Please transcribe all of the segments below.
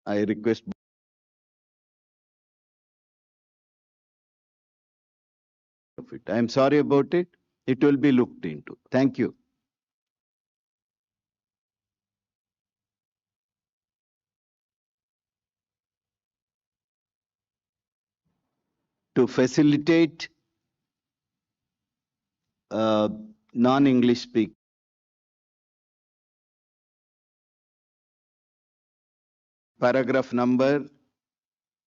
I request of it. I am sorry about it. It will be looked into. Thank you. To facilitate non-English speak. Paragraph number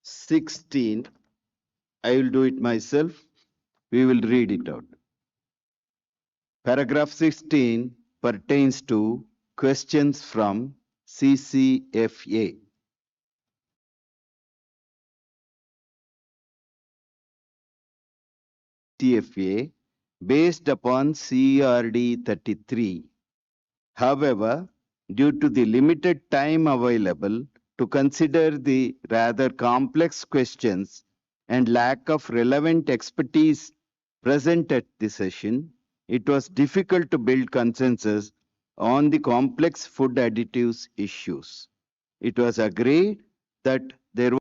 16. I will do it myself. We will read it out. Paragraph 16 pertains to questions from CCFA. CCFA based upon CRD 33. However, due to the limited time available to consider the rather complex questions and lack of relevant expertise present at the session, it was difficult to build consensus on the complex food additives issues. It was agreed that there was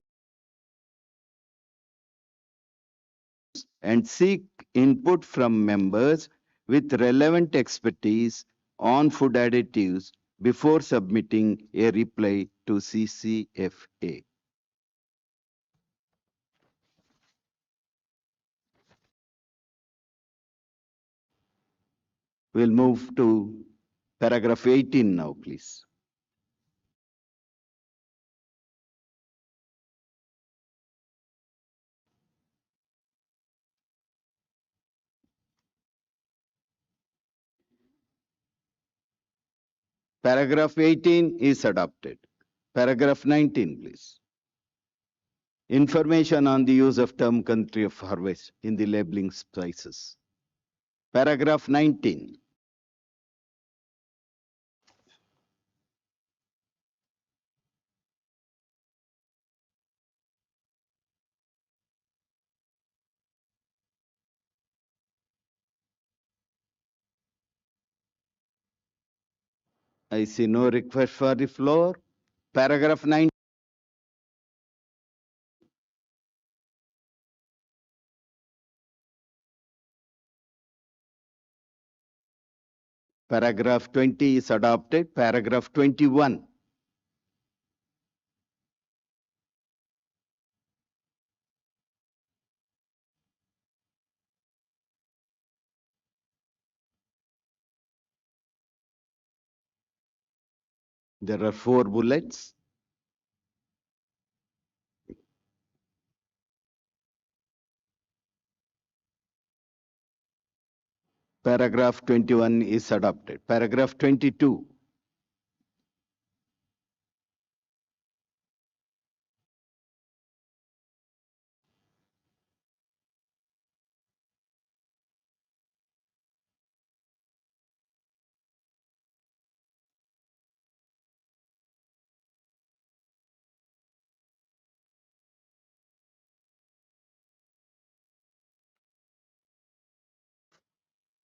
and seek input from members with relevant expertise on food additives before submitting a reply to CCFA. We'll move to paragraph 18 now, please. Paragraph 18 is adopted. Paragraph 19, please. Information on the use of term country of harvest in the labeling spices. Paragraph 19. I see no request for the floor. Paragraph 19. Paragraph 20 is adopted. Paragraph 21. There are 4 bullets. Paragraph 21 is adopted. Paragraph 22.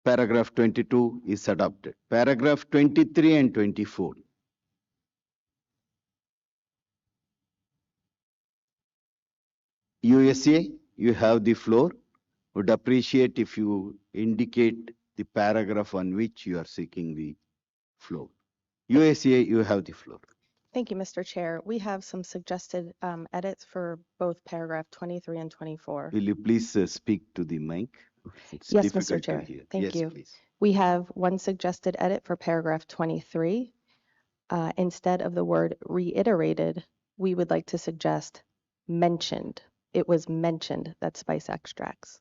Paragraph 22 is adopted. Paragraph 23 and 24. USA, you have the floor. Would appreciate if you indicate the paragraph on which you are seeking the floor. USA, you have the floor. Thank you, Mr. Chair. We have some suggested edits for both paragraph 23 and 24. Will you please speak to the mic? It's Yes, difficult Mr. Chair. to hear. Thank Yes, you. please. We have one suggested edit for paragraph 23. Instead of the word reiterated, we would like to suggest mentioned. It was mentioned that spice extracts.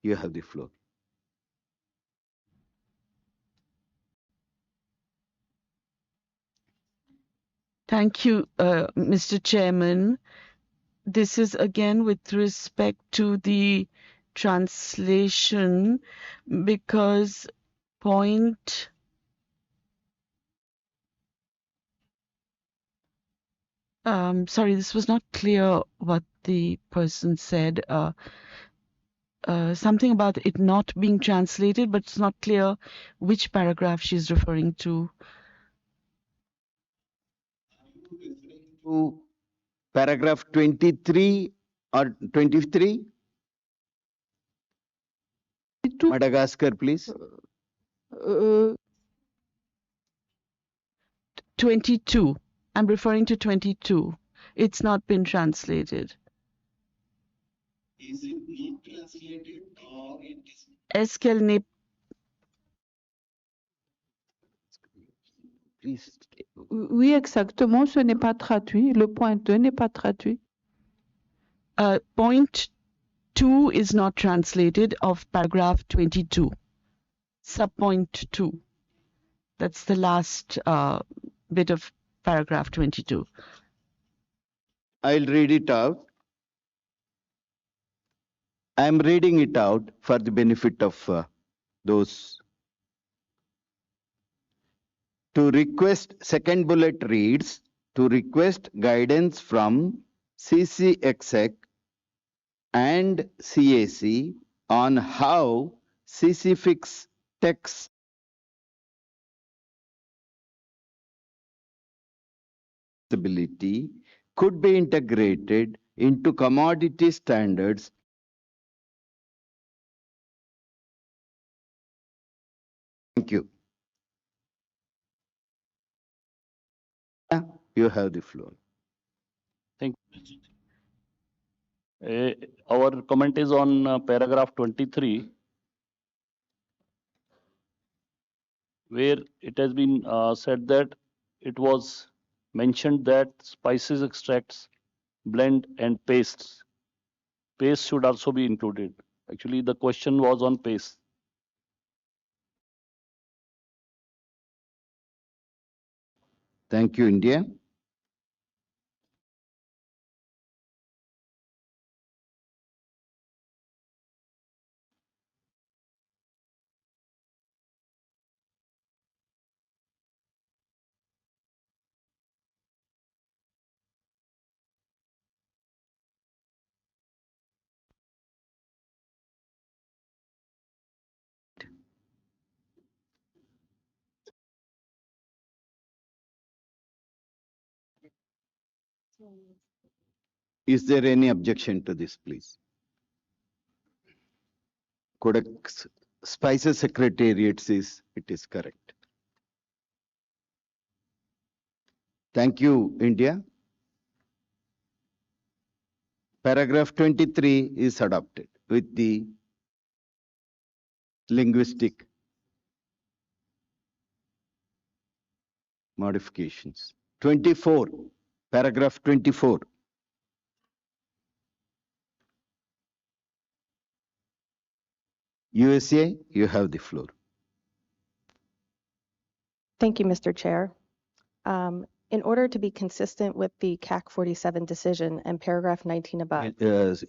You have the floor. Thank you, Mr. Chairman. This is again with respect to the translation because point sorry, this was not clear what the person said. Something about it not being translated, but it's not clear which paragraph she's referring to. to paragraph 23 or 23? Madagascar, please. 22. I'm referring to 22. It's not been translated. Is it not translated or it is? Est-ce qu'elle n'est Please. Oui, exactement, ce n'est pas traduit. Le point 2 n'est pas traduit. point 2 is not translated of paragraph 22. Subpoint 2. That's the last bit of paragraph 22. I'll read it out. I'm reading it out for the benefit of those. To request, second bullet reads, to request guidance from CCSCH8 and CAC on how CCFix text ability could be integrated into commodity standards. Thank you. You have the floor. Thank Our comment is on paragraph 23, where it has been said that it was mentioned that spices, extracts, blend, and pastes. Paste should also be included. Actually, the question was on paste. Thank you, India. Is there any objection to this, please? Codex Spices Secretariat says it is correct. Thank you, India. Paragraph 23 is adopted with the linguistic modifications. 24, paragraph 24. USA, you have the floor. Thank you, Mr. Chair. In order to be consistent with the CAC 47 decision and paragraph 19 above.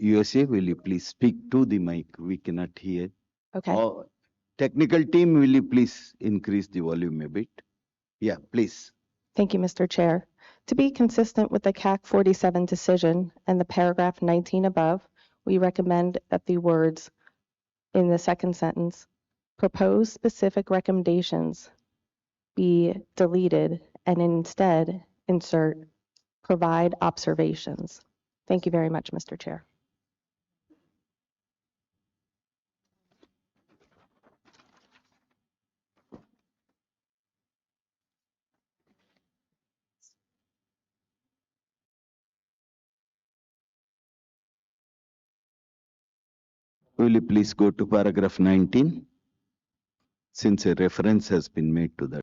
USA, will you please speak to the mic? We cannot hear. Okay. Technical team, will you please increase the volume a bit? Yeah, please. Thank you, Mr. Chair. To be consistent with the CAC 47 decision and the paragraph 19 above, we recommend that the words in the second sentence, propose specific recommendations, be deleted and instead insert provide observations. Thank you very much, Mr. Chair. Will you please go to paragraph 19, since a reference has been made to that.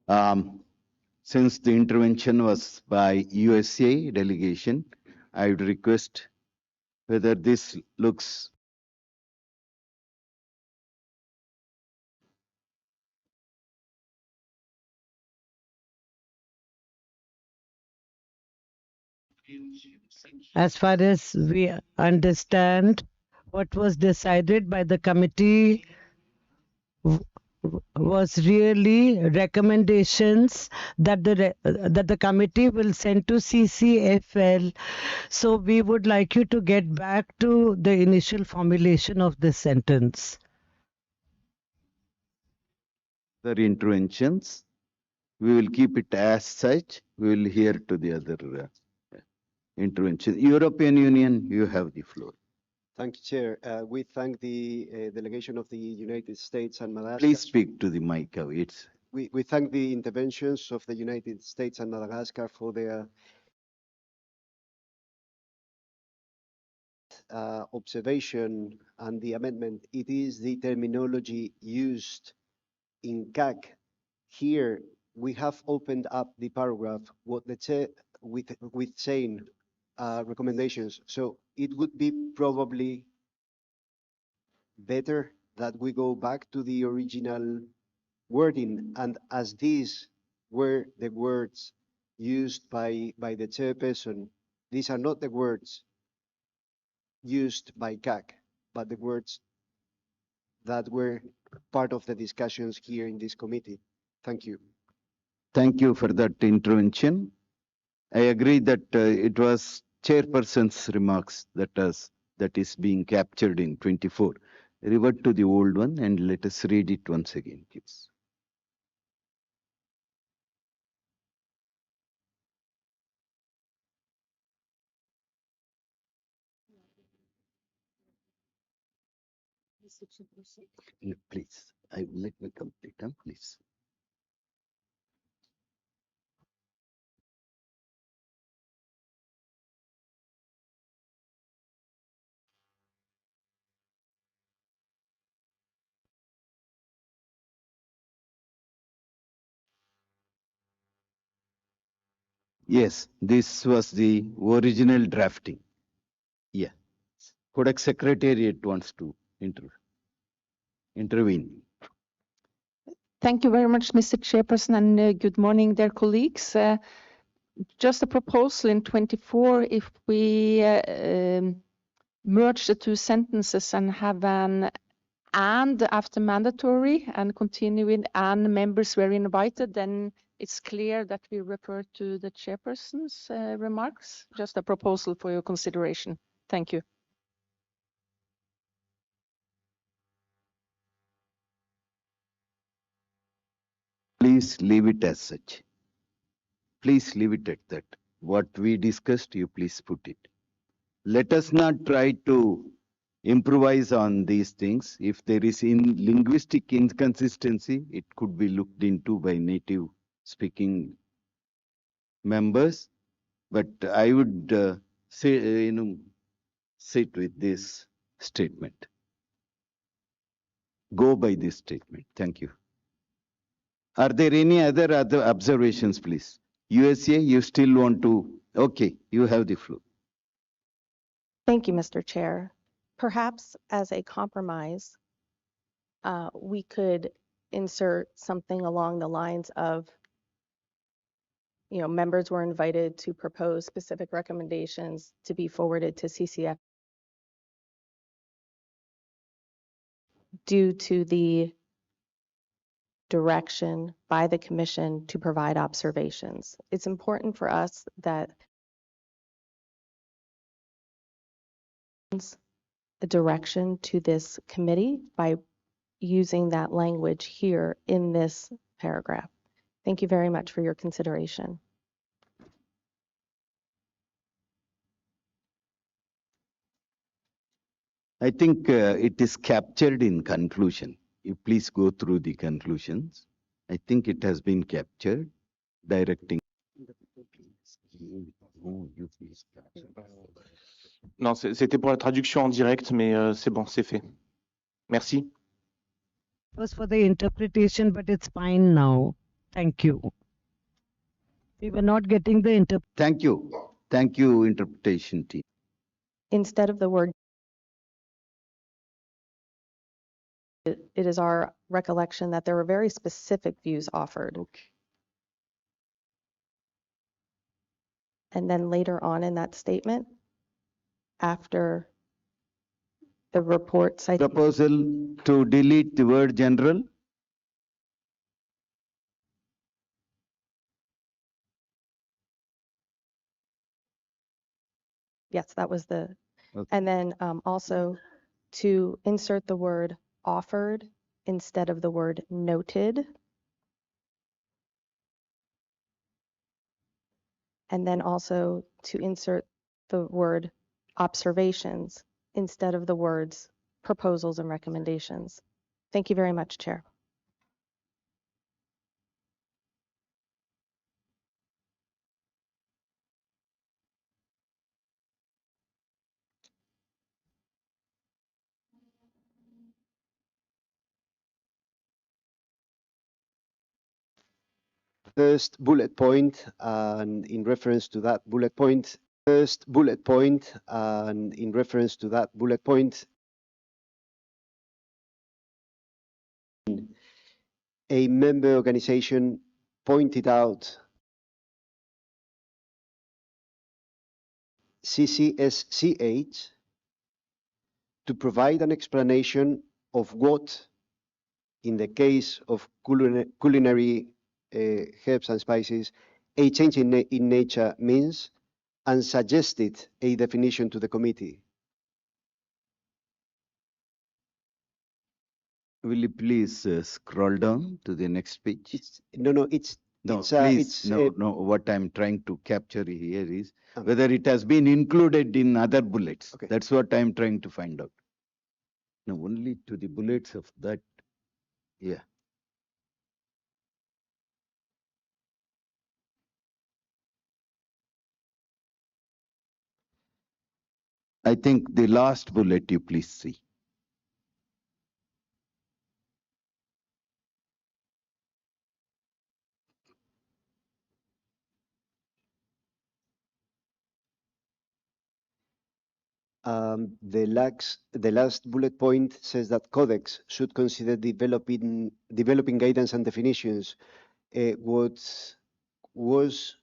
Since the intervention was by USA delegation, I would request whether this looks. As far as we understand, what was decided by the committee was really recommendations that the committee will send to CCFL. So we would like you to get back to the initial formulation of this sentence. Other interventions, we will keep it as such. We will hear to the other intervention. European Union, you have the floor. Thank you, Chair. We thank the delegation of the United States and Madagascar. Please speak to the mic. It's We thank the interventions of the United States and Madagascar for their observation and the amendment. It is the terminology used in CAC. Here, we have opened up the paragraph what the chair with saying recommendations. So it would be probably better that we go back to the original wording, and as these were the words used by the chairperson, these are not the words used by CAC, but the words that were part of the discussions here in this committee. Thank you. Thank you for that intervention. I agree that it was chairperson's remarks that is being captured in 24. Revert to the old one and let us read it once again, please. No, please, let me complete, please. Yes, this was the original drafting. Yeah. Codex Secretariat wants to intervene. Thank you very much, Mr. Chairperson, and good morning, dear colleagues. Just a proposal in 24, if we merge the two sentences and have an and after mandatory and continue with and members were invited, then it's clear that we refer to the chairperson's remarks. Just a proposal for your consideration. Thank you. Please leave it as such. Please leave it at that. What we discussed, you please put it. Let us not try to improvise on these things. If there is linguistic inconsistency, it could be looked into by native speaking members. But I would say, sit with this statement. Go by this statement. Thank you. Are there any other observations, please? USA, you still want to? Okay, you have the floor. Thank you, Mr. Chair. Perhaps as a compromise, we could insert something along the lines of, members were invited to propose specific recommendations to be forwarded to CCF due to the direction by the Commission to provide observations. It's important for us that a direction to this committee by using that language here in this paragraph. Thank you very much for your consideration. I think it is captured in conclusion. You please go through the conclusions. I think it has been captured, directing. Non, c'était pour la traduction en direct, mais c'est bon, c'est fait. Merci. It was for the interpretation, but it's fine now. Thank you. We were not getting the Thank you. Thank you, interpretation team. Instead of the word, it is our recollection that there were very specific views offered. Okay. And then later on in that statement, after the report cited, Proposal to delete the word general. yes, that was the, Okay. and then also to insert the word offered instead of the word noted. And then also to insert the word observations instead of the words proposals and recommendations. Thank you very much, Chair. First bullet point, and in reference to that bullet point, first bullet point, and in reference to that bullet point, a member organization pointed out CCSCH to provide an explanation of what, in the case of culinary herbs and spices, a change in nature means, and suggested a definition to the committee. Will you please scroll down to the next page? It's, no, it's No, it's, please. it's, No. What I'm trying to capture here is whether it has been included in other bullets. Okay. That's what I'm trying to find out. No, only to the bullets of that. Yeah. I think the last bullet you please see. The last bullet point says that Codex should consider developing guidance and definitions. What was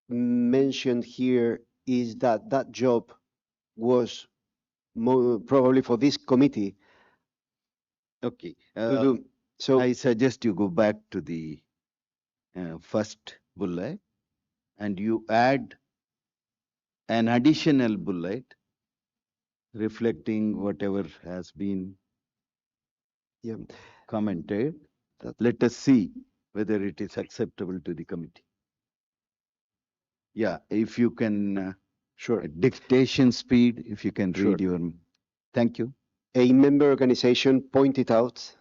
mentioned here is that that job was probably for this committee Okay. to do. So I suggest you go back to the first bullet and you add an additional bullet reflecting whatever has been yeah, commented. Let us see whether it is acceptable to the committee. Yeah, if you can, sure. Dictation speed, if you can Sure. read your, thank you. A member organization pointed out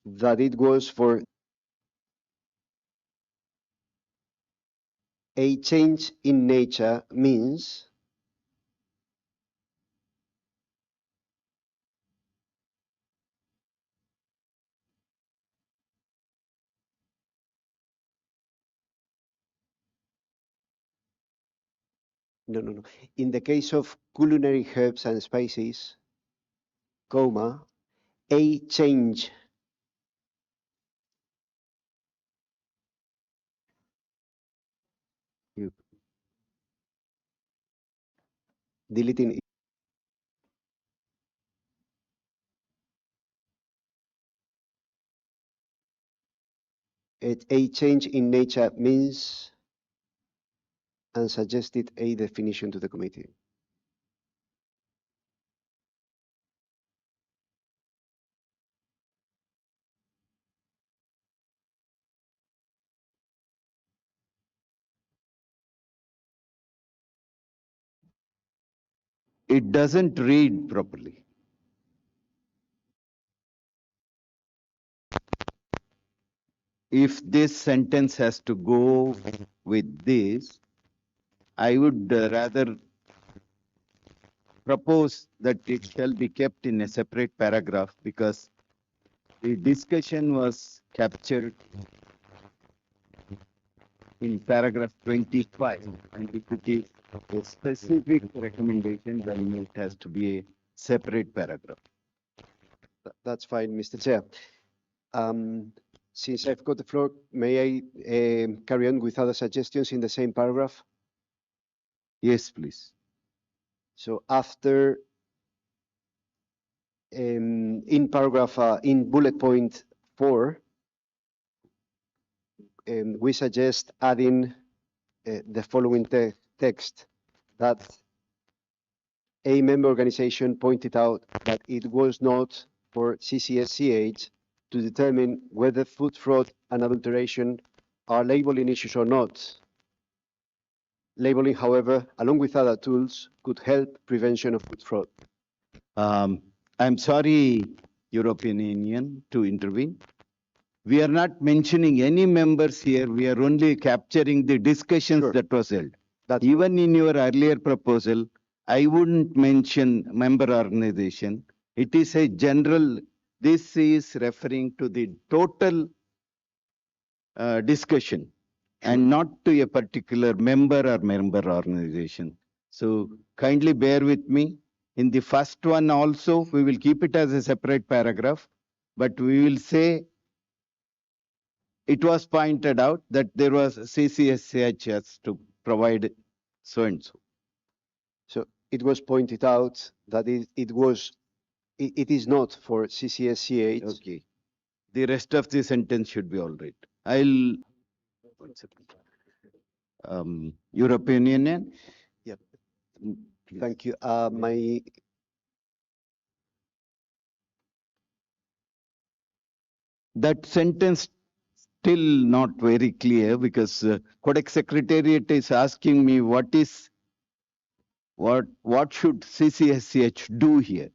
that it was for a change in nature means no. In the case of culinary herbs and spices, comma, a change You, deleting it, a change in nature means, and suggested a definition to the committee. it doesn't read properly. If this sentence has to go with this, I would rather propose that it shall be kept in a separate paragraph because the discussion was captured in paragraph 25, and if it is a specific recommendation, then it has to be a separate paragraph. That's fine, Mr. Chair. Since I've got the floor, may I carry on with other suggestions in the same paragraph? Yes, please. So after, in paragraph, in bullet point 4, we suggest adding the following text, that a member organization pointed out that it was not for CCSCH to determine whether food fraud and adulteration are labeling issues or not. Labeling, however, along with other tools, could help prevention of food fraud. I'm sorry, European Union, to intervene. We are not mentioning any members here. We are only capturing the discussions Sure. that was held. That's Even in your earlier proposal, I wouldn't mention member organization. It is a general, this is referring to the total discussion and not to a particular member or member organization. So kindly bear with me. In the first one also, we will keep it as a separate paragraph, but we will say it was pointed out that there was CCSCH to provide so and so. So it was pointed out that it is not for CCSCH. Okay. The rest of the sentence should be all right. I'll, one second. European Union. Yep. Please. Thank you. That sentence still not very clear because Codex Secretariat is asking me what should CCSCH do here?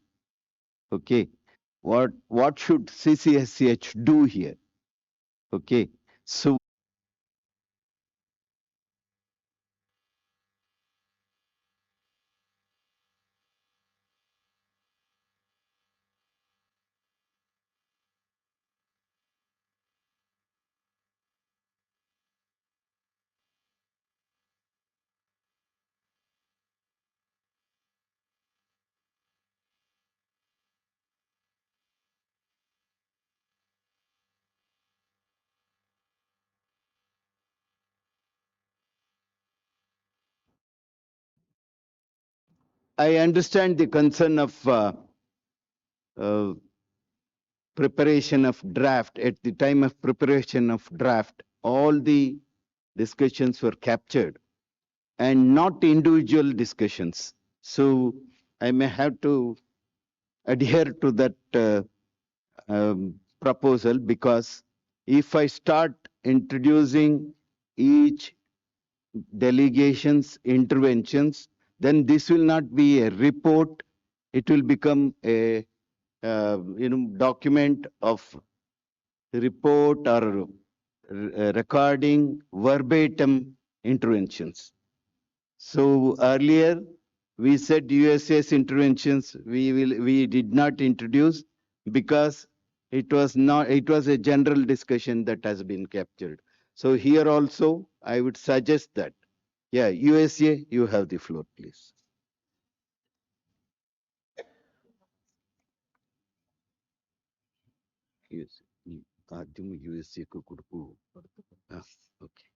Okay. What should CCSCH do here? Okay. So I understand the concern of uh, preparation of draft. At the time of preparation of draft, all the discussions were captured and not individual discussions. So I may have to adhere to that proposal because if I start introducing each delegation's interventions, then this will not be a report. It will become a document of report or recording verbatim interventions. So earlier we said USA's interventions we did not introduce because it was a general discussion that has been captured. So here also I would suggest that, yeah, USA, you have the floor, please. Yes. ఆద్యం యుఎస్ఏకు కొడుకు okay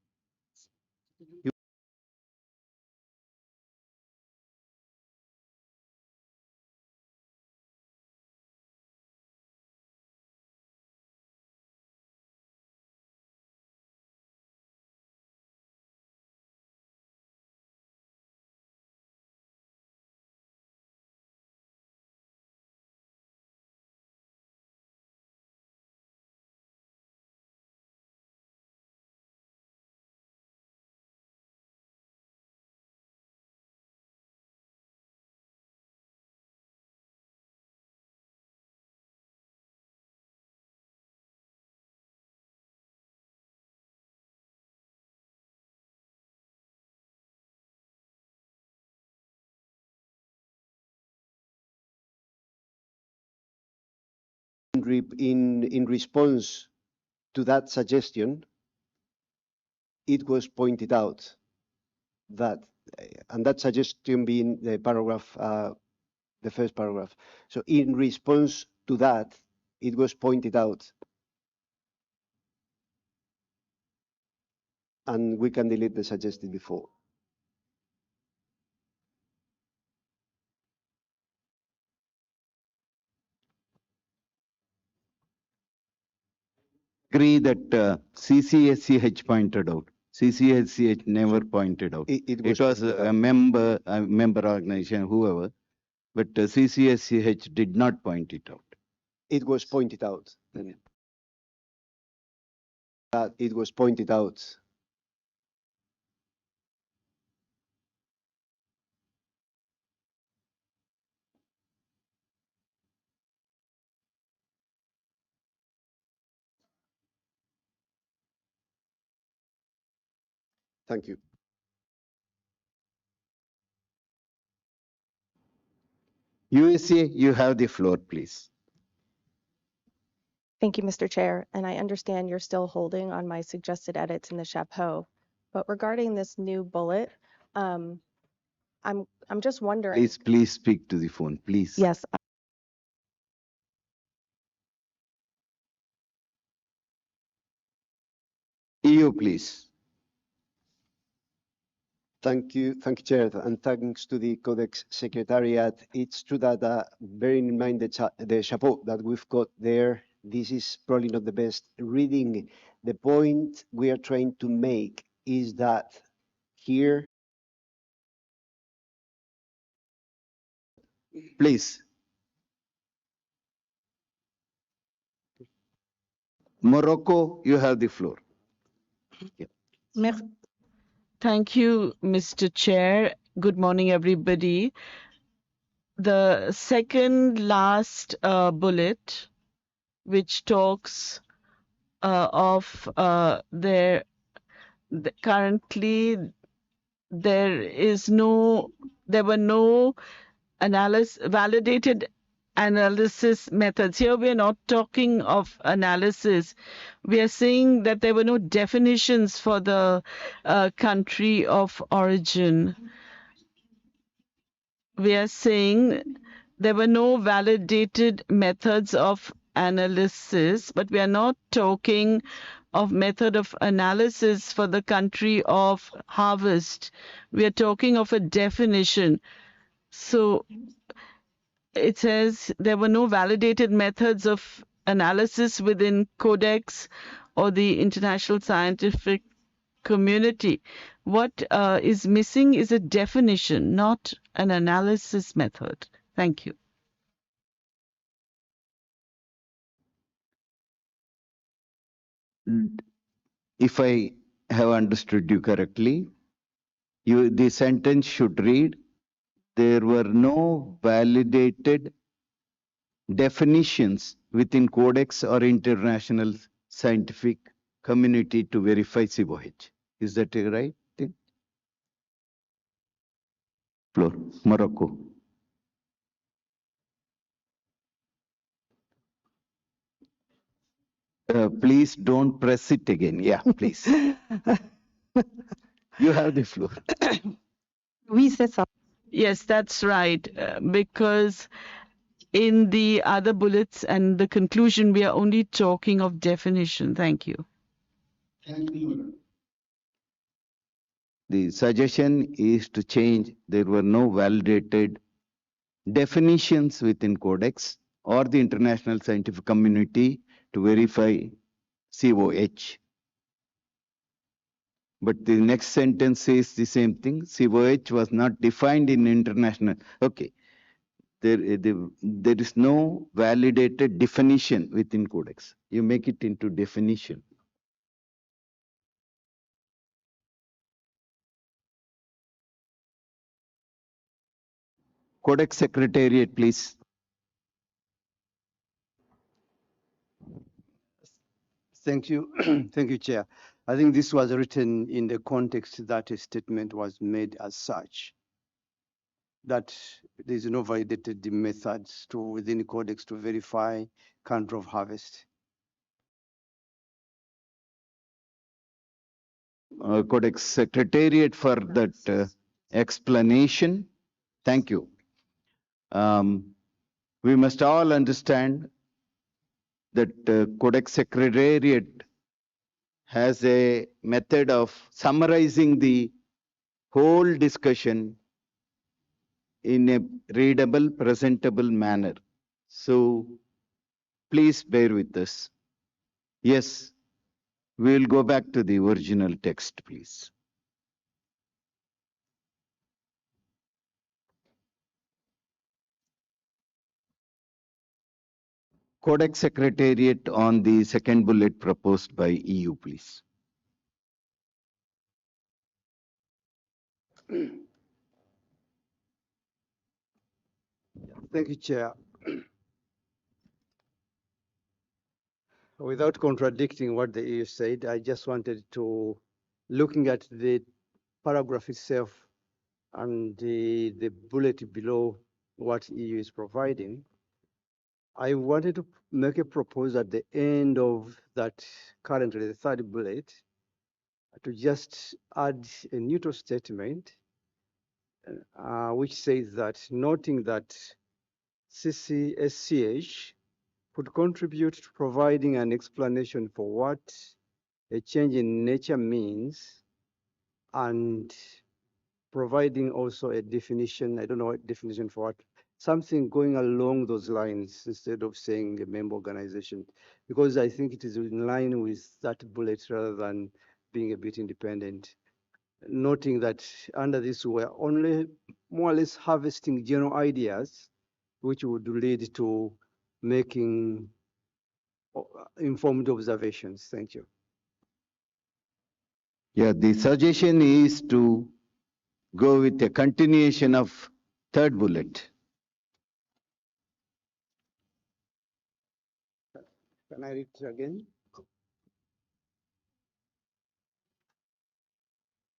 in response to that suggestion, it was pointed out that, and that suggestion being the paragraph, the first paragraph. So in response to that, it was pointed out, and we can delete the suggested before. Agree that CCSCH pointed out. CCSCH never pointed out. It It was pointed a out. member organization, whoever, but CCSCH did not point it out. It was pointed out. Then. That it was pointed out. Thank you. USA, you have the floor, please. Thank you, Mr. Chair, and I understand you're still holding on my suggested edits in the chapeau. But regarding this new bullet, I'm just wondering. Please speak to the phone, please. Yes. EU, please. Thank you, Chair, and thanks to the Codex Secretariat. It's true that bearing in mind the chapeau that we've got there, this is probably not the best reading. The point we are trying to make is that here, Please. Morocco, you have the floor. Thank you, Mr. Chair. Good morning, everybody. The second last bullet, which talks of currently there were no validated analysis methods. Here we are not talking of analysis. We are saying that there were no definitions for the country of origin. We are saying there were no validated methods of analysis, but we are not talking of method of analysis for the country of harvest. We are talking of a definition. So it says there were no validated methods of analysis within Codex or the international scientific community. What is missing is a definition, not an analysis method. Thank you. If I have understood you correctly, the sentence should read, there were no validated definitions within Codex or international scientific community to verify COH. Is that a right thing? Floor, Morocco. Please don't press it again. Yeah, please. You have the floor. Yes, that's right. Because in the other bullets and the conclusion, we are only talking of definition. Thank you. The suggestion is to change, there were no validated definitions within Codex or the international scientific community to verify COH. But the next sentence says the same thing. COH was not defined in international. Okay. There is no validated definition within Codex. You make it into definition. Codex Secretariat, please. Thank you. Thank you, Chair. I think this was written in the context that a statement was made as such. that there is no validated methods to within Codex to verify country of harvest. Codex Secretariat for that explanation. Thank you. We must all understand that Codex Secretariat has a method of summarizing the whole discussion in a readable, presentable manner. So please bear with us. Yes, we'll go back to the original text, please. Codex Secretariat on the second bullet proposed by EU, please. Thank you, Chair. Without contradicting what the EU said, I just wanted to, looking at the paragraph itself and the bullet below what EU is providing, I wanted to make a proposal at the end of that, currently the third bullet, to just add a neutral statement which says that, noting that CCSCH could contribute to providing an explanation for what a change in nature means and providing also a definition, I don't know what definition for what, something going along those lines instead of saying a member organization, because I think it is in line with that bullet rather than being a bit independent. Noting that under this, we're only more or less harvesting general ideas, which would lead to making informed observations. Thank you. Yeah, the suggestion is to go with a continuation of third bullet. Can I read it again?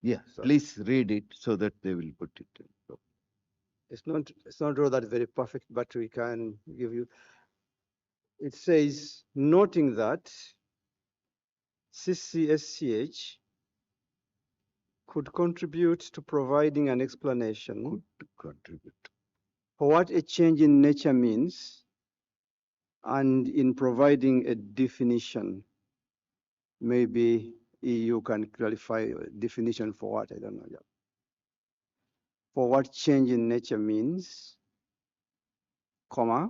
Yeah, Sorry. please read it so that they will put it in. It's not all that very perfect, but we can give you. It says, noting that CCSCH could contribute to providing an explanation for what a change in nature means and in providing a definition. Maybe EU can clarify a definition for what, I don't know. Yeah. For what change in nature means, comma,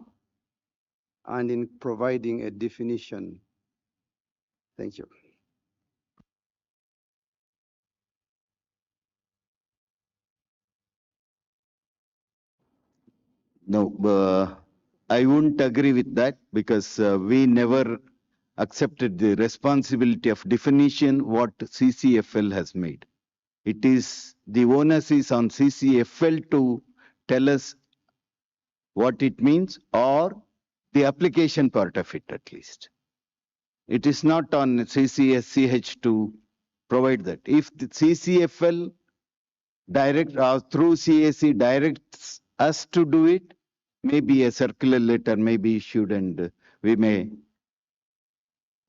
and in providing a definition. Thank you. No, I wouldn't agree with that because we never accepted the responsibility of definition what CCFL has made. It is the onus is on CCFL to tell us what it means or the application part of it at least. It is not on CCSCH to provide that. If the CCFL direct through CAC directs us to do it, maybe a circular letter may be issued and we may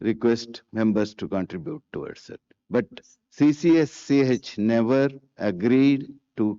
request members to contribute towards it. But CCSCH never agreed to.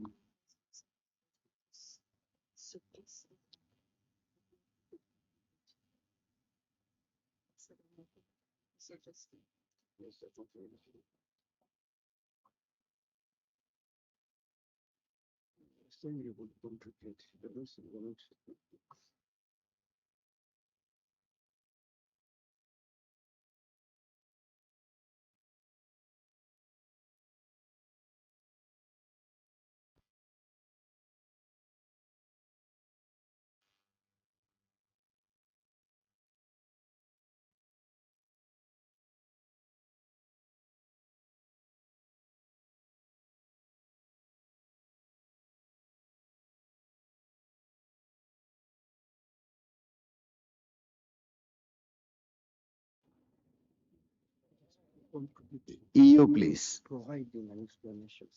EU, please. Providing an explanation.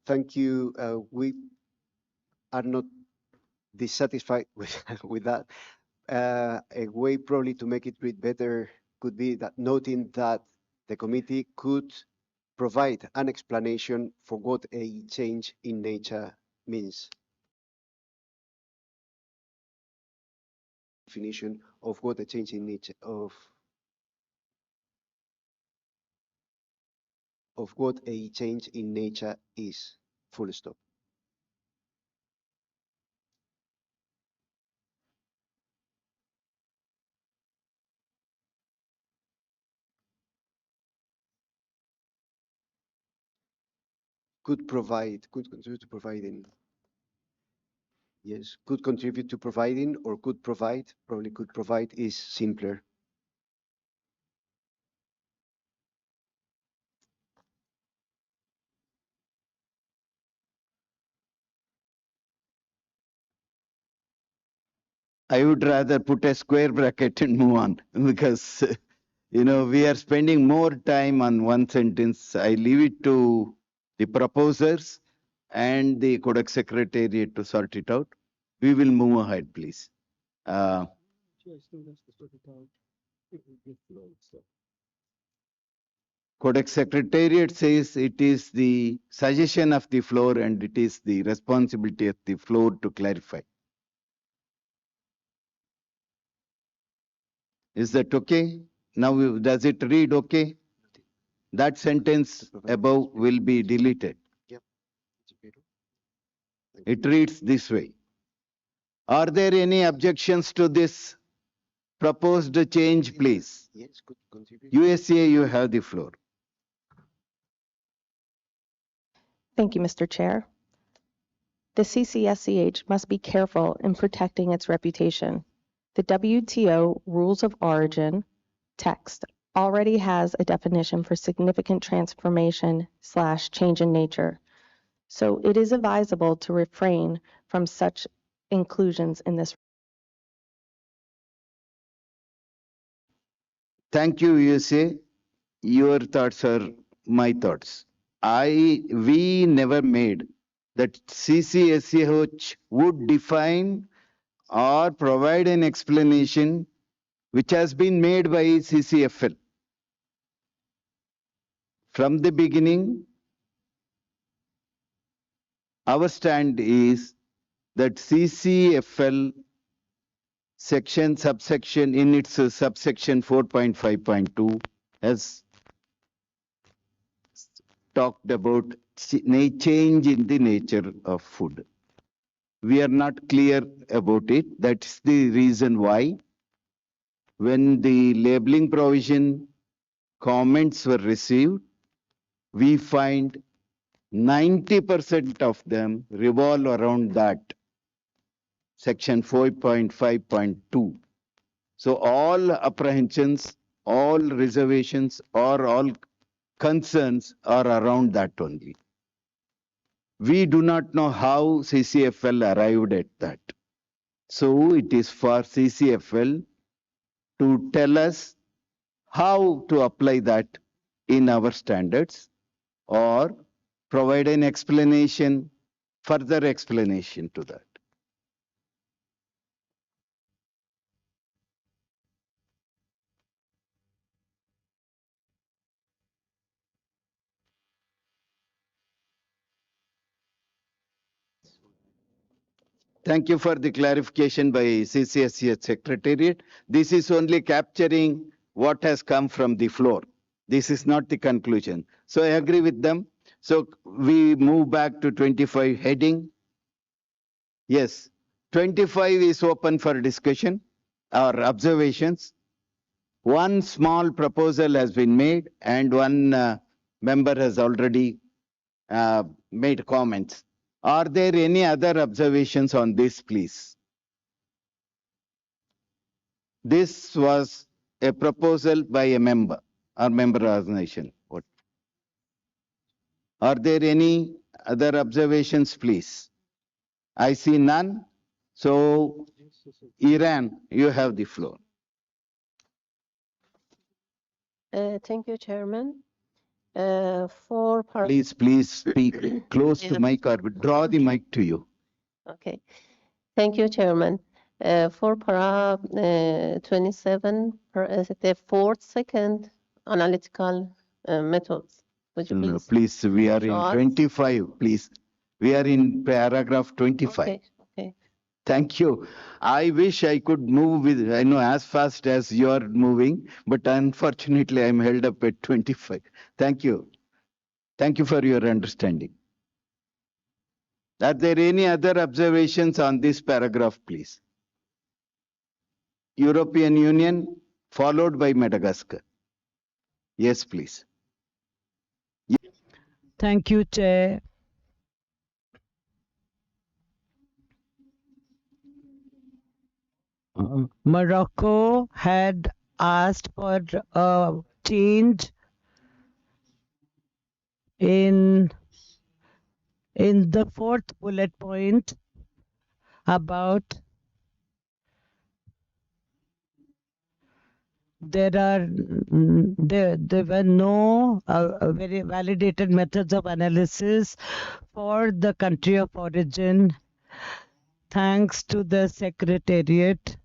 Thank you. We are not dissatisfied with that. A way probably to make it read better could be that noting that the committee could provide an explanation for what a change in nature means. Definition of what a change in nature of what a change in nature is. Full stop. Could contribute to providing. Yes, could contribute to providing or could provide. Probably could provide is simpler. I would rather put a square bracket and move on because, you know, we are spending more time on one sentence. I leave it to the proposers and the Codex Secretariat to sort it out. We will move ahead, please. Codex Secretariat says it is the suggestion of the floor and it is the responsibility of the floor to clarify. Is that okay? Now, does it read okay? That sentence above will be deleted. Yep. It reads this way. Are there any objections to this proposed change, please? Yes, could contribute. USA, you have the floor. Thank you, Mr. Chair. The CCSCH must be careful in protecting its reputation. The WTO Rules of Origin text already has a definition for significant transformation / change in nature, so it is advisable to refrain from such inclusions in this. Thank you, USA. Your thoughts are my thoughts. We never made that CCSCH would define or provide an explanation which has been made by CCFL. From the beginning, our stand is that CCFL subsection in its subsection 4.5.2 has talked about change in the nature of food. We are not clear about it. That's the reason why when the labeling provision comments were received, we find 90% of them revolve around that section 4.5.2. So all apprehensions, all reservations, or all concerns are around that only. We do not know how CCFL arrived at that. So it is for CCFL to tell us how to apply that in our standards or provide an explanation, further explanation to that. Thank you for the clarification by CCSCH Secretariat. This is only capturing what has come from the floor. This is not the conclusion. So I agree with them. So we move back to 25 heading. Yes, 25 is open for discussion or observations. One small proposal has been made and one member has already made comments. Are there any other observations on this, please? This was a proposal by a member or member organization. What? Are there any other observations, please? I see none. So, Iran, you have the floor. Thank you, Chairman. For Please speak close to Yeah. mic or draw the mic to you. Okay. Thank you, Chairman. For para 27, the fourth second analytical methods. Would you No, please? please, we are show in us? 25, please. We are in paragraph 25. Okay, okay. Thank you. I wish I could move with, I know, as fast as you are moving, but unfortunately I'm held up at 25. Thank you. Thank you for your understanding. Are there any other observations on this paragraph, please? European Union followed by Madagascar. Yes, please. Thank you, Chair. Morocco had asked for a change in the fourth bullet point about there were no very validated methods of analysis for the country of origin. Thanks to the Secretariat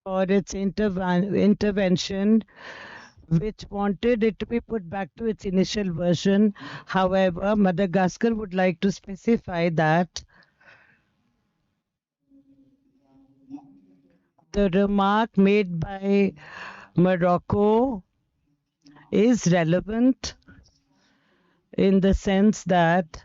for its intervention, which wanted it to be put back to its initial version. However, Madagascar would like to specify that the remark made by Morocco is relevant in the sense that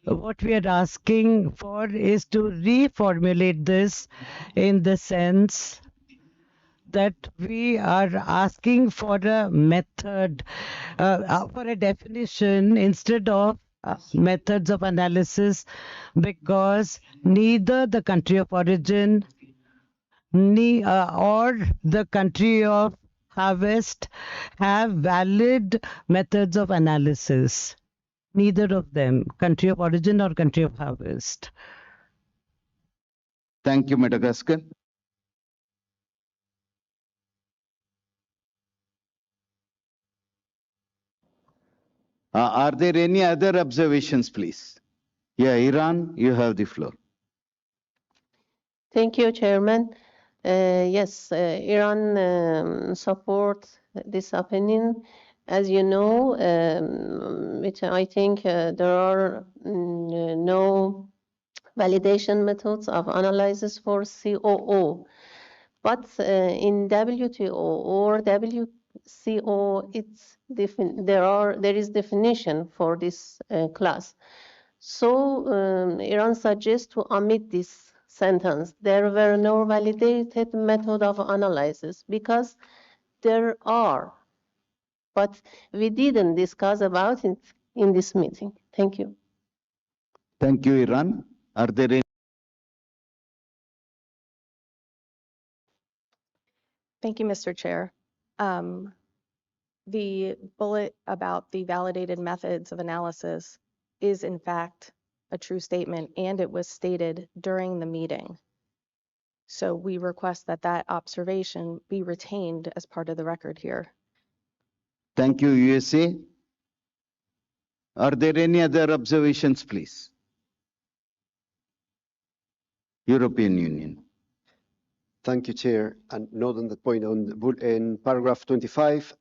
what we are asking for is to reformulate this in the sense that we are asking for a method, for a definition instead of methods of analysis, because neither the country of origin or the country of harvest have valid methods of analysis. Neither of them, country of origin or country of harvest. Thank you, Madagascar. Are there any other observations, please? Yeah, Iran, you have the floor. Thank you, Chairman. Yes, Iran supports this opinion. As you know, which I think there are no validation methods of analysis for COO. But in WTO or WCO, there is definition for this class. So Iran suggests to omit this sentence. There were no validated method of analysis because there are, but we didn't discuss about it in this meeting. Thank you. Thank you, Iran. Are there any? Thank you, Mr. Chair. The bullet about the validated methods of analysis is in fact a true statement, and it was stated during the meeting. So we request that that observation be retained as part of the record here. Thank you, USA. Are there any other observations, please? European Union. Thank you, Chair. And note on that point in paragraph 25,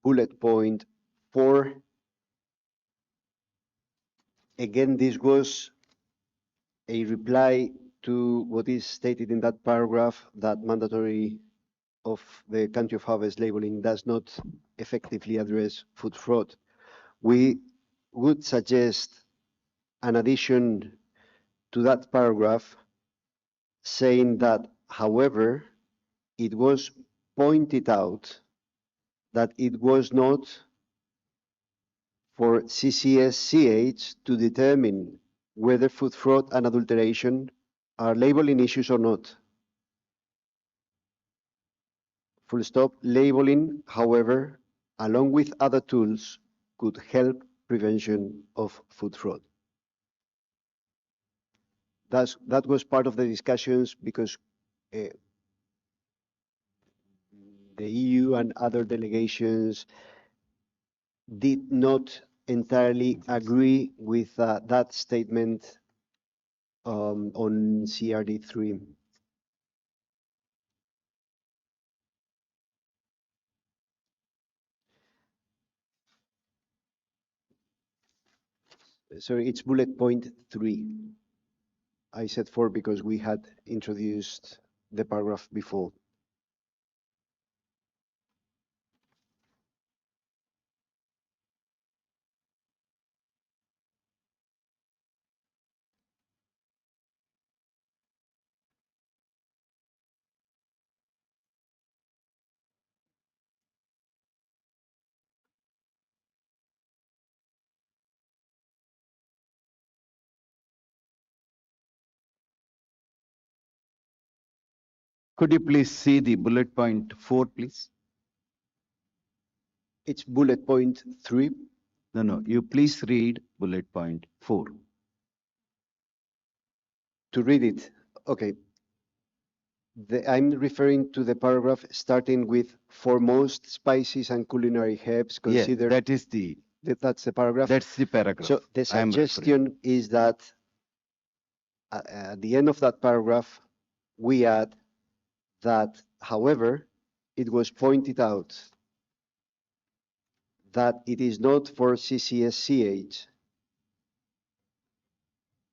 bullet point 4. Again, this was a reply to what is stated in that paragraph, that mandatory of the country of harvest labeling does not effectively address food fraud. We would suggest an addition to that paragraph saying that, however, it was pointed out that it was not for CCSCH to determine whether food fraud and adulteration are labeling issues or not. Full stop. Labeling, however, along with other tools, could help prevention of food fraud. That was part of the discussions because the the EU and other delegations did not entirely agree with that statement on CRD3. Sorry, it's bullet point 3. I said 4 because we had introduced the paragraph before. Could you please see the bullet point 4, please? It's bullet point 3. No, you please read bullet point 4. To read it, okay. I'm referring to the paragraph starting with for most spices and culinary herbs Yeah, considered. that is the, That's the paragraph. that's the paragraph. So the I am referring. suggestion is that at the end of that paragraph, we add that, however, it was pointed out that it is not for CCSCH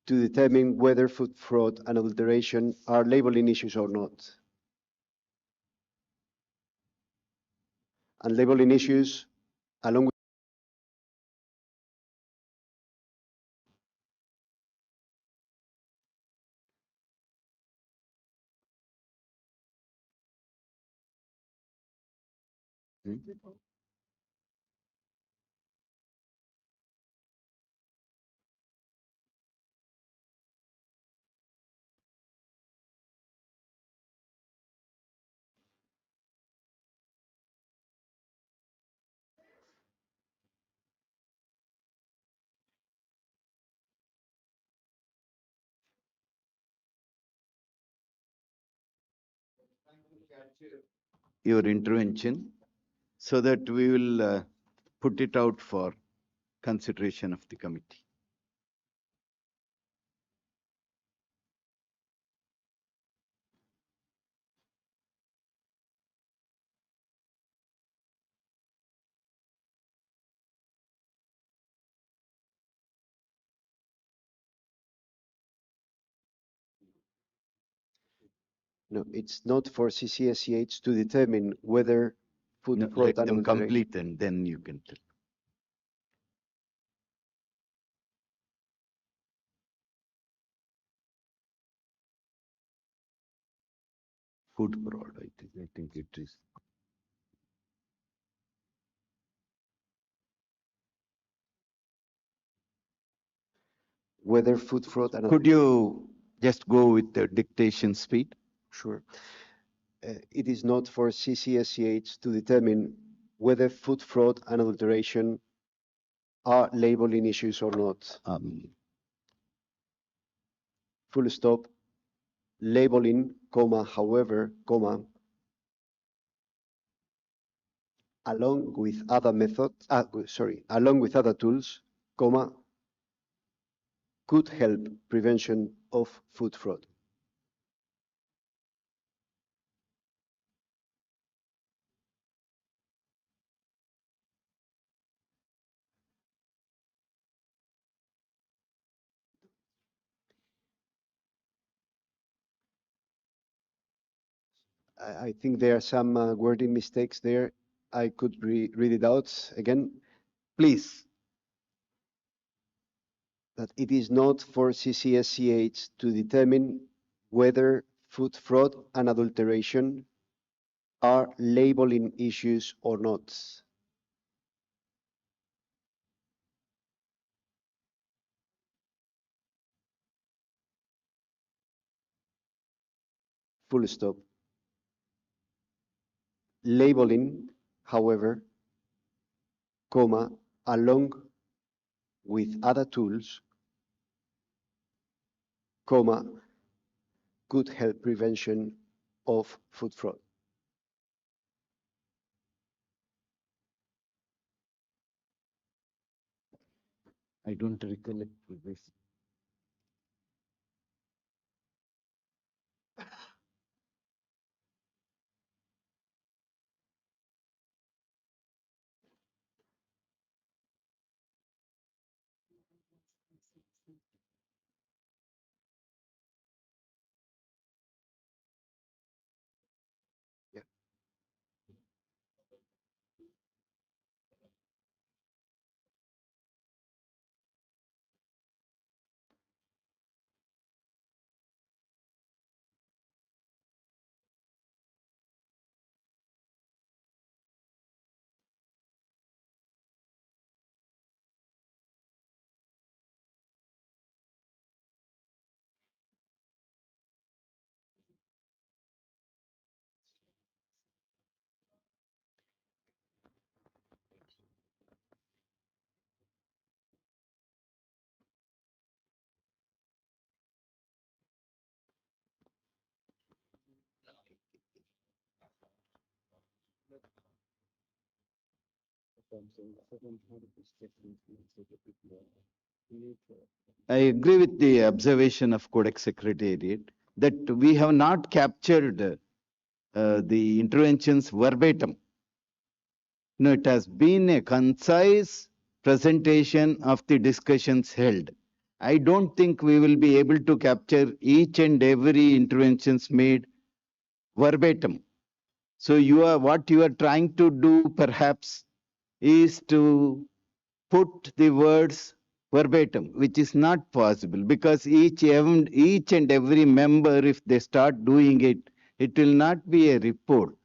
to determine whether food fraud and adulteration are labeling issues or not. And labeling issues, along with Your intervention so that we will put it out for consideration of the committee. no, it's not for CCSCH to determine whether food No, fraud let and them adulteration. complete and then you can tell. Food fraud, I think it is. Whether food fraud and Could you just go with the dictation speed? Sure. It is not for CCSCH to determine whether food fraud and adulteration are labeling issues or not. Full stop. Labeling, comma, however, comma, along with other methods, along with other tools, comma, could help prevention of food fraud. I think there are some wording mistakes there. I could read it out again. Please. That it is not for CCSCH to determine whether food fraud and adulteration are labeling issues or not. Full stop. Labeling, however, comma, along with other tools, comma, could help prevention of food fraud. I don't recollect this. Yeah. I agree with the observation of Codex Secretariat that we have not captured the interventions verbatim. No, it has been a concise presentation of the discussions held. I don't think we will be able to capture each and every interventions made verbatim. So what you are trying to do perhaps is to put the words verbatim, which is not possible because each and every member, if they start doing it, it will not be a report.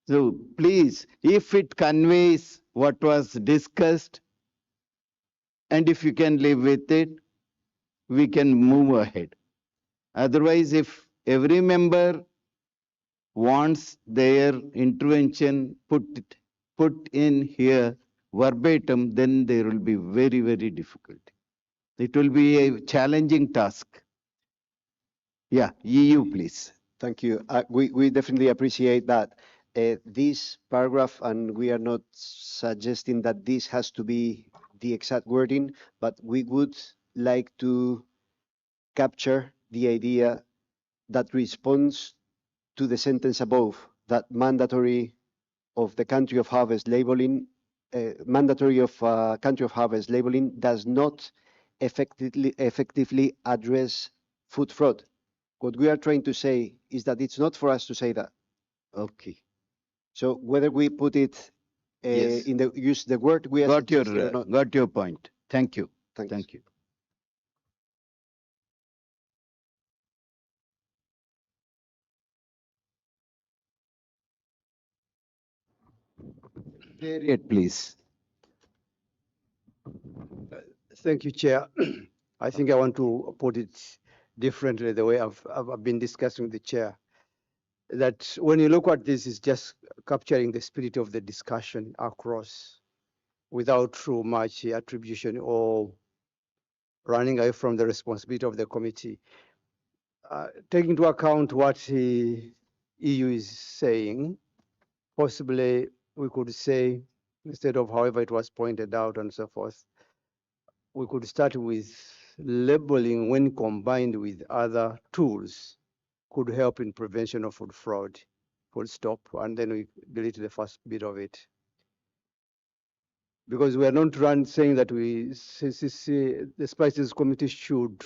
So please, if it conveys what was discussed, and if you can live with it, we can move ahead. Otherwise, if every member wants their intervention put in here verbatim, then there will be very, very difficult. It will be a challenging task. Yeah, EU, please. Thank you. We definitely appreciate that. This paragraph, and we are not suggesting that this has to be the exact wording, but we would like to capture the idea that responds to the sentence above, that mandatory of the country of harvest labeling, mandatory of country of harvest labeling does not effectively address food fraud. What we are trying to say is that it's not for us to say that. Okay. So whether we put it Yes. in the use the word we are suggesting or not. Got your point. Thank you. Thanks. Thank you. Period, please. Thank you, Chair. I think I want to put it differently the way I've been discussing with the Chair. That when you look at this, it's just capturing the spirit of the discussion across without too much attribution or running away from the responsibility of the committee. Taking into account what the EU is saying, possibly we could say, instead of however it was pointed out and so forth, we could start with labeling when combined with other tools could help in prevention of food fraud, full stop, and then we delete the first bit of it. Because we are not saying that the Spices Committee should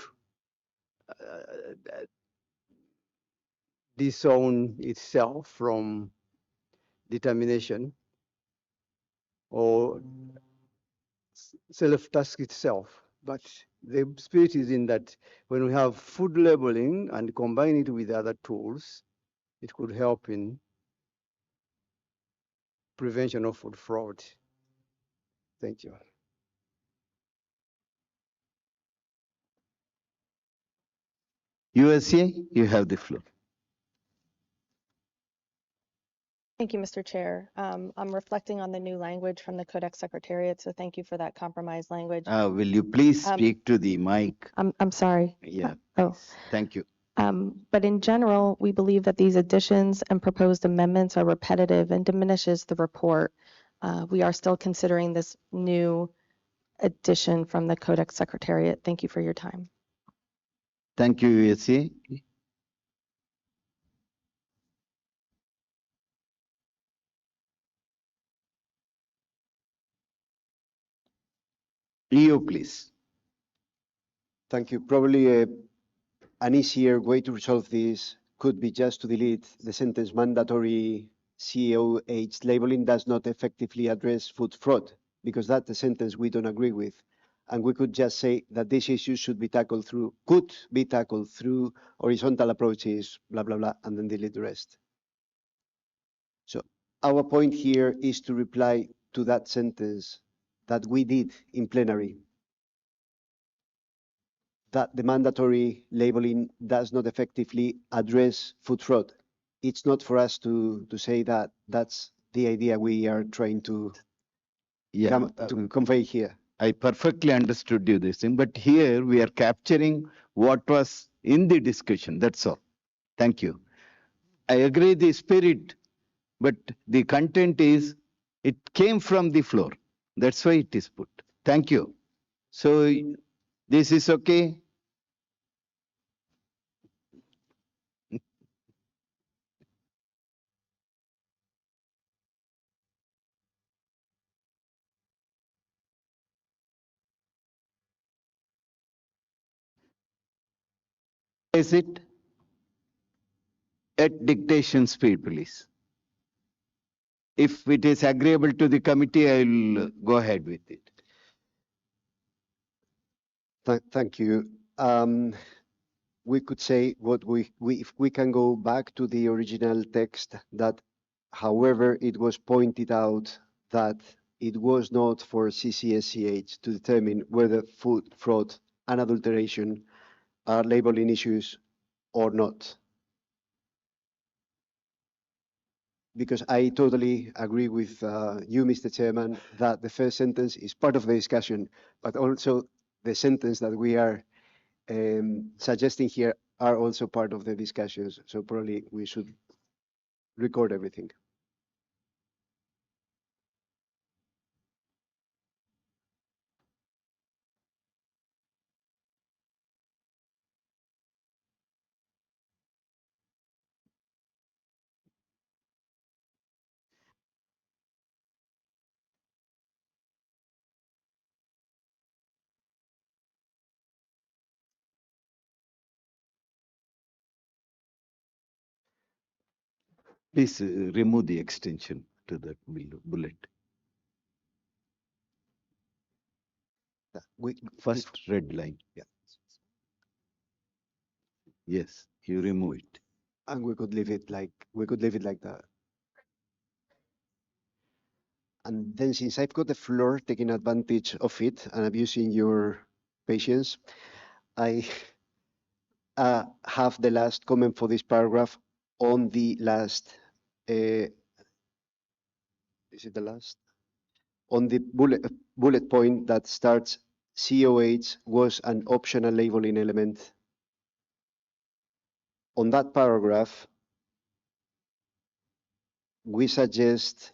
disown itself from determination or self-task itself. But the spirit is in that when we have food labeling and combine it with other tools, it could help in prevention of food fraud. Thank you. USA, you have the floor. Thank you, Mr. Chair. I'm reflecting on the new language from the Codex Secretariat, so thank you for that compromise language. Will you please speak to the mic? I'm sorry. Yeah. Oh. Thank you. But in general, we believe that these additions and proposed amendments are repetitive and diminishes the report. We are still considering this new addition from the Codex Secretariat. Thank you for your time. Thank you, USA. EO, please. Thank you. Probably an easier way to resolve this could be just to delete the sentence mandatory CCSCH8 labeling does not effectively address food fraud, because that's the sentence we don't agree with. And we could just say that these issues could be tackled through horizontal approaches, blah, blah, blah, and then delete the rest. So our point here is to reply to that sentence that we did in plenary, that the mandatory labeling does not effectively address food fraud. It's not for us to say that that's the idea we are trying to, convey here. I perfectly understood you this thing, but here we are capturing what was in the discussion. That's all. Thank you. I agree the spirit, but the content is, it came from the floor. That's why it is put. Thank you. So this is okay? Is it at dictation speed, please? If it is agreeable to the committee, I will go ahead with it. Thank you. We could say what if we can go back to the original text, that however it was pointed out that it was not for CCSCH to determine whether food fraud and adulteration are labeling issues or not. Because I totally agree with you, Mr. Chairman, that the first sentence is part of the discussion, but also the sentence that we are suggesting here are also part of the discussions. So probably we should record everything. Please remove the extension to that bullet. First red line. Yeah. Yes, you remove it. And we could leave it like that. And then since I've got the floor, taking advantage of it and abusing your patience, I have the last comment for this paragraph on the last, is it the last? On the bullet point that starts, COH was an optional labeling element. On that paragraph, we suggest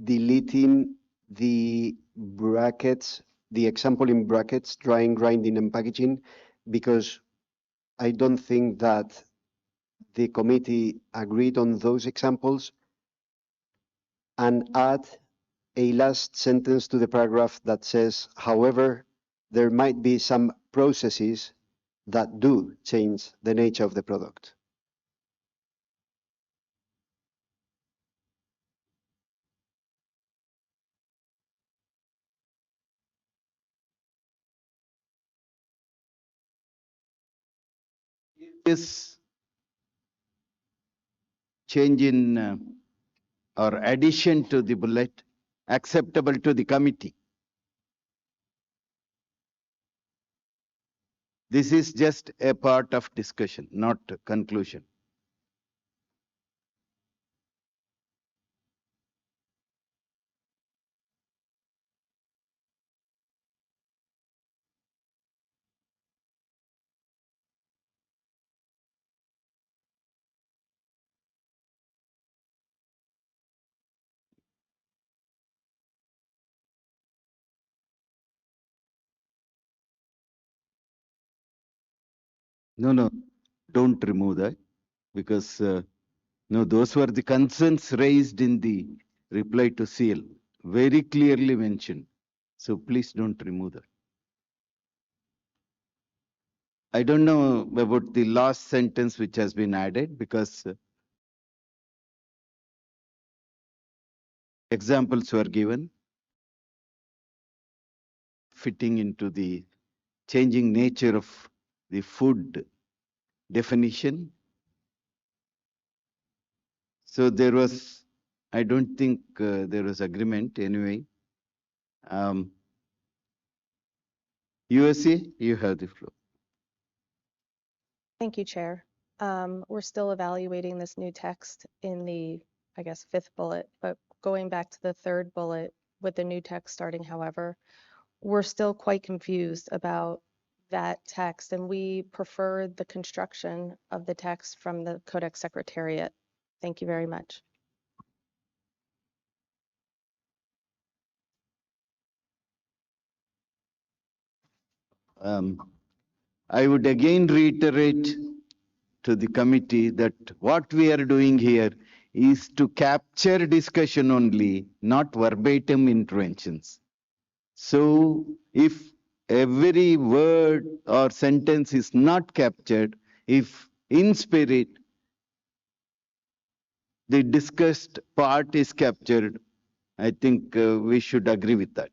deleting the brackets, the example in brackets, drying, grinding, and packaging, because I don't think that the committee agreed on those examples, and add a last sentence to the paragraph that says, however, there might be some processes that do change the nature of the product. This change in or addition to the bullet acceptable to the committee? This is just a part of discussion, not a conclusion. No, don't remove that because no, those were the concerns raised in the reply to CL, very clearly mentioned. So please don't remove that. I don't know about the last sentence which has been added because examples were given fitting into the changing nature of the food definition. So there was, I don't think there was agreement anyway. USA, you have the floor. Thank you, Chair. We're still evaluating this new text in the, I guess, fifth bullet, but going back to the third bullet with the new text starting, however, we're still quite confused about that text, and we prefer the construction of the text from the Codex Secretariat. Thank you very much. I would again reiterate to the committee that what we are doing here is to capture discussion only, not verbatim interventions. So if every word or sentence is not captured, if in spirit the discussed part is captured, I think we should agree with that.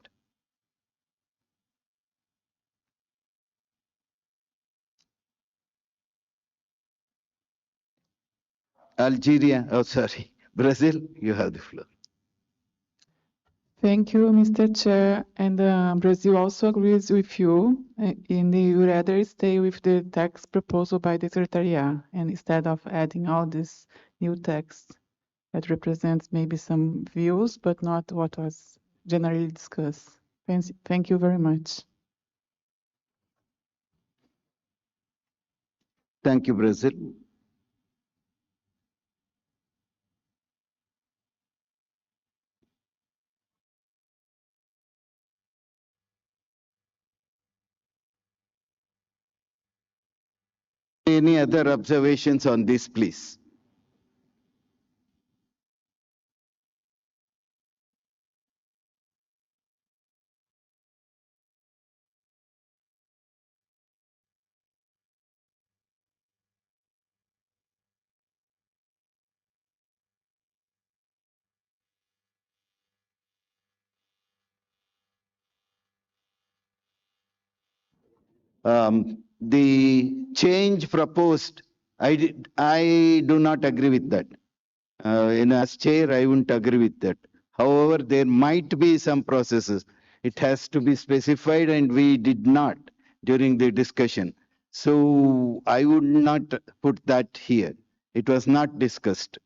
Algeria, oh sorry, Brazil, you have the floor. Thank you, Mr. Chair. And Brazil also agrees with you. In the you rather stay with the text proposal by the Secretariat, and instead of adding all this new text that represents maybe some views, but not what was generally discussed. Thank you very much. Thank you, Brazil. Any other observations on this, please? The change proposed, I do not agree with that. As chair, I wouldn't agree with that. However, there might be some processes. It has to be specified, and we did not during the discussion. So I would not put that here. It was not discussed.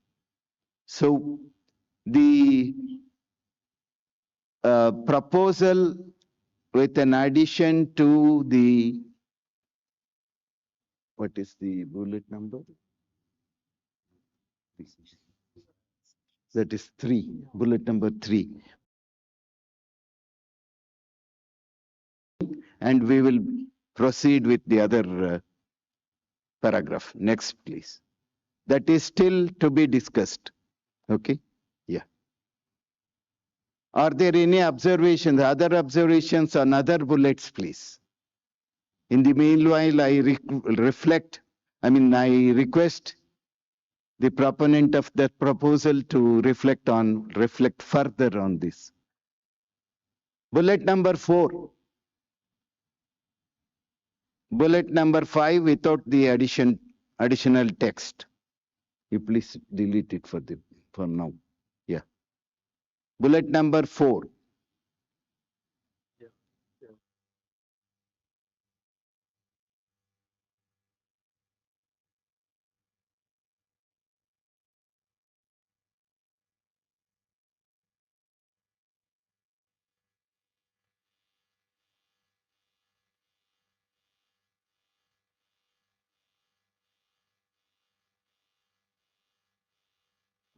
So the proposal with an addition to the, what is the bullet number? That is 3, bullet number 3. And we will proceed with the other paragraph. Next, please. That is still to be discussed. Okay? Yeah. Are there any observations, other observations on other bullets, please? In the meanwhile, I request the proponent of that proposal to reflect further on this. Bullet number 4. Bullet number 5 without the additional text. You please delete it for now. Yeah. Bullet number 4.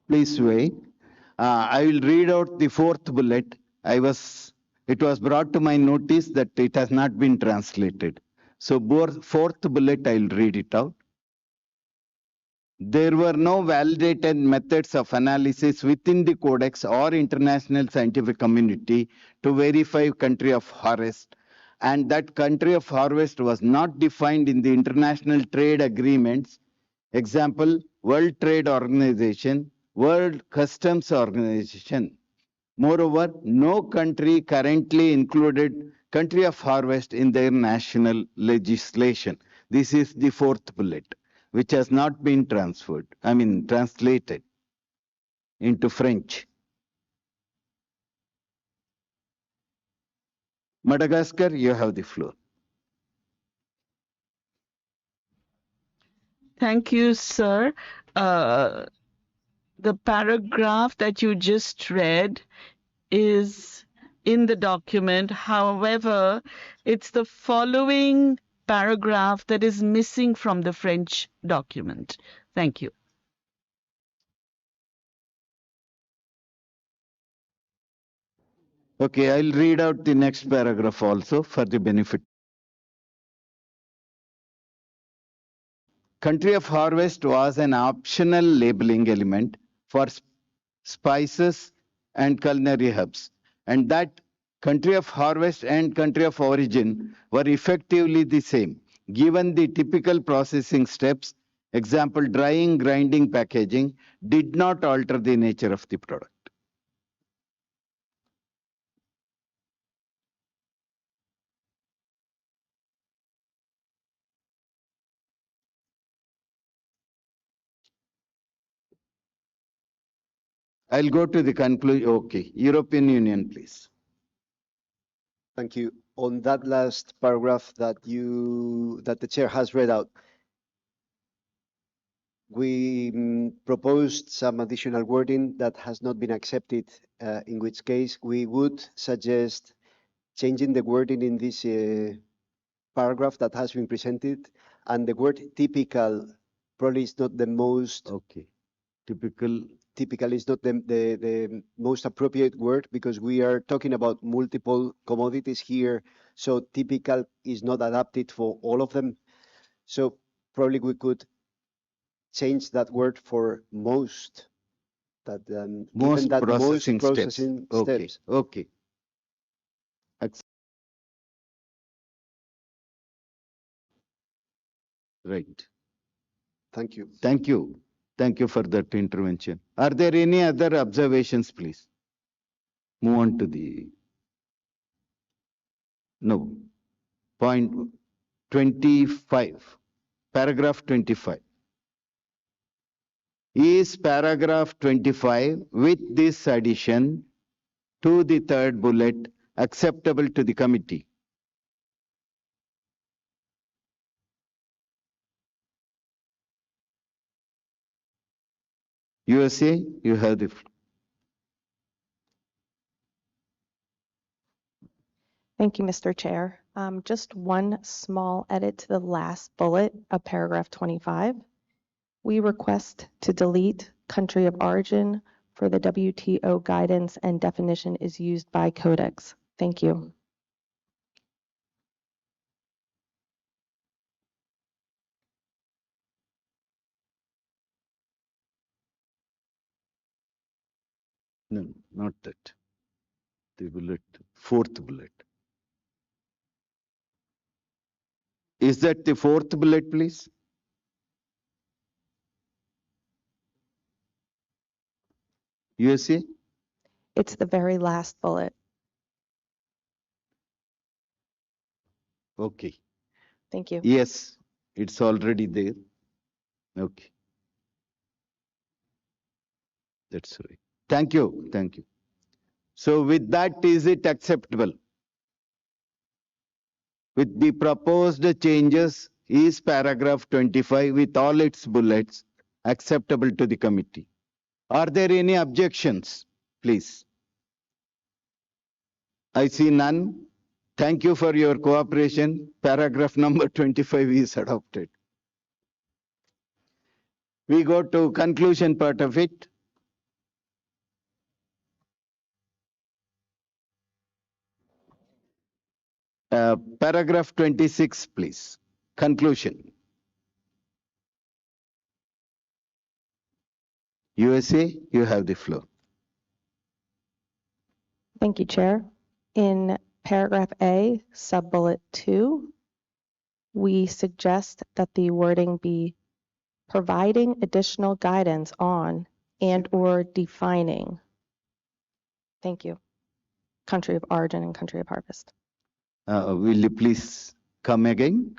Please wait. I will read out the 4th bullet. It was brought to my notice that it has not been translated. So fourth bullet, I'll read it out. There were no validated methods of analysis within the Codex or international scientific community to verify country of harvest, and that country of harvest was not defined in the international trade agreements. Example, World Trade Organization, World Customs Organization. Moreover, no country currently included country of harvest in their national legislation. This is the fourth bullet, which has not been translated into French. Madagascar, you have the floor. Thank you, sir. The paragraph that you just read is in the document. However, it's the following paragraph that is missing from the French document. Thank you. Okay, I'll read out the next paragraph also for the benefit. Country of harvest was an optional labeling element for spices and culinary herbs, and that country of harvest and country of origin were effectively the same, given the typical processing steps. Example, drying, grinding, packaging did not alter the nature of the product. I'll go to the conclusion. Okay, European Union, please. Thank you. On that last paragraph that the chair has read out, we proposed some additional wording that has not been accepted, in which case we would suggest changing the wording in this paragraph that has been presented, and the word typical probably is not the most Okay, typical. Typical is not the most appropriate word, because we are talking about multiple commodities here, so typical is not adapted for all of them. So probably we could change that word for most, that given that most processing steps. Okay. Right. Thank you. Thank you. Thank you for that intervention. Are there any other observations, please? Move on to the... No. Point 25. Paragraph 25. Is paragraph 25 with this addition to the third bullet acceptable to the committee? USA, you have the floor. Thank you, Mr. Chair. Just one small edit to the last bullet of paragraph 25. We request to delete country of origin for the WTO guidance and definition is used by Codex. Thank you. No, not that. The bullet, fourth bullet. Is that the fourth bullet, please? USA? It's the very last bullet. Okay. Thank you. Yes, it's already there. Okay. That's right. Thank you. Thank you. So with that, is it acceptable? With the proposed changes, is paragraph 25 with all its bullets acceptable to the committee? Are there any objections, please? I see none. Thank you for your cooperation. Paragraph number 25 is adopted. We go to conclusion part of it. Paragraph 26, please. Conclusion. USA, you have the floor. Thank you, Chair. In paragraph A, sub-bullet 2, we suggest that the wording be providing additional guidance on and/or defining. Thank you. Country of origin and country of harvest. Will you please come again?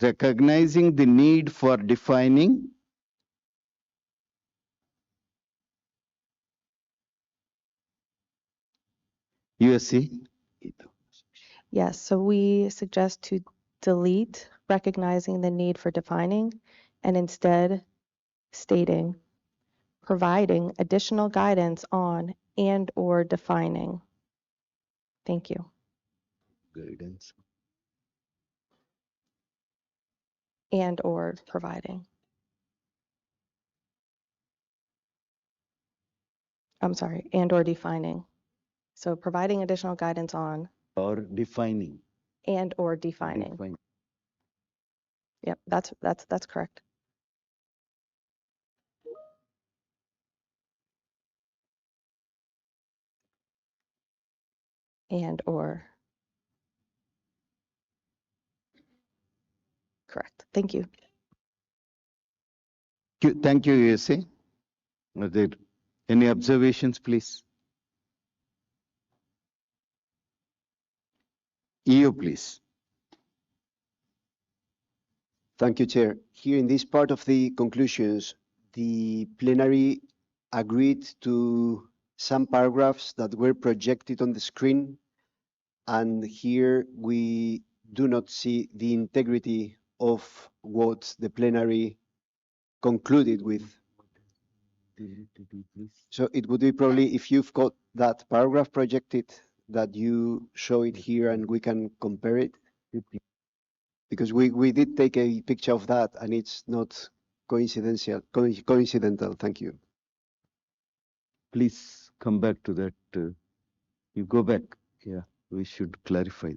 Recognizing the need for defining. USA. Yes, so we suggest to delete recognizing the need for defining and instead stating providing additional guidance on and/or defining. Thank you. Guidance. And/or providing. I'm sorry, and/or defining. So providing additional guidance on Or defining. and/or defining. Yep, that's correct. And/or. Correct. Thank you. Thank you, USA. Are there any observations, please? EU, please. Thank you, Chair. Here in this part of the conclusions, the plenary agreed to some paragraphs that were projected on the screen, and here we do not see the integrity of what the plenary concluded with. So it would be probably, if you've got that paragraph projected, that you show it here and we can compare it. Because we did take a picture of that and it's not coincidental. Thank you. Please come back to that. You go back. Yeah, we should clarify.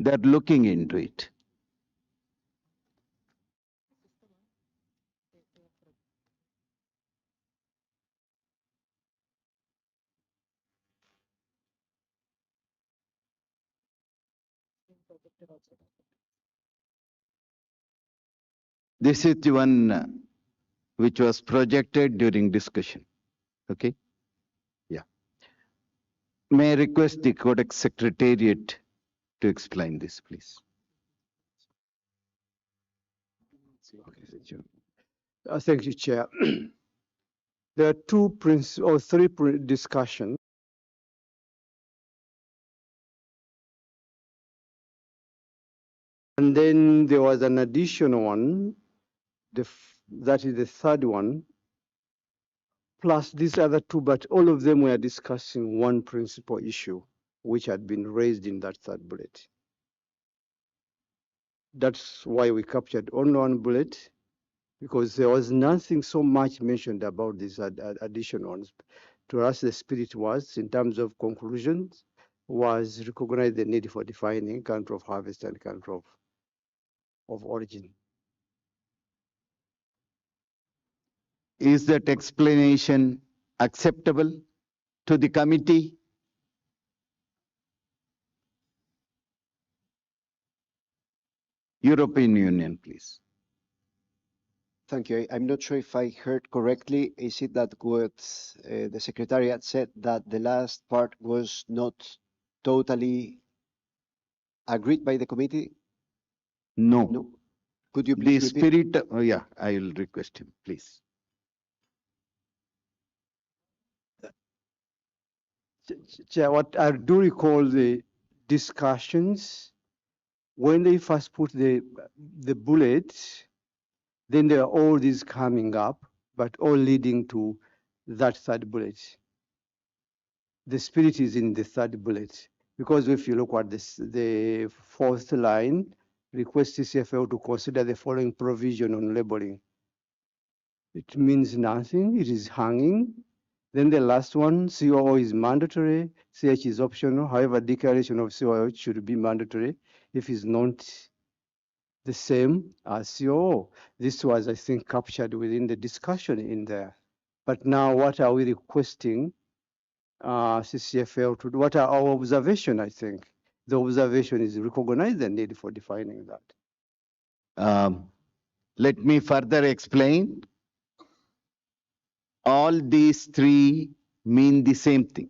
They're looking into it. This is the one which was projected during discussion. Okay? Yeah. May I request the Codex Secretariat to explain this, please? Thank you, Chair. There are three discussions. And then there was an additional one, that is the third one, plus these other two, but all of them were discussing one principal issue, which had been raised in that third bullet. That's why we captured only one bullet, because there was nothing so much mentioned about these additional ones. To us, the spirit was, in terms of conclusions, was recognize the need for defining country of harvest and country of origin. Is that explanation acceptable to the committee? European Union, please. Thank you. I'm not sure if I heard correctly. Is it that what the Secretariat said that the last part was not totally agreed by the committee? No. No. Could you The please repeat? spirit, oh yeah, I will request him, please. Chair, what I do recall the discussions when they first put the bullets, then there are all these coming up, but all leading to that third bullet. The spirit is in the third bullet, because if you look at this, the fourth line, request CCFL to consider the following provision on labeling. It means nothing, it is hanging. Then the last one, COO is mandatory, CH is optional. However, declaration of COO should be mandatory if it's not the same as COO. This was, I think, captured within the discussion in there. But now what are we requesting CCFL to do? What are our observation, I think? The observation is recognize the need for defining that. Let me further explain. All these three mean the same thing.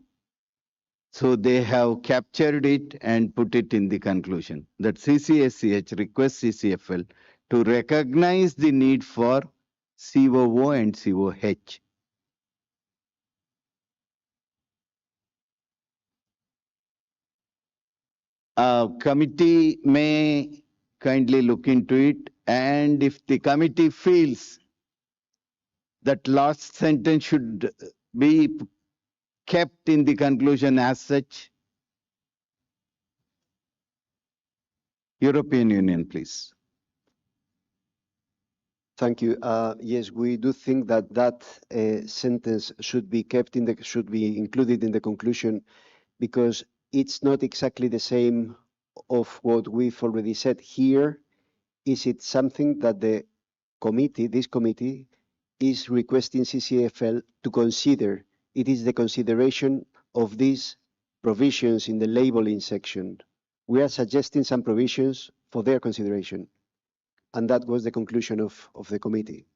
So they have captured it and put it in the conclusion that CCSCH requests CCFL to recognize the need for COO and COH. Committee may kindly look into it, and if the committee feels that last sentence should be kept in the conclusion as such, European Union, please. Thank you. Yes, we do think that that sentence should be kept in the should be included in the conclusion, because it's not exactly the same of what we've already said here. Is it something that the committee, this committee, is requesting CCFL to consider? It is the consideration of these provisions in the labeling section. We are suggesting some provisions for their consideration. And that was the conclusion of the committee.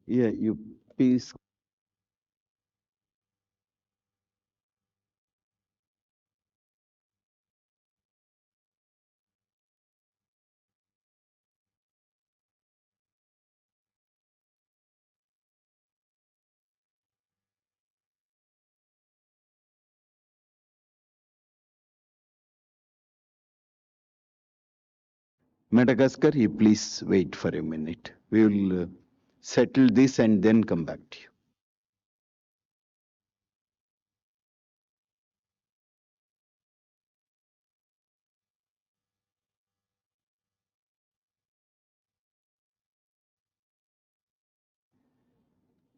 Yeah, you please. Madagascar, you please wait for a minute. We will settle this and then come back to you.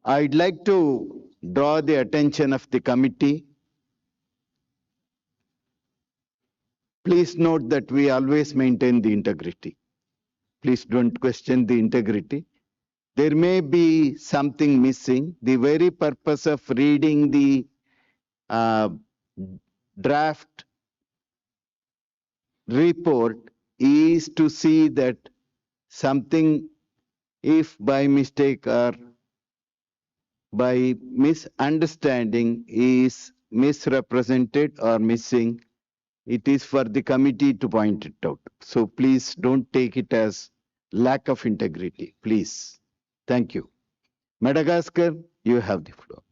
I'd like to draw the attention of the committee. Please note that we always maintain the integrity. Please don't question the integrity. There may be something missing. The very purpose of reading the draft report is to see that something, if by mistake or by misunderstanding, is misrepresented or missing, it is for the committee to point it out. So please don't take it as lack of integrity, please. Thank you. Madagascar, you have the floor.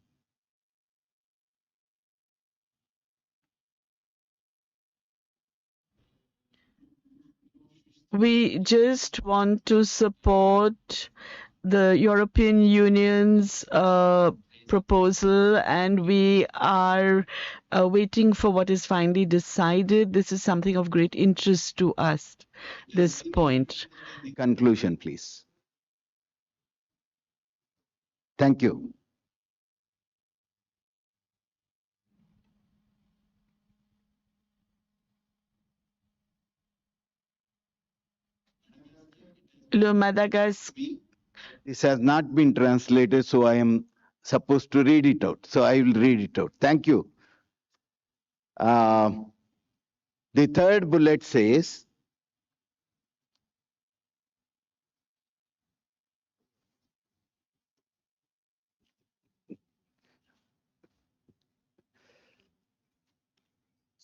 We just want to support the European Union's proposal, and we are waiting for what is finally decided. This is something of great interest to us, this point. Conclusion, please. Thank you. Le Madagascar. This has not been translated, so I am supposed to read it out. So I will read it out. Thank you. The third bullet says,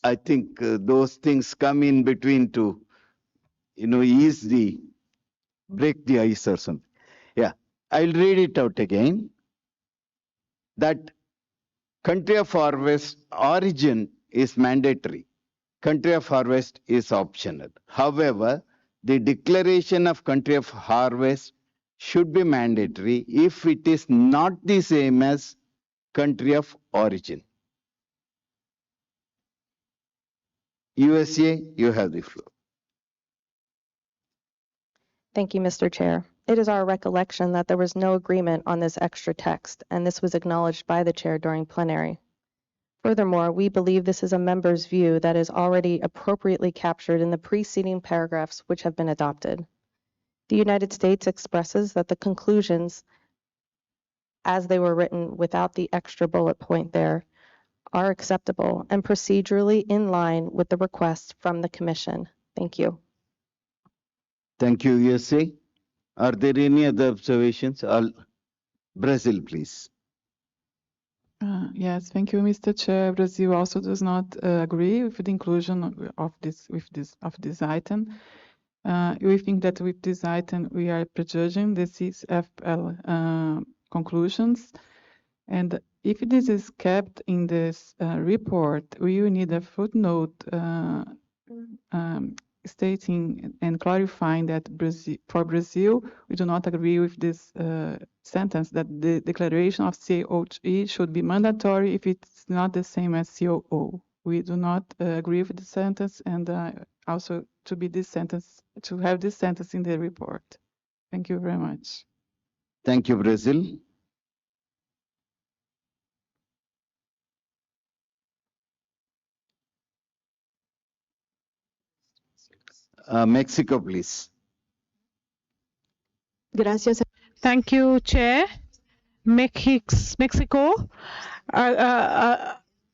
I think those things come in between to, ease the, break the ice or something. Yeah, I'll read it out again. That country of harvest origin is mandatory. Country of harvest is optional. However, the declaration of country of harvest should be mandatory if it is not the same as country of origin. USA, you have the floor. Thank you, Mr. Chair. It is our recollection that there was no agreement on this extra text, and this was acknowledged by the chair during plenary. Furthermore, we believe this is a member's view that is already appropriately captured in the preceding paragraphs which have been adopted. The United States expresses that the conclusions, as they were written without the extra bullet point there, are acceptable and procedurally in line with the request from the Commission. Thank you. Thank you, USA. Are there any other observations? Brazil, please. Yes, thank you, Mr. Chair. Brazil also does not agree with the inclusion of this item. We think that with this item we are prejudging the CCFL conclusions, and if this is kept in this report, we will need a footnote stating and clarifying that for Brazil, we do not agree with this sentence that the declaration of CCSCH8 should be mandatory if it's not the same as COO. We do not agree with the sentence, and also to have this sentence in the report. Thank you very much. Thank you, Brazil. Mexico, please. Gracias. Thank you, Chair. Mexico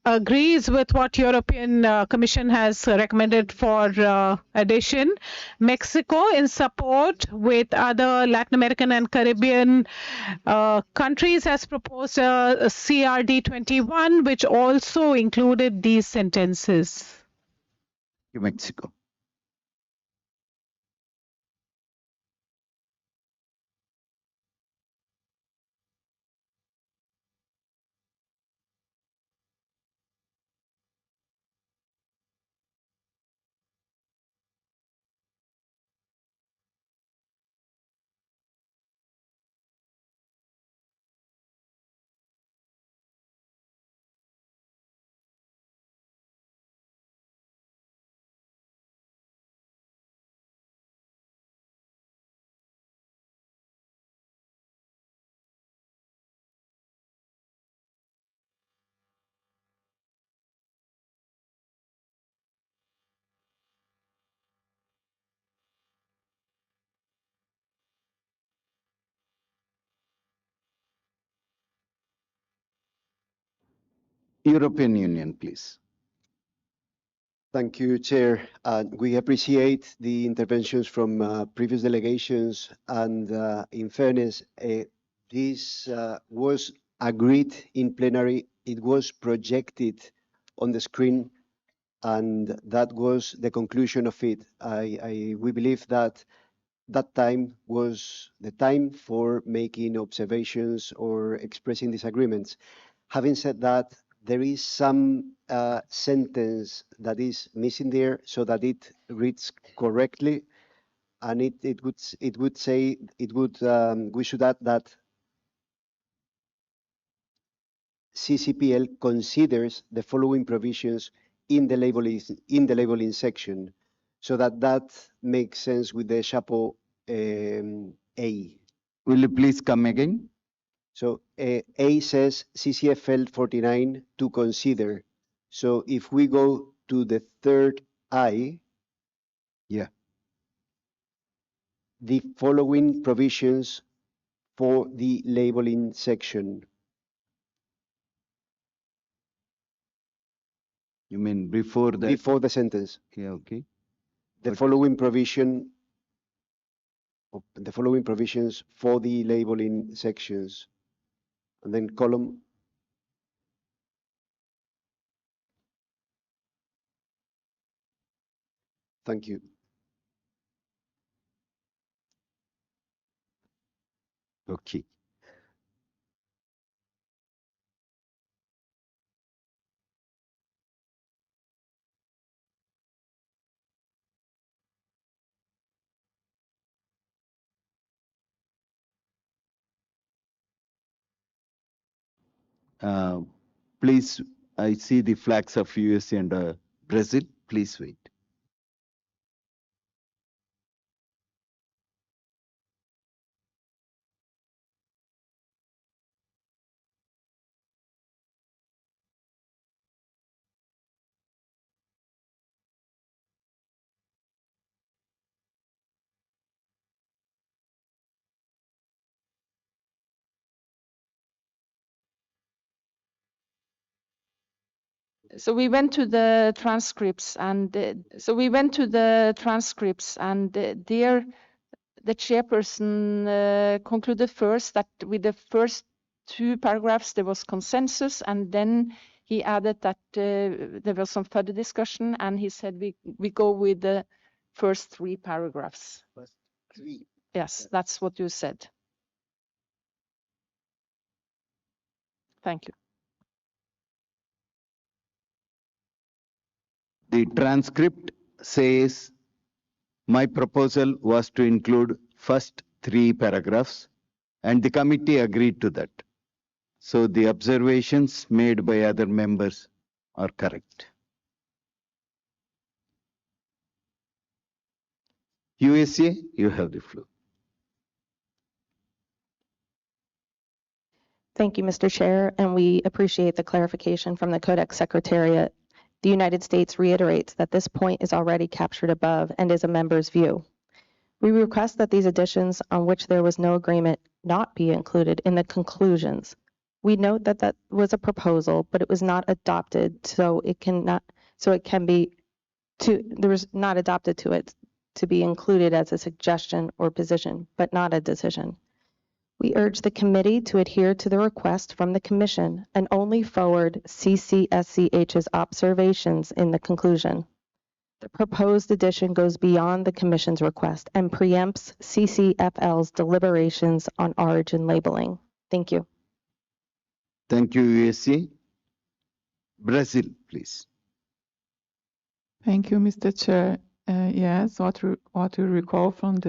agrees with what European Commission has recommended for addition. Mexico, in support with other Latin American and Caribbean countries, has proposed a CRD 21, which also included these sentences. Thank you, Mexico. European Union, please. Thank you, Chair. We appreciate the interventions from previous delegations, and in fairness, this was agreed in plenary. It was projected on the screen, and that was the conclusion of it. We believe that that time was the time for making observations or expressing disagreements. Having said that, there is some sentence that is missing there so that it reads correctly, and we should add that CCPL considers the following provisions in the labeling section, so that makes sense with the chapeau A. Will you please come again? So A says CCFL 49 to consider. So if we go to the third I, yeah, the following provisions for the labeling section. You mean before that? Before the sentence. Okay, okay. The But- following provisions for the labeling sections. And then column. Thank you. Okay. Please, I see the flags of US and Brazil. Please wait. So we went to the transcripts and there the chairperson concluded first that with the first two paragraphs there was consensus, and then he added that there was some further discussion, and he said we go with the first three paragraphs. First three. Yes, that's what you said. Thank you. The transcript says my proposal was to include first three paragraphs, and the committee agreed to that. So the observations made by other members are correct. USA, you have the floor. Thank you, Mr. Chair, and we appreciate the clarification from the Codex Secretariat. The United States reiterates that this point is already captured above and is a member's view. We request that these additions on which there was no agreement not be included in the conclusions. We note that that was a proposal, but it was not adopted, there was not adopted to it to be included as a suggestion or position, but not a decision. We urge the committee to adhere to the request from the Commission and only forward CCSCH's observations in the conclusion. The proposed addition goes beyond the Commission's request and preempts CCFL's deliberations on origin labeling. Thank you. Thank you, USA. Brazil, please. Thank you, Mr. Chair. Yes, what you recall from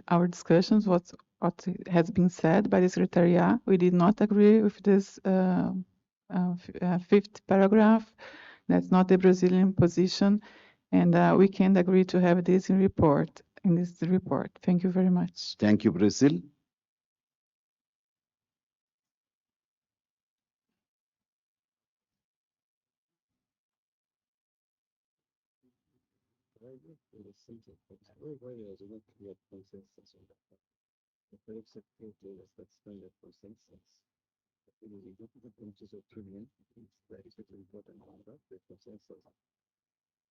our discussions, what has been said by the Secretariat, we did not agree with this fifth paragraph. That's not the Brazilian position, and we can't agree to have this in this report. Thank you very much. Thank you, Brazil.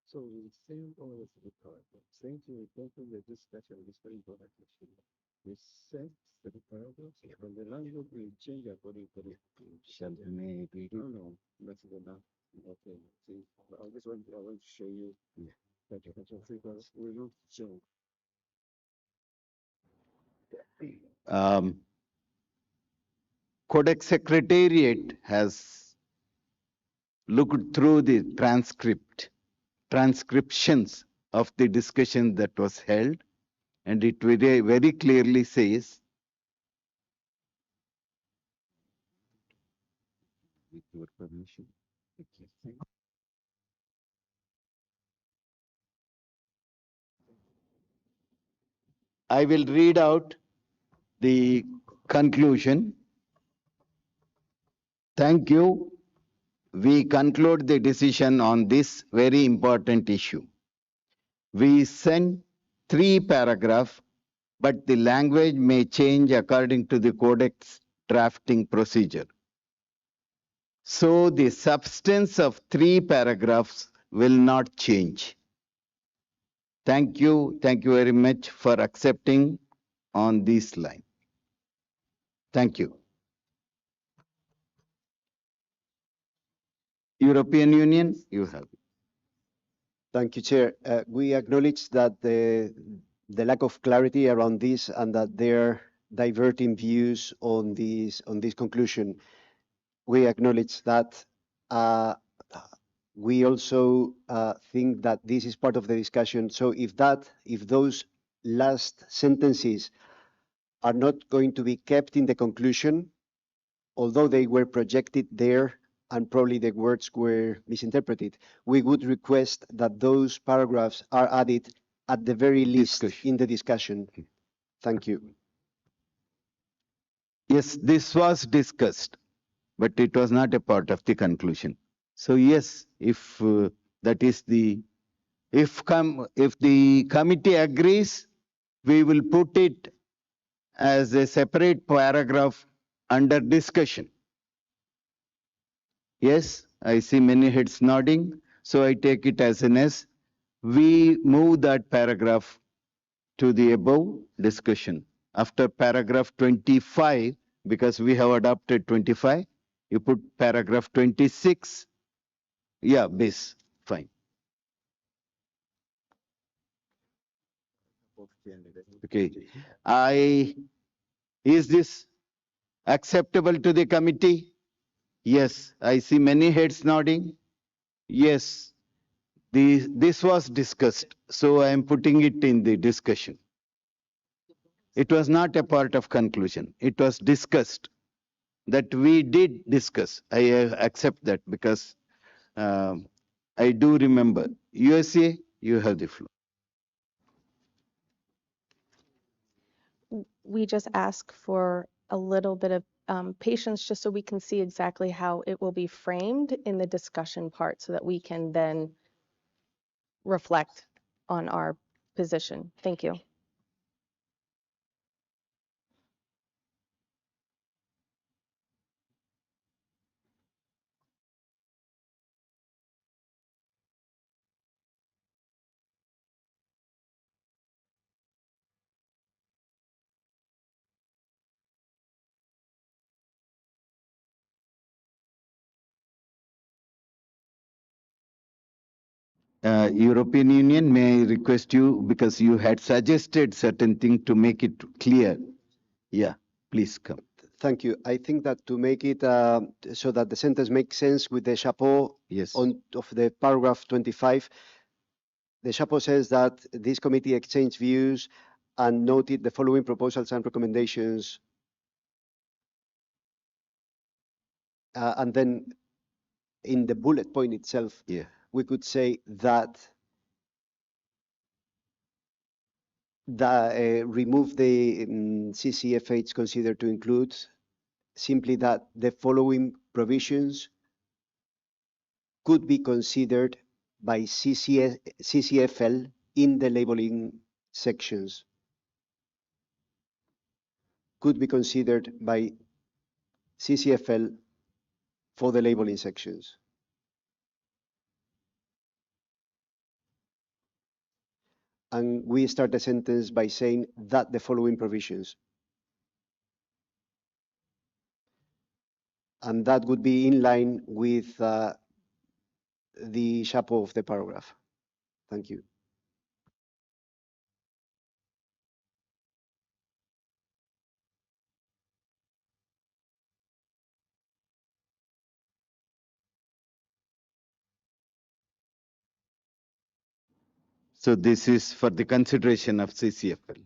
So we same always the paragraph. Same to refer to the discussion is very important. We set the paragraphs, but the language will change according to the. Shall maybe. No, that's enough. Okay, see, I want to show you. Yeah. That we will show. Codex Secretariat has looked through the transcriptions of the discussion that was held, and it very, very clearly says, with your permission, I will read out the conclusion. Thank you. We conclude the decision on this very important issue. We sent 3 paragraphs, but the language may change according to the Codex drafting procedure. So the substance of 3 paragraphs will not change. Thank you. Thank you very much for accepting on this line. Thank you. European Union, you have. Thank you, Chair. We acknowledge that the lack of clarity around this and that they're diverting views on this conclusion. We acknowledge that. We also think that this is part of the discussion. So if those last sentences are not going to be kept in the conclusion, although they were projected there and probably the words were misinterpreted, we would request that those paragraphs are added at the very least in the discussion. Thank you. Yes, this was discussed, but it was not a part of the conclusion. So yes, if that is the, if the committee agrees, we will put it as a separate paragraph under discussion. Yes, I see many heads nodding, so I take it as an yes. We move that paragraph to the above discussion. After paragraph 25, because we have adopted 25, you put paragraph 26. Yeah, base, fine. Okay, is this acceptable to the committee? Yes, I see many heads nodding. Yes, this was discussed, so I am putting it in the discussion. It was not a part of conclusion. It was discussed. That we did discuss. I accept that because I do remember. USA, you have the floor. We just ask for a little bit of patience just so we can see exactly how it will be framed in the discussion part so that we can then reflect on our position. Thank you. European Union, may I request you, because you had suggested certain thing to make it clear. Yeah, please come. Thank you. I think that to make it so that the sentence makes sense with the chapeau of the paragraph 25, the chapeau says that this committee exchanged views and noted the following proposals and recommendations. And then in the bullet point itself, we could say that remove the CCFH considered to include simply that the following provisions could be considered by CCFL in the labeling sections. Could be considered by CCFL for the labeling sections. And we start the sentence by saying that the following provisions. And that would be in line with the chapeau of the paragraph. Thank you. So this is for the consideration of CCFL.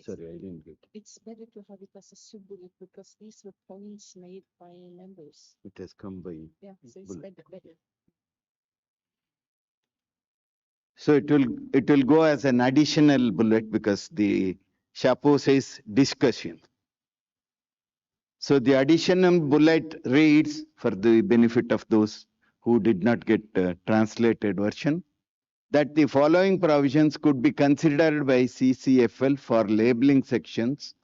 Sorry, I didn't get it. It's better to have it as a sub-bullet because these were points made by members. It has come by. Yeah, so it's bullet. better. So it will go as an additional bullet because the chapeau says discussion. So the additional bullet reads, for the benefit of those who did not get translated version, that the following provisions could be considered by CCFL for labeling sections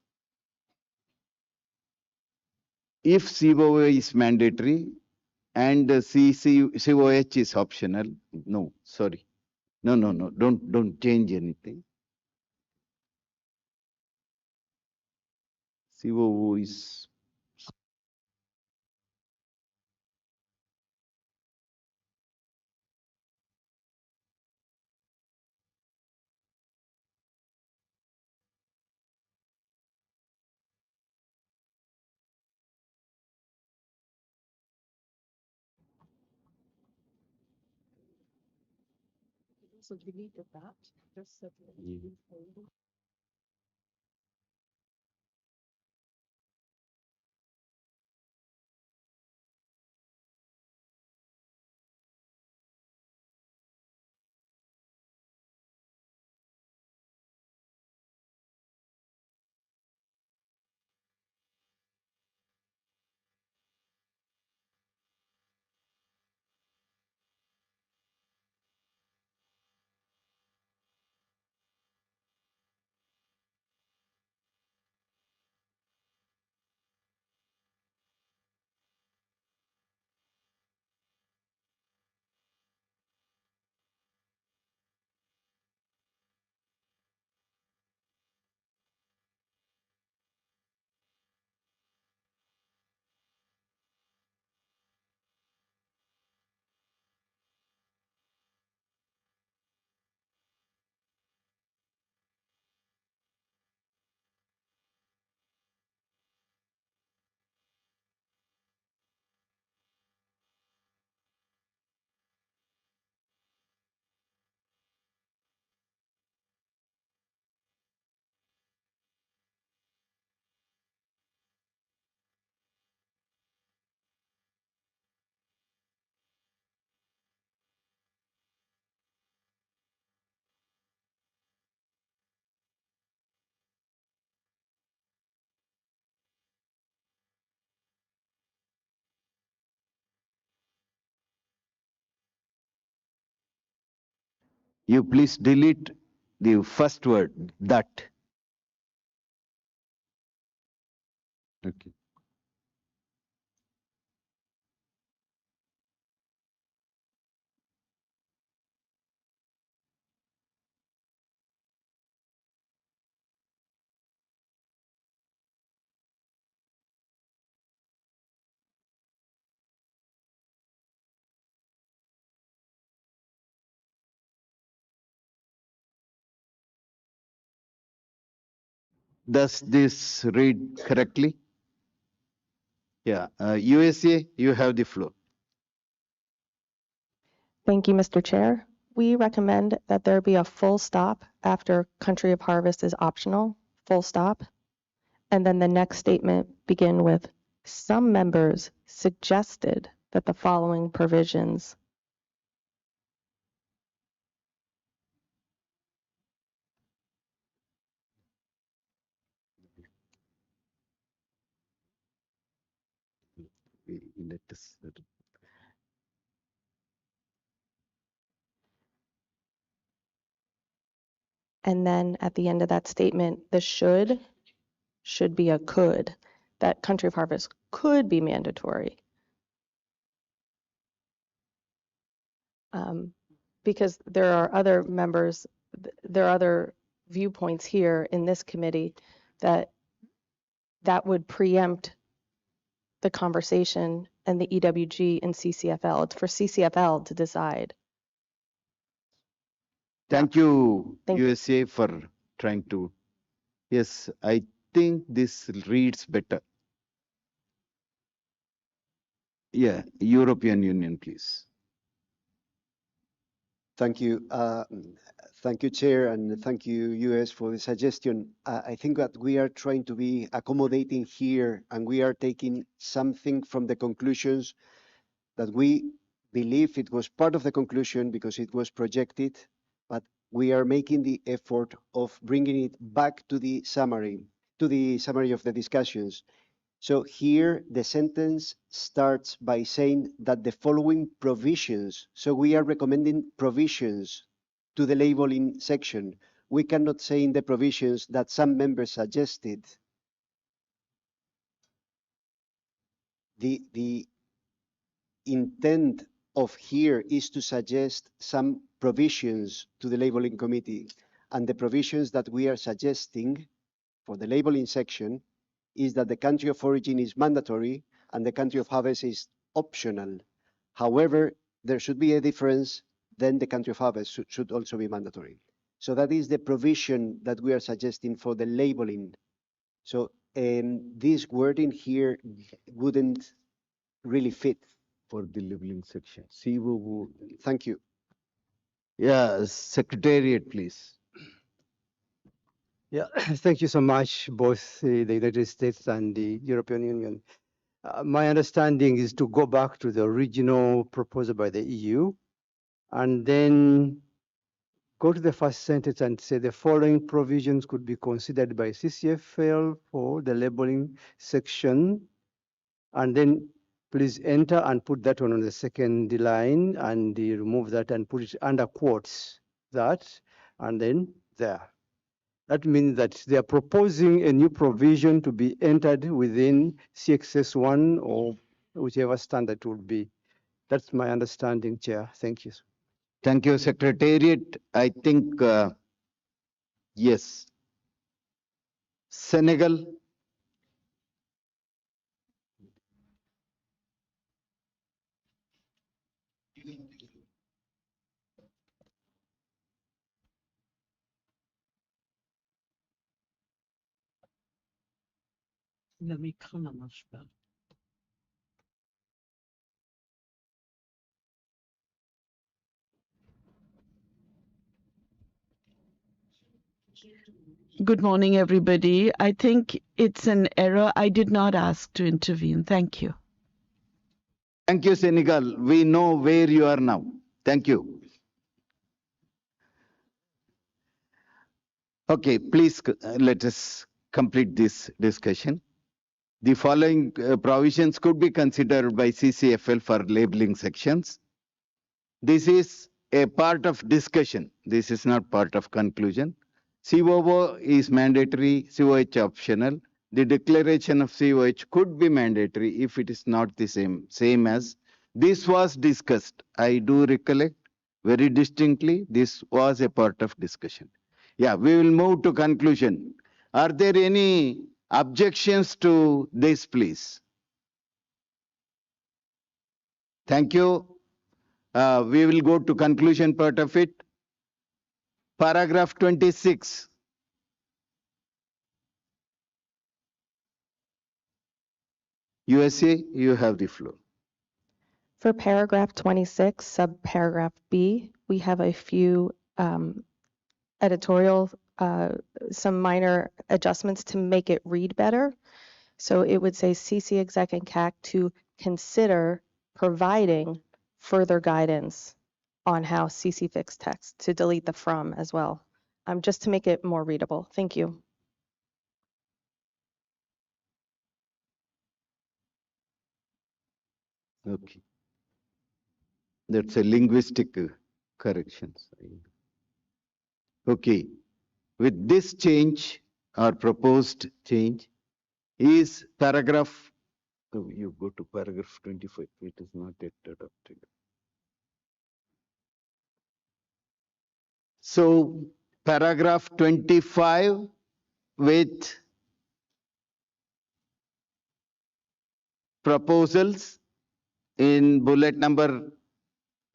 if COA is mandatory and COH is optional. No, sorry. No, don't change anything. COO is So deleted that. Just set it in the folder. you please delete the first word, that. Okay. Does this read correctly? Yeah. USA, you have the floor. Thank you, Mr. Chair. We recommend that there be a full stop after country of harvest is optional, full stop. And then the next statement begin with, some members suggested that the following provisions. Let us. And then at the end of that statement, the should be a could. That country of harvest could be mandatory. Because there are other members, there are other viewpoints here in this committee that would preempt the conversation and the EWG and CCFL. It's for CCFL to decide. Thank you, Thank you. USA, for trying to. Yes, I think this reads better. Yeah, European Union, please. Thank you. Thank you, Chair, and thank you, US, for the suggestion. I think that we are trying to be accommodating here, and we are taking something from the conclusions that we believe it was part of the conclusion because it was projected, but we are making the effort of bringing it back to the summary of the discussions. So here the sentence starts by saying that the following provisions, so we are recommending provisions to the labeling section. We cannot say in the provisions that some members suggested. The intent of here is to suggest some provisions to the labeling committee, and the provisions that we are suggesting for the labeling section is that the country of origin is mandatory and the country of harvest is optional. However, there should be a difference, then the country of harvest should also be mandatory. So that is the provision that we are suggesting for the labeling. So this wording here wouldn't really fit For the labeling section. COO. Thank you. Yeah, Secretariat, please. Yeah, thank you so much, both the United States and the European Union. My understanding is to go back to the original proposal by the EU and then go to the first sentence and say the following provisions could be considered by CCFL for the labeling section. And then please enter and put that one on the second line and remove that and put it under quotes, that, and then there. That means that they are proposing a new provision to be entered within CXS1 or whichever standard it would be. That's my understanding, Chair. Thank you. Thank you, Secretariat. I think, yes. Senegal. Le micro ne marche pas. Good morning, everybody. I think it's an error. I did not ask to intervene. Thank you. Thank you, Senegal. We know where you are now. Thank you. Okay, please let us complete this discussion. The following provisions could be considered by CCFL for labeling sections. This is a part of discussion. This is not part of conclusion. COO is mandatory, COH optional. The declaration of COH could be mandatory if it is not the same as. This was discussed. I do recollect very distinctly. This was a part of discussion. Yeah, we will move to conclusion. Are there any objections to this, please? Thank you. We will go to conclusion part of it. Paragraph 26. USA, you have the floor. For paragraph 26, subparagraph B, we have a few editorial, some minor adjustments to make it read better. So it would say CC Exec and CAC to consider providing further guidance on how CC fix text, to delete the from as well, just to make it more readable. Thank you. Okay. That's a linguistic correction. Okay. With this change or proposed change, is paragraph, you go to paragraph 25, it is not yet adopted. So paragraph 25 with proposals in bullet number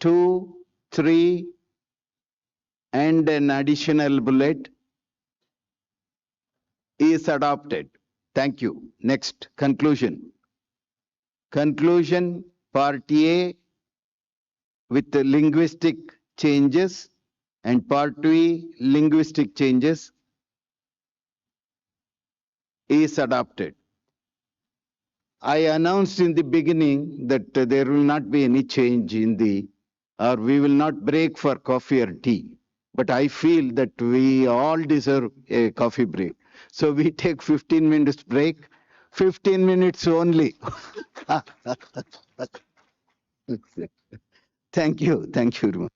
2, 3, and an additional bullet is adopted. Thank you. Next, conclusion. Conclusion, part A, with the linguistic changes And part B, linguistic changes, is adopted. I announced in the beginning that there will not be any change in the, or we will not break for coffee or tea. But I feel that we all deserve a coffee break. So we take 15 minutes break, 15 minutes only. Thank you. Thank you very much.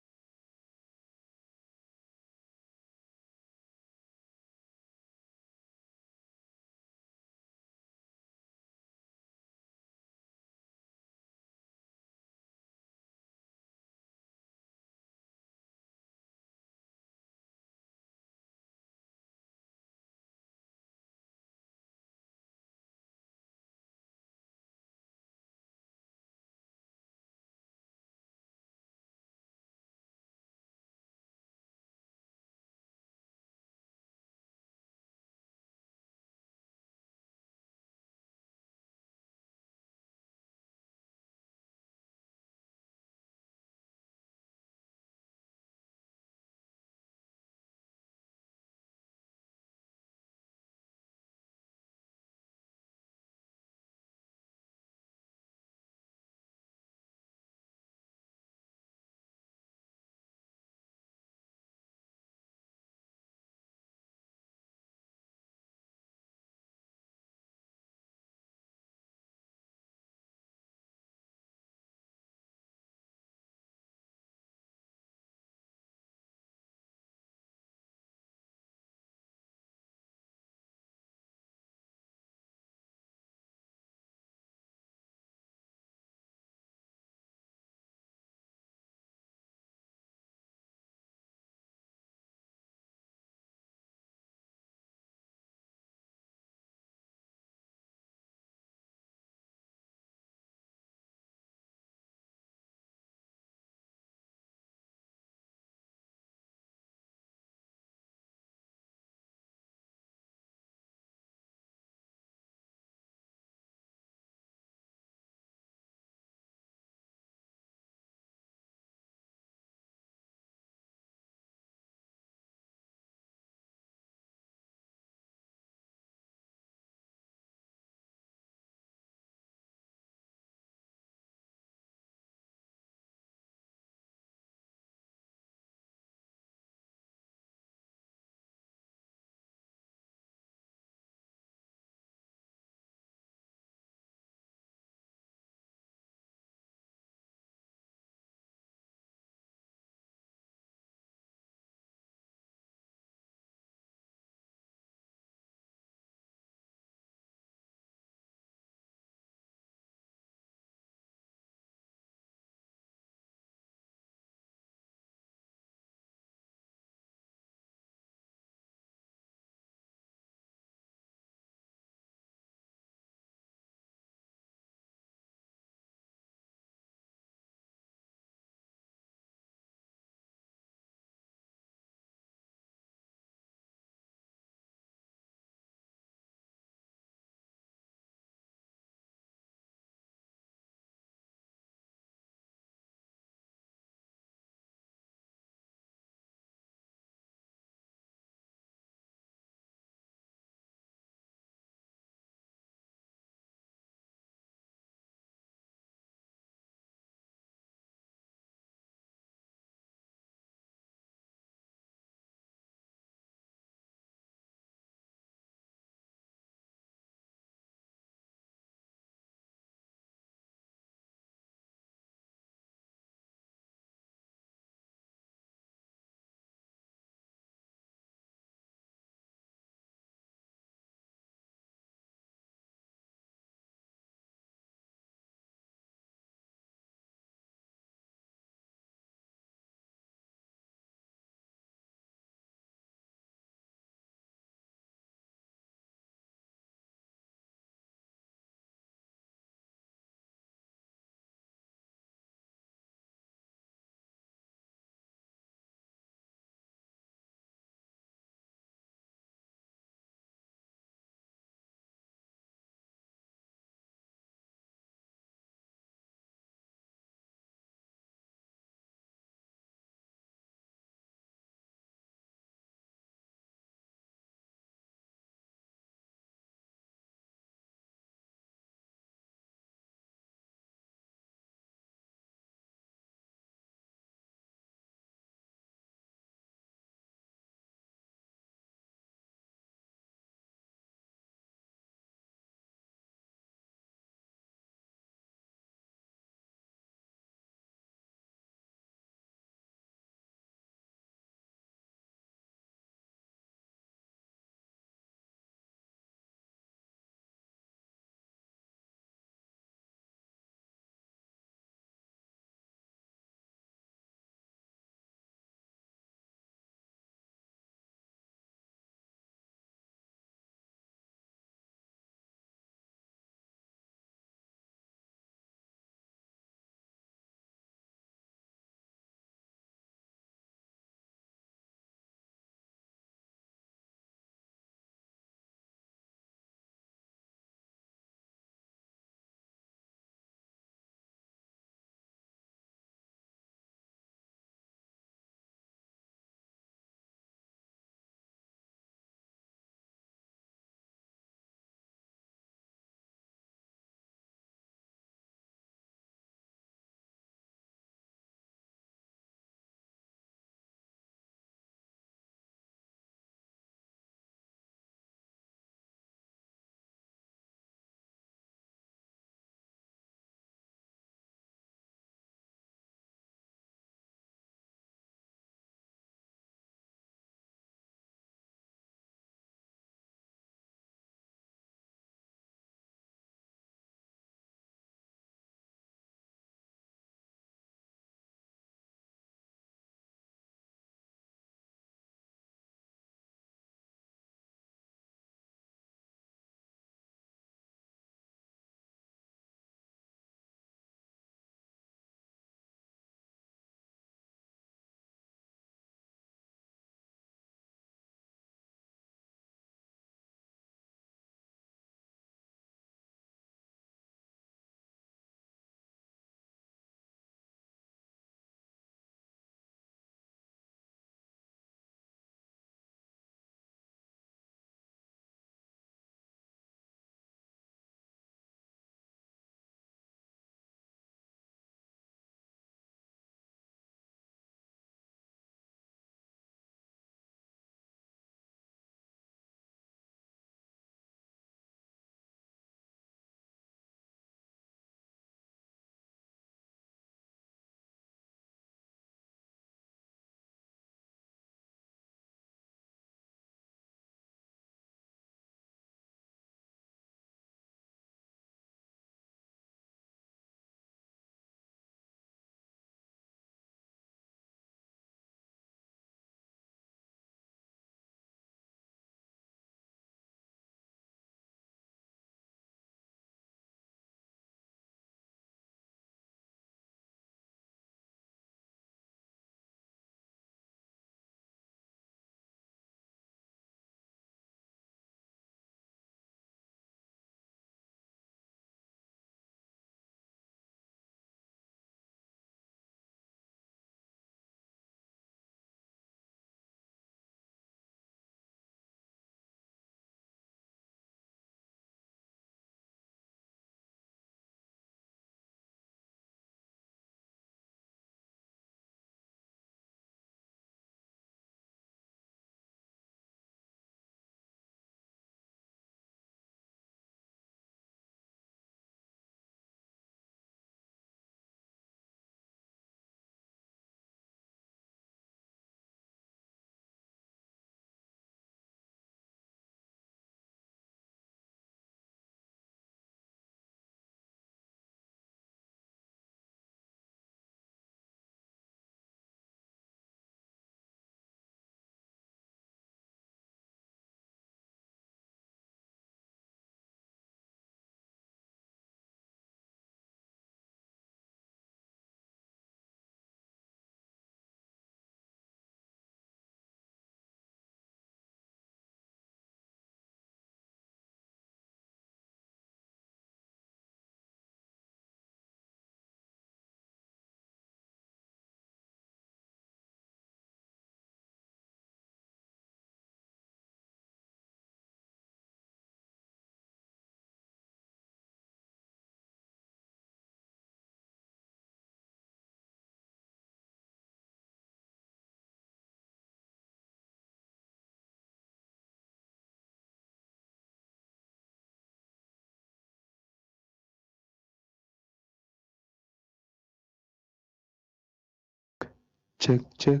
Check, check.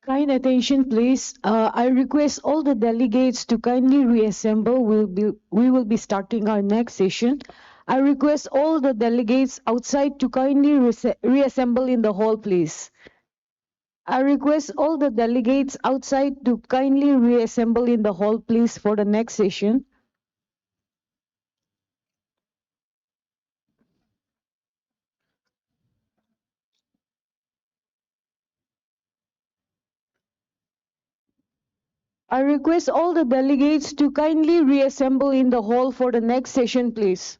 Kind attention, please. I request all the delegates to kindly reassemble. We will be starting our next session. I request all the delegates outside to kindly reassemble in the hall, please. I request all the delegates outside to kindly reassemble in the hall, please, for the next session. I request all the delegates to kindly reassemble in the hall for the next session, please.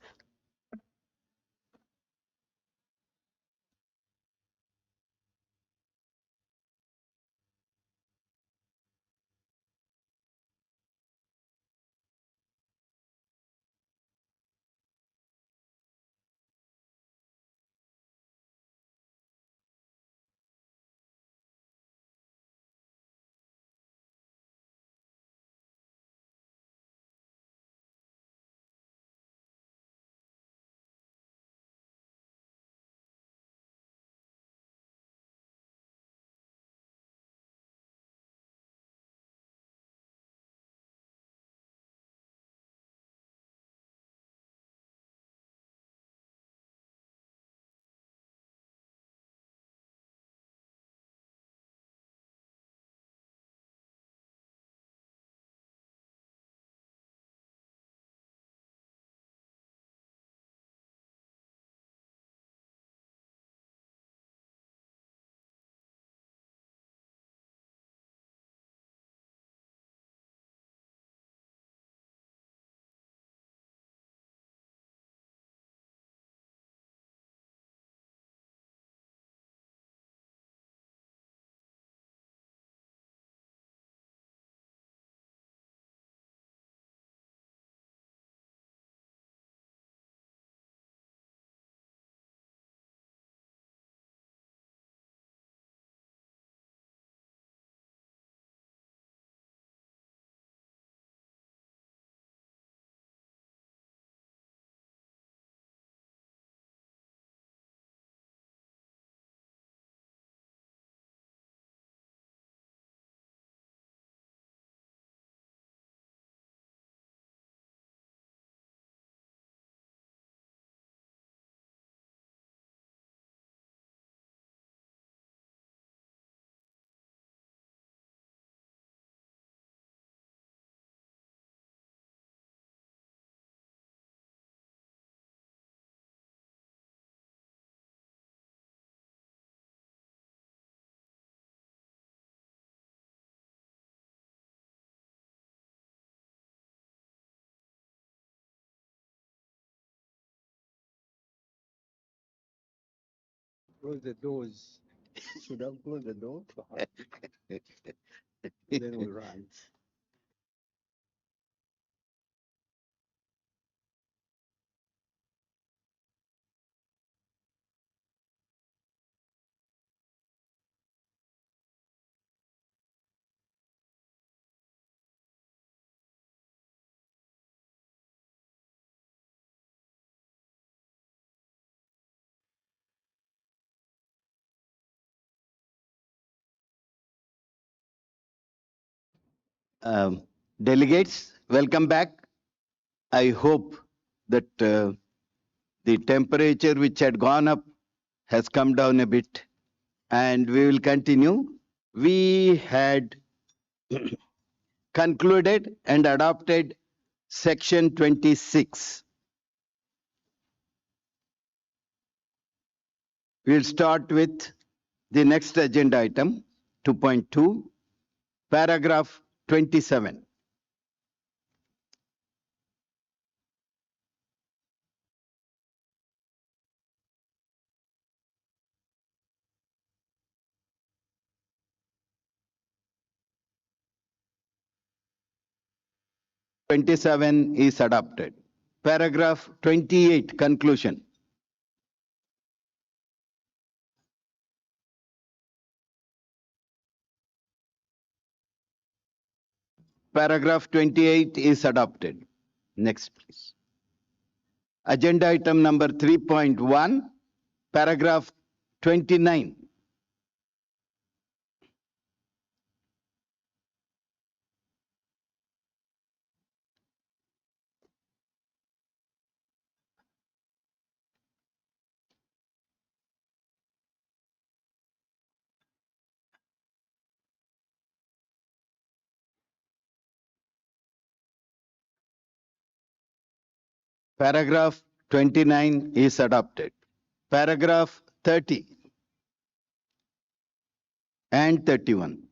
Close the doors. Should have closed the door. Then we run. Delegates, welcome back. I hope that the temperature which had gone up has come down a bit, and we will continue. We had concluded and adopted section 26. We'll start with the next agenda item, 2.2, paragraph 27. Twenty-seven is adopted. Paragraph 28, conclusion. Paragraph 28 is adopted. Next, please. Agenda item number 3.1, paragraph 29. Paragraph 29 is adopted. Paragraph 30 and 31.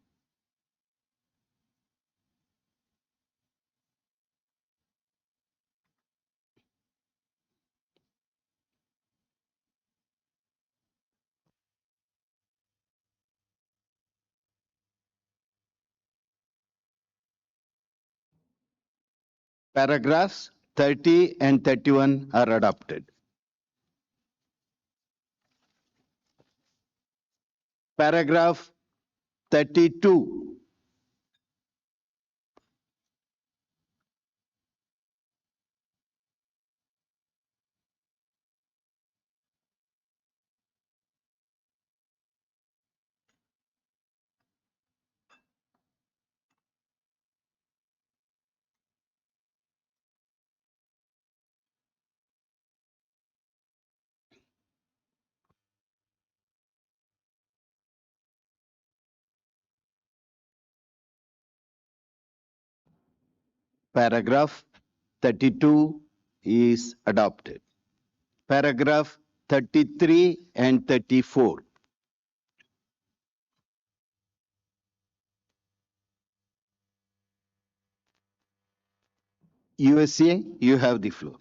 Paragraphs 30 and 31 are adopted. Paragraph 32. Paragraph 32 is adopted. Paragraph 33 and 34. USA, you have the floor.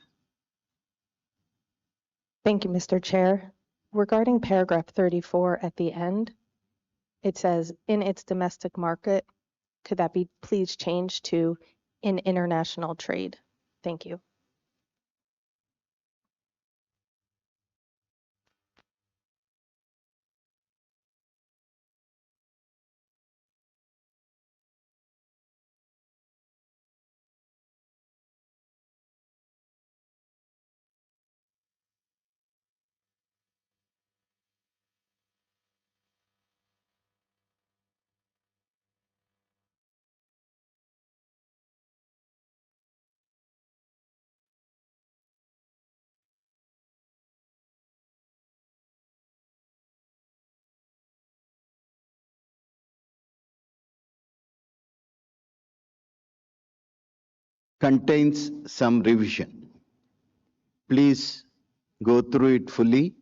Thank you, Mr. Chair. Regarding paragraph 34 at the end, it says in its domestic market. Could that be please changed to in international trade? Thank you. Contains some revision. Please go through it fully.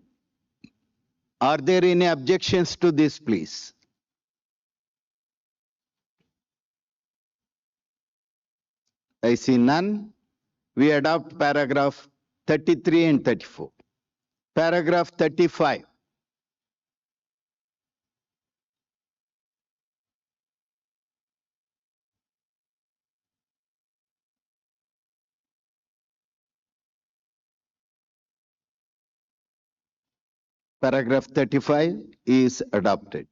Are there any objections to this, please? I see none. We adopt paragraph 33 and 34. Paragraph 35. Paragraph 35 is adopted.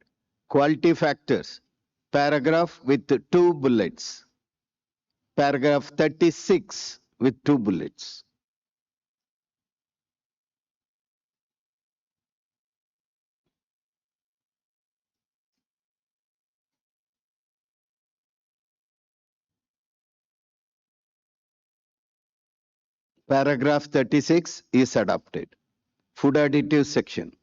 Quality factors. Paragraph with 2 bullets. Paragraph 36 with 2 bullets. Paragraph 36 is adopted. Food additives section.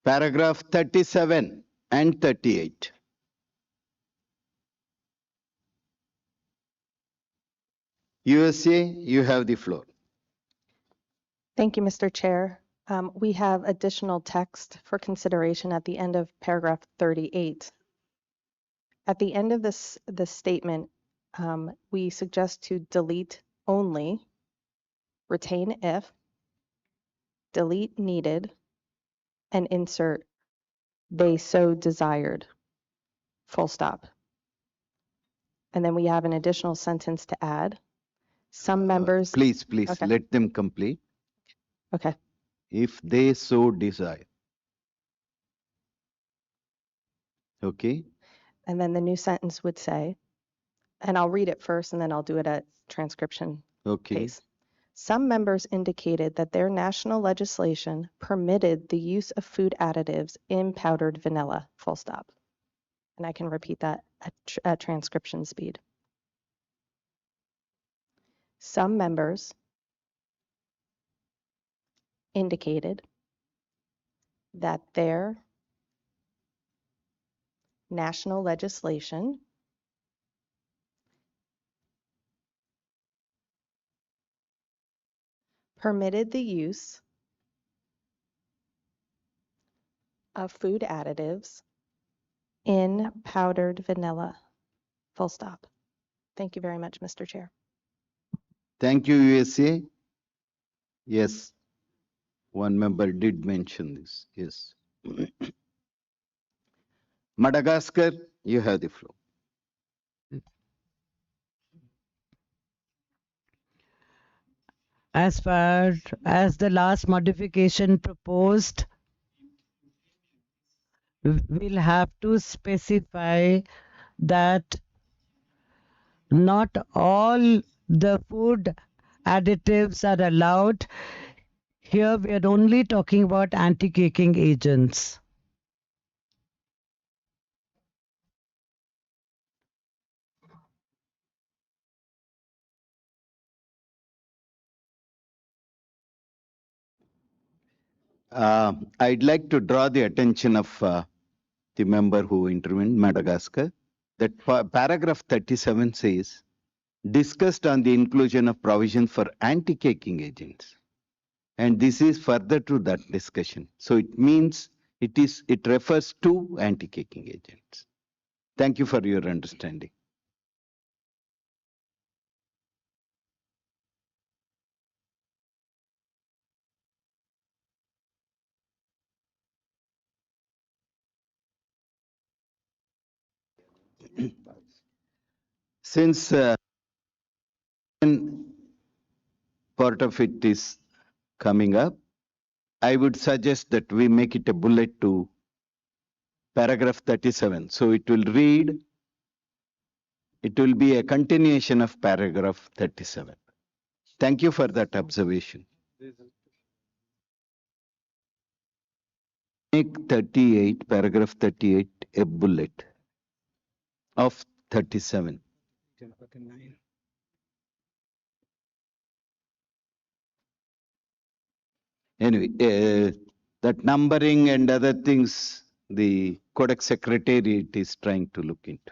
Paragraph 37 and 38. USA, you have the floor. Thank you, Mr. Chair. We have additional text for consideration at the end of paragraph 38. At the end of this statement, we suggest to delete only, retain if, delete needed, and insert they so desired, full stop. And then we have an additional sentence to add. Some members. Please, Okay. let them complete. Okay. If they so desire. Okay. And then the new sentence would say, and I'll read it first and then I'll do it at transcription Okay. pace. Some members indicated that their national legislation permitted the use of food additives in powdered vanilla, full stop. And I can repeat that at transcription speed. Some members indicated that their national legislation permitted the use of food additives in powdered vanilla, full stop. Thank you very much, Mr. Chair. Thank you, USA. Yes. One member did mention this. Yes. Madagascar, you have the floor. As far as the last modification proposed, we'll have to specify that not all the food additives are allowed. Here we are only talking about anti-caking agents. I'd like to draw the attention of the member who intervened, Madagascar, that paragraph 37 says, discussed on the inclusion of provisions for anti-caking agents. And this is further to that discussion. So it means it refers to anti-caking agents. Thank you for your understanding. Since part of it is coming up, I would suggest that we make it a bullet to paragraph 37. So it will read, it will be a continuation of paragraph 37. Thank you for that observation. Make 38, paragraph 38, a bullet of 37. Anyway, that numbering and other things, the Codex Secretariat is trying to look into.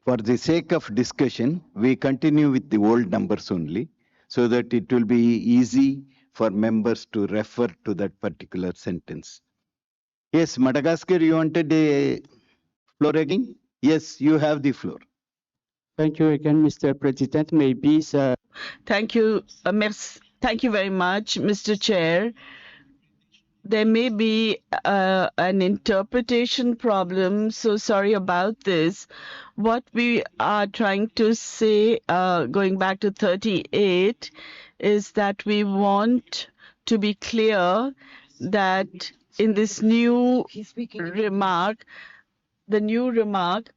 For the sake of discussion, we continue with the old numbers only, so that it will be easy for members to refer to that particular sentence. Yes, Madagascar, you wanted a floor again? Yes, you have the floor. Thank you again, Mr. President. Maybe Thank you. Thank you very much, Mr. Chair. There may be an interpretation problem, so sorry about this. What we are trying to say, going back to 38, is that we want to be clear that in this new remark, the new remark,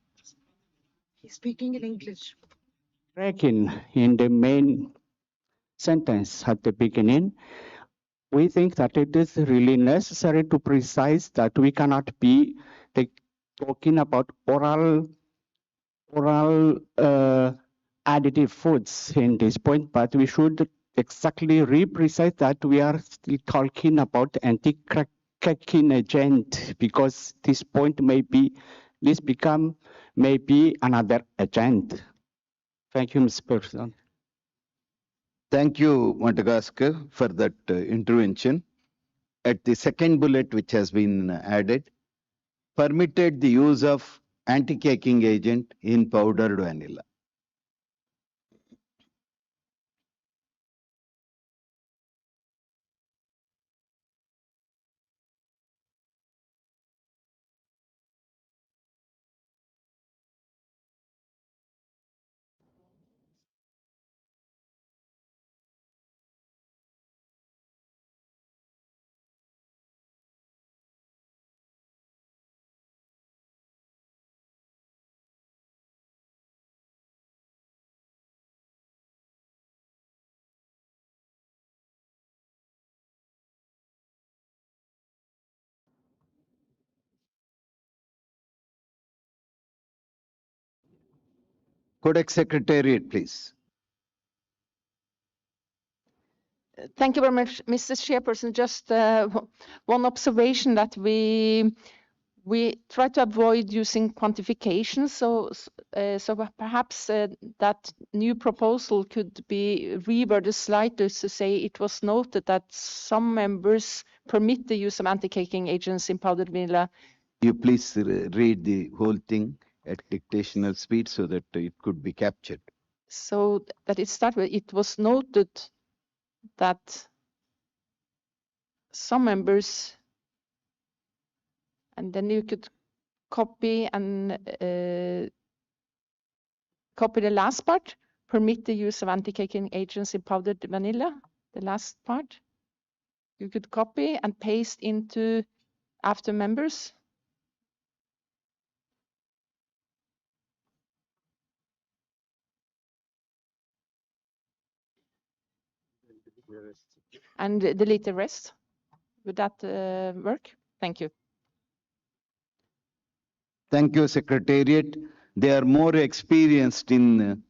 He's speaking in English. in the main sentence at the beginning, we think that it is really necessary to precise that we cannot be talking about oral additive foods in this point, but we should exactly re-precise that we are still talking about anti-cracking agent, because this point may be this become maybe another agent. Thank you, Mr. President. Thank you, Madagascar, for that intervention. At the second bullet, which has been added, permitted the use of anti-caking agent in powdered vanilla. Codex Secretariat, please. Thank you very much, Mrs. Chairperson. Just one observation that we try to avoid using quantification. So perhaps that new proposal could be reworded slightly to say it was noted that some members permit the use of anti-caking agents in powdered vanilla. You please read the whole thing at dictational speed so that it could be captured. So that it started with, it was noted that some members, and then you could copy and copy the last part, permit the use of anti-caking agents in powdered vanilla, the last part. You could copy and paste into after members. And delete the rest. Would that work? Thank you. Thank you, Secretariat. They are more experienced in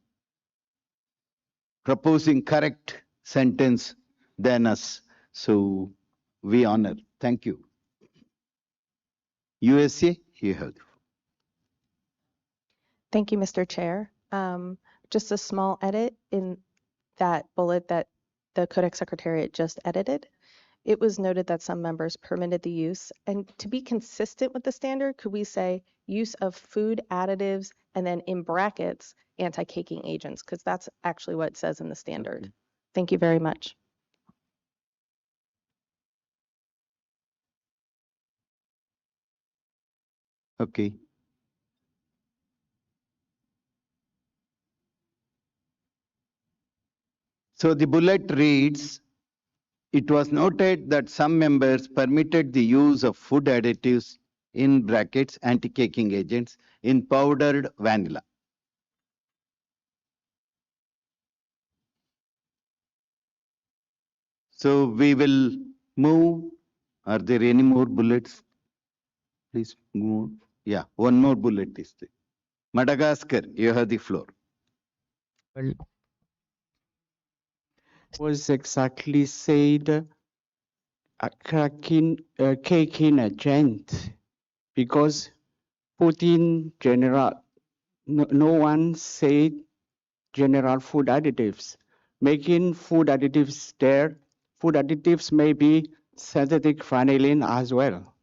proposing correct sentence than us. So we honor. Thank you. USA, you have the floor. Thank you, Mr. Chair. Just a small edit in that bullet that the Codex Secretariat just edited. It was noted that some members permitted the use, and to be consistent with the standard, could we say use of food additives and then in brackets anti-caking agents, because that's actually what it says in the standard. Okay. Thank you very much. Okay. So the bullet reads, it was noted that some members permitted the use of food additives in brackets anti-caking agents in powdered vanilla. So we will move. Are there any more bullets? Please move. Yeah, one more bullet is there. Madagascar, you have the floor. Well, was exactly said caking agent because put in general, no one said general food additives. Making food additives there, food additives may be synthetic vanillin as well.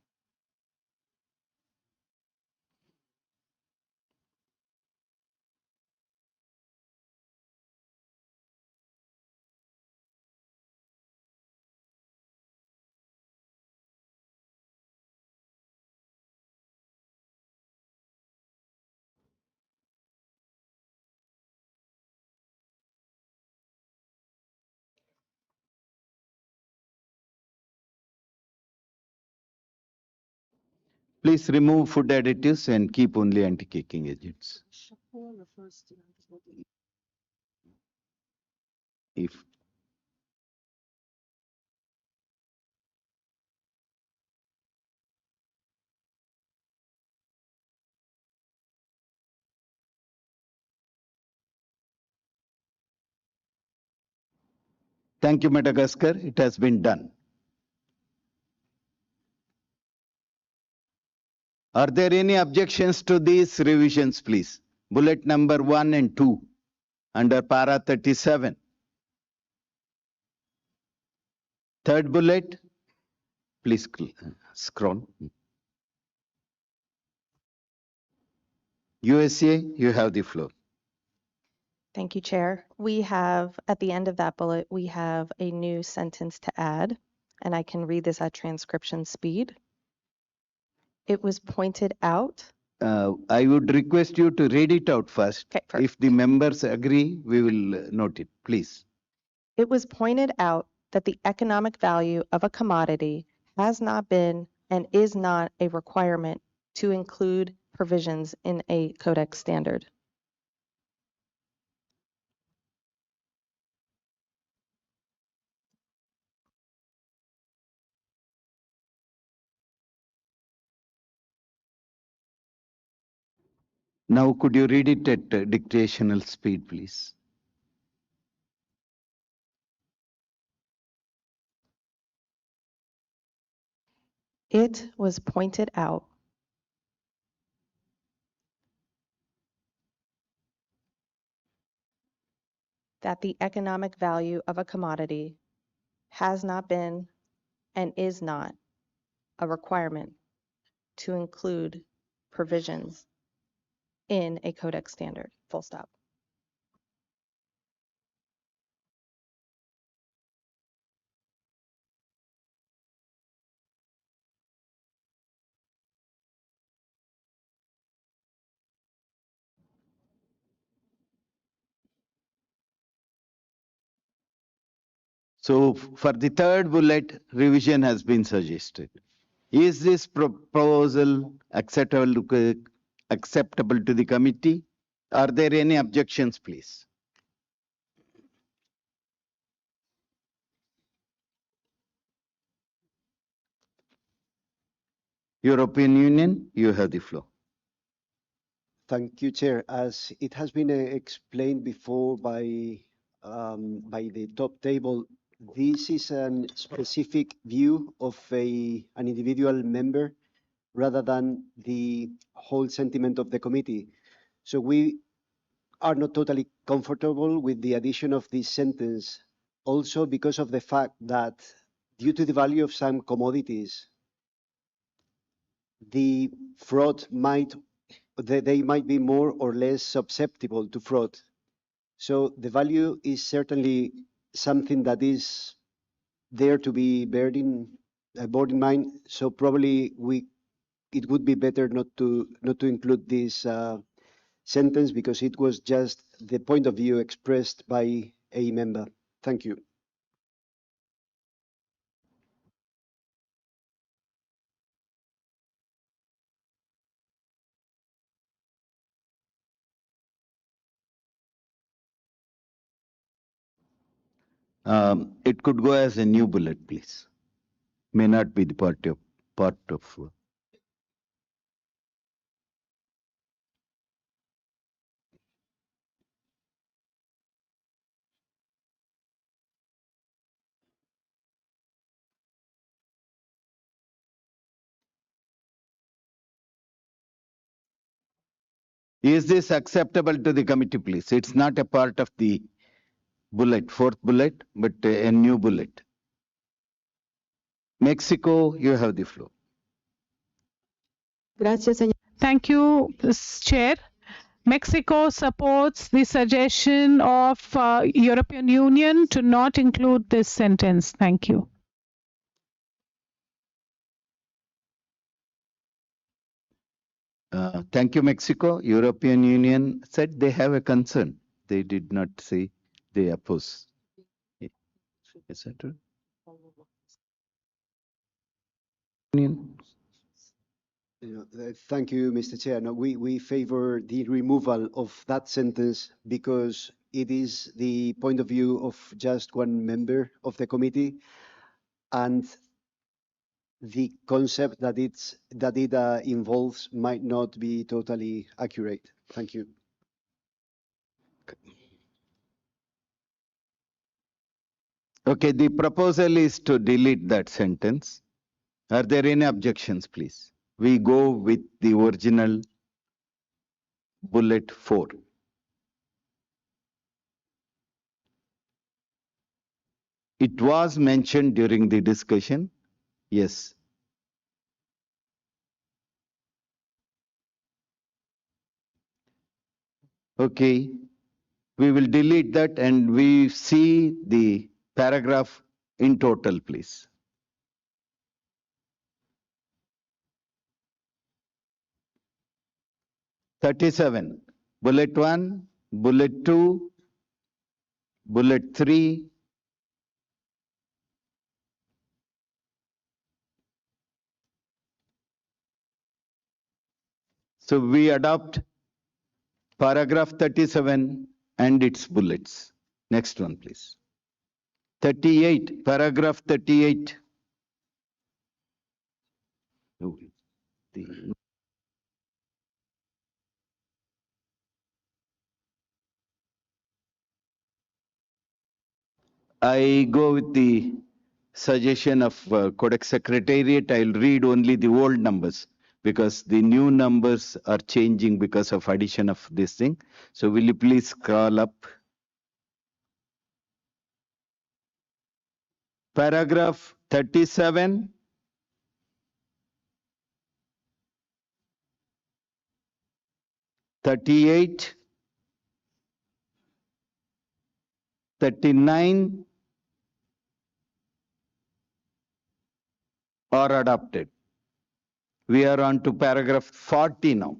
Please remove food additives and keep only anti-caking agents. If Thank you, Madagascar. It has been done. Are there any objections to these revisions, please? Bullet number 1 and 2 under para 37. Third bullet, please scroll. USA, you have the floor. Thank you, Chair. We have, at the end of that bullet, we have a new sentence to add, and I can read this at transcription speed. It was pointed out. I would request you to read it out first. Okay, perfect. If the members agree, we will note it, please. It was pointed out that the economic value of a commodity has not been and is not a requirement to include provisions in a Codex standard. Now, could you read it at dictational speed, please? It was pointed out that the economic value of a commodity has not been and is not a requirement to include provisions in a Codex standard, full stop. So for the third bullet, revision has been suggested. Is this proposal acceptable to the committee? Are there any objections, please? European Union, you have the floor. Thank you, Chair. As it has been explained before by the top table, this is a specific view of an individual member rather than the whole sentiment of the committee. So we are not totally comfortable with the addition of this sentence, also because of the fact that due to the value of some commodities, the fraud they might be more or less susceptible to fraud. So the value is certainly something that is there to be borne in mind. So probably it would be better not to include this sentence because it was just the point of view expressed by a member. Thank you. It could go as a new bullet, please. May not be the part of. Is this acceptable to the committee, please? It's not a part of the bullet, fourth bullet, but a new bullet. Mexico, you have the floor. Gracias, señor. Thank you, Chair. Mexico supports the suggestion of European Union to not include this sentence. Thank you. Thank you, Mexico. European Union said they have a concern. They did not say they oppose. Is that true? Thank you, Mr. Chair. No, we favor the removal of that sentence because it is the point of view of just one member of the committee, and the concept that it involves might not be totally accurate. Thank you. Okay, the proposal is to delete that sentence. Are there any objections, please? we go with the original bullet 4. It was mentioned during the discussion. Yes. Okay. We will delete that and we see the paragraph in total, please. "37. Bullet 1, bullet 2, bullet 3, so we adopt paragraph 37 and its bullets. Next one, please. 38, paragraph 38. Oh, I go with the suggestion of Codex Secretariat. I'll read only the old numbers because the new numbers are changing because of addition of this thing. So will you please scroll up? Paragraph 37. "38, 39 are adopted." We are on to paragraph 40 now.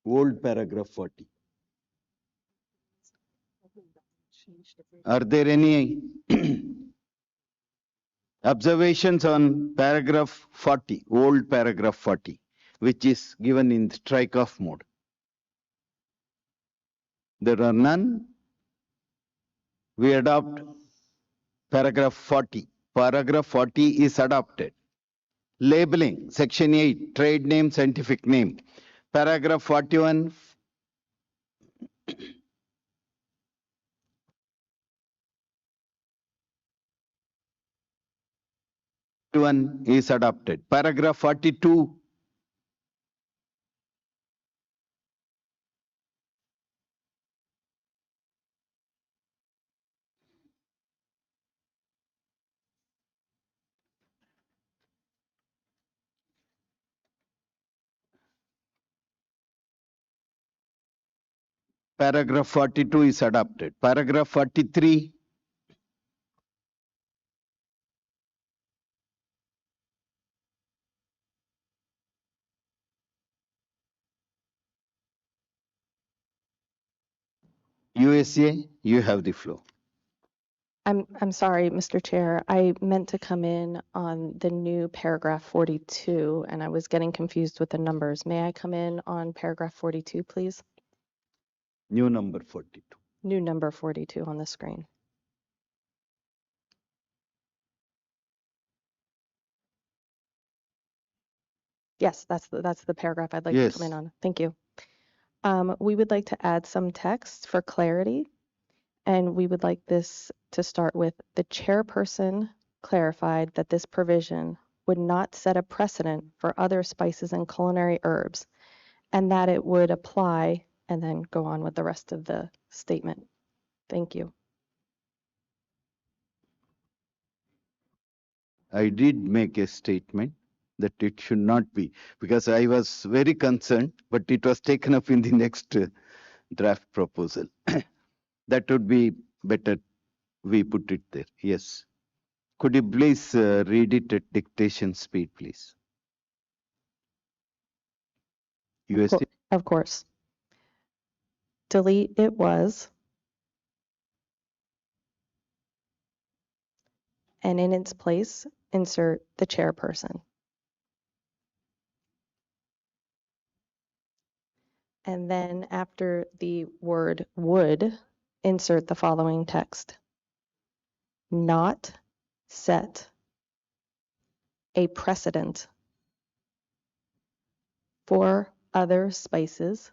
Old paragraph 40. Are there any observations on paragraph 40, old paragraph 40, which is given in strike-off mode? There are none. We adopt paragraph 40. Paragraph 40 is adopted. Labeling, section 8, trade name, scientific name. Paragraph 41, is adopted. Paragraph 42, paragraph 42 is adopted. Paragraph 43, USA, you have the floor. I'm sorry, Mr. Chair. I meant to come in on the new paragraph 42, and I was getting confused with the numbers. May I come in on paragraph 42, please? New number 42. New number 42 on the screen. Yes, that's the paragraph I'd like to come in Yes. on. Thank you. We would like to add some text for clarity, and we would like this to start with the chairperson clarified that this provision would not set a precedent for other spices and culinary herbs, and that it would apply, and then go on with the rest of the statement. Thank you. I did make a statement that it should not be, because I was very concerned, but it was taken up in the next draft proposal. That would be better we put it there. Yes. Could you please read it at dictation speed, please? USA. Of course. Delete "it was," and in its place, insert the chairperson. And then after the word "would," insert the following text: not set a precedent for other spices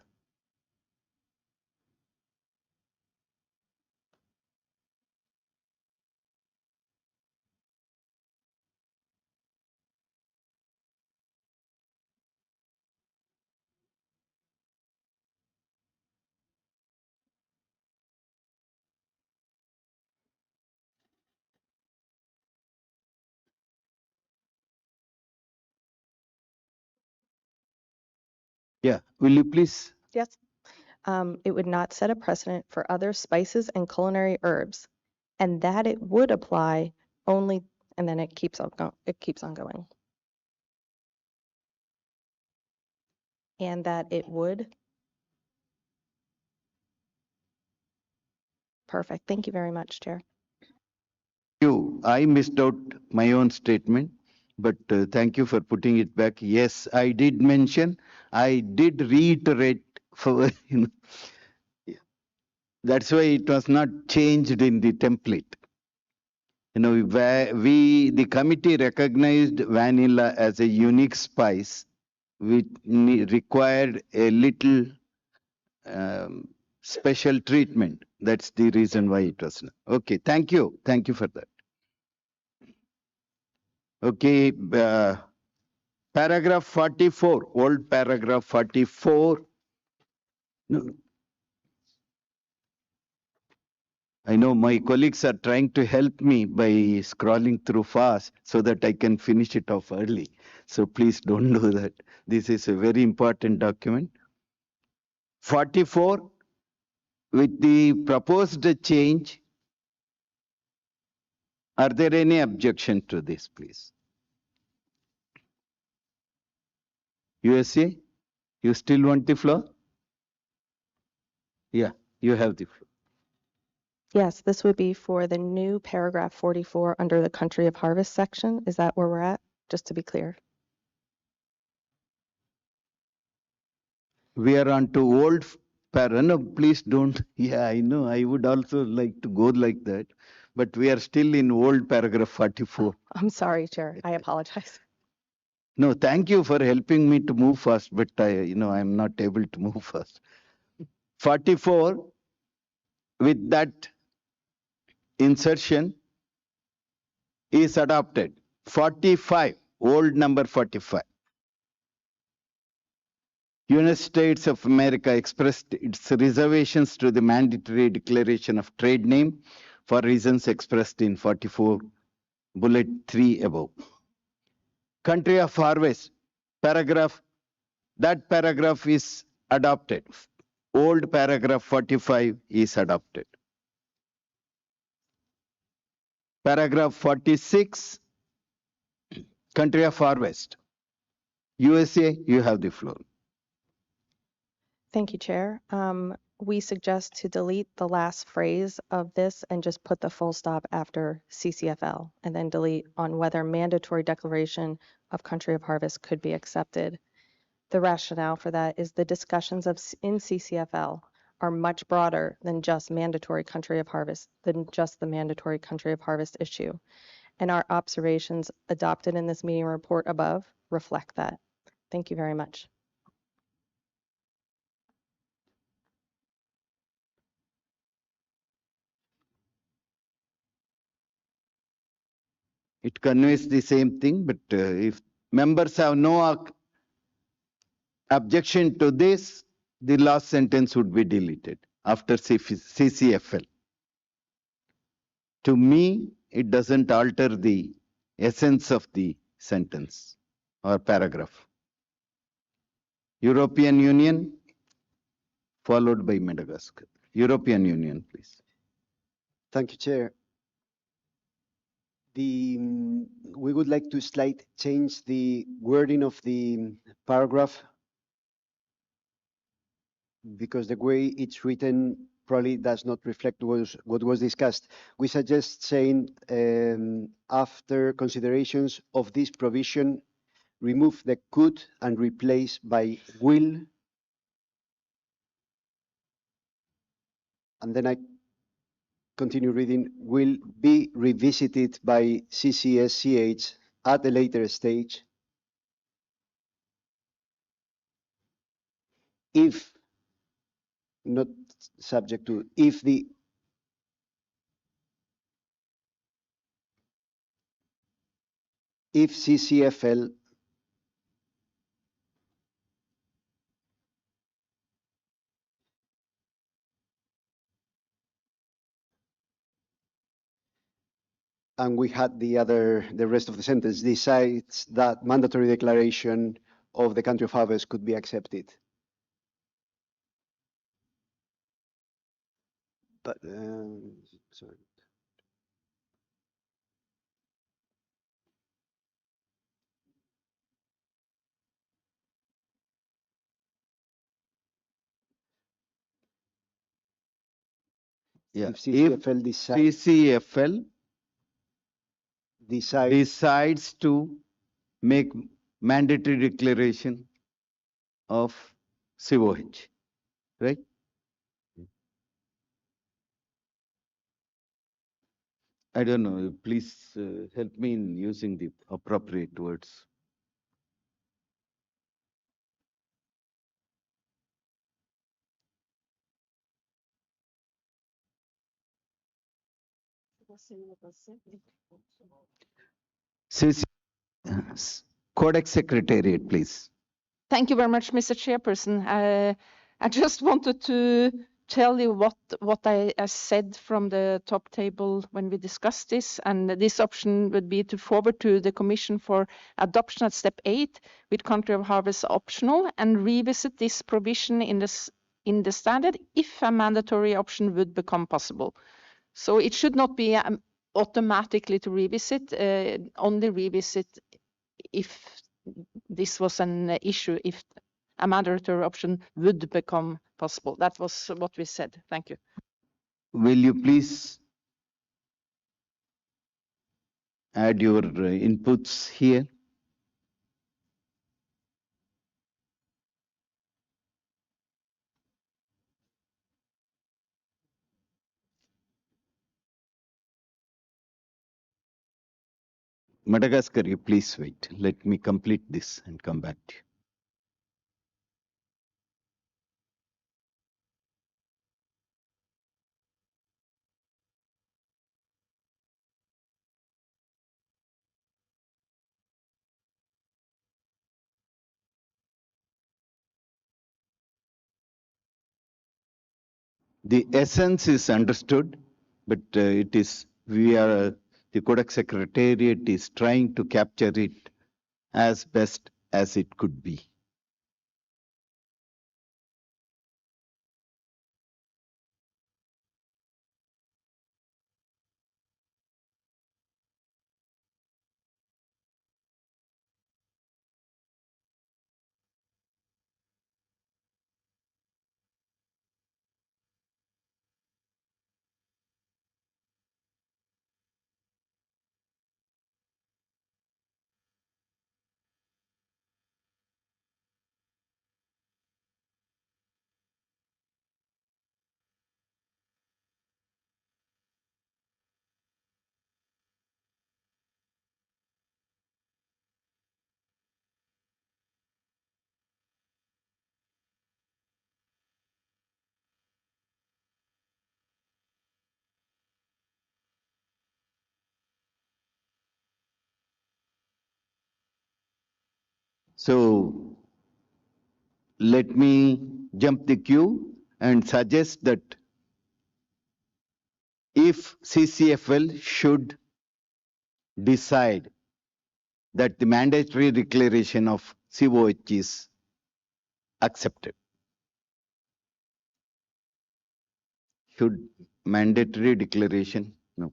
Yeah, will you please? Yes. It would not set a precedent for other spices and culinary herbs, and that it would apply only, and then it keeps on going. And that it would. Perfect. Thank you very much, Chair. I missed out my own statement, but thank you for putting it back. Yes, I did mention, I did reiterate for, that's why it was not changed in the template. Where the committee recognized vanilla as a unique spice, which required a little special treatment. That's the reason why it was not. Okay, thank you. Thank you for that. Okay, paragraph 44, old paragraph 44. No, I know my colleagues are trying to help me by scrolling through fast so that I can finish it off early. So please don't do that. This is a very important document. 44, with the proposed change, are there any objection to this, please? USA, you still want the floor? Yeah, you have the floor. Yes, this would be for the new paragraph 44 under the country of harvest section. Is that where we're at? Just to be clear. We are on to old no, please don't. Yeah, I know. I would also like to go like that. But we are still in old paragraph 44. I'm sorry, Chair. I apologize. No, thank you for helping me to move fast, but I'm not able to move fast. 44, with that insertion, is adopted. 45, old number 45. United States of America expressed its reservations to the mandatory declaration of trade name for reasons expressed in 44, bullet 3 above. Country of harvest, paragraph, that paragraph is adopted. Old paragraph 45 is adopted. Paragraph 46, country of harvest. USA, you have the floor. Thank you, Chair. We suggest to delete the last phrase of this and just put the full stop after CCFL, and then delete on whether mandatory declaration of country of harvest could be accepted. The rationale for that is the discussions in CCFL are much broader than just mandatory country of harvest, than just the mandatory country of harvest issue. And our observations adopted in this meeting report above reflect that. Thank you very much. It conveys the same thing, but if members have no objection to this, the last sentence would be deleted after CCFL. To me, it doesn't alter the essence of the sentence or paragraph. European Union, followed by Madagascar. European Union, please. Thank you, Chair. We would like to slightly change the wording of the paragraph because the way it's written probably does not reflect what was discussed. We suggest saying after considerations of this provision, remove the could and replace by will. And then I continue reading, will be revisited by CCSCH at a later stage if not subject to, if CCFL and we had the rest of the sentence, decides that mandatory declaration of the country of harvest could be accepted. But sorry. Yeah. If CCFL CCFL decides to make mandatory declaration of COH, right? I don't know. Please help me in using the appropriate words. CC, Codex Secretariat, please. Thank you very much, Mr. Chairperson. I just wanted to tell you what I said from the top table when we discussed this, and this option would be to forward to the Commission for adoption at step 8 with country of harvest optional and revisit this provision in the standard if a mandatory option would become possible. So it should not be automatically to revisit, only revisit if this was an issue, if a mandatory option would become possible. That was what we said. Thank you. Will you please add your inputs here? Madagascar, you please wait. Let me complete this and come back to you. The essence is understood, but the Codex Secretariat is trying to capture it as best as it could be. So let me jump the queue and suggest that if CCFL should decide that the mandatory declaration of COH is accepted, should mandatory declaration, no.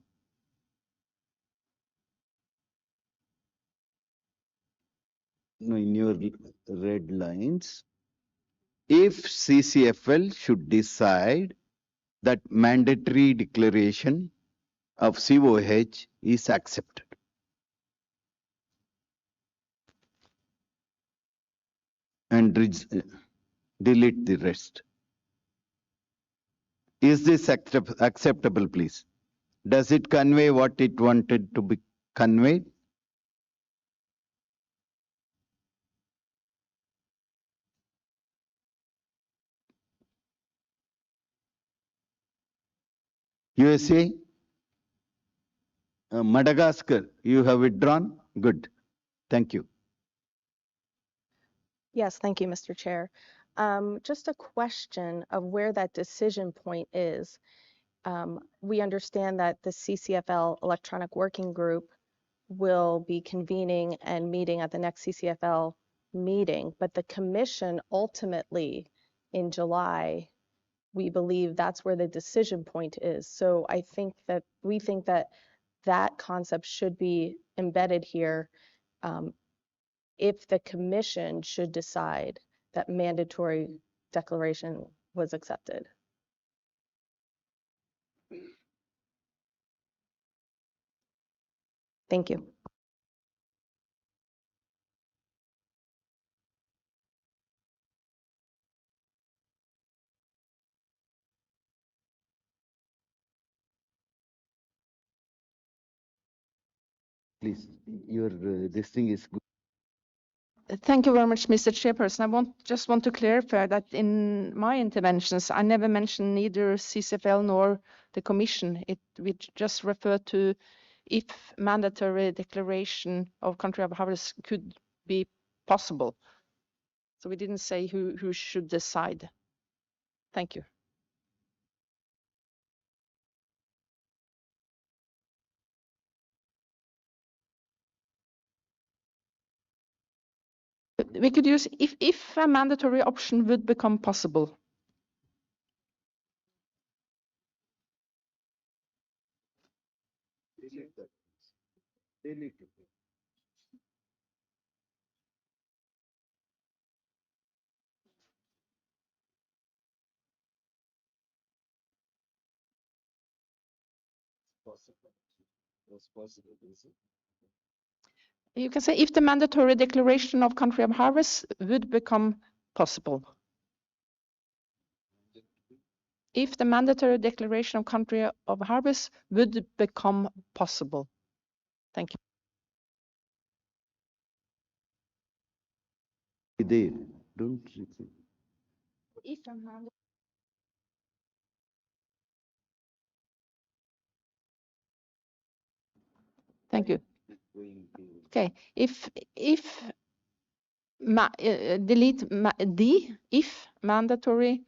No, in your red lines, if CCFL should decide that mandatory declaration of COH is accepted. And delete the rest. Is this acceptable, please? Does it convey what it wanted to be conveyed? USA, Madagascar, you have withdrawn? Good. Thank you. Yes, thank you, Mr. Chair. Just a question of where that decision point is. We understand that the CCFL Electronic Working Group will be convening and meeting at the next CCFL meeting, but the commission ultimately in July we believe that's where the decision point is. So I think that we think that that concept should be embedded here if the commission should decide that mandatory declaration was accepted. Thank you. Please, your this thing is good. Thank you very much, Mr. Chairperson. I just want to clarify that in my interventions, I never mentioned neither CCFL nor the Commission. We just refer to if mandatory declaration of country of harvest could be possible. So we didn't say who should decide. Thank you. We could use if a mandatory option would become possible. You can say if the mandatory declaration of country of harvest would become possible. If the mandatory declaration of country of harvest would become possible. Thank you. There, don't If Thank you. Okay, delete D, if mandatory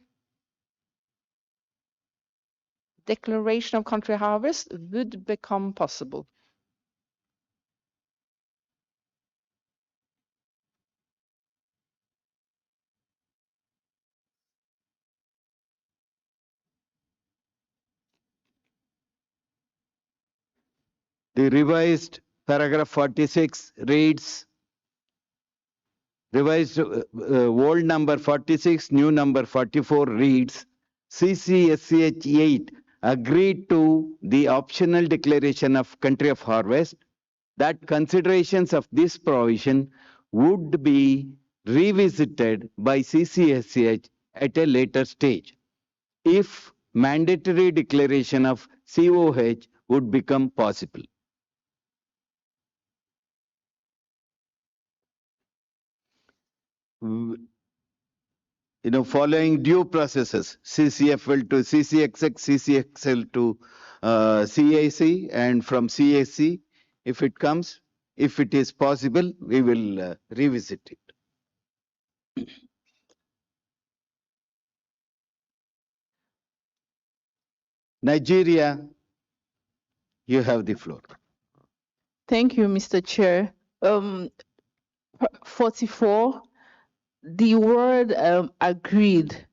declaration of country harvest would become possible. The revised paragraph 46 reads, revised old number 46, new number 44 reads, CCSCH8 agreed to the optional declaration of country of harvest that considerations of this provision would be revisited by CCSCH at a later stage if mandatory declaration of COH would become possible. Following due processes, CCFL to CCXX, CCXL to CAC, and from CAC, if it comes, if it is possible, we will revisit it. Nigeria, you have the floor. Thank you, Mr. Chair. 44, the word agreed.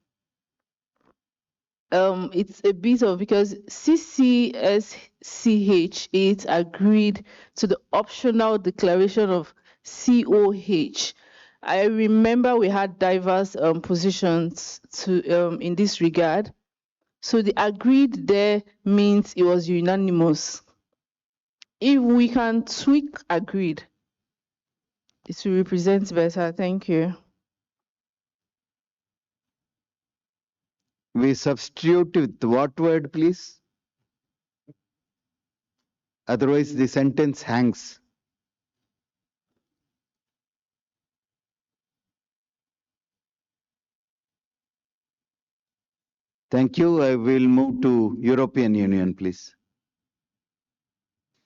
It's a bit of because CCSCH8 agreed to the optional declaration of COH. I remember we had diverse positions in this regard. So the agreed there means it was unanimous. If we can tweak agreed, it will represent better. Thank you. We substitute with what word, please? Otherwise, the sentence hangs. Thank you. I will move to European Union, please.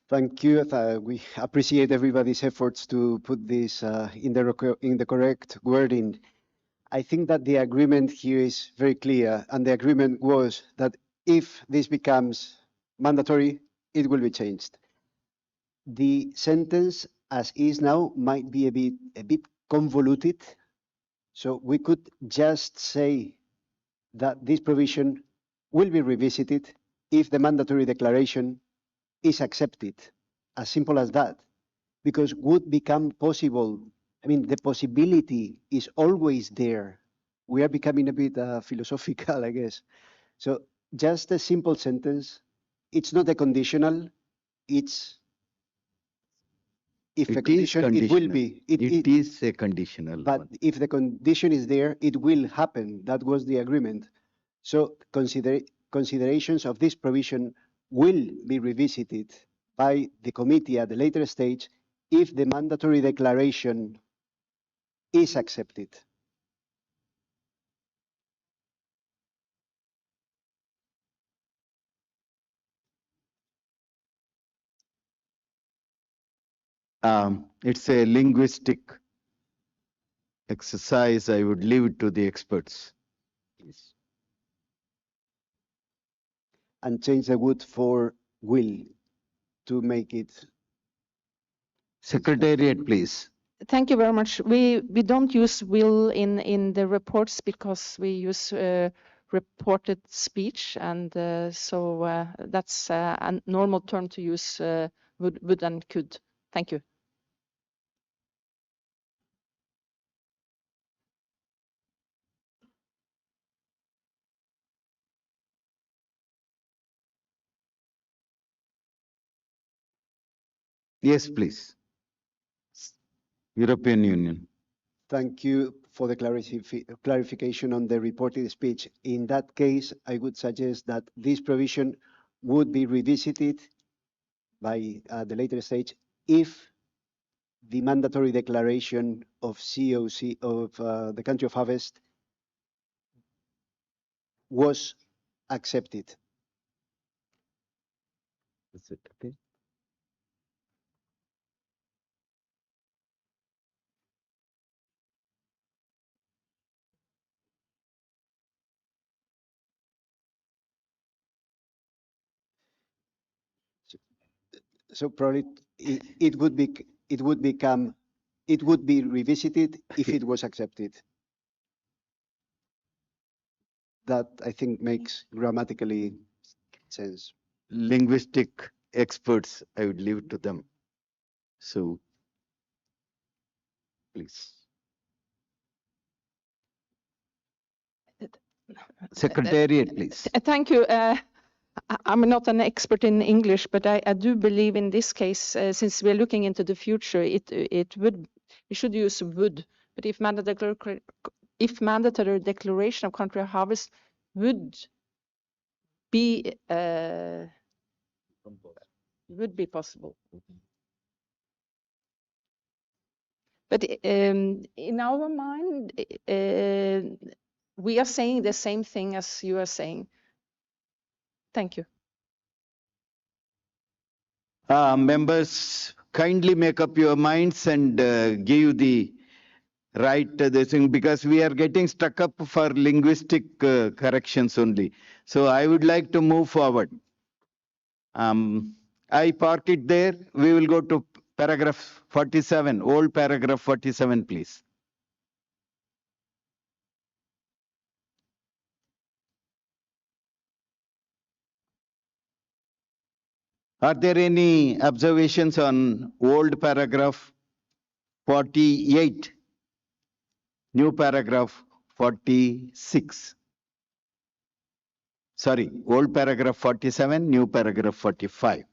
Thank you. We appreciate everybody's efforts to put this in the correct wording. I think that the agreement here is very clear, and the agreement was that if this becomes mandatory, it will be changed. The sentence as is now might be a bit convoluted, so we could just say that this provision will be revisited if the mandatory declaration is accepted. As simple as that. Because would become possible, I mean, the possibility is always there. We are becoming a bit philosophical, I guess. So just a simple sentence. It's not a conditional, it's if a It is condition, it will conditional. be. It is a conditional But one. if the condition is there, it will happen. That was the agreement. So considerations of this provision will be revisited by the committee at the later stage if the mandatory declaration is accepted. It's a linguistic exercise. I would leave it to the experts. Please. And change the would for will to make it. Secretariat, please. Thank you very much. We don't use will in the reports because we use reported speech, and so that's a normal term to use would and could. Thank you. Yes, please. European Union. Thank you for the clarification on the reported speech. In that case, I would suggest that this provision would be revisited by the later stage if the mandatory declaration of COC of the country of harvest was accepted. Is it okay? So probably it would be revisited if it was accepted. That I think makes grammatically sense. Linguistic experts, I would leave it to them. So, please. Secretariat, please. Thank you. I'm not an expert in English, but I do believe in this case, since we're looking into the future, we should use would. But if mandatory declaration of country of harvest would be possible. But in our mind, we are saying the same thing as you are saying. Thank you. Members, kindly make up your minds and give the right this thing, because we are getting stuck up for linguistic corrections only. So I would like to move forward. I park it there. We will go to paragraph 47, old paragraph 47, please. Are there any observations on old paragraph 48, new paragraph 46? Sorry, old paragraph 47, new paragraph 45.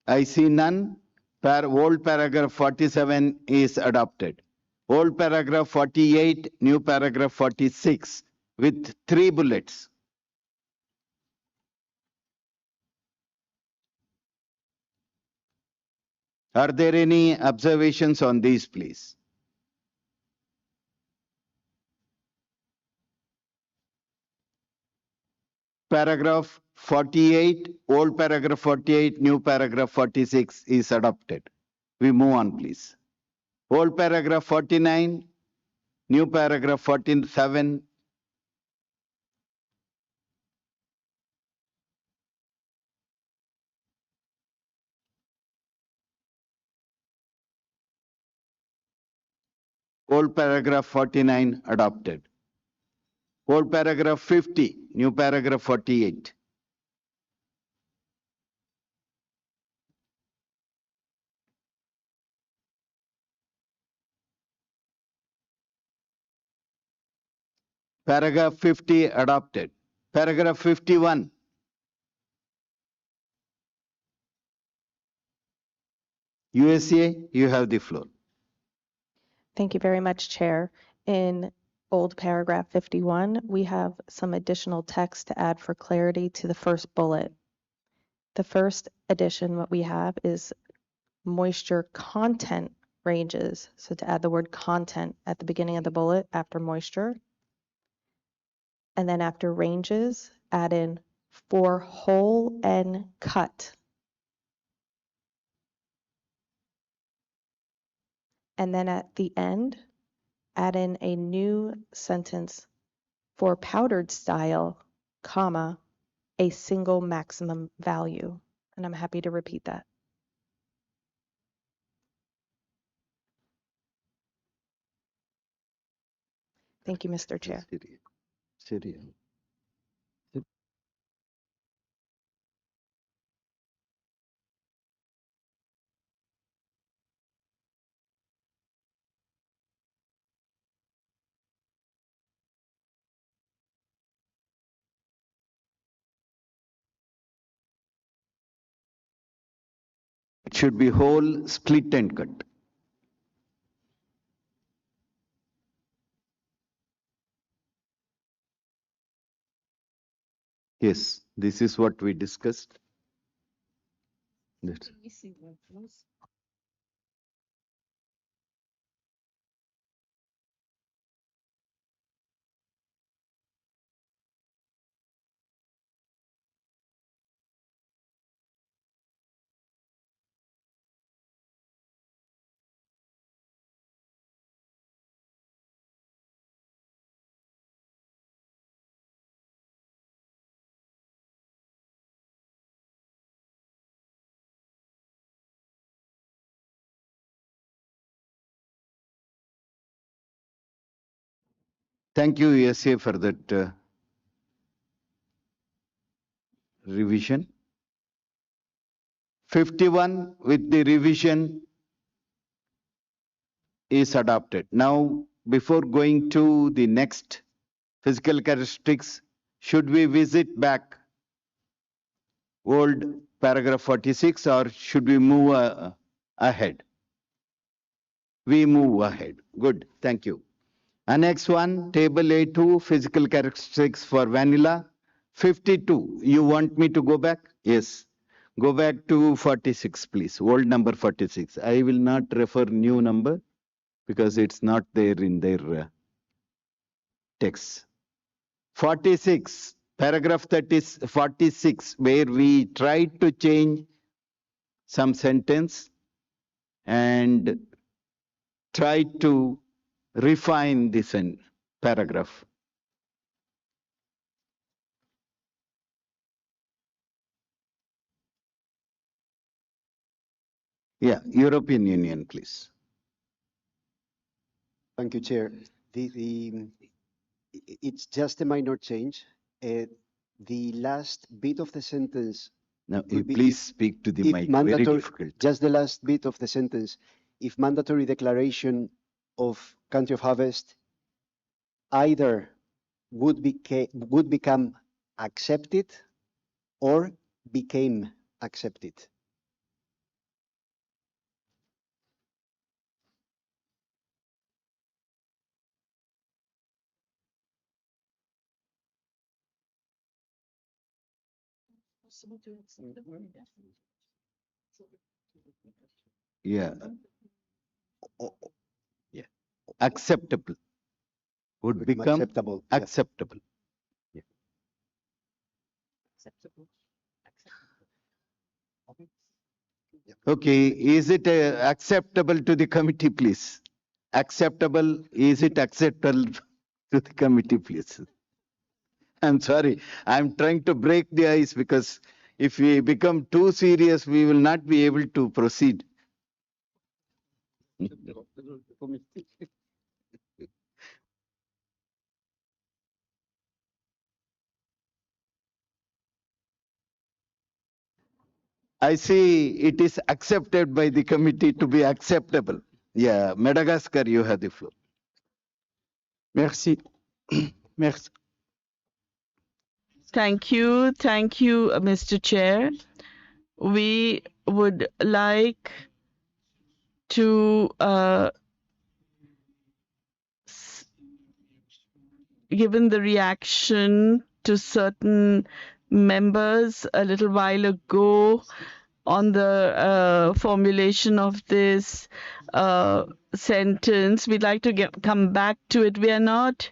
I see none. Old paragraph 47 is adopted. Old paragraph 48, new paragraph 46 with 3 bullets. Are there any observations on these, please? Paragraph 48, old paragraph 48, new paragraph 46 is adopted. We move on, please. Old paragraph 49, new paragraph 47. Old paragraph 49 adopted. Old paragraph 50, new paragraph 48. Paragraph 50 adopted. Paragraph 51. USA, you have the floor. Thank you very much, Chair. In old paragraph 51, we have some additional text to add for clarity to the first bullet. The first addition, what we have is moisture content ranges. So to add the word content at the beginning of the bullet after moisture. And then after ranges, add in for whole and cut. And then at the end, add in a new sentence for powdered style, comma, a single maximum value. And I'm happy to repeat that. Thank you, Mr. Chair. Syria. It should be whole, split and cut. Yes, this is what we discussed. That's- Thank you, USA, for that revision. 51 with the revision is adopted. Now, before going to the next physical characteristics, should we visit back old paragraph 46 or should we move ahead? We move ahead. Good, thank you. Annex 1, table A2, physical characteristics for vanilla. 52, you want me to go back? Yes. Go back to 46, please. Old number 46. I will not refer new number because it's not there in their text. 46, paragraph 46, where we tried to change some sentence and tried to refine this paragraph. Yeah, European Union, please. Thank you, Chair. It's just a minor change. The last bit of the sentence. Now, will be please speak to the if mic. mandatory, Very difficult. just the last bit of the sentence. If mandatory declaration of country of harvest either would become accepted or became accepted. Yeah. Yeah. Acceptable. Would become acceptable. Acceptable. Yeah. Okay, is it acceptable to the committee, please? Acceptable, is it acceptable to the committee, please? I'm sorry, I'm trying to break the ice because if we become too serious, we will not be able to proceed. I see it is accepted by the committee to be acceptable. Yeah, Madagascar, you have the floor. Merci. Merci. Thank you, Mr. Chair. We would like to given the reaction to certain members a little while ago on the formulation of this sentence, we'd like to come back to it. We are not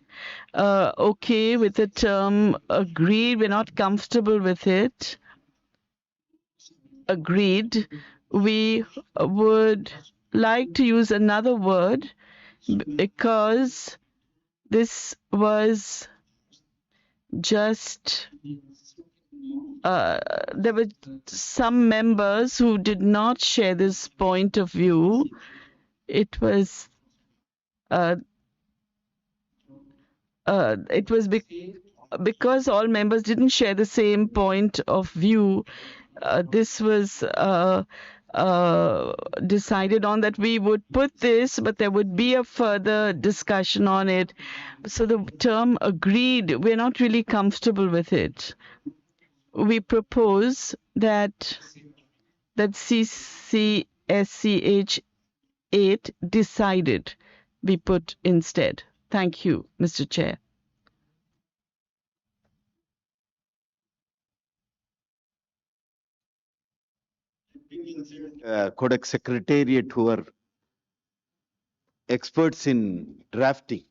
okay with the term agreed. We're not comfortable with it. Agreed. We would like to use another word because this was just there were some members who did not share this point of view. It was because all members didn't share the same point of view. This was decided on that we would put this, but there would be a further discussion on it. So the term agreed, we're not really comfortable with it. We propose that CCSCH8 decided be put instead. Thank you, Mr. Chair. Codex Secretariat, who are experts in drafting.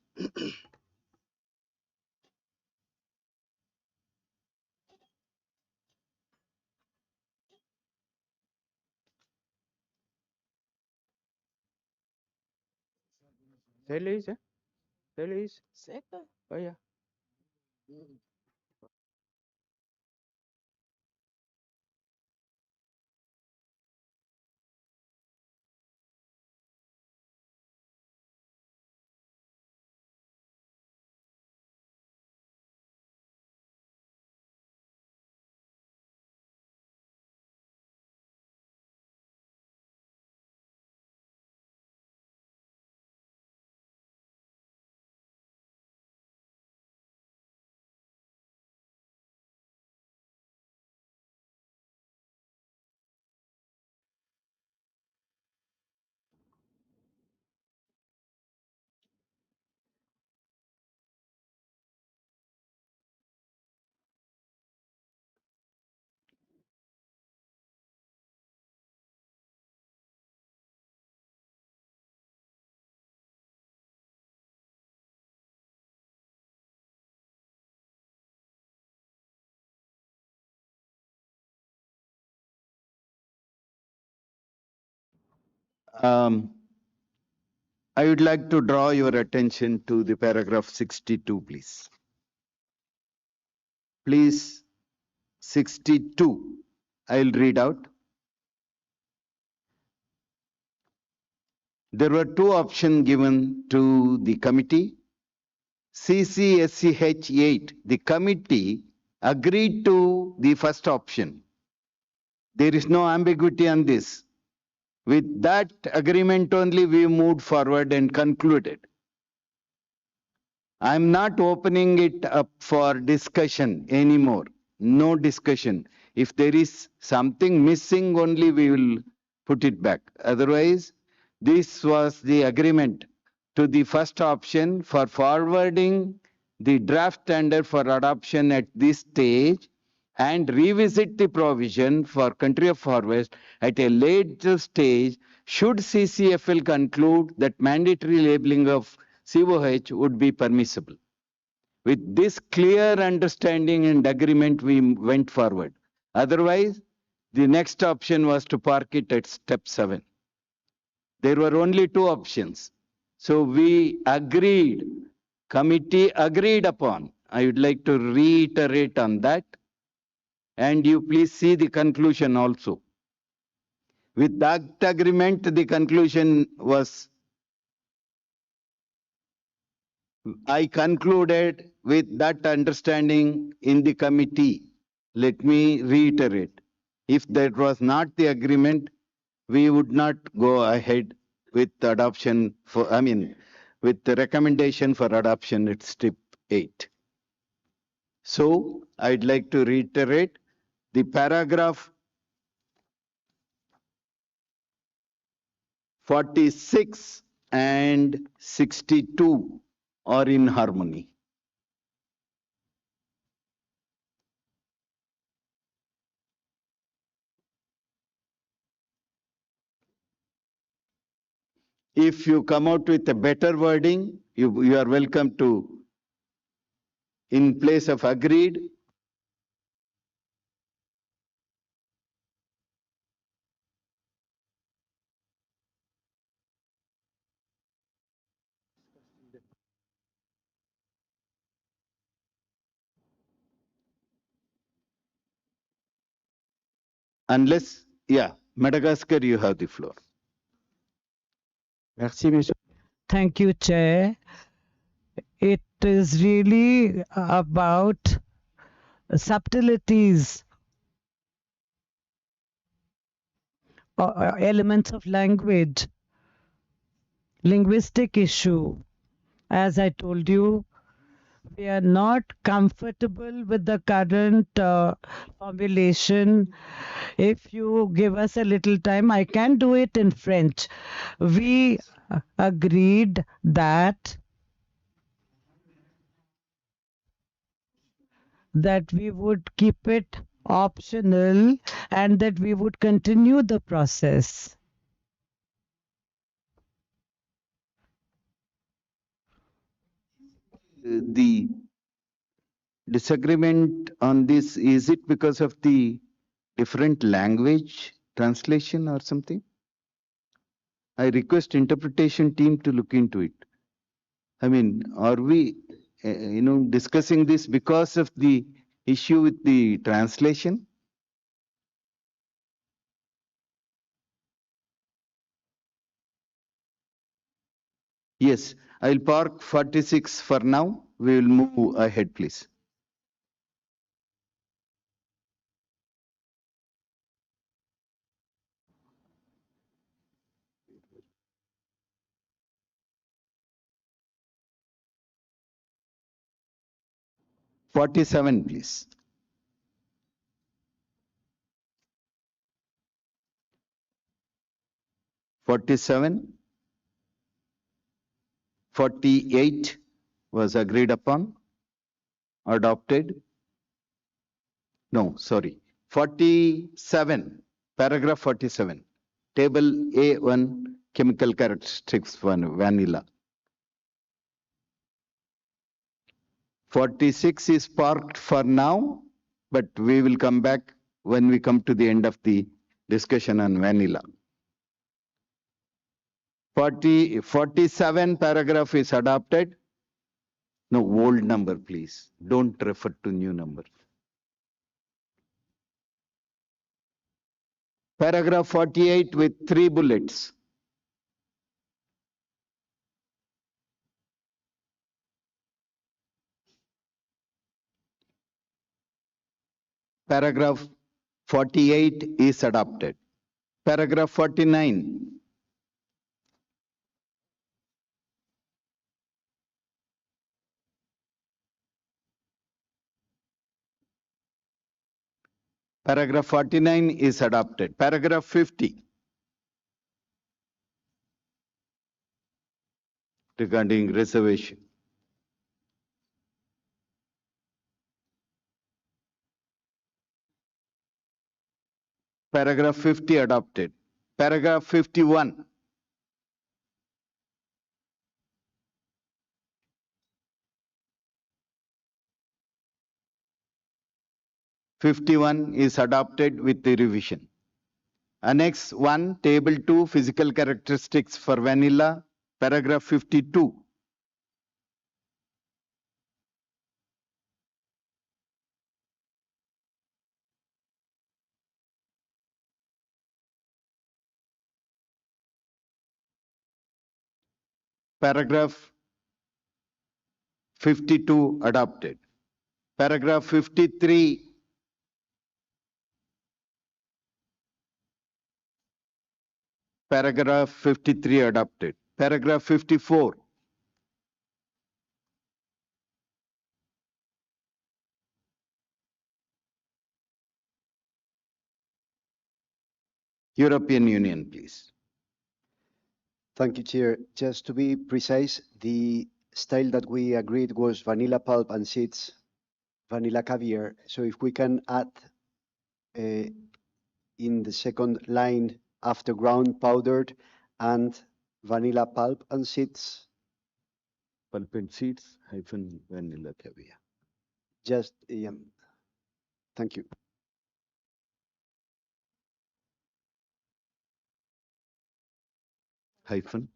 Say Lisa. Say Lisa. Oh yeah. I would like to draw your attention to the paragraph 62, please. Please, 62. I'll read out. There were two options given to the committee. CCSCH8, the committee agreed to the first option. There is no ambiguity on this. With that agreement only, we moved forward and concluded. I'm not opening it up for discussion anymore. No discussion. If there is something missing, only we will put it back. Otherwise, this was the agreement to the first option for forwarding the draft tender for adoption at this stage and revisit the provision for country of harvest at a later stage should CCFL conclude that mandatory labeling of COH would be permissible. With this clear understanding and agreement, we went forward. Otherwise, the next option was to park it at step 7. There were only two options. So we agreed, committee agreed upon. I would like to reiterate on that. And you please see the conclusion also. With that agreement, the conclusion was, I concluded with that understanding in the committee. Let me reiterate. If that was not the agreement, we would not go ahead with the adoption for, with the recommendation for adoption at step 8. So I'd like to reiterate the paragraph 46 and 62 are in harmony. If you come out with a better wording, you are welcome to, in place of agreed, unless, yeah, Madagascar, you have the floor. Merci, Monsieur. Thank you, Chair. It is really about subtleties or elements of language, linguistic issue. As I told you, we are not comfortable with the current formulation. If you give us a little time, I can do it in French. We agreed that we would keep it optional and that we would continue the process. The disagreement on this, is it because of the different language translation or something? I request interpretation team to look into it. Are we, discussing this because of the issue with the translation? Yes, I'll park 46 for now. We will move ahead, please. "47", please. "47", 48 was agreed upon, adopted. No, sorry. 47, paragraph 47, table A1, chemical characteristics 1, vanilla. 46 is parked for now, but we will come back when we come to the end of the discussion on vanilla. 47 paragraph is adopted. No, old number, please. Don't refer to new number. Paragraph 48 with 3 bullets. Paragraph 48 is adopted. Paragraph 49. Paragraph 49 is adopted. Paragraph 50. Regarding reservation. Paragraph 50 adopted. Paragraph 51. '51 is adopted with the revision. Annex 1, Table 2, physical characteristics for vanilla, paragraph 52. Paragraph 52 adopted. Paragraph 53 Paragraph 53 adopted. Paragraph 54. European Union, please. Thank you, Chair. Just to be precise, the style that we agreed was vanilla pulp and seeds, vanilla caviar. So if we can add in the second line after ground powdered and vanilla pulp and seeds. Pulp and seeds hyphen vanilla caviar. Just, thank you. Hyphen.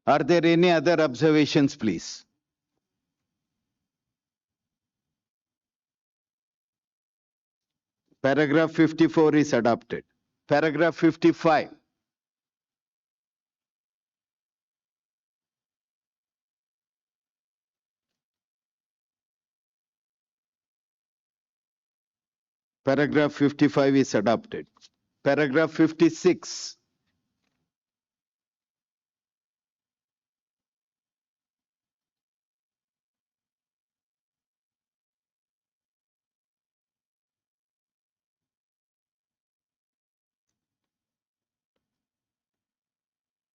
Are there any other observations, please? Paragraph 54 is adopted. Paragraph 55. Paragraph 55 is adopted. Paragraph 56.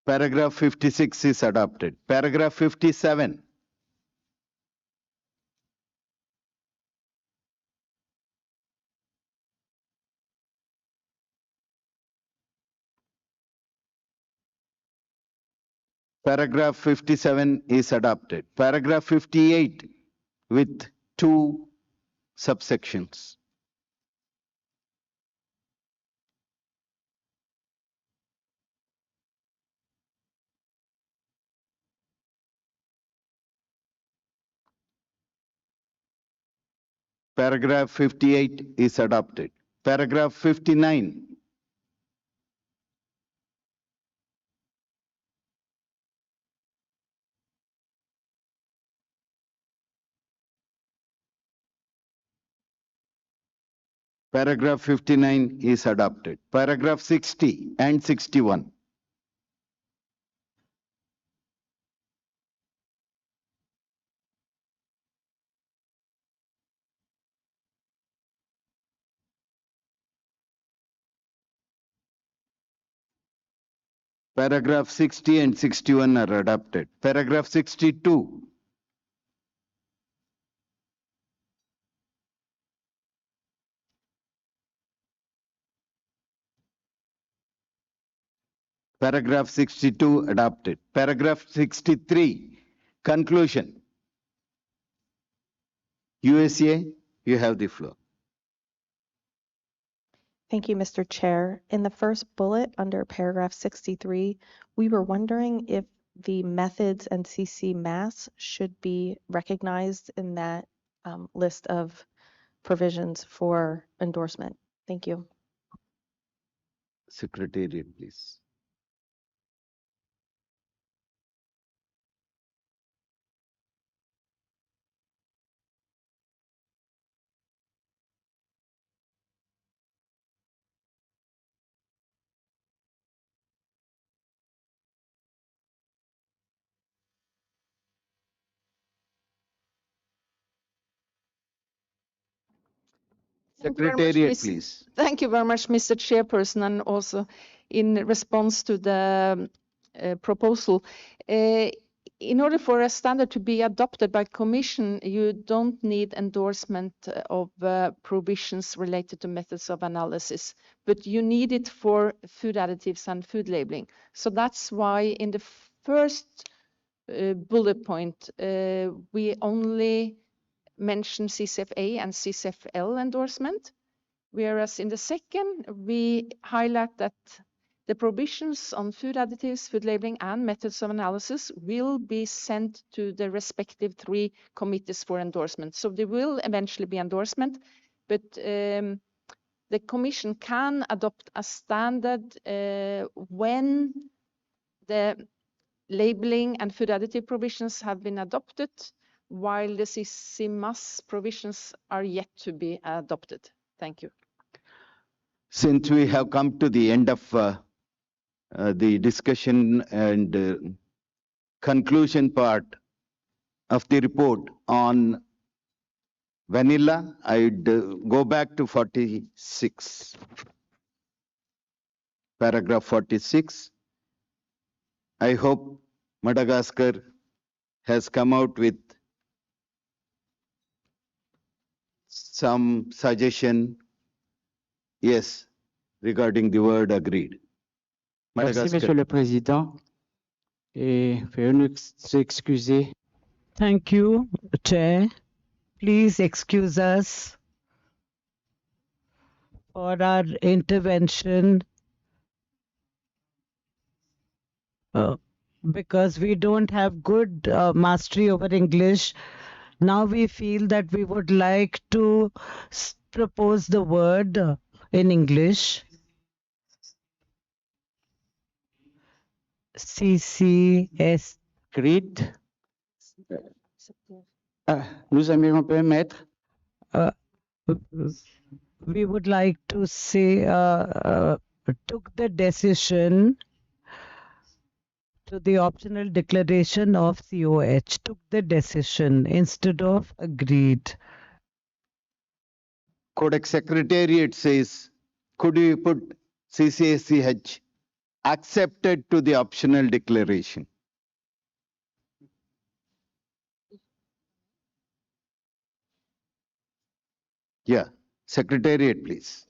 Paragraph 56 is adopted. Paragraph 57. Paragraph 57 is adopted. Paragraph 58 with two subsections. Paragraph 58 is adopted. Paragraph 59. Paragraph 59 is adopted. Paragraph 60 and 61. Paragraph 60 and 61 are adopted. Paragraph 62. Paragraph 62 adopted. Paragraph 63. Conclusion. USA, you have the floor. Thank you, Mr. Chair. In the first bullet under paragraph 63, we were wondering if the methods and CC mass should be recognized in that list of provisions for endorsement. Thank you. Secretariat, please. Secretariat, please. Thank you very much, Mr. Chairperson, and also in response to the proposal. in order for a standard to be adopted by Commission, you don't need endorsement of provisions related to methods of analysis, but you need it for food additives and food labeling. So that's why in the first bullet point, we only mention CCFA and CCFL endorsement, whereas in the second, we highlight that the provisions on food additives, food labeling, and methods of analysis will be sent to the respective 3 committees for endorsement. So there will eventually be endorsement, but the Commission can adopt a standard when the labeling and food additive provisions have been adopted, while the CCMAS provisions are yet to be adopted. Thank you. Since we have come to the end of the discussion and conclusion part of the report on vanilla, I'd go back to 46, paragraph 46. I hope Madagascar has come out with some suggestion, yes, regarding the word agreed. Merci, Madagascar. Monsieur le Président. Et veuillez nous excuser. Thank you, Chair. Please excuse us for our intervention because we don't have good mastery over English. Now we feel that we would like to propose the word in English. CCS. Agreed. Nous aimerions permettre. We would like to say took the decision to the optional declaration of COH, took the decision instead of agreed. Codex Secretariat says, could you put CCSCH accepted to the optional declaration? Yeah, Secretariat, please.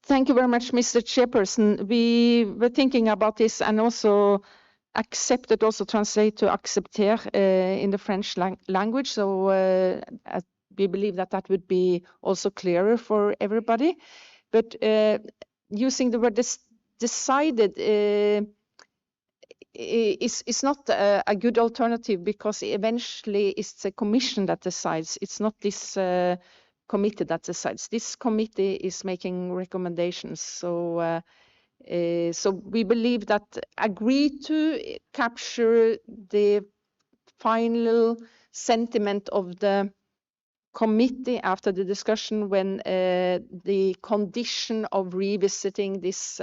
Thank you very much, Mr. Chairperson. We were thinking about this and also accepted, also translate to accepter in the French language. So we believe that that would be also clearer for everybody. But using the word decided is not a good alternative, because eventually it's the Commission that decides. It's not this committee that decides. This committee is making recommendations. So we believe that agree to capture the final sentiment of the committee after the discussion, when the condition of revisiting this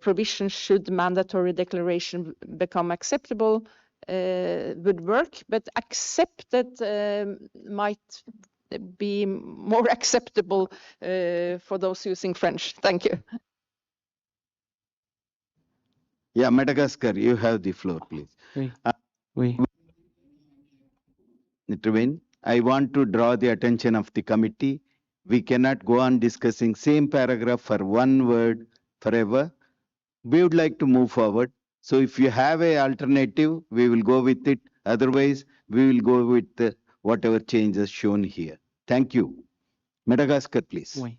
provision should mandatory declaration become acceptable would work, but accepted might be more acceptable for those using French. Thank you. Yeah, Madagascar, you have the floor, please. Oui. Oui. Intervene. I want to draw the attention of the committee. We cannot go on discussing same paragraph for one word forever. We would like to move forward. So if you have an alternative, we will go with it. Otherwise, we will go with whatever changes shown here. Thank you. Madagascar, please. Oui.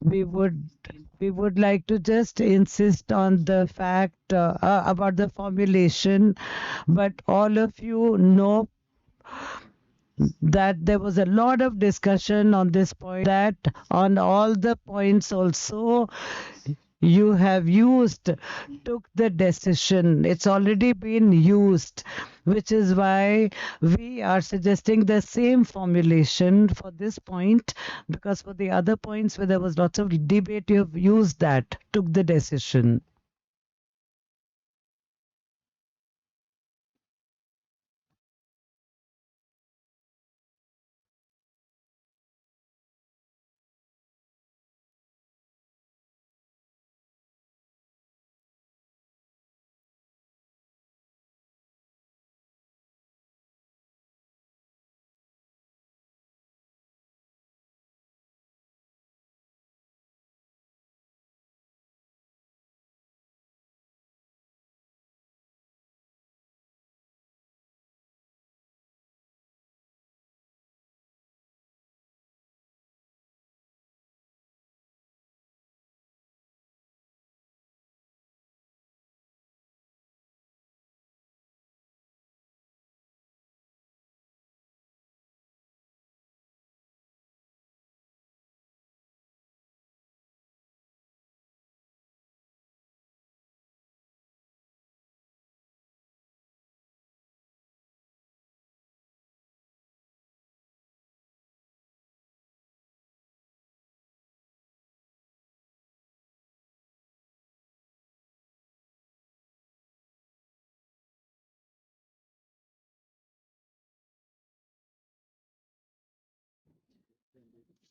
We would like to just insist on the fact about the formulation, but all of you know that there was a lot of discussion on this point, that on all the points also you have used, took the decision. It's already been used, which is why we are suggesting the same formulation for this point, because for the other points where there was lots of debate, you have used that, took the decision.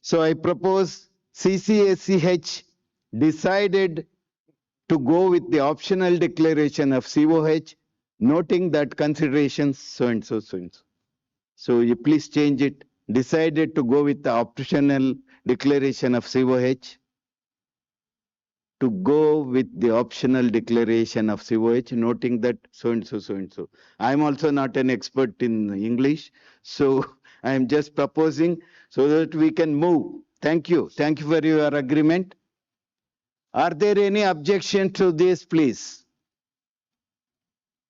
So I propose CCSCH decided to go with the optional declaration of COH, noting that considerations so and so, so and so. So you please change it. Decided to go with the optional declaration of COH, to go with the optional declaration of COH, noting that so and so, so and so. I am also not an expert in English, so I am just proposing so that we can move. Thank you. Thank you for your agreement. Are there any objections to this, please?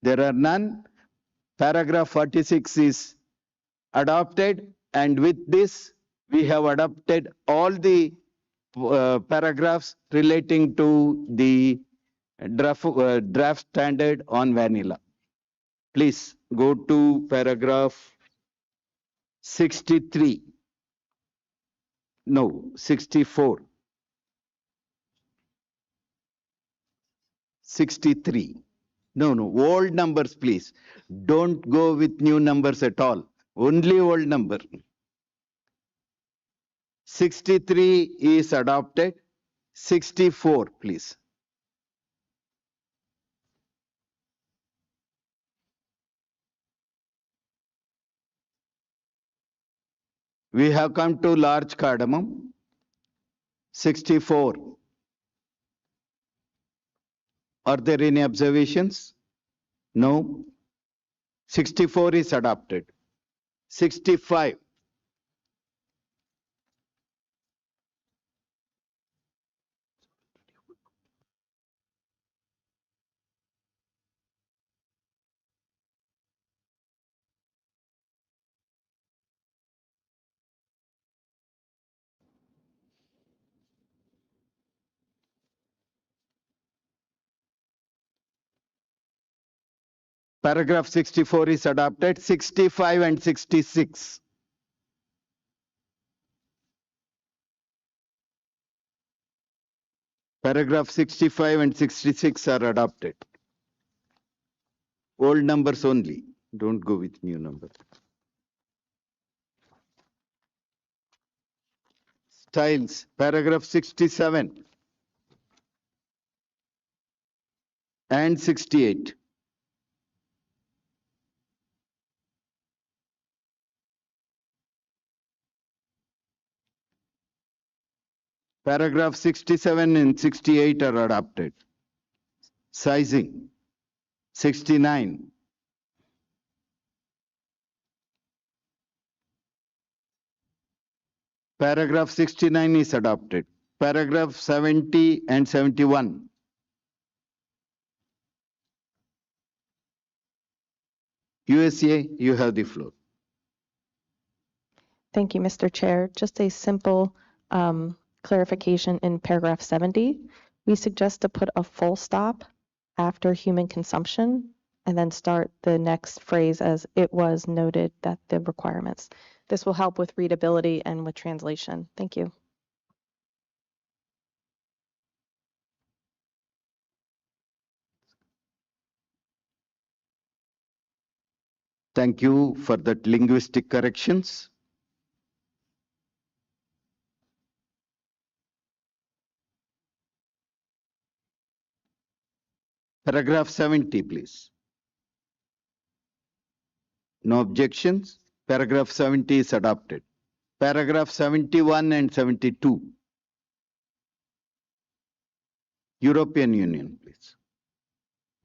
There are none. Paragraph 46 is adopted, and with this, we have adopted all the paragraphs relating to the draft standard on vanilla. Please go to paragraph 63. No, 64. 63. No, old numbers, please. Don't go with new numbers at all. Only old number. 63 is adopted. 64, please. We have come to large cardamom. 64. Are there any observations? No. 64 is adopted. 65. Paragraph 64 is adopted. 65 and 66. Paragraph 65 and 66 are adopted. Old numbers only. Don't go with new numbers. Styles. Paragraph 67 and 68. Paragraph 67 and 68 are adopted. Sizing. 69. Paragraph 69 is adopted. Paragraph 70 and 71. USA, you have the floor. Thank you, Mr. Chair. Just a simple clarification in paragraph 70. We suggest to put a full stop after human consumption and then start the next phrase as it was noted that the requirements. This will help with readability and with translation. Thank you. Thank you for that linguistic corrections. Paragraph 70, please. No objections. Paragraph 70 is adopted. Paragraph 71 and 72. European Union, please.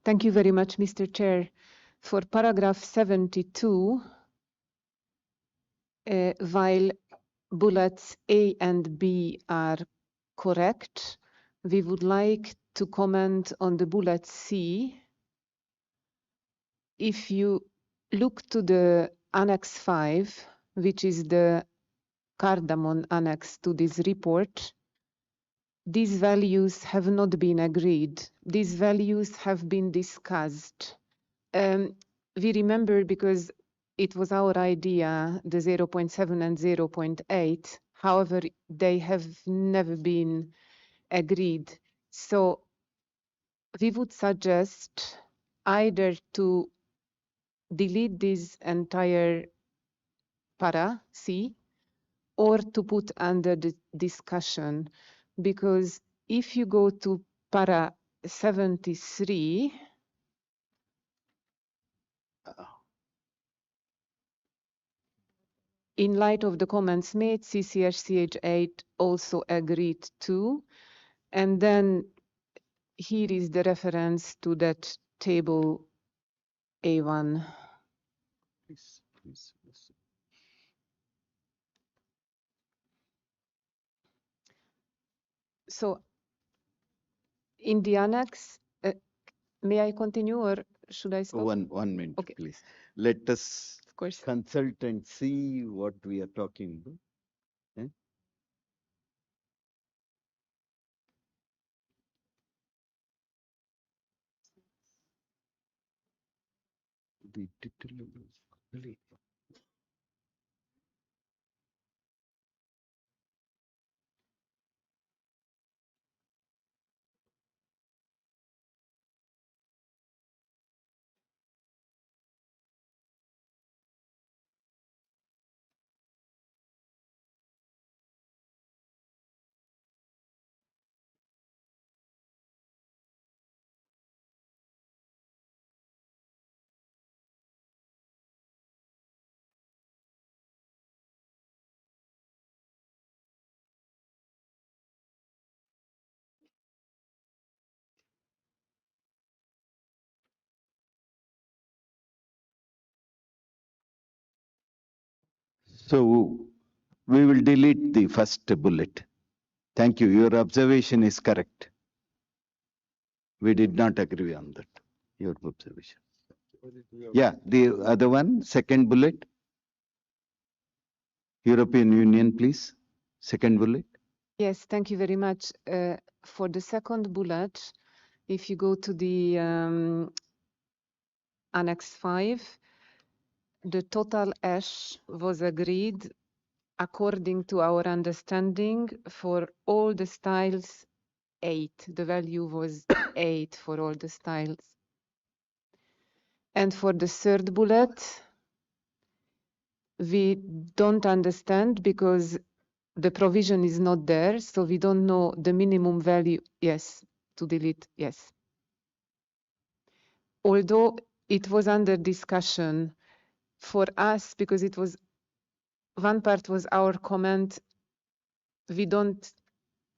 Thank you very much, Mr. Chair. For paragraph 72, while bullets A and B are correct, we would like to comment on the bullet C. If you look to the Annex 5, which is the cardamom annex to this report, these values have not been agreed. These values have been discussed. We remember because it was our idea, the 0.7 and 0.8. However, they have never been agreed. So we would suggest either to delete this entire para C, or to put under the discussion, because if you go to para 73, in light of the comments made, CCSCH8 also agreed to, and then here is the reference to that table A1. Please, please. So in the annex, may I continue or should I stop? One minute, Okay. please. Let us Of course. consult and see what we are talking about. Eh? The title is So we will delete the first bullet. Thank you. Your observation is correct. We did not agree on that. Your observation. Yeah, the other one, second bullet. European Union, please. Second bullet. Yes, thank you very much. For the second bullet, if you go to the Annex 5, the total ash was agreed according to our understanding for all the styles 8. The value was 8 for all the styles. And for the third bullet, we don't understand because the provision is not there, so we don't know the minimum value. Yes, to delete, yes. Although it was under discussion for us, because it was, one part was our comment, we don't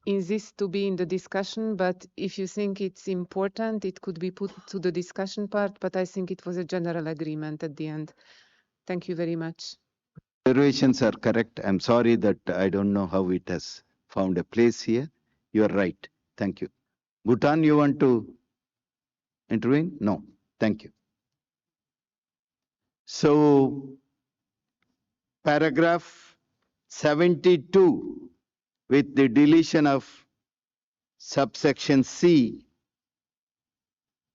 insist to be in the discussion, but if you think it's important, it could be put to the discussion part, but I think it was a general agreement at the end. Thank you very much. Observations are correct. I'm sorry that I don't know how it has found a place here. You are right. Thank you. Bhutan, you want to intervene? No. Thank you. So, paragraph 72 with the deletion of subsection C,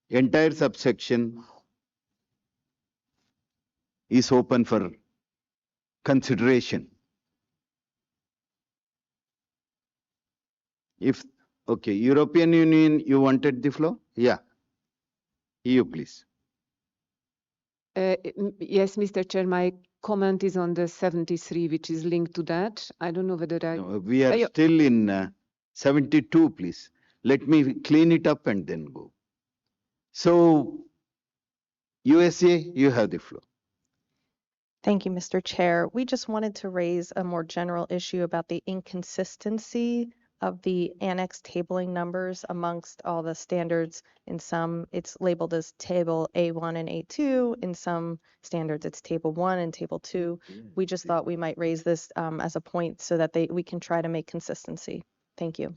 entire subsection is open for consideration. If, okay, European Union, you wanted the floor? Yeah. EU, please. Yes, Mr. Chair, my comment is on the 73, which is linked to that. I don't know whether I... No, we are still in 72, please. Let me clean it up and then go. So, USA, you have the floor. Thank you, Mr. Chair. We just wanted to raise a more general issue about the inconsistency of the annex tabling numbers amongst all the standards. In some, it's labeled as table A1 and A2. In some standards, it's table 1 and table 2. We just thought we might raise this as a point so that we can try to make consistency. Thank you.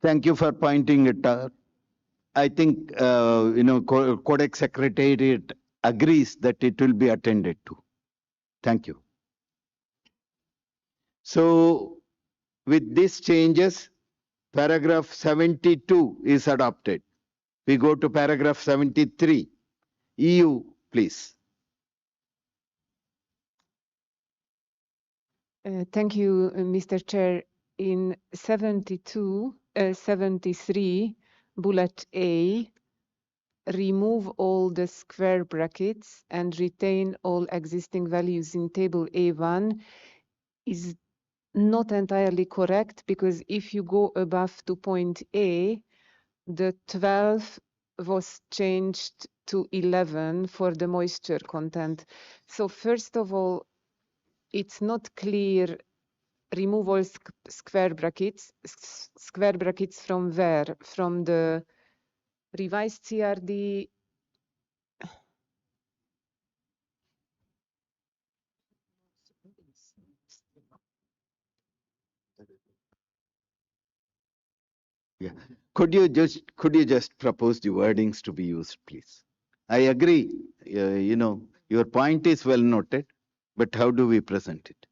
Thank you for pointing it out. I think, Codex Secretariat agrees that it will be attended to. Thank you. So, with these changes, paragraph 72 is adopted. We go to paragraph 73. EU, please. Thank you, Mr. Chair. In 73, bullet A, remove all the square brackets and retain all existing values in table A1 is not entirely correct, because if you go above to point A, the 12 was changed to 11 for the moisture content. So first of all, it's not clear. Remove all square brackets. Square brackets from where? From the revised CRD. Yeah. Could you just propose the wordings to be used, please? I agree. Your point is well noted, but how do we present it?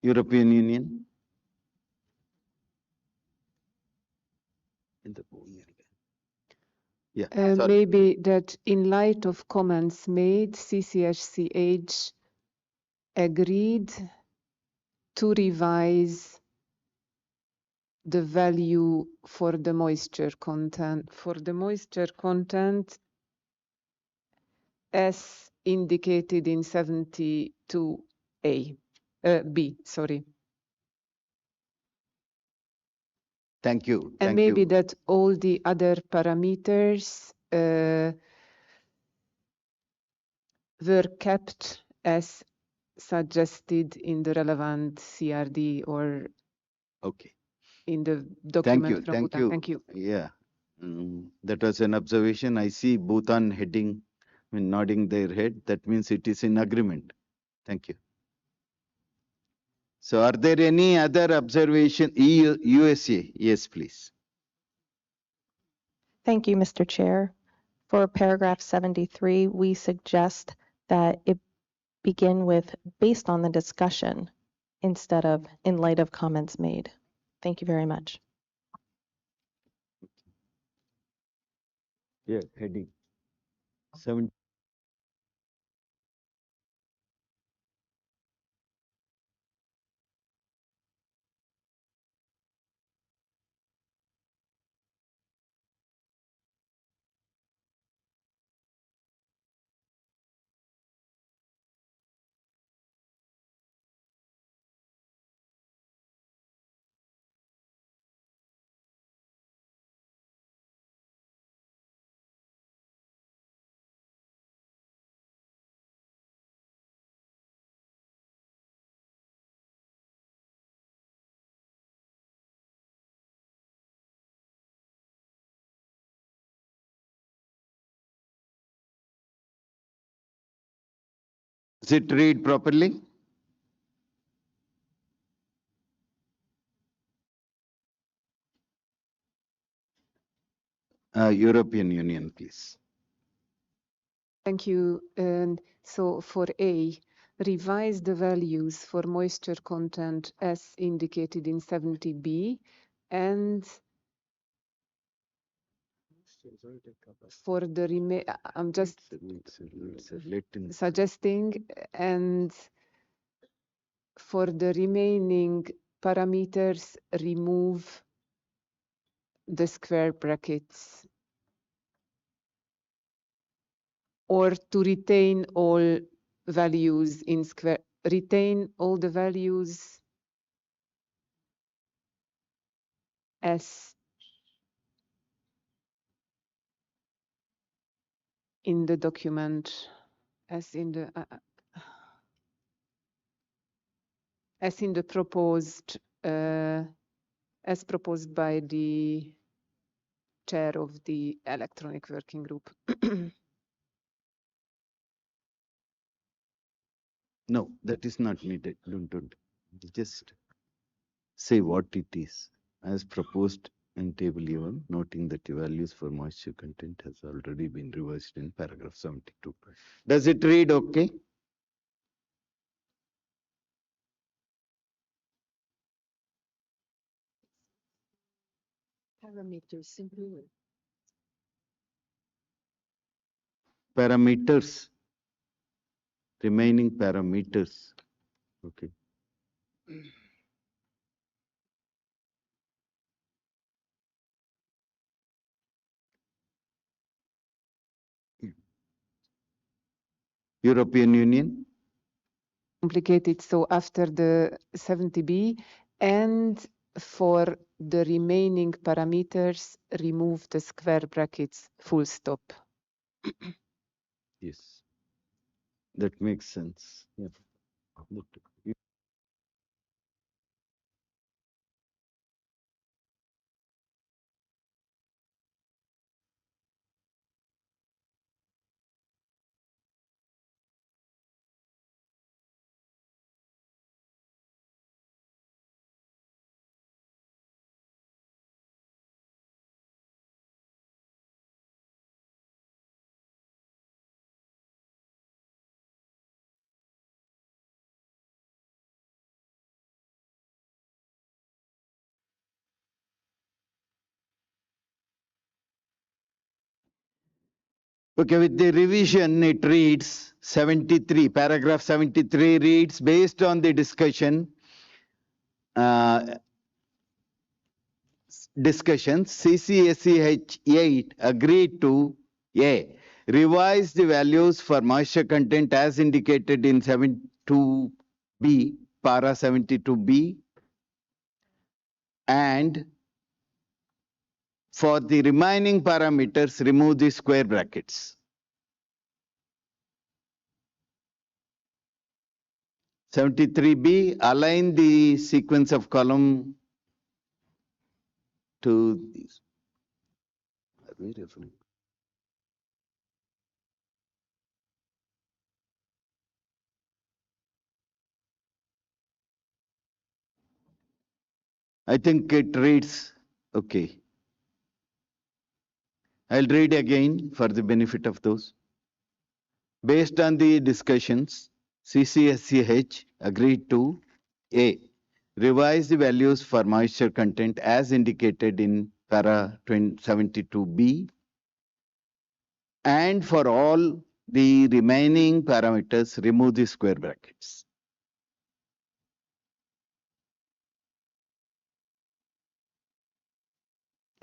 European Union? In the yeah. Sorry. Maybe that in light of comments made, CCSCH agreed to revise the value for the moisture content. For the moisture content as indicated in 72A, B, sorry. Thank you. And Thank maybe you. that all the other parameters were kept as suggested in the relevant CRD or Okay. in the Thank document you. from Thank Bhutan. you. Thank you. Yeah. That was an observation. I see Bhutan nodding their head. That means it is in agreement. Thank you. So are there any other observation? USA? Yes, please. Thank you, Mr. Chair. For paragraph 73, we suggest that it begin with based on the discussion instead of in light of comments made. Thank you very much. Yeah, heading. 7. Does it read properly? European Union, please. Thank you. And so for A, revise the values for moisture content as indicated in 70B, and for the I'm just suggesting, and for the remaining parameters, remove the square brackets, or to retain all values in retain all the values as in the document, as in the proposed, as proposed by the chair of the electronic working group. No, that is not needed. Don't. Just say what it is as proposed in table 11, noting that the values for moisture content has already been reversed in paragraph 72. Does it read okay? Parameters, simply. Parameters, remaining parameters. Okay. European Union. Complicated. So after the 70B, and for the remaining parameters, remove the square brackets, full stop. Yes. That makes sense. Yeah. Okay, with the revision, it reads 73, paragraph 73 reads, based on the discussions, CCSCH8 agreed to A. Revise the values for moisture content as indicated in 72B, para 72B, and for the remaining parameters, remove the square brackets. 73B, align the sequence of column to these. I think it reads, okay. I'll read again for the benefit of those. Based on the discussions, CCSCH agreed to A. Revise the values for moisture content as indicated in para 72B, and for all the remaining parameters, remove the square brackets.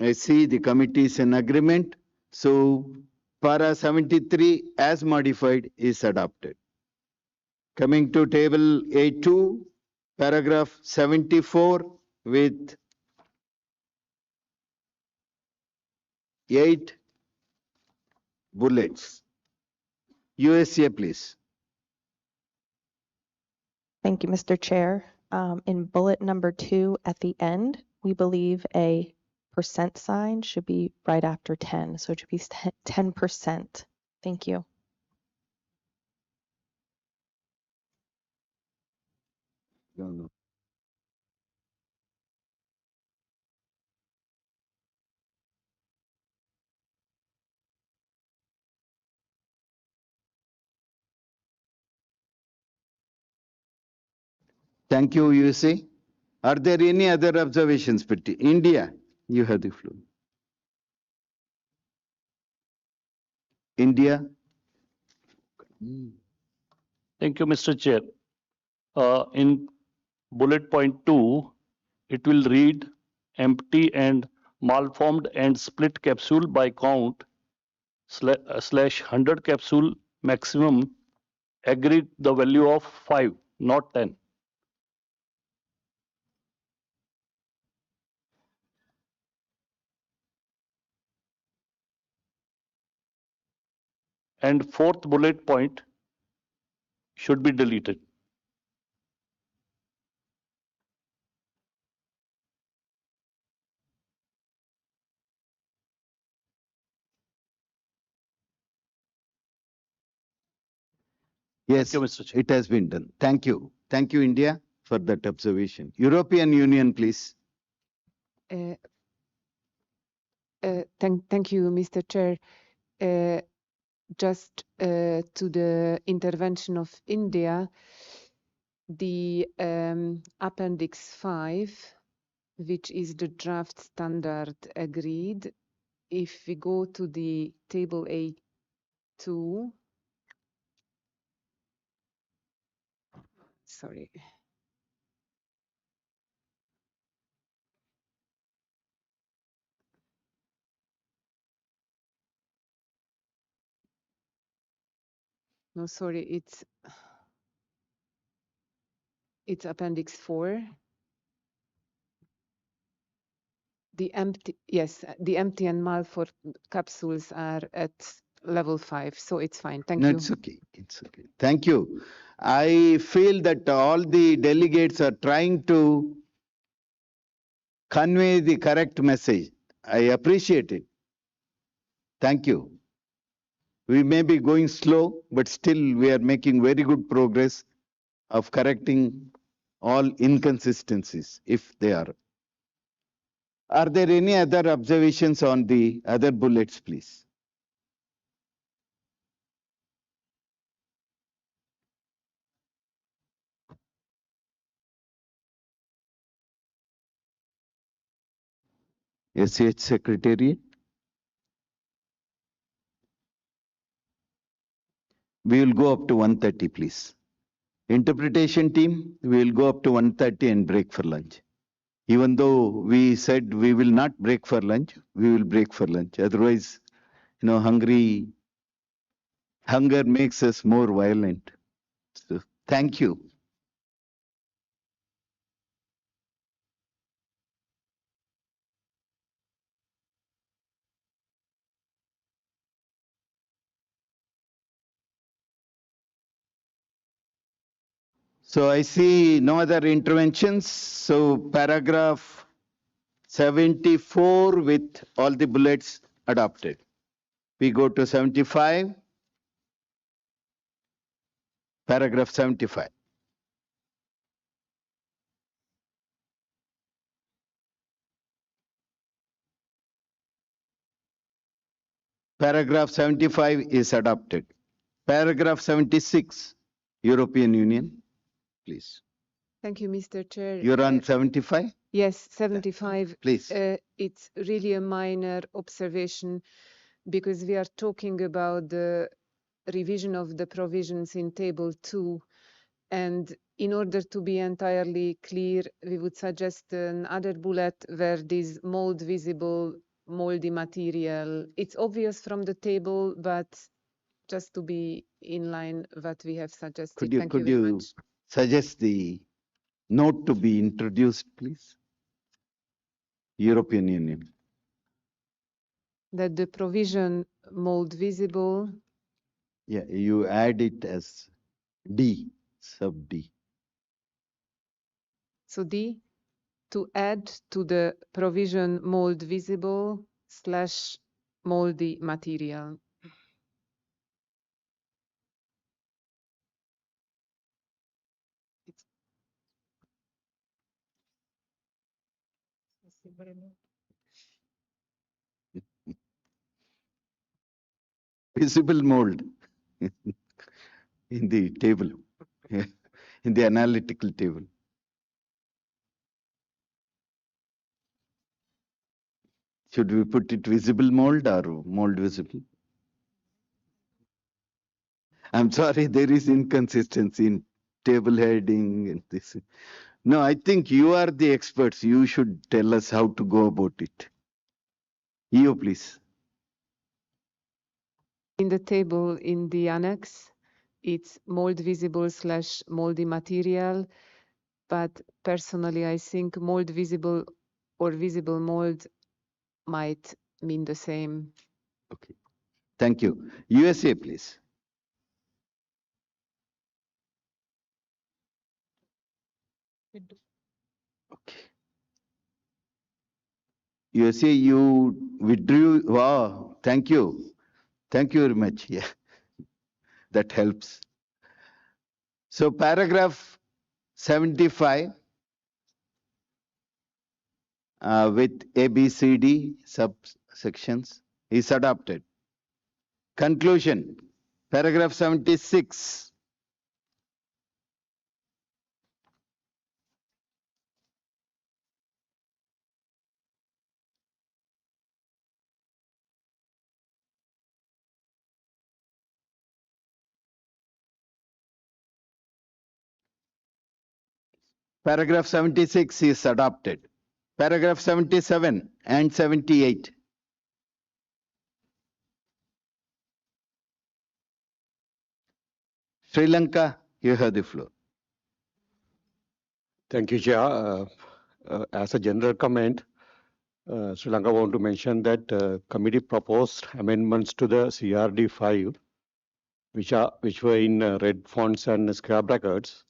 I see the committee is in agreement. So para 73 as modified is adopted. Coming to table A2, paragraph 74 with 8 bullets. USA, please. Thank you, Mr. Chair. In bullet number 2 at the end, we believe a percent sign should be right after 10. So it should be 10%. Thank you. No. Thank you, USA. Are there any other observations, Pitti? India, you have the floor. India. Thank you, Mr. Chair. In bullet point 2, it will read empty and malformed and split capsule by count slash 100 capsule maximum, agreed the value of 5, not 10. And fourth bullet point should be deleted. Yes, Thank you, Mr. Chair. it has been done. Thank you. Thank you, India, for that observation. European Union, please. Thank you, Mr. Chair. Just to the intervention of India, the Appendix 5 which is the draft standard agreed. If we go to the table A2, sorry. No, sorry, it's Appendix 4. The empty and Malford capsules are at level 5, so it's fine. Thank No, you. it's okay. It's okay. Thank you. I feel that all the delegates are trying to convey the correct message. I appreciate it. Thank you. We may be going slow, but still we are making very good progress of correcting all inconsistencies, if they are. Are there any other observations on the other bullets, please? SCH Secretariat? We will go up to 1:30, please. Interpretation team, we will go up to 1:30 and break for lunch. Even though we said we will not break for lunch, we will break for lunch. Otherwise, hunger makes us more violent. So, thank you. So I see no other interventions. So paragraph 74 with all the bullets adopted. We go to 75, paragraph 75. Paragraph 75 is adopted. Paragraph 76, European Union, please. Thank you, Mr. Chair. You're on 75? Yes, 75. Please. It's really a minor observation because we are talking about the revision of the provisions in Table 2. And in order to be entirely clear, we would suggest another bullet where this mold visible moldy material, it's obvious from the table, but just to be in line what we have suggested. Thank you very much. Suggest the note to be introduced, please? European Union. That the provision mold visible. Yeah, you add it as D, sub D. So D, to add to the provision mold visible / moldy material. Visible mold in the table, in the analytical table. Should we put it visible mold or mold visible? I'm sorry, there is inconsistency in table heading and this. No, I think you are the experts. You should tell us how to go about it. You, please. In the table in the annex, it's mold visible / moldy material. But personally, I think mold visible or visible mold might mean the same. Okay. Thank you. USA, please. Okay. USA, you withdrew. Wow. Thank you. Thank you very much. Yeah. That helps. So paragraph 75 with ABCD subsections is adopted. Conclusion, paragraph 76. Paragraph 76 is adopted. Paragraph 77 and 78. Sri Lanka, you have the floor. Thank you, Chair. As a general comment, Sri Lanka want to mention that committee proposed amendments to the CRD 5, which were in red fonts and square brackets.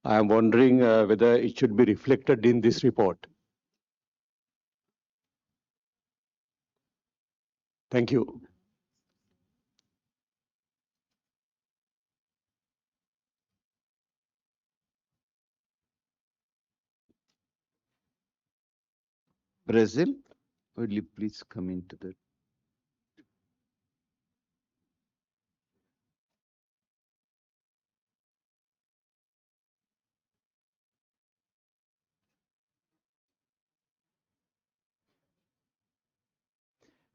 I am wondering whether it should be reflected in this report. Thank you. Brazil, will you please come into the...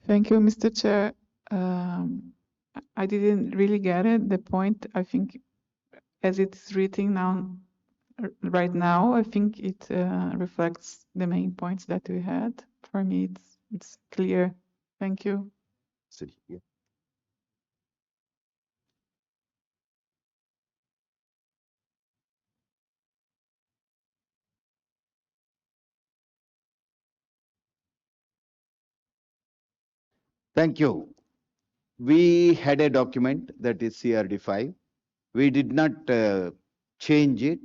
Thank you, Mr. Chair. I didn't really get it. The point, I think, as it's written now, right now, I think it reflects the main points that we had. For me, it's clear. Thank you. Yeah. Thank you. We had a document that is CRD 5. We did not change it.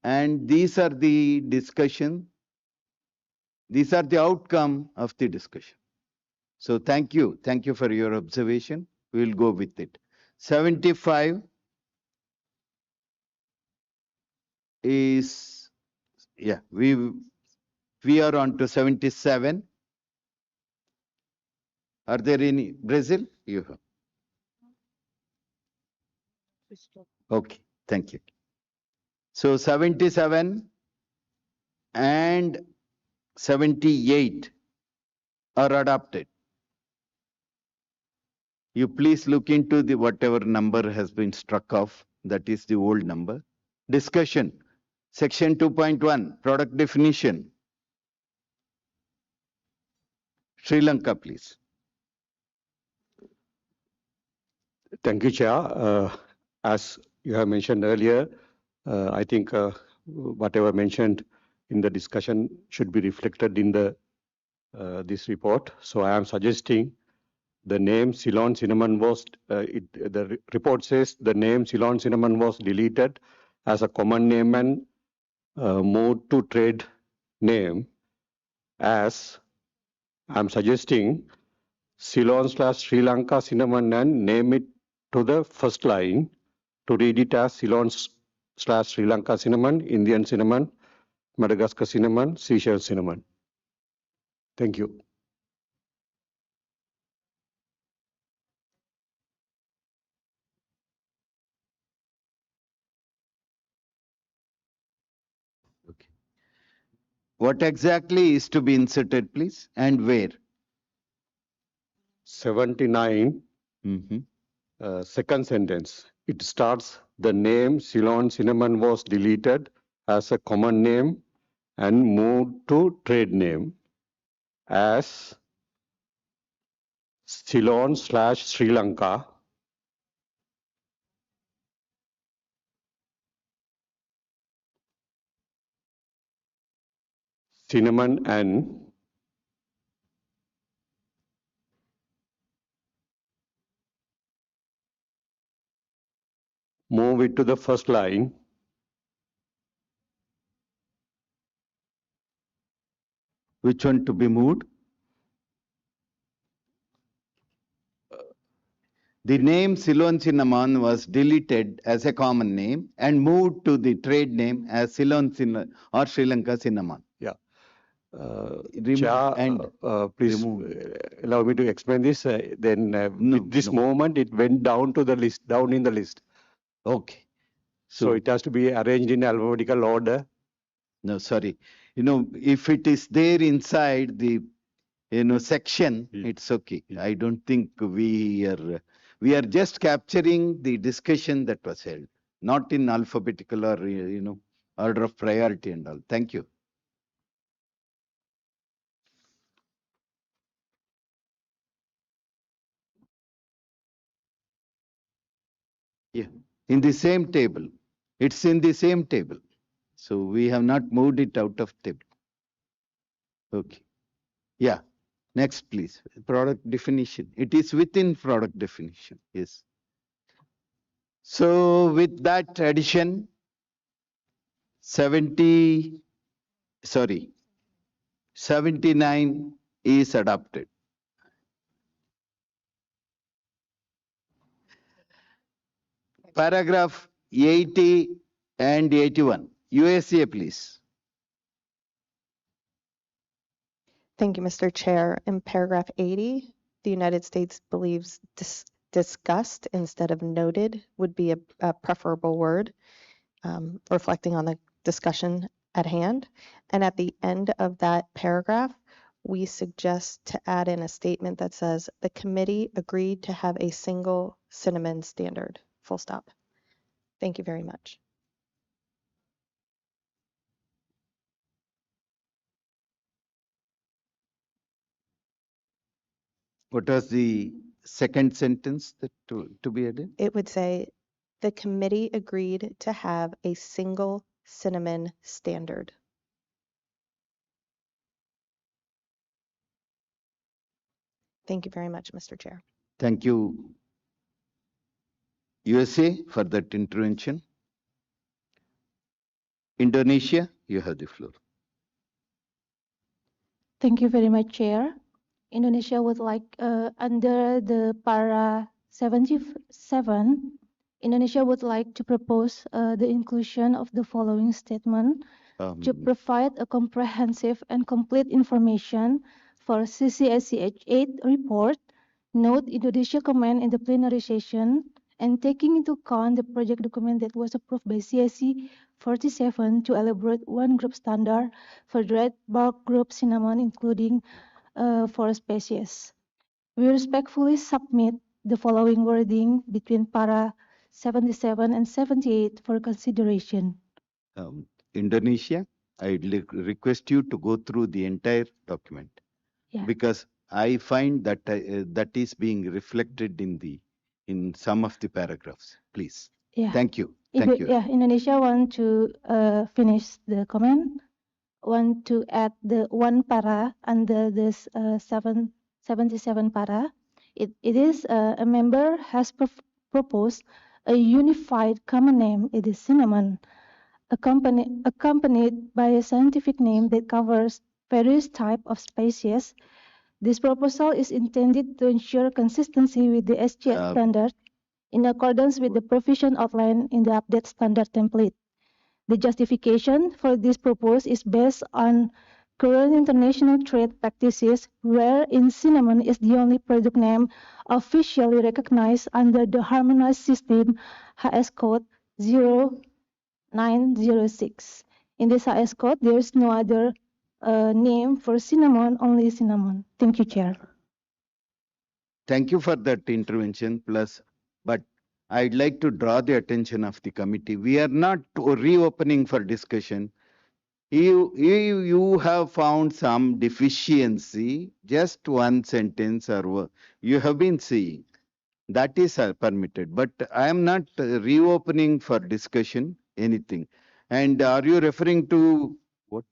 And these are the discussion. These are the outcome of the discussion. So thank you. Thank you for your observation. We will go with it. 75 is, yeah, we are on to 77. Are there any? Brazil? You have. Okay, thank you. So 77 and 78 are adopted. You please look into the whatever number has been struck off, that is the old number. Discussion. Section 2.1, product definition. Sri Lanka, please. Thank you, Chair. As you have mentioned earlier, I think whatever mentioned in the discussion should be reflected in the this report. So I am suggesting the name Ceylon cinnamon was, the report says the name Ceylon cinnamon was deleted as a common name and moved to trade name, as I'm suggesting Ceylon/Sri Lanka cinnamon and name it to the first line to read it as Ceylon/Sri Lanka cinnamon, Indian cinnamon, Madagascar cinnamon, Seychelles cinnamon. Thank you. Okay. What exactly is to be inserted, please, and where? 79, second sentence. It starts, the name Ceylon cinnamon was deleted as a common name and moved to trade name as Ceylon/Sri Lanka cinnamon and move it to the first line Which one to be moved? The name Ceylon cinnamon was deleted as a common name and moved to the trade name as Ceylon cinnamon or Sri Lanka cinnamon. Yeah. Please allow me to explain this. With this moment, it went down to the list, down in the list. Okay. So it has to be arranged in alphabetical order. No, sorry. If it is there inside the, section, it's okay. I don't think we are just capturing the discussion that was held, not in alphabetical or, order of priority and all. Thank you. Yeah, in the same table. It's in the same table. So we have not moved it out of table. Okay. Yeah. Next, please. Product definition. It is within product definition. Yes. So with that addition, 79 is adopted. Paragraph 80 and 81. USA, please. Thank you, Mr. Chair. In paragraph 80, the United States believes discussed instead of noted would be a preferable word, reflecting on the discussion at hand. And at the end of that paragraph, we suggest to add in a statement that says the committee agreed to have a single cinnamon standard, full stop. Thank you very much. What was the second sentence that to be added? It would say the committee agreed to have a single cinnamon standard. Thank you very much, Mr. Chair. Thank you, USA, for that intervention. Indonesia, you have the floor. Thank you very much, Chair. Indonesia would like, under the para 77, Indonesia would like to propose the inclusion of the following statement to provide a comprehensive and complete information for CCSCH8 report, note Indonesia comment in the plenary session, and taking into account the project document that was approved by CSC 47 to elaborate one group standard for red bark group cinnamon, including 4 species. We respectfully submit the following wording between para 77 and 78 for consideration. Indonesia, I request you to go through the entire document, because I find that that is being reflected in some of the paragraphs. Please. Thank you. Thank you. Indonesia want to finish the comment, want to add the one para under this 77 para. It is a member has proposed a unified common name. It is cinnamon, accompanied by a scientific name that covers various types of species. This proposal is intended to ensure consistency with the SGS standard in accordance with the provision outlined in the update standard template. The justification for this proposal is based on current international trade practices, wherein cinnamon is the only product name officially recognized under the harmonized system HS code 0906. In this HS code, there is no other name for cinnamon, only cinnamon. Thank you, Chair. Thank you for that intervention. But I'd like to draw the attention of the committee. We are not reopening for discussion. You have found some deficiency, just one sentence or you have been seeing. That is permitted. But I am not reopening for discussion anything. And are you referring to what?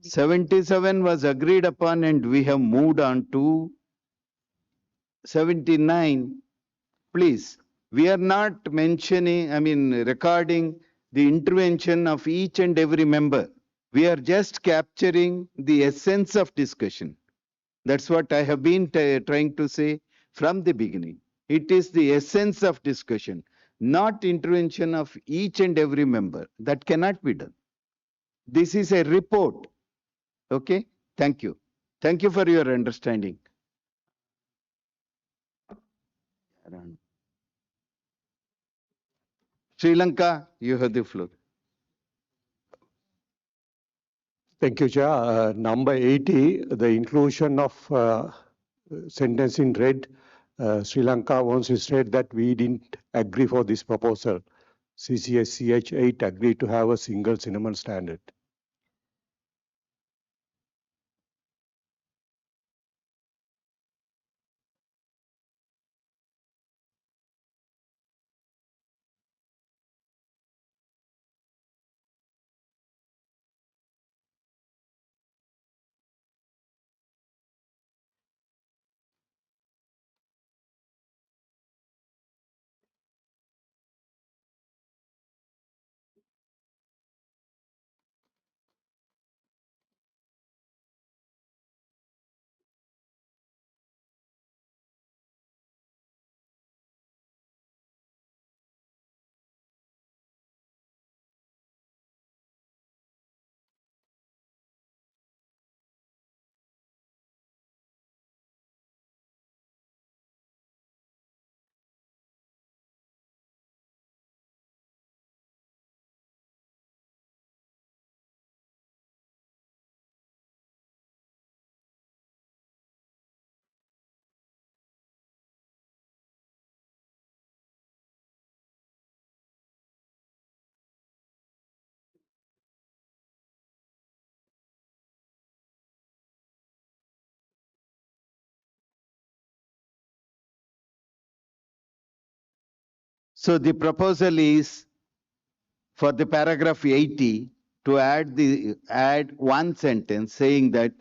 77 was agreed upon and we have moved on to 79. Please, we are not mentioning, recording the intervention of each and every member. We are just capturing the essence of discussion. That's what I have been trying to say from the beginning. It is the essence of discussion, not intervention of each and every member. That cannot be done. This is a report. Okay? Thank you. Thank you for your understanding. Sri Lanka, you have the floor. Thank you, Chair. Number 80, the inclusion of sentence in red. Sri Lanka wants to state that we didn't agree for this proposal. CCSCH8 agreed to have a single cinnamon standard. So the proposal is for the paragraph 80 to add one sentence saying that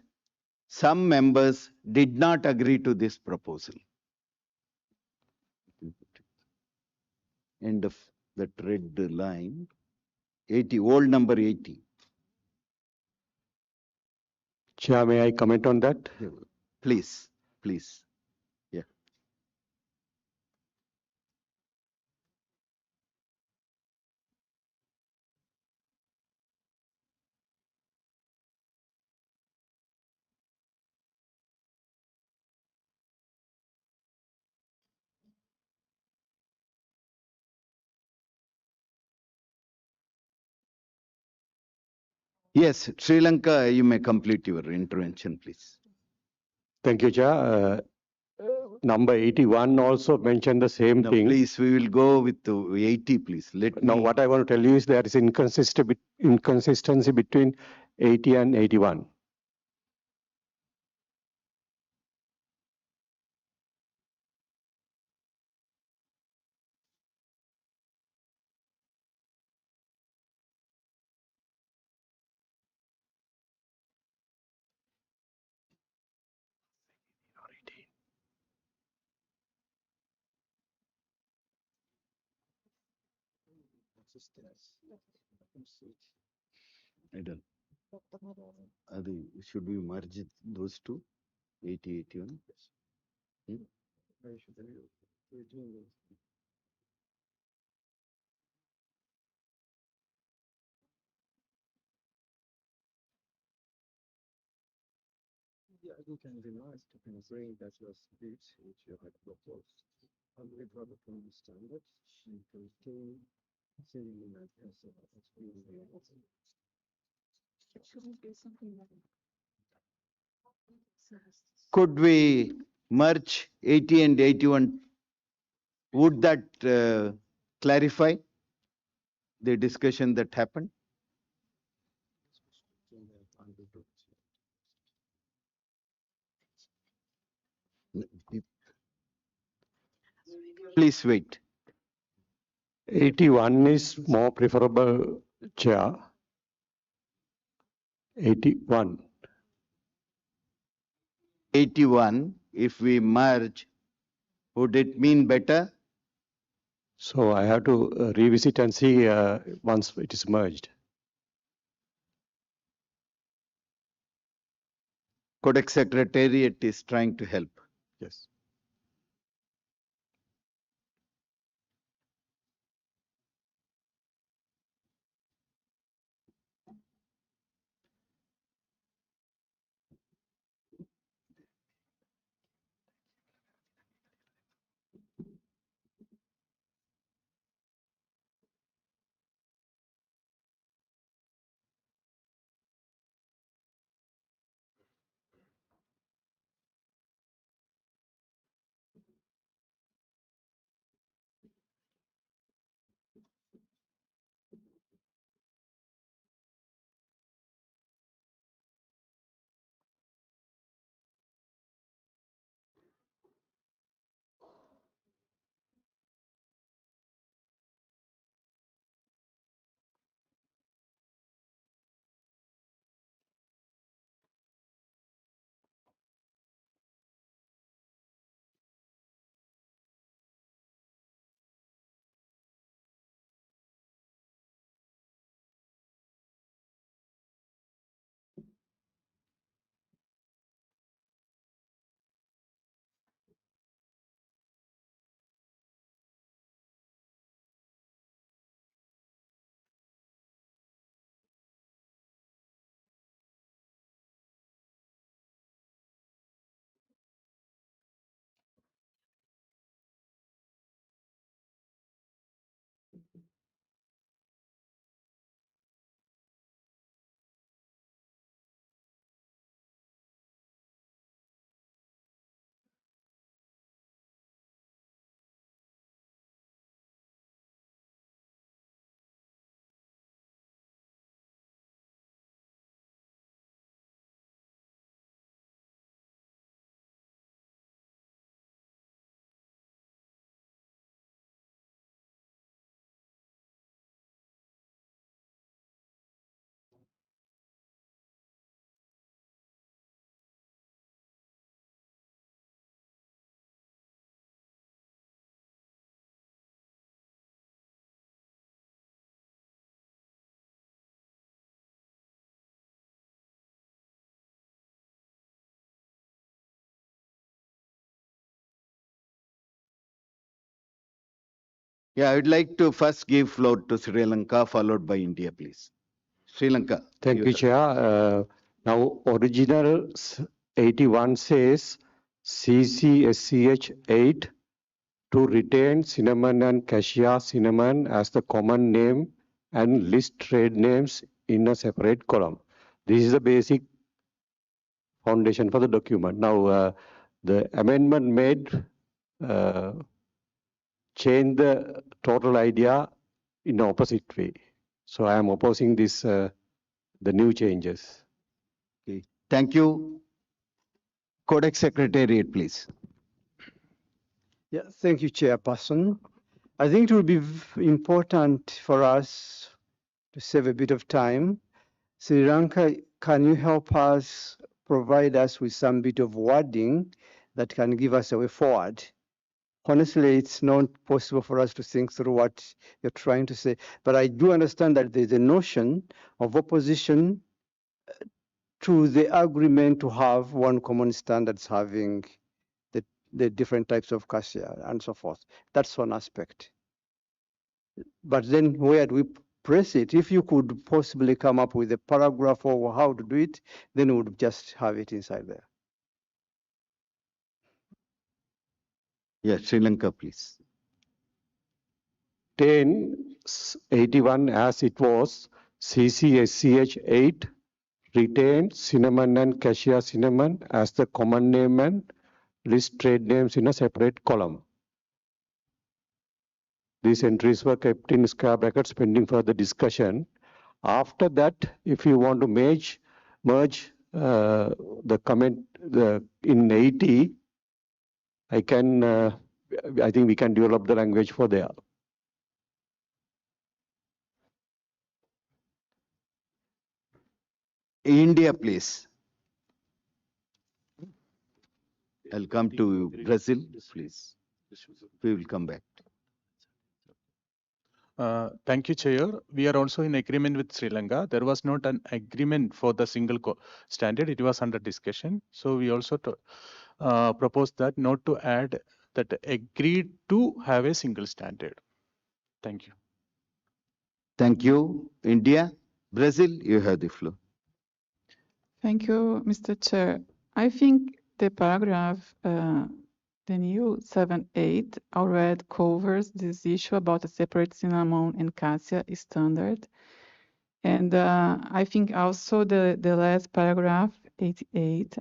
some members did not agree to this proposal. End of that red line. 80, old number 80. Chair, may I comment on that? Please, please. Yeah. Yes, Sri Lanka, you may complete your intervention, please. Thank you, Chair. Number 81 also mentioned the same No, thing. please, we will go with the 80, please. Now, what I want to tell you is there is inconsistency between 80 and 81. I don't. Should we merge those two? 80, 81? Hmm? Yeah, you can be nice to bring that was speech which you had proposed. And we got from the standard, she contain cinnamon as Shouldn't be something like Could we merge 80 and 81? Would that clarify the discussion that happened? Please wait. 81 is more preferable, Chair. 81. 81, if we merge, would it mean better? So I have to revisit and see once it is merged. Codex Secretariat is trying to help. Yes. Yeah, I would like to first give floor to Sri Lanka, followed by India, please. Sri Lanka. Thank you, Chair. Now, original 81 says CCSCH8 to retain cinnamon and cassia cinnamon as the common name and list trade names in a separate column. This is the basic foundation for the document. Now, the amendment made change the total idea in the opposite way. So I am opposing this, the new changes. Okay. Thank you. Codex Secretariat, please. Yeah, thank you, Chairperson. I think it will be important for us to save a bit of time. Sri Lanka, can you help us provide us with some bit of wording that can give us a way forward? Honestly, it's not possible for us to think through what you're trying to say, but I do understand that there's a notion of opposition to the agreement to have one common standards having the different types of cassia and so forth. That's one aspect. But then where do we press it? If you could possibly come up with a paragraph or how to do it, then we would just have it inside there. Yeah, Sri Lanka, please. 1081 as it was, CCSCH8 retained cinnamon and cassia cinnamon as the common name and list trade names in a separate column. These entries were kept in square brackets pending further discussion. After that, if you want to merge the comment in 80, I think we can develop the language for there. India, please. I'll come to Brazil, please. We will come back. Thank you, Chair. We are also in agreement with Sri Lanka. There was not an agreement for the single standard. It was under discussion. So we also proposed that not to add that agreed to have a single standard. Thank you. Thank you. India. Brazil, you have the floor. Thank you, Mr. Chair. I think the paragraph, the new 7.8 already covers this issue about a separate cinnamon and cassia standard. And I think also the last paragraph, 88,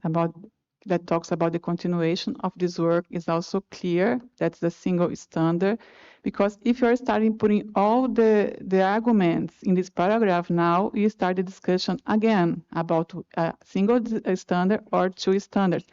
that talks about the continuation of this work is also clear. That's the single standard. Because if you're starting putting all the arguments in this paragraph now, you start the discussion again about a single standard or two standards.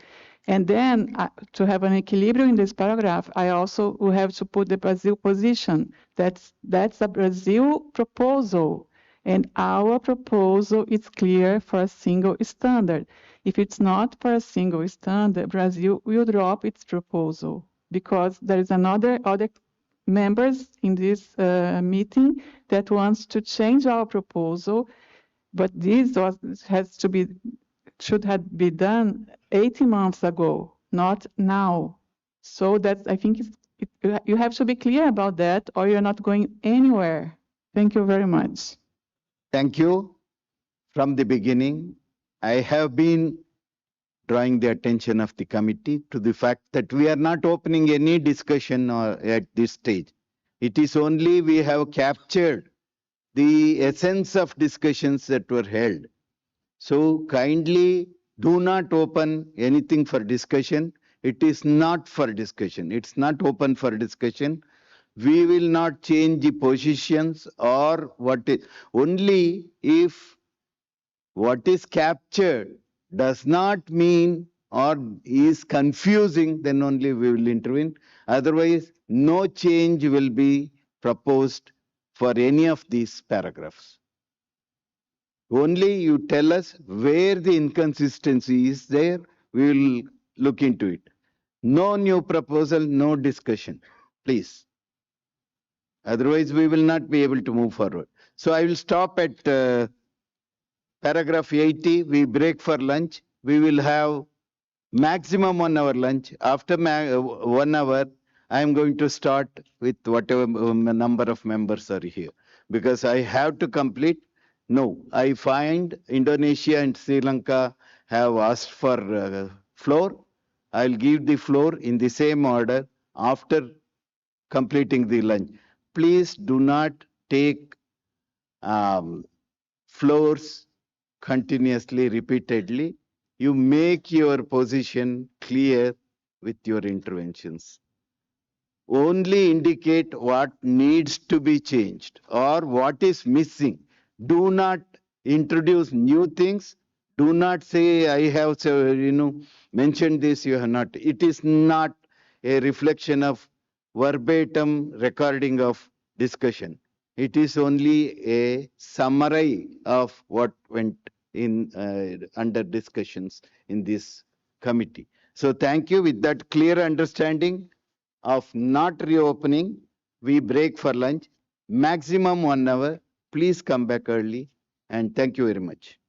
And then to have an equilibrium in this paragraph, I also will have to put the Brazil position. That's a Brazil proposal. And our proposal is clear for a single standard. If it's not for a single standard, Brazil will drop its proposal because there is other members in this meeting that wants to change our proposal, but this should have been done 18 months ago, not now. So that I think you have to be clear about that, or you're not going anywhere. Thank you very much. Thank you. From the beginning, I have been drawing the attention of the committee to the fact that we are not opening any discussion at this stage. It is only we have captured the essence of discussions that were held. So kindly do not open anything for discussion. It is not for discussion. It's not open for discussion. We will not change the positions or only if what is captured does not mean or is confusing, then only we will intervene. Otherwise, no change will be proposed for any of these paragraphs. Only you tell us where the inconsistency is there, we will look into it. No new proposal, no discussion, please. Otherwise, we will not be able to move forward. So I will stop at paragraph 80. We break for lunch. We will have maximum 1 hour lunch. After 1 hour, I am going to start with whatever number of members are here because I have to complete. No, I find Indonesia and Sri Lanka have asked for floor. I'll give the floor in the same order after completing the lunch. Please do not take floors continuously, repeatedly. You make your position clear with your interventions. Only indicate what needs to be changed or what is missing. Do not introduce new things. Do not say, I have mentioned this, you have not. It is not a reflection of verbatim recording of discussion. It is only a summary of what went in under discussions in this committee. So thank you. With that clear understanding of not reopening, we break for lunch. Maximum 1 hour. Please come back early. And thank you very much.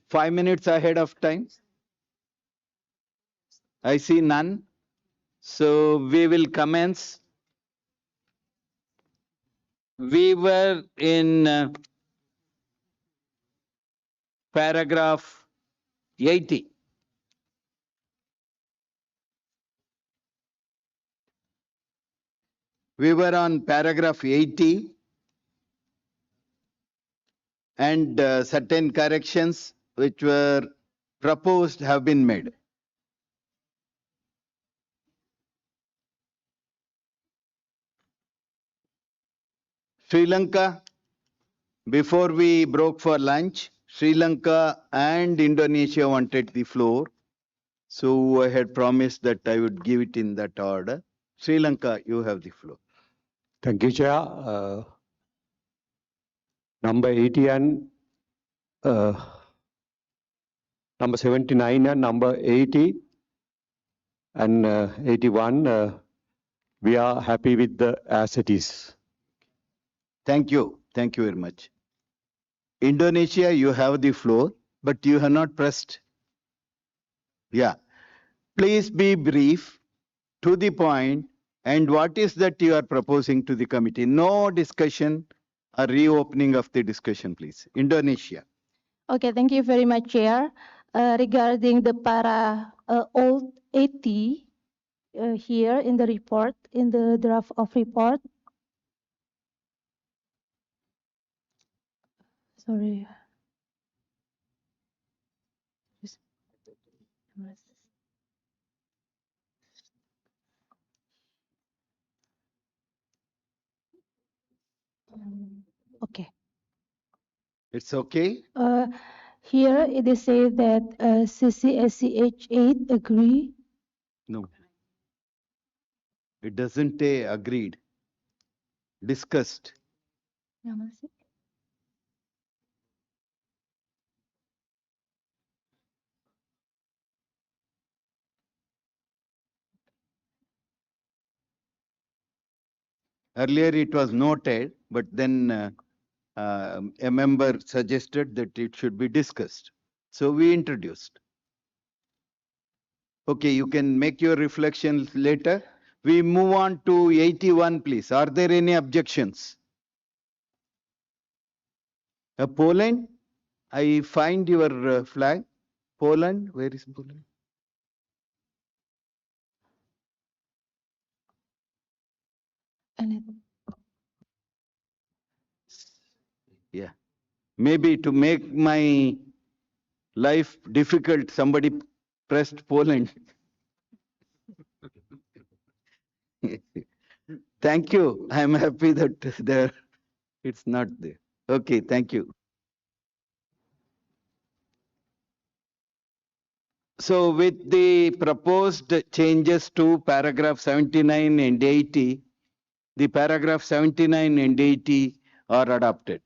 5 minutes ahead of time? I see none. So we will commence. We were in paragraph 80. We were on paragraph 80 and certain corrections which were proposed have been made. Sri Lanka, before we broke for lunch, Sri Lanka and Indonesia wanted the floor. So I had promised that I would give it in that order. Sri Lanka, you have the floor. Thank you, Chair. Number 80 and number 79 and number 80 and 81, we are happy with the as it is. Thank you. Thank you very much. Indonesia, you have the floor, but you have not pressed. Yeah. Please be brief, to the point, and what is that you are proposing to the committee? No discussion or reopening of the discussion, please. Indonesia. Okay, thank you very much, Chair. Regarding the para old 80 here in the report, in the draft of report. Sorry. Okay. It's okay? Here it is said that CCSCH8 agree. No. It doesn't say agreed. Discussed. Earlier it was noted, but then a member suggested that it should be discussed. So we introduced. Okay, you can make your reflections later. We move on to 81, please. Are there any objections? Poland, I find your flag. Poland, where is Poland? Yeah. Maybe to make my life difficult, somebody pressed Poland. Thank you. I'm happy that there it's not there. Okay, thank you. So with the proposed changes to paragraph 79 and 80, the paragraph 79 and 80 are adopted.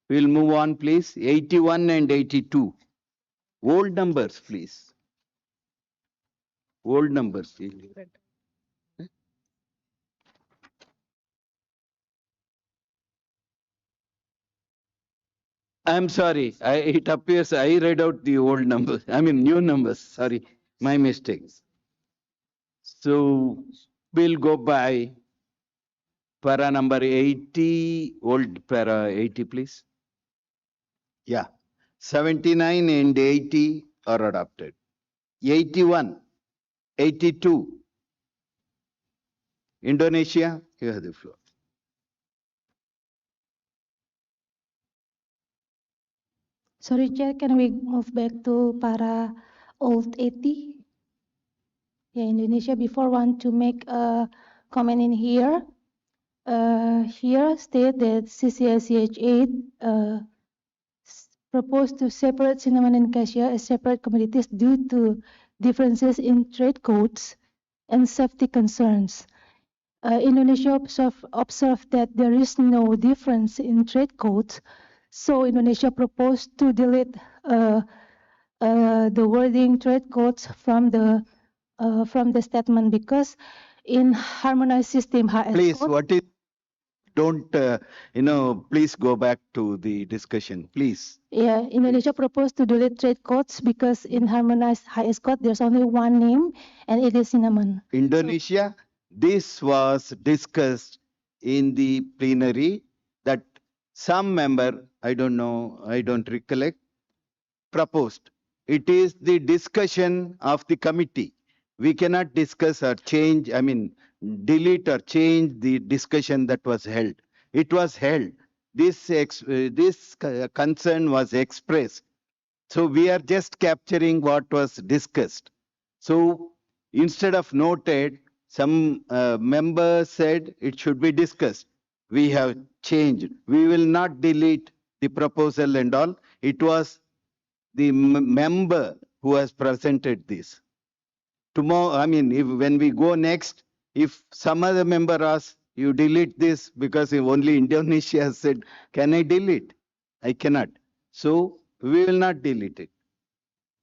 We'll move on, please. 81 and 82. Old numbers, please. Old numbers. I'm sorry. It appears I read out the old numbers. I mean, new numbers. Sorry, my mistakes. So we'll go by para number 80, old para 80, please. Yeah. 79 and 80 are adopted. 81, 82. Indonesia, you have the floor. Sorry, Chair, can we move back to para old 80? Yeah, Indonesia, before want to make a comment in here. Here state that CCSCH8 proposed to separate cinnamon and cassia as separate commodities due to differences in trade codes and safety concerns. Indonesia observed that there is no difference in trade codes, so Indonesia proposed to delete the wording trade codes from the statement because in harmonized system HS Please, code, what is don't, please go back to the discussion, please. Yeah, Indonesia proposed to delete trade codes because in harmonized highest code there's only one name and it is cinnamon. Indonesia, this was discussed in the plenary that some member, I don't know, I don't recollect, proposed. It is the discussion of the committee. We cannot discuss or change, delete or change the discussion that was held. It was held. This concern was expressed. So we are just capturing what was discussed. So instead of noted, some members said it should be discussed. We have changed. We will not delete the proposal and all. It was the member who has presented this. Tomorrow, when we go next, if some other member asks, you delete this because only Indonesia has said, can I delete? I cannot. So we will not delete it.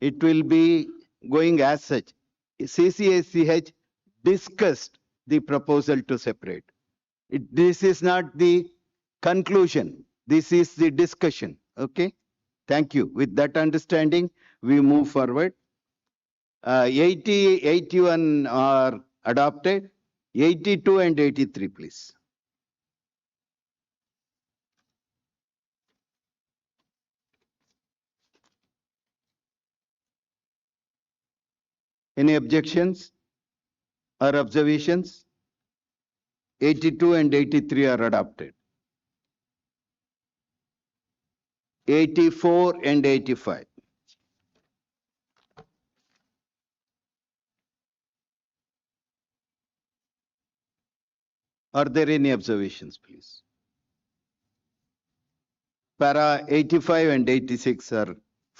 It will be going as such. CCSCH discussed the proposal to separate. This is not the conclusion. This is the discussion. Okay. Thank you. With that understanding, we move forward. 80, 81 are adopted. 82 and 83, please. Any objections or observations? 82 and 83 are adopted. 84 and 85. Are there any observations, please? Para 85 and 86 are,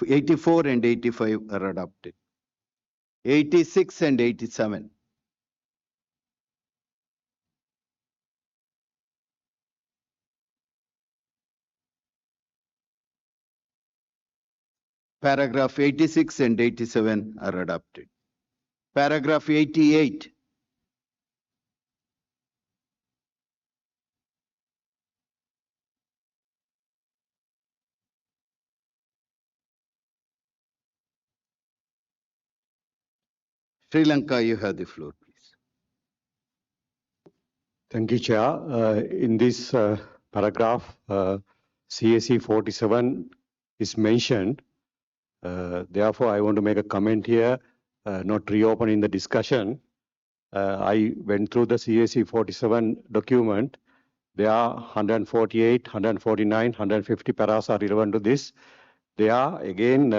84 and 85 are adopted. 86 and 87. Paragraph 86 and 87 are adopted. Paragraph 88. Sri Lanka, you have the floor, please. Thank you, Chair. In this paragraph, CAC 47 is mentioned. Therefore, I want to make a comment here, not reopening the discussion. I went through the CAC 47 document. There are 148, 149, 150 paras are relevant to this. There are, again,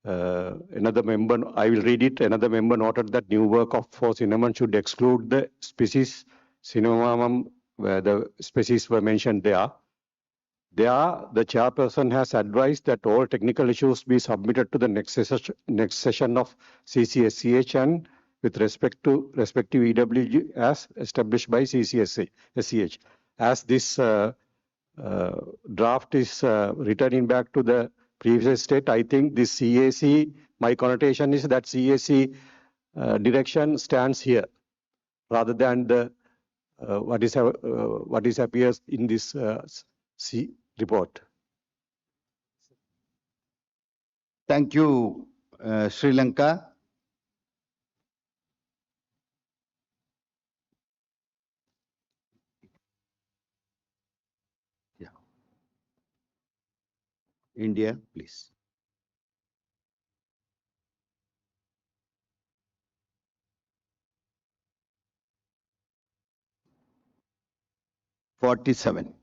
another member, I will read it, another member noted that new work of for cinnamon should exclude the species cinnamomum, where the species were mentioned there. There, the chairperson has advised that all technical issues be submitted to the next session of CCSCH and with respect to respective EWG as established by CCSCH. As this draft is returning back to the previous state, I think this CAC, my connotation is that CAC direction stands here rather than the what is appears in this C report. Thank you, Sri Lanka. Yeah. India, please. $47.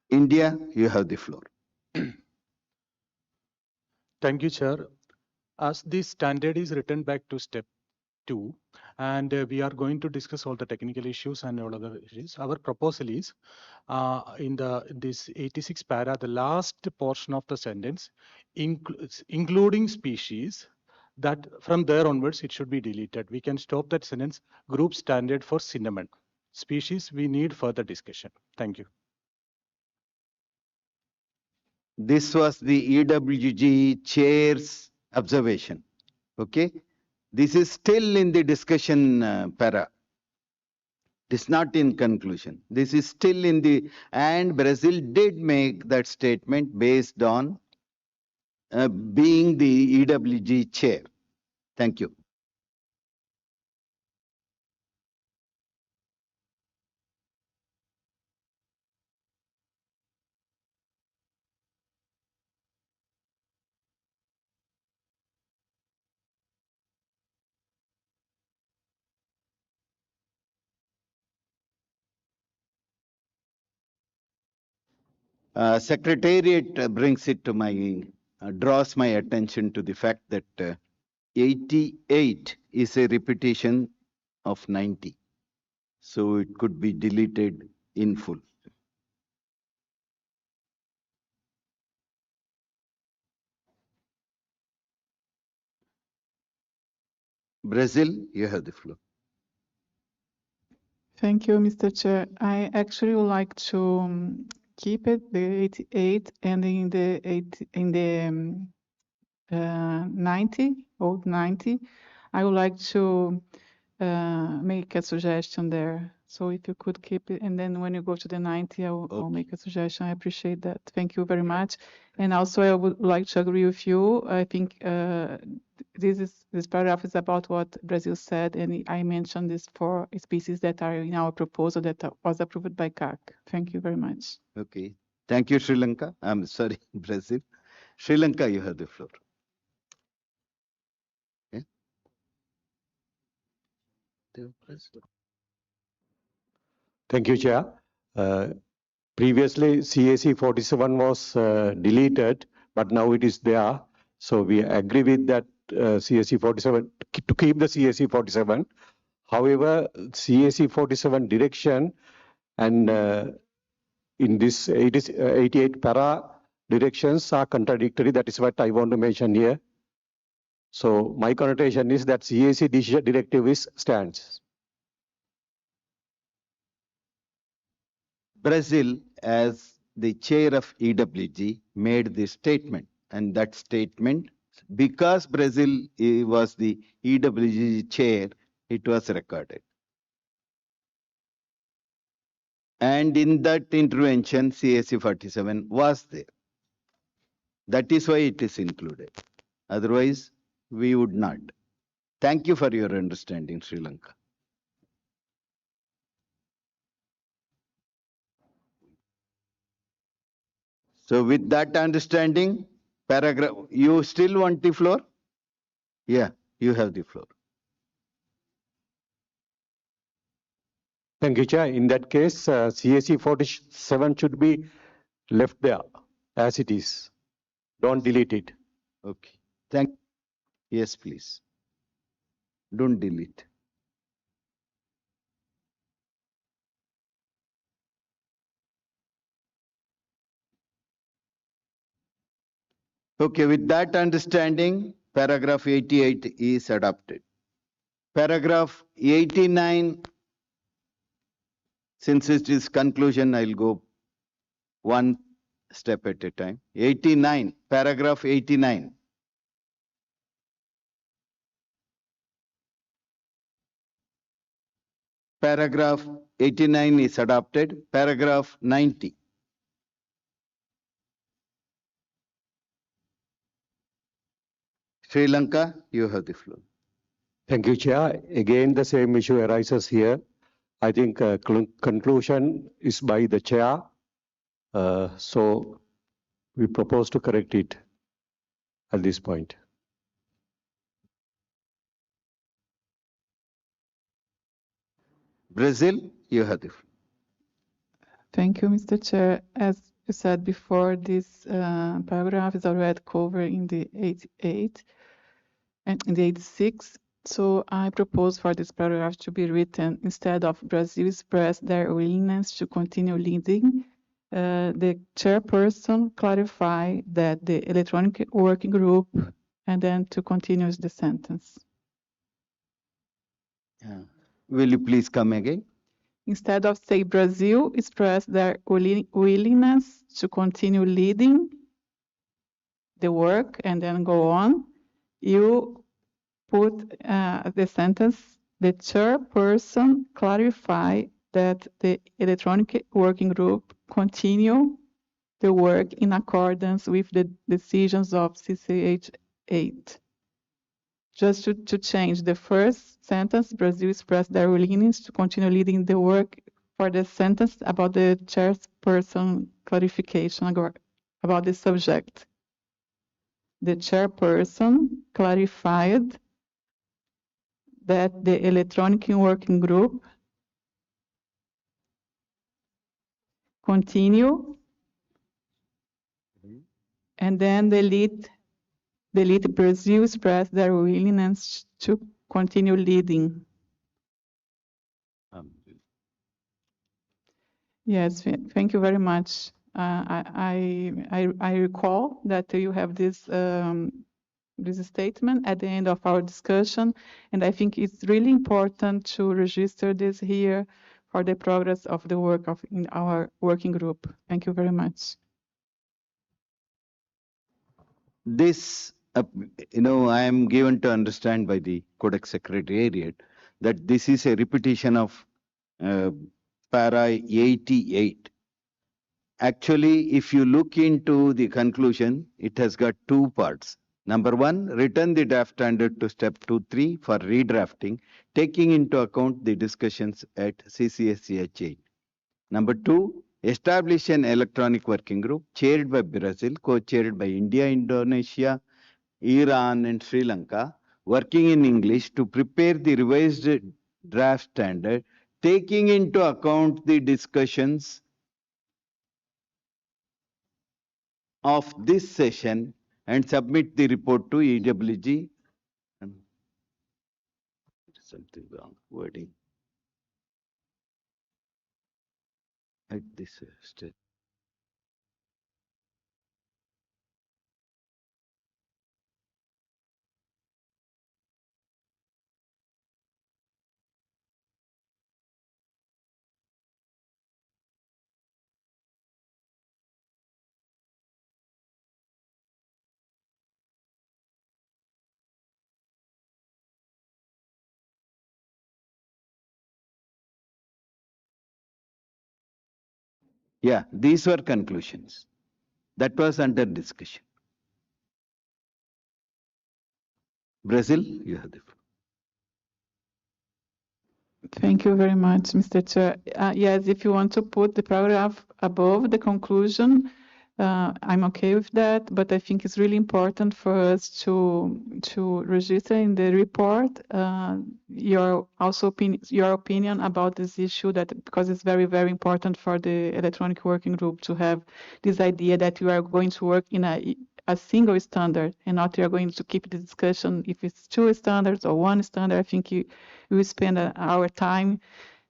India, you have the floor. Thank you, Chair. As this standard is written back to step 2, and we are going to discuss all the technical issues and all other issues. Our proposal is in this 86 para, the last portion of the sentence, including species, that from there onwards it should be deleted. We can stop that sentence, group standard for cinnamon. Species, we need further discussion. Thank you. This was the EWG chair's observation. Okay. This is still in the discussion para. It is not in conclusion. This is still in the, and Brazil did make that statement based on being the EWG chair. Thank you. Secretariat brings it to my, draws my attention to the fact that 88 is a repetition of 90. So it could be deleted in full. Brazil, you have the floor. Thank you, Mr. Chair. I actually would like to keep it, the 88, and in the 90, old 90, I would like to make a suggestion there. So if you could keep it, and then when you go to the 90, I'll make a suggestion. I appreciate that. Thank you very much. And also, I would like to agree with you. I think this paragraph is about what Brazil said, and I mentioned these 4 species that are in our proposal that was approved by CAC. Thank you very much. Okay. Thank you, Sri Lanka. I'm sorry, Brazil. Sri Lanka, you have the floor. Okay. Thank you, Chair. Previously, CAC 47 was deleted, but now it is there. So we agree with that CAC 47 to keep the CAC 47. However, CAC 47 direction and in this 88 para directions are contradictory. That is what I want to mention here. So my connotation is that CAC directive stands. Brazil, as the chair of EWG, made this statement, and that statement, because Brazil was the EWG chair, it was recorded. And in that intervention, CAC 47 was there. That is why it is included. Otherwise, we would not. Thank you for your understanding, Sri Lanka. So with that understanding, paragraph, you still want the floor? Yeah, you have the floor. Thank you, Chair. In that case, CAC 47 should be left there as it is. Don't delete it. Okay. Thank. Yes, please. Don't delete. Okay, with that understanding, paragraph 88 is adopted. Paragraph 89, since it is conclusion, I'll go one step at a time. 89, paragraph 89. Paragraph 89 is adopted. Paragraph 90. Sri Lanka, you have the floor. Thank you, Chair. Again, the same issue arises here. I think conclusion is by the Chair. So we propose to correct it at this point. Brazil, you have the floor. Thank you, Mr. Chair. As you said before, this paragraph is already covered in the 88 and in the 86. So I propose for this paragraph to be written, instead of Brazil express their willingness to continue leading, the chairperson clarify that the electronic working group, and then to continue the sentence. Will you please come again? Instead of say Brazil express their willingness to continue leading, the work and then go on, you put the sentence, the chairperson clarify that the electronic working group continue the work in accordance with the decisions of CCSCH8. Just to change the first sentence, Brazil expressed their willingness to continue leading the work for the sentence about the chairperson clarification about the subject. The chairperson clarified that the electronic working group continue and then delete Brazil expressed their willingness to continue leading. Yes, thank you very much. I recall that you have this statement at the end of our discussion, and I think it's really important to register this here for the progress of the work in our working group. Thank you very much. This, I am given to understand by the Codex Secretariat that this is a repetition of para 88. Actually, if you look into the conclusion, it has got two parts. Number one, return the draft standard to step 2.3 for redrafting, taking into account the discussions at CCSCH8. Number two, establish an electronic working group chaired by Brazil, co-chaired by India, Indonesia, Iran, and Sri Lanka, working in English to prepare the revised draft standard, taking into account the discussions of this session and submit the report to EWG. Something wrong wording at this stage. Yeah, these were conclusions. That was under discussion. Brazil, you have the floor. Thank you very much, Mr. Chair. Yes, if you want to put the paragraph above the conclusion, I'm okay with that, but I think it's really important for us to register in the report your opinion about this issue, that because it's very, very important for the electronic working group to have this idea that you are going to work in a single standard and not you're going to keep the discussion if it's two standards or one standard. I think we will spend our time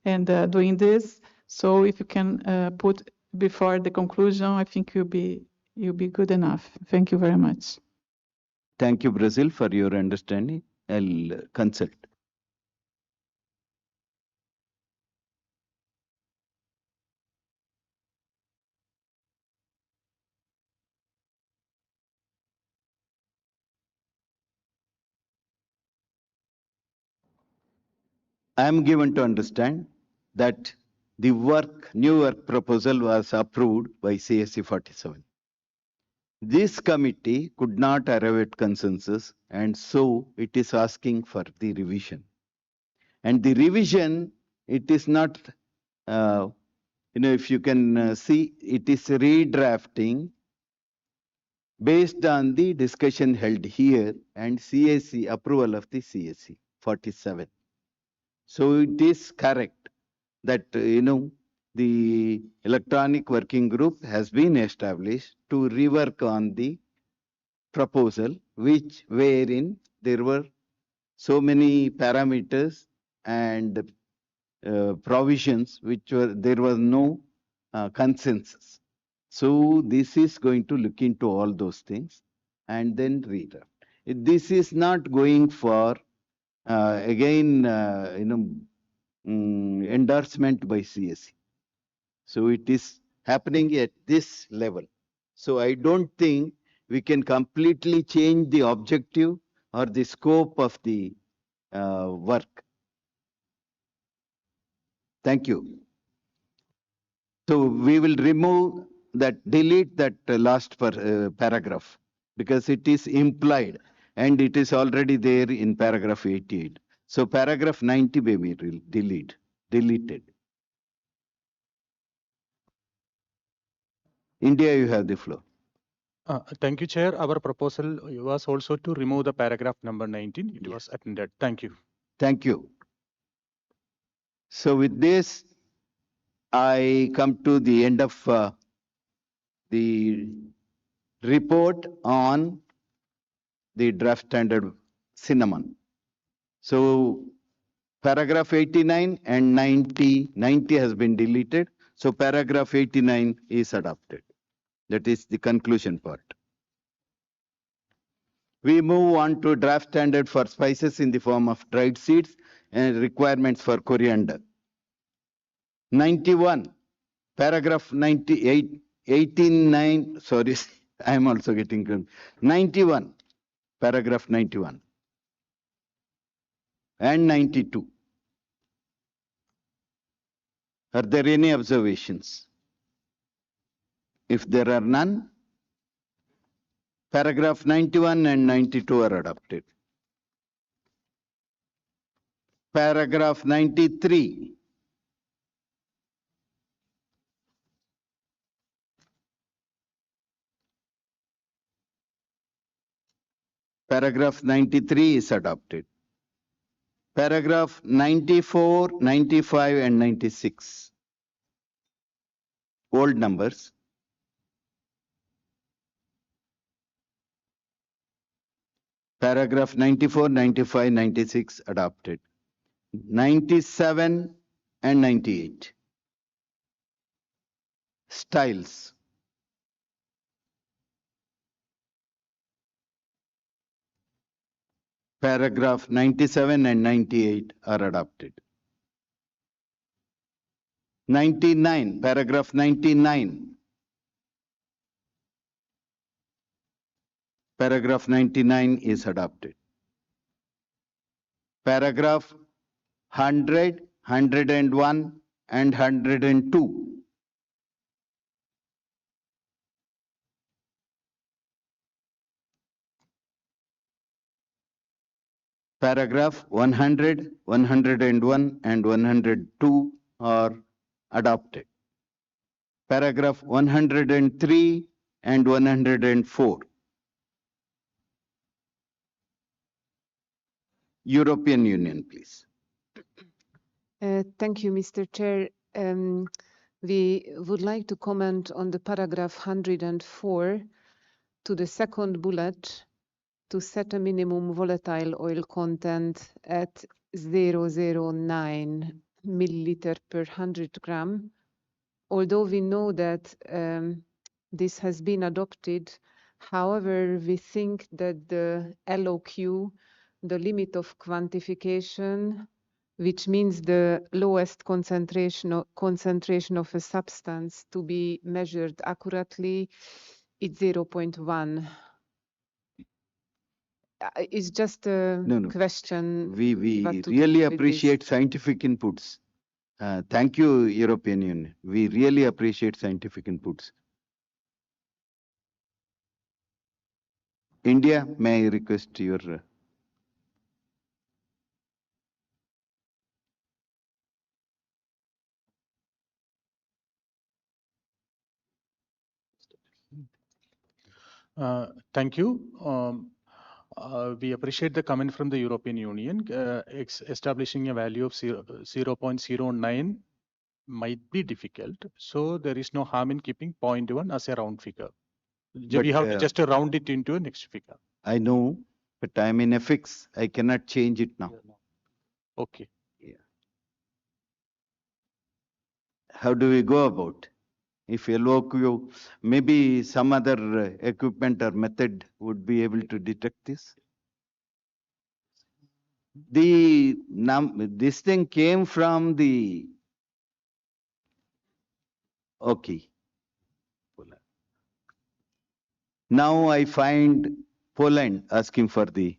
and doing this. So if you can put before the conclusion, I think you'll be good enough. Thank you very much. Thank you, Brazil, for your understanding. I'll consult. I am given to understand that the new work proposal was approved by CSC 47. This committee could not arrive at consensus, and so it is asking for the revision. And the revision, it is not, if you can see, it is redrafting based on the discussion held here and CSC approval of the CSC 47. So it is correct that, the electronic working group has been established to rework on the proposal, wherein there were so many parameters and provisions there was no consensus. So this is going to look into all those things and then redraft. This is not going for endorsement by CSC. So it is happening at this level. So I don't think we can completely change the objective or the scope of the work. Thank you. So we will delete that last paragraph because it is implied and it is already there in paragraph 88. So paragraph 90 may be deleted. India, you have the floor. Thank you, Chair. Our proposal was also to remove the paragraph number 19. It was attended. Thank you. Thank you. So with this, I come to the end of the report on the draft standard cinnamon. So paragraph 89 and 90 has been deleted. So paragraph 89 is adopted. That is the conclusion part. We move on to draft standard for spices in the form of dried seeds and requirements for coriander. 91, paragraph 98, 89, sorry, I am also getting confused. 91, paragraph 91 and 92. Are there any observations? If there are none, paragraph 91 and 92 are adopted. Paragraph 93. Paragraph 93 is adopted. Paragraph 94, 95 and 96. Old numbers. Paragraph 94, 95, 96 adopted. 97 and 98. Styles. Paragraph 97 and 98 are adopted. 99, paragraph 99. Paragraph 99 is adopted. Paragraph 100, 101 and 102. Paragraph 100, 101 and 102 are adopted. Paragraph 103 and 104. European Union, please. Thank you, Mr. Chair. We would like to comment on the paragraph 104 to the second bullet to set a minimum volatile oil content at 0.09 milliliter per 100 gram. Although we know that this has been adopted, however, we think that the LOQ, the limit of quantification, which means the lowest concentration of a substance to be measured accurately, it's 0.1. It's just a question. We really appreciate scientific inputs. Thank you, European Union. We really appreciate scientific inputs. India, may I request your... Thank you. We appreciate the comment from the European Union. Establishing a value of 0.09 might be difficult. So there is no harm in keeping 0.1 as a round figure. We have to just round it into a next figure. I know, but I'm in FX. I cannot change it now. Okay. Yeah. How do we go about? If LOQ, maybe some other equipment or method would be able to detect this. This thing came from the... Okay. Now I find Poland asking for the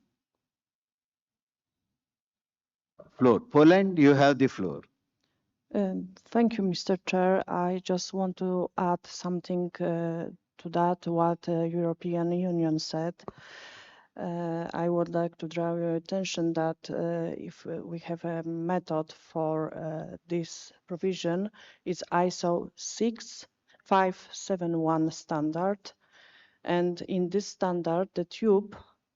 floor. Poland, you have the floor. Thank you, Mr. Chair. I just want to add something to that, what European Union said. I would like to draw your attention that if we have a method for this provision, it's ISO 6571 standard. And in this standard, the tube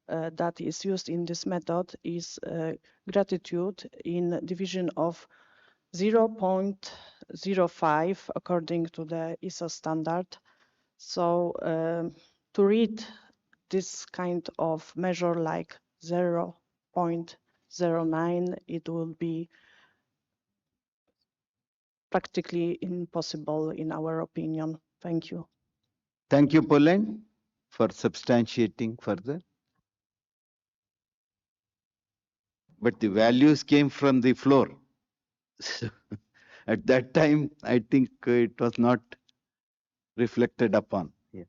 that is used in this method is gratitude in division of 0.05 according to the ISO standard. So to read this kind of measure like 0.09, it will be practically impossible in our opinion. Thank you. Thank you, Poland, for substantiating further. But the values came from the floor. At that time, I think it was not reflected upon. Yeah.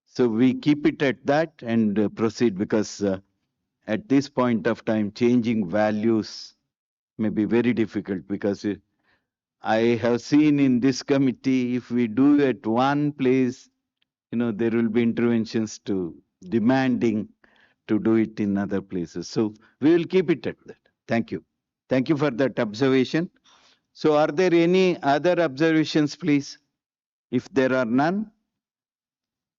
So we keep it at that and proceed because at this point of time, changing values may be very difficult because I have seen in this committee, if we do at one place, there will be interventions to demanding to do it in other places. So we will keep it at that. Thank you. Thank you for that observation. So are there any other observations, please? If there are none,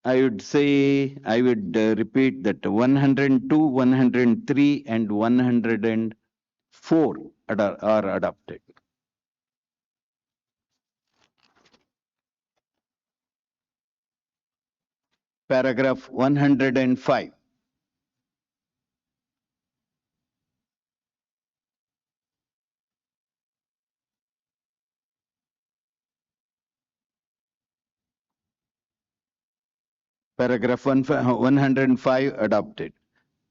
I would say, I would repeat that 102, 103 and 104 are adopted. Paragraph 105. Paragraph 105 adopted.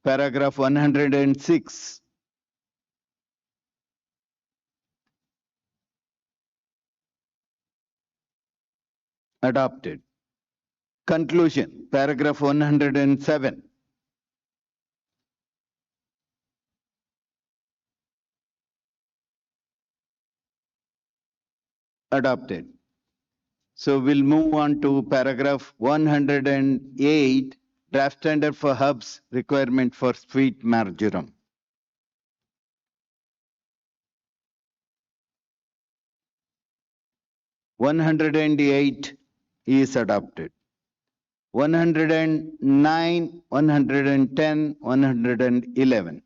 Paragraph 106 adopted. Conclusion. Paragraph 107 adopted. So we'll move on to paragraph 108, draft standard for hubs requirement for sweet marjoram. (108) is adopted. 109, 110, 111.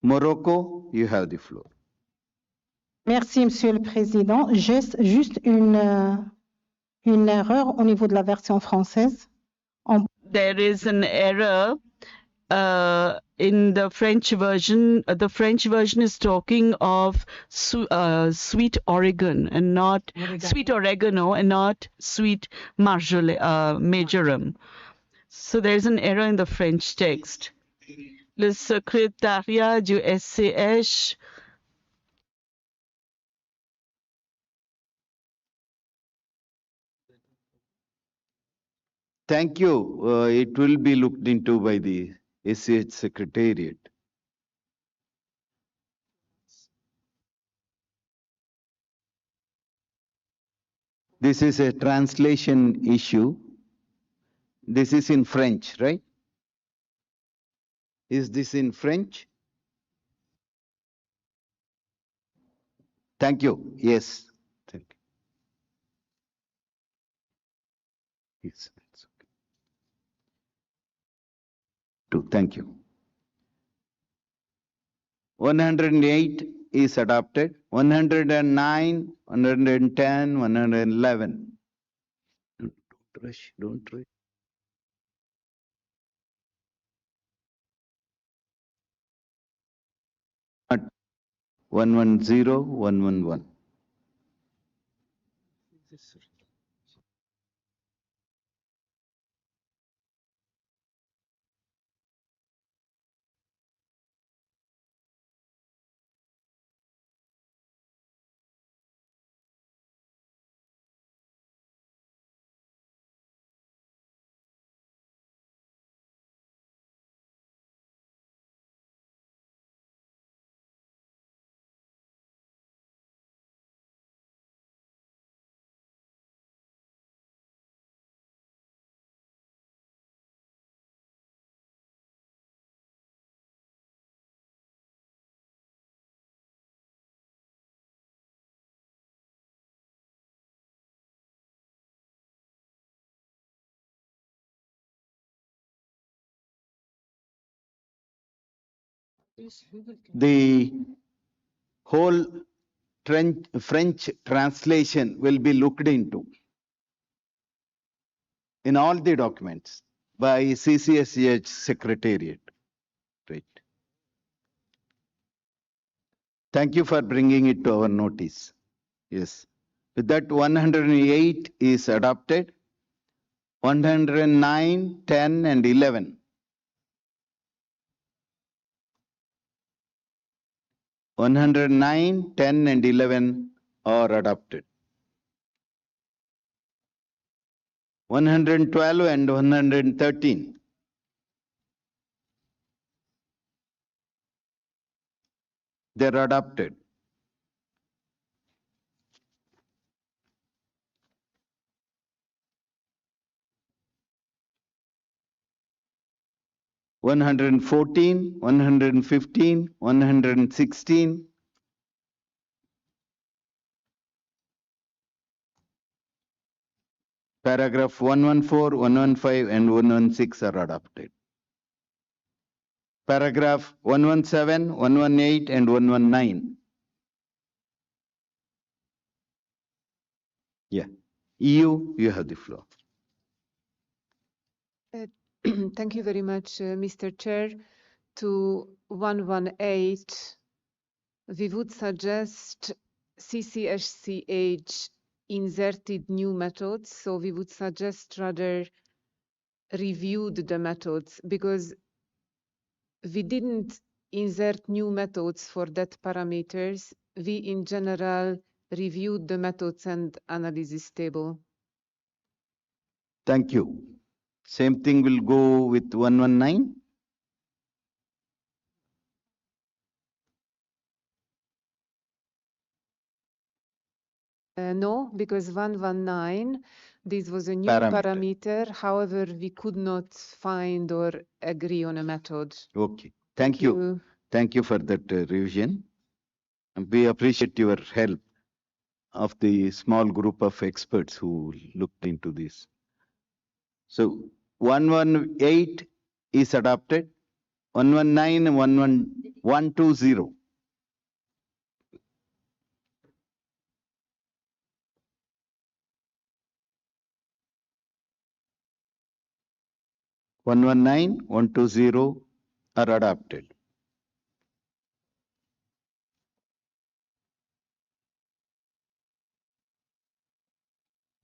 Morocco, you have the floor. Merci, Monsieur le Président. Juste une erreur au niveau de la version française. There is an error in the French version. The French version is talking of sweet oregano and not sweet oregano and not sweet marjoram. So there's an error in the French text. Le secrétariat du SCH Thank you. It will be looked into by the SCH Secretariat. This is a translation issue. This is in French, right? Is this in French? Thank you. Yes. Thank you. Yes. Thank you. 108 is adopted. 109, 110, 111. Don't rush. Don't rush. 110, 111. The whole French translation will be looked into in all the documents by CCSCH Secretariat. Right. Thank you for bringing it to our notice. Yes. With that, 108 is adopted. 109, 10, and 11. 109, 10, and 11 are adopted. 112 and 113. They're adopted. 114, 115, 116. Paragraph 114, 115, and 116 are adopted. Paragraph 117, 118, and 119. Yeah. EU, you have the floor. Thank you very much, Mr. Chair. To 118, we would suggest CCSCH inserted new methods. So we would suggest rather reviewed the methods because we didn't insert new methods for that parameters. We in general reviewed the methods and analysis table. Thank you. Same thing will go with 119. No, because 119, this was a new Parameter. parameter. However, we could not find or agree on a method. Okay. Thank you. Thank you for that revision. And we appreciate your help of the small group of experts who looked into this. So 118 is adopted. 119 and 120. 119, 120 are adopted.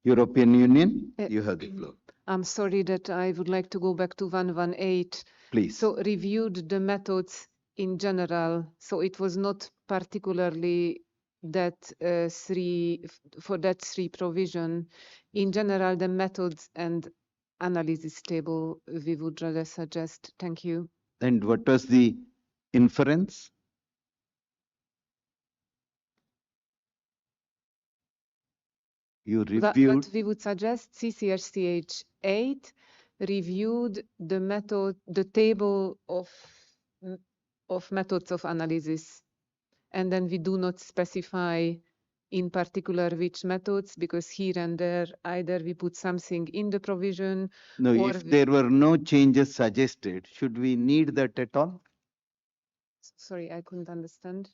European Union, you have the floor. I'm sorry that I would like to go back to 118. Please. So reviewed the methods in general. So it was not particularly that for that three provision. In general, the methods and analysis table we would rather suggest. Thank you. And what was the inference? You reviewed. But we would suggest CCSCH8 reviewed the method, the table of methods of analysis. And then we do not specify in particular which methods, because here and there, either we put something in the provision. No, if there were no changes suggested, should we need that at all? Sorry, I couldn't understand.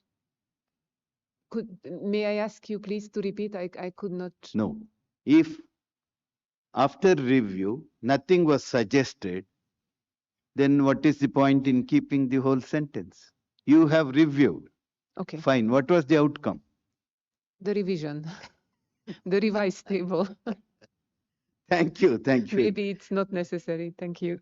May I ask you please to repeat? I could not. No. If after review, nothing was suggested, then what is the point in keeping the whole sentence? You have reviewed. Okay. Fine. What was the outcome? The revision, the revised table. Thank you. Thank you. Maybe it's not necessary. Thank you.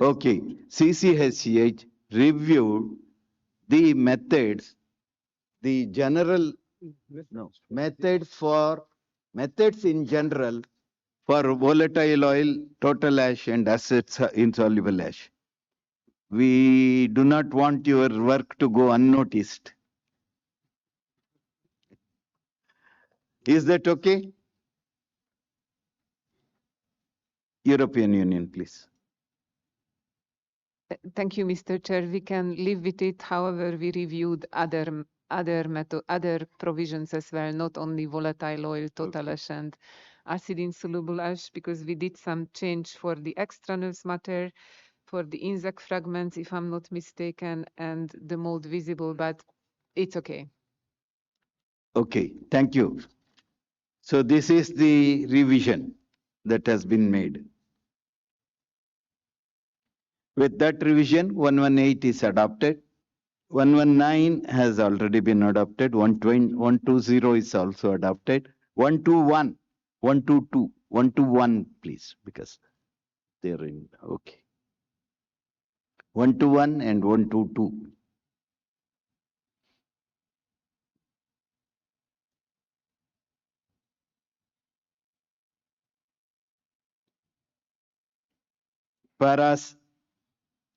Okay. CCSCH reviewed the methods, the general methods in general for volatile oil, total ash, and assets insoluble ash. We do not want your work to go unnoticed. Is that okay? European Union, please. Thank you, Mr. Chair. We can live with it. However, we reviewed other provisions as well, not only volatile oil, total ash, and acid insoluble ash, because we did some change for the extraneous matter, for the insect fragments, if I'm not mistaken, and the mold visible, but it's okay. Okay, thank you. So this is the revision that has been made. With that revision, 118 is adopted. 119 has already been adopted. 120 is also adopted. 121, 122, 121, please, because they're in. Okay. 121 and 122. Paras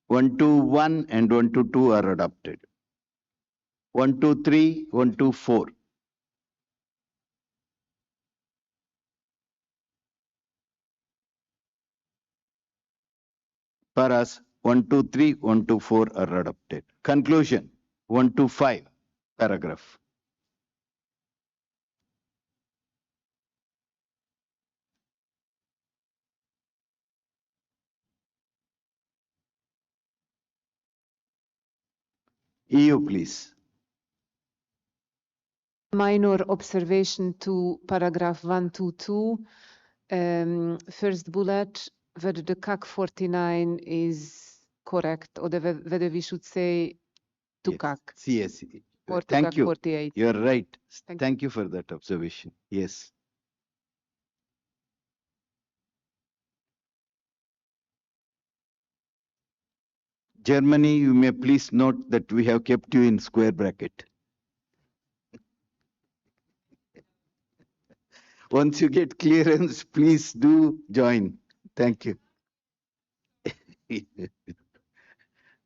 121 and 122 are adopted. 123, 124. Paras 123, 124 are adopted. Conclusion 125, paragraph. EU, please. Minor observation to paragraph 122. First bullet, whether the CAC 49 is correct, or whether we should say to CAC. Yes. Or to Thank CAC you. 48. You're right. Thank Thank you for that observation. Yes. Germany, you may please note that we have kept you in square bracket. Once you get clearance, please do join. Thank you.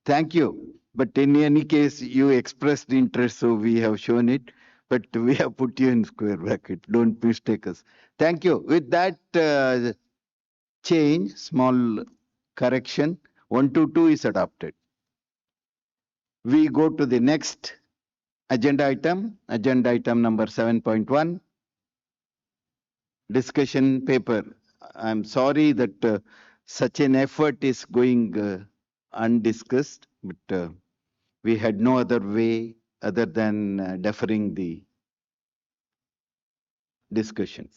Thank you. But in any case, you expressed interest, so we have shown it. But we have put you in square bracket. Don't mistake us. Thank you. With that change, small correction, 122 is adopted. We go to the next agenda item number 7.1. Discussion paper. I'm sorry that such an effort is going undiscussed, but we had no other way other than deferring the discussion.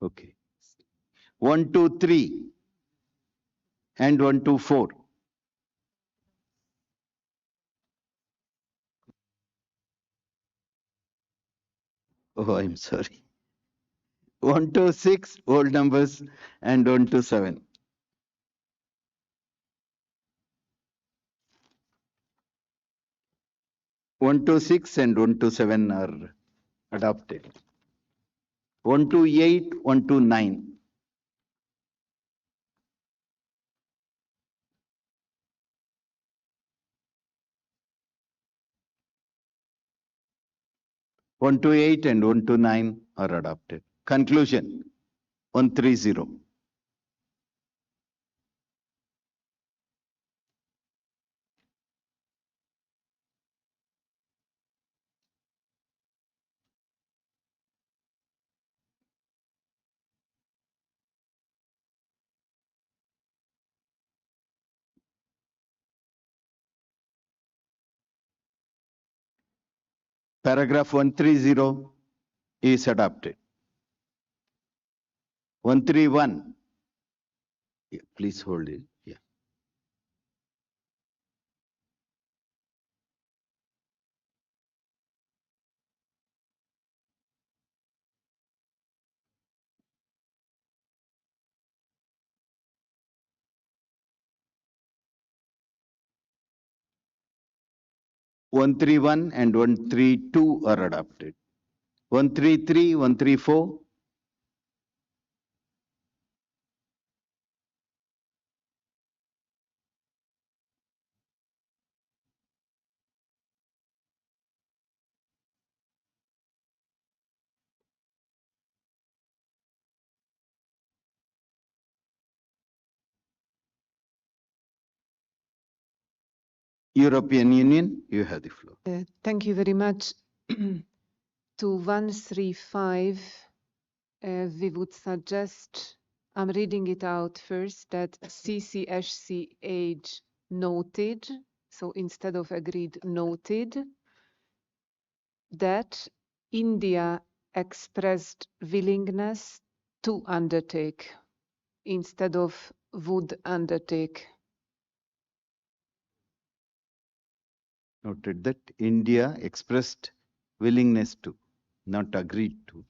Okay. 123 and 124. Oh, I'm sorry. 126 old numbers and 127. 126 and 127 are adopted. 128, 129. 128 and 129 are adopted. Conclusion 130. Paragraph 130. is adopted. 131. Yeah, please hold it. Yeah. One three one and 132 are adopted. 133, 134. European Union, you have the floor. Thank you very much. To 135, we would suggest, I'm reading it out first, that CCSCH noted, so instead of agreed, noted, that India expressed willingness to undertake instead of would undertake. Noted that India expressed willingness to, not agreed to,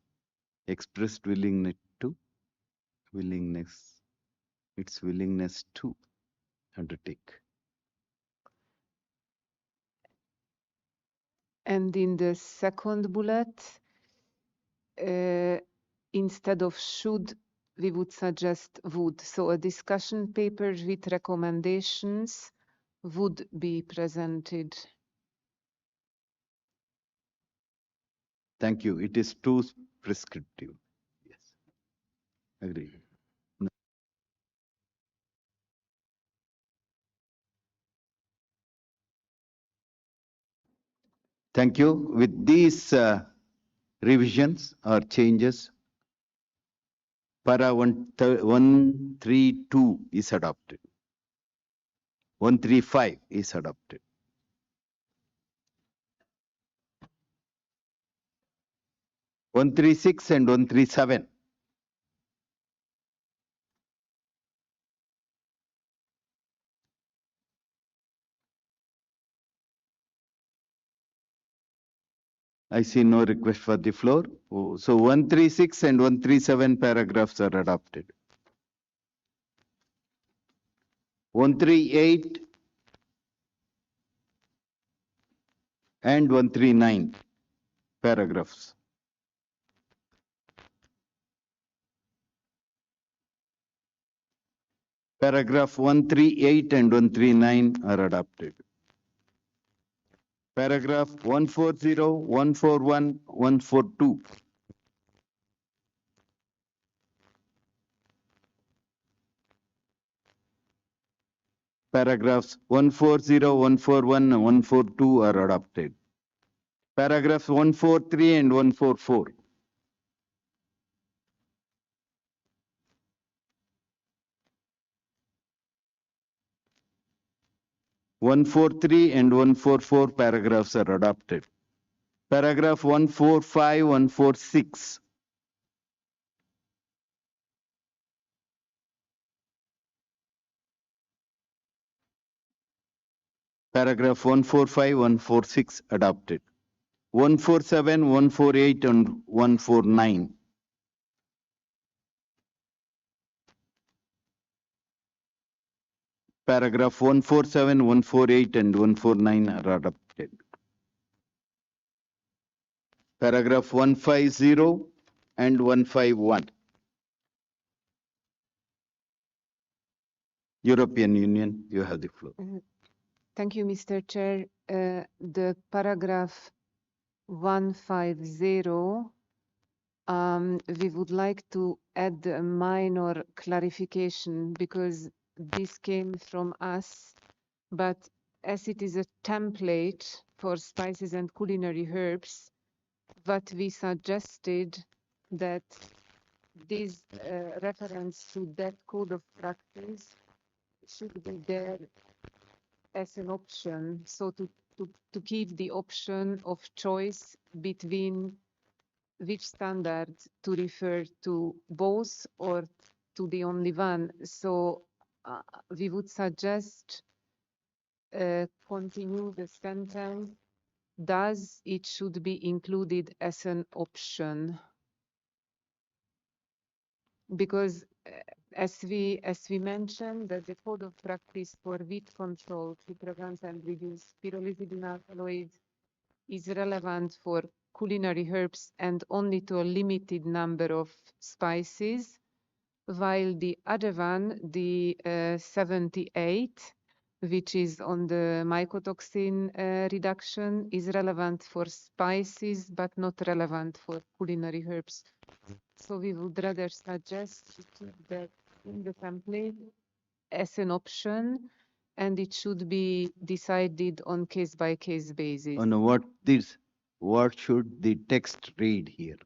expressed willingness to, its willingness to undertake. And in the second bullet, instead of should, we would suggest would. So a discussion paper with recommendations would be presented. Thank you. It is too prescriptive. Yes. Agree. No. Thank you. With these revisions or changes, para 132 is adopted. 135 is adopted. 136 and 137. I see no request for the floor. Oh, so 136 and 137 paragraphs are adopted. 138 and 139 paragraphs. Paragraph 138 and 139 are adopted. Paragraph 140, 141, 142. Paragraphs 140, 141, and 142 are adopted. Paragraphs 143 and 144. One four three and 144 paragraphs are adopted. Paragraph 145, 146. Paragraph 145, 146 adopted. 147, 148 and 149. Paragraph 147, 148 and 149 are adopted. Paragraph 150 and 151. European Union, you have the floor. Thank you, Mr. Chair. The paragraph 150, we would like to add a minor clarification because this came from us, but as it is a template for spices and culinary herbs, what we suggested that this reference to that code of practice should be there as an option, so to keep the option of choice between which standard to refer to, both or to the only one. So we would suggest continue the sentence. Does it should be included as an option? Because as we mentioned, that the code of practice for weed control to prevent and reduce pyrolysis in alkaloids is relevant for culinary herbs and only to a limited number of spices, while the other one, the 78, which is on the mycotoxin reduction, is relevant for spices but not relevant for culinary herbs. So we would rather suggest to keep that in the template as an option, and it should be decided on case-by-case basis. On what should the text read here?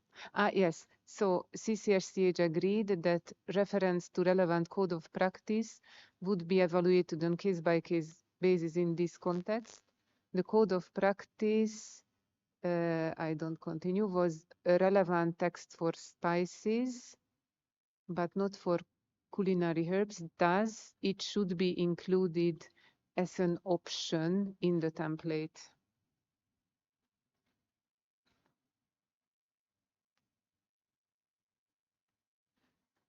Yes, so CCSCH agreed that reference to relevant code of practice would be evaluated on case-by-case basis in this context. The code of practice, I don't continue, was a relevant text for spices, but not for culinary herbs. Thus, it should be included as an option in the template.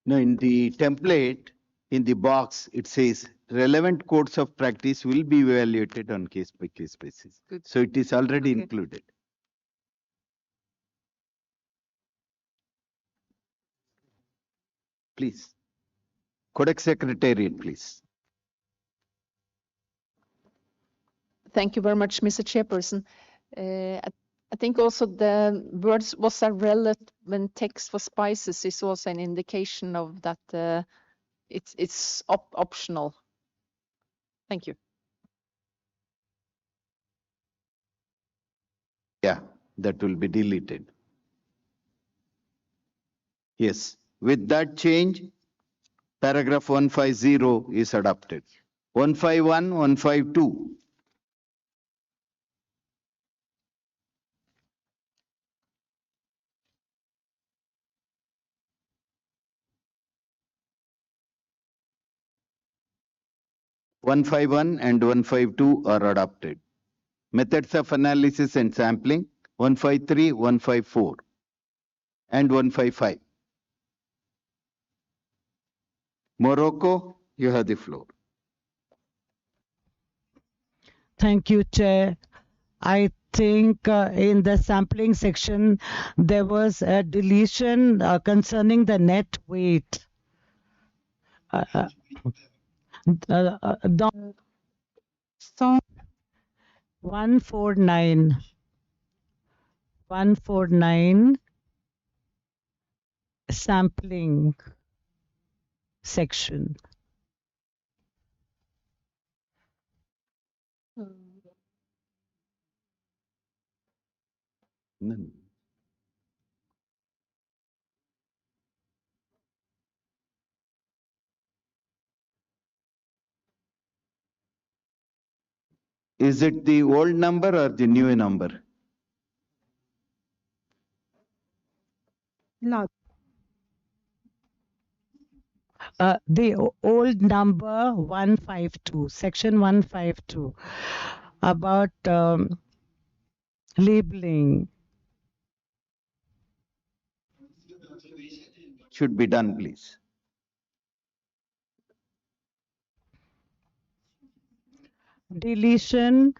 Now, in the template, in the box, it says relevant codes of practice will be evaluated on case-by-case basis. Good. So it is already Okay. included. Please. Codex Secretariat, please. Thank you very much, Mr. Chairperson. I think also the words was a relevant text for spices is also an indication of that it's optional. Thank you. Yeah, that will be deleted. Yes, with that change, paragraph 150 is adopted. 151, 152. (151) and 152 are adopted. Methods of analysis and sampling 153, 154, and 155. Morocco, you have the floor. Thank you, Chair. I think in the sampling section, there was a deletion concerning the net weight. So 149. 149 sampling section. Is it the old number or the new number? No. The old number 152, section 152, about labeling. Should be done, please. Deletion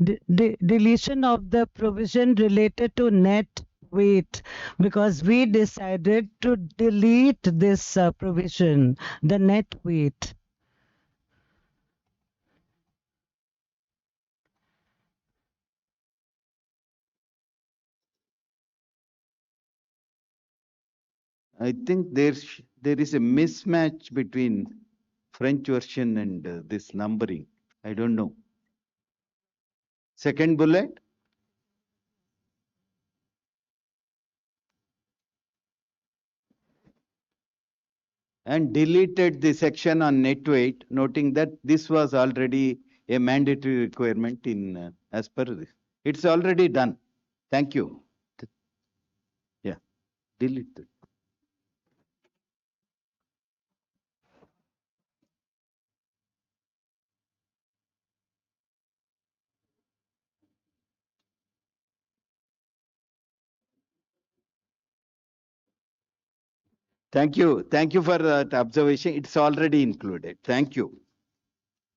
deletion of the provision related to net weight, because we decided to delete this provision, the net weight. I think there is a mismatch between French version and this numbering. I don't know. Second bullet. And deleted the section on net weight, noting that this was already a mandatory requirement in as per this. It's already done. Thank you. Delete it. Thank you. Thank you for that observation. It's already included. Thank you.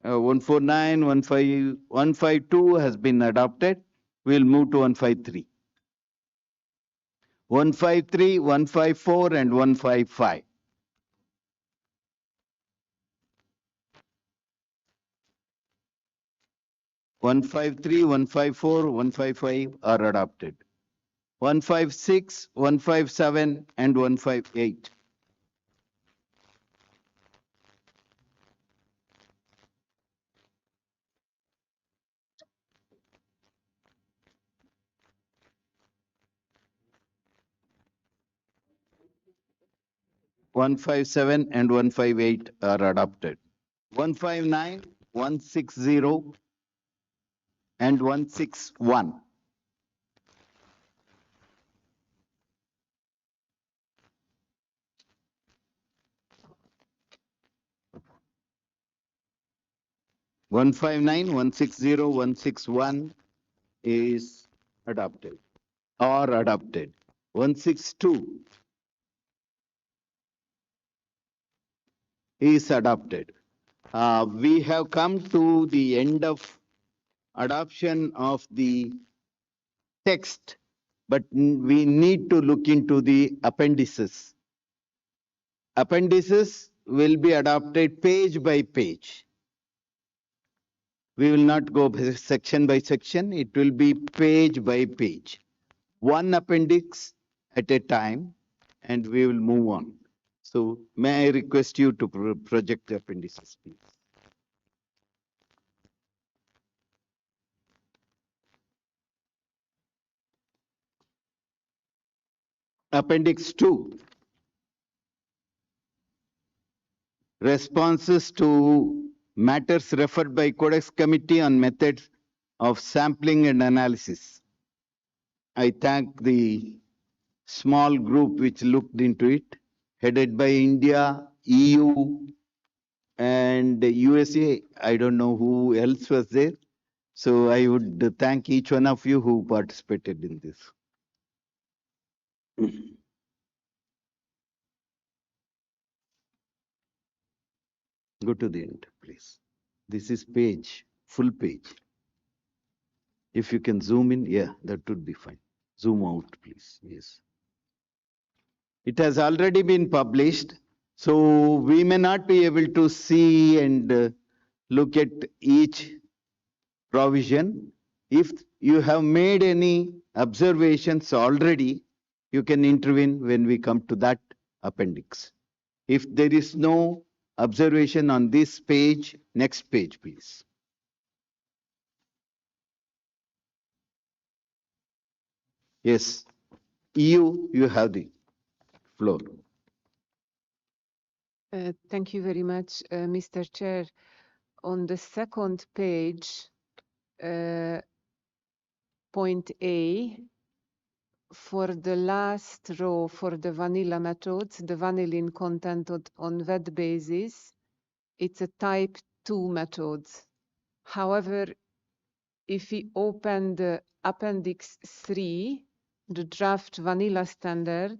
149, 152 has been adopted. We'll move to 153. 153, 154, and 155. 153, 154, 155 are adopted. 156, 157, and 158. 157 and 158 are adopted. 159, 160, and 161. 159, 160, 161 is adopted or adopted. 162 is adopted. We have come to the end of adoption of the text, but we need to look into the appendices. Appendices will be adopted page by page. We will not go section by section. It will be page by page. One appendix at a time, and we will move on. So may I request you to project the appendices, please. Appendix 2. Responses to matters referred by Codex Committee on methods of sampling and analysis. I thank the small group which looked into it, headed by India, EU, and USA. I don't know who else was there. So I would thank each one of you who participated in this. Go to the end, please. This is page, full page. If you can zoom in, yeah, that would be fine. Zoom out, please. Yes. It has already been published, so we may not be able to see and look at each provision. If you have made any observations already, you can intervene when we come to that appendix. If there is no observation on this page, next page, please. Yes, you have the floor. Thank you very much, Mr. Chair. On the second page, point A, for the last row for the vanilla methods, the vanillin content on wet basis, it's a type 2 method. However, if we open the appendix 3, the draft vanilla standard,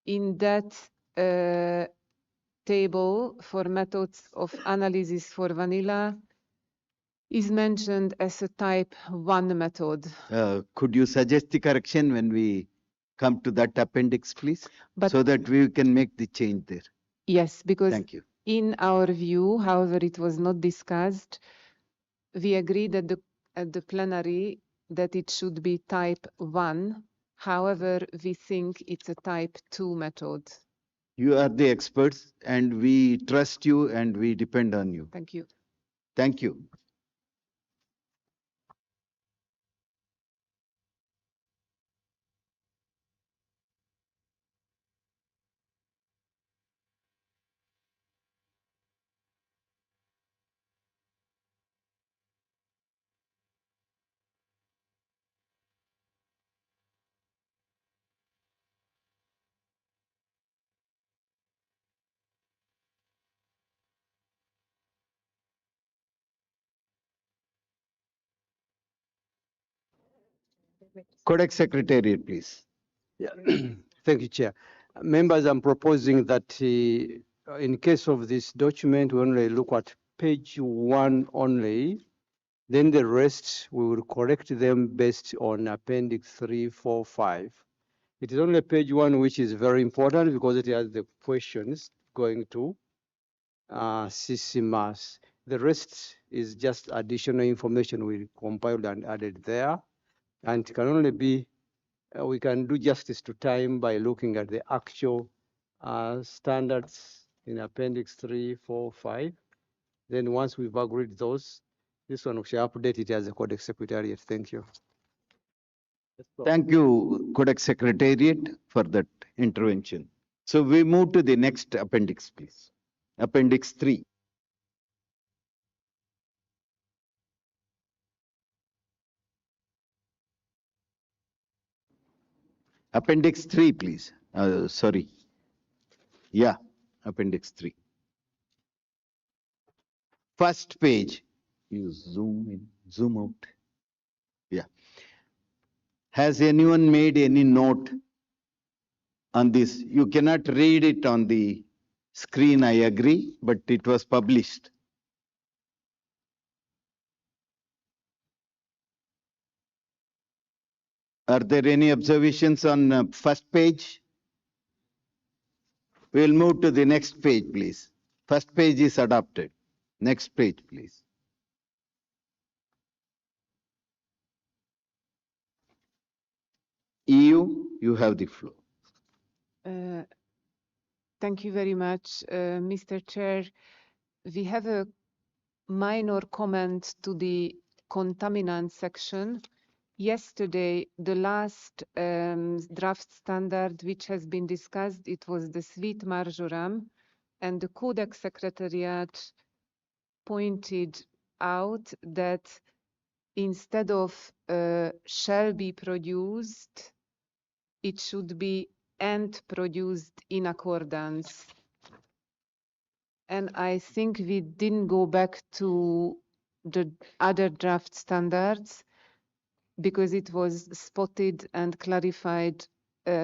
in that table for methods of analysis for vanilla is mentioned as a type 1 method. Could you suggest the correction when we come to that appendix, please? So that we can make the change there. Yes, because Thank you. In our view, however, it was not discussed. We agreed at the plenary that it should be type 1. However, we think it's a type 2 method. You are the experts and we trust you and we depend on you. Thank you. Thank you. Codex Secretariat, please. Yeah. Thank you, Chair. Members, I'm proposing that in case of this document, we only look at page 1 only. Then the rest, we will correct them based on Appendix 3, 4, 5. It is only page 1 which is very important because it has the questions going to CCMAS. The rest is just additional information we compiled and added there. And it can only be, we can do justice to time by looking at the actual standards in Appendix 3, 4, 5. Then once we've agreed those, this one we shall update it as a Codex Secretariat. Thank you. Thank you, Codex Secretariat, for that intervention. So we move to the next appendix, please. Appendix 3. Appendix 3, please. Sorry. Yeah, Appendix 3. First page. You zoom in, zoom out. Yeah. Has anyone made any note on this? You cannot read it on the screen, I agree, but it was published. Are there any observations on first page? We'll move to the next page, please. First page is adopted. Next page, please. EU, you have the floor. Thank you very much, Mr. Chair. We have a minor comment to the contaminant section. Yesterday, the last draft standard which has been discussed, it was the sweet marjoram, and the Codex Secretariat pointed out that instead of shall be produced, it should be and produced in accordance. And I think we didn't go back to the other draft standards because it was spotted and clarified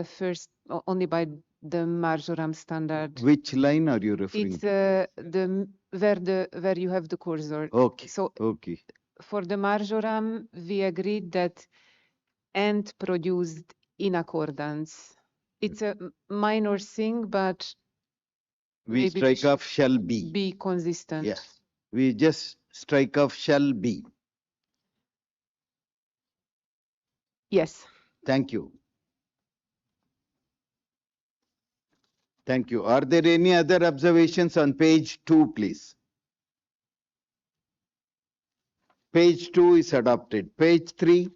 first only by the marjoram standard. Which line are you referring It's to? where you have the cursor. Okay. So okay. for the marjoram, we agreed that and produced in accordance. It's a minor thing, but We strike off shall be. Be consistent. Yes. We just strike off shall be. Yes. Thank you. Thank you. Are there any other observations on page 2, please? Page 2 is adopted. Page 3.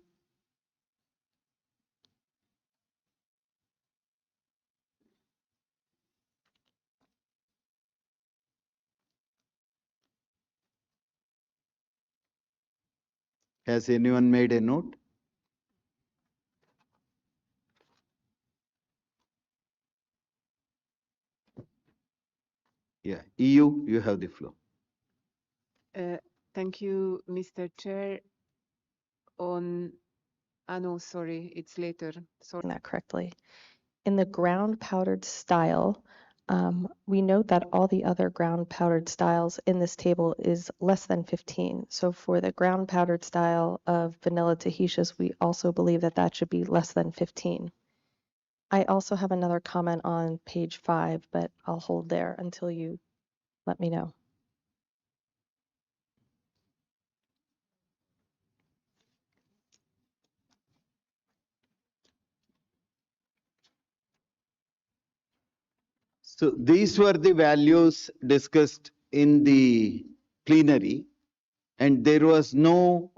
Has anyone made a note? Yeah, EU, you have the floor. Thank you, Mr. Chair. No, sorry, it's later. Sorry. That correctly. In the ground powdered style, we note that all the other ground powdered styles in this table is less than 15. So for the ground powdered style of vanilla Tahitius, we also believe that that should be less than 15. I also have another comment on page 5, but I'll hold there until you let me know. So these were the values discussed in the plenary, and there was no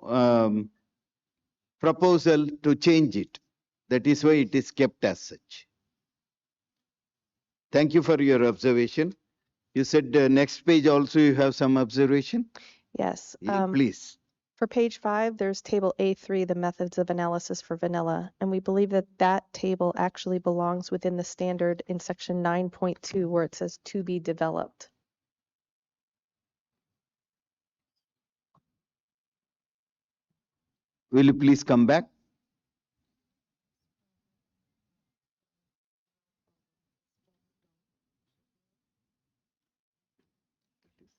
proposal to change it. That is why it is kept as such. Thank you for your observation. You said next page also you have some observation? Yes. Please. For page 5, there's table A3, the methods of analysis for vanilla, and we believe that that table actually belongs within the standard in section 9.2 where it says to be developed. Will you please come back?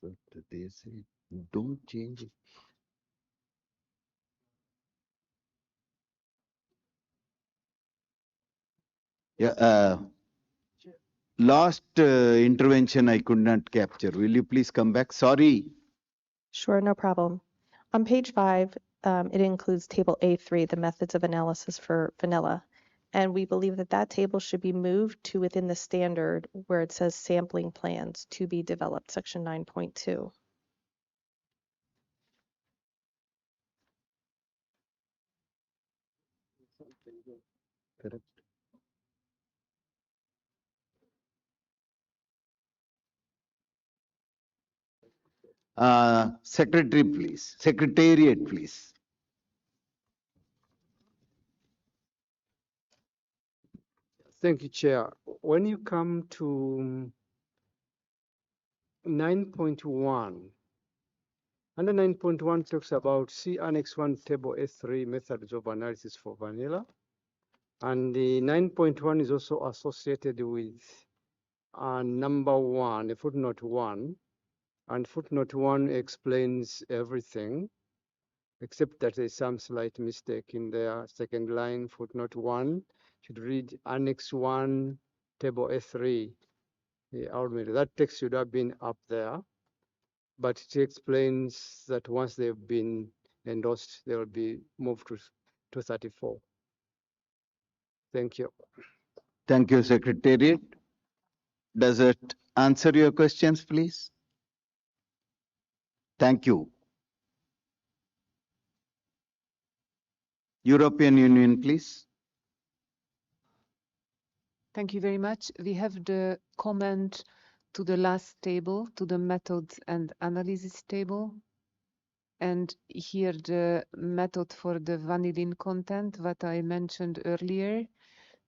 But they say don't change it. Yeah. Last intervention I could not capture. Will you please come back? Sorry. Sure, no problem. On page 5, it includes table A3, the methods of analysis for vanilla. And we believe that that table should be moved to within the standard where it says sampling plans to be developed, section 9.2. Correct. Secretary, please. Secretariat, please. Thank you, Chair. When you come to 9.1, under 9.1 talks about see Annex 1 Table S3 methods of analysis for vanilla. And the 9.1 is also associated with number 1, footnote 1. And footnote 1 explains everything, except that there's some slight mistake in their second line. Footnote 1 should read Annex 1 Table S3. That text should have been up there, but it explains that once they've been endorsed, they will be moved to 34. Thank you. Thank you, Secretariat. Does it answer your questions, please? Thank you. European Union, please. Thank you very much. We have the comment to the last table, to the methods and analysis table. And here the method for the vanillin content, what I mentioned earlier,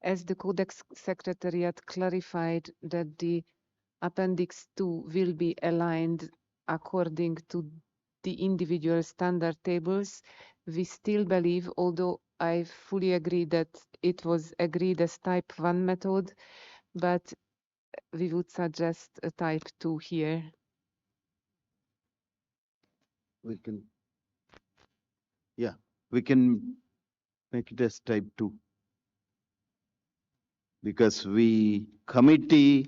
as the Codex Secretariat clarified that the Appendix 2 will be aligned according to the individual standard tables, we still believe, although I fully agree that it was agreed as type 1 method, but we would suggest a type 2 here. We can, yeah, we can make it as type 2. Because we committee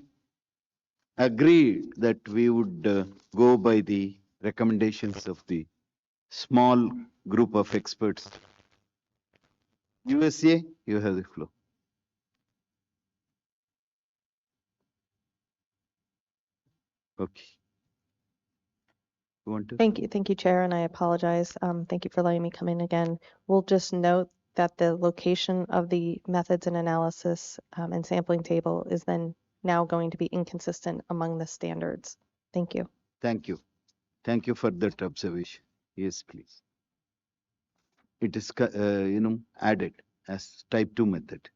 agreed that we would go by the recommendations of the small group of experts. USA, you have the floor. Okay. You want to? Thank you, Chair, and I apologize. Thank you for letting me come in again. We'll just note that the location of the methods and analysis and sampling table is then now going to be inconsistent among the standards. Thank you. Thank you. Thank you for that observation. Yes, please. It is, added as type 2 method.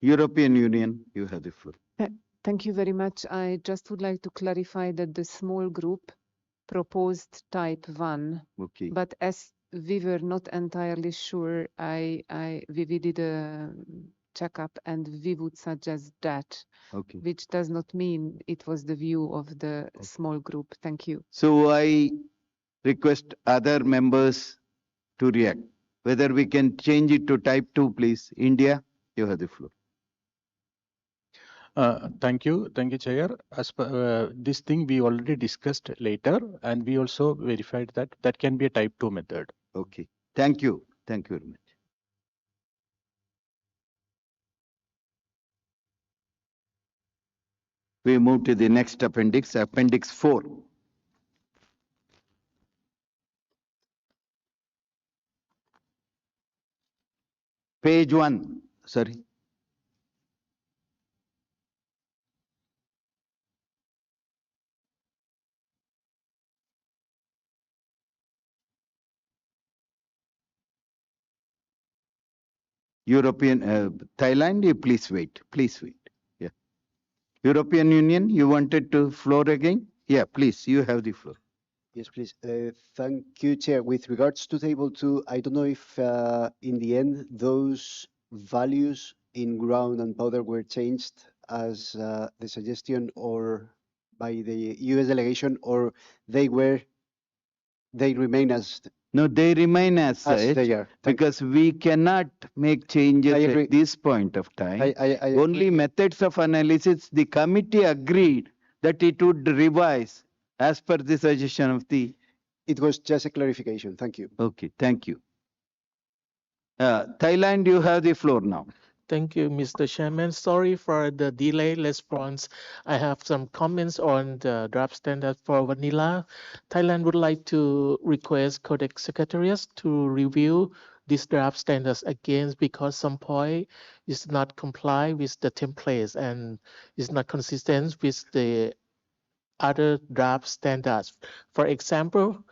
European Union, you have the floor. Thank you very much. I just would like to clarify that the small group proposed type 1. Okay. But as we were not entirely sure, we did a checkup and we would suggest that, okay, which does not mean it was the view of the small group. Thank you. So I request other members to react. Whether we can change it to type 2, please. India, you have the floor. Thank you, Chair. As per this thing, we already discussed later, and we also verified that that can be a type 2 method. Okay, thank you very much. We move to the next appendix, Appendix 4. Page 1, sorry. European, Thailand, you please wait. Yeah. European Union, you wanted to floor again? Yeah, please, you have the floor. Yes, please. Thank you, Chair. With regards to Table 2, I don't know if in the end those values in ground and powder were changed as the suggestion or by the US delegation, or they remain as No, they remain as such they are? because we cannot make changes at this point of time. Only methods of analysis, the committee agreed that it would revise as per the suggestion of the. It was just a clarification. Thank you. Okay, thank you. Thailand, you have the floor now. Thank you, Mr. Chairman. Sorry for the delayed response. I have some comments on the draft standard for vanilla. Thailand would like to request Codex Secretariat to review these draft standards again because some point is not comply with the templates and is not consistent with the other draft standards. For example,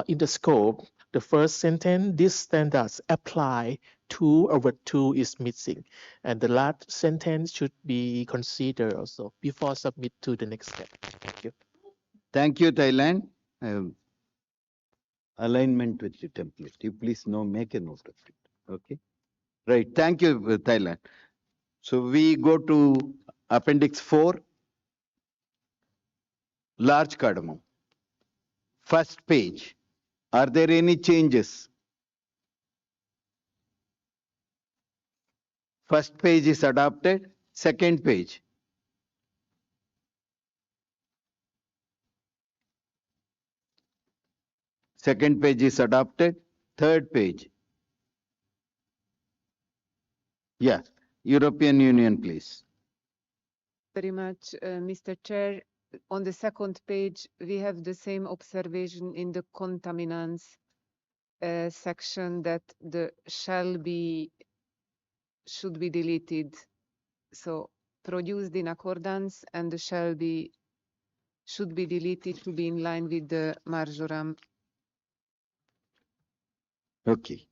in the scope, the first sentence, these standards apply to over two is missing. And the last sentence should be considered also before submit to the next step. Thank you. Thank you, Thailand. Alignment with the template. You please make a note of it. Okay. Right. Thank you, Thailand. So we go to Appendix 4, large cardamom. First page. Are there any changes? First page is adopted. Second page. Second page is adopted. Third page. Yeah. European Union, please. Very much, Mr. Chair. On the second page, we have the same observation in the contaminants section that the should be deleted. So produced in accordance and the should be deleted to be in line with the marjoram. Okay.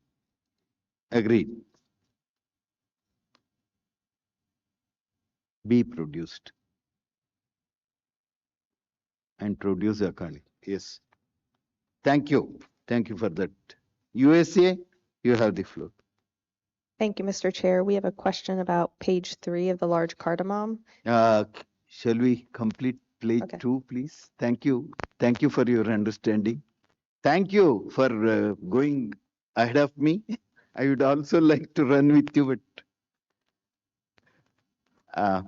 Agreed. Be produced and produce accordingly. Yes. Thank you. Thank you for that. USA, you have the floor. Thank you, Mr. Chair. We have a question about page 3 of the large cardamom. Shall we complete page 2, please? Thank you. Thank you for your understanding. Thank you for going ahead of me. I would also like to run with you, but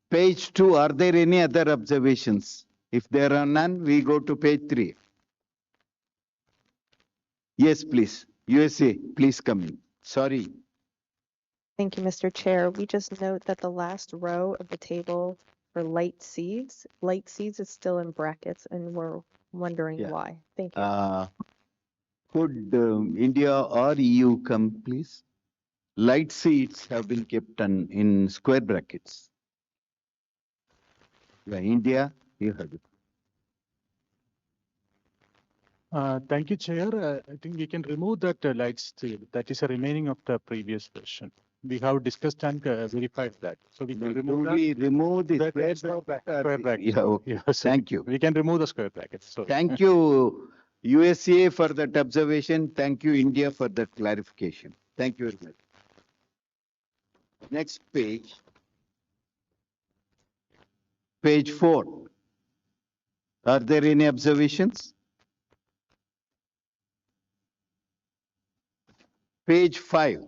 page 2, are there any other observations? If there are none, we go to page 3. Yes, please. USA, please come in. Sorry. Thank you, Mr. Chair. We just note that the last row of the table for light seeds is still in brackets, and we're wondering why. Thank you. Could India or EU come, please? Light seeds have been kept in square brackets. Yeah, India, you have it. Thank you, Chair. I think we can remove that light seed. That is a remaining of the previous version. We have discussed and verified that. So we can remove the square bracket. Yeah, okay. Yeah, so Thank you. We can remove the square brackets. So. Thank you, USA, for that observation. Thank you, India, for that clarification. Thank you very much. Next page. Page 4. Are there any observations? Page 5.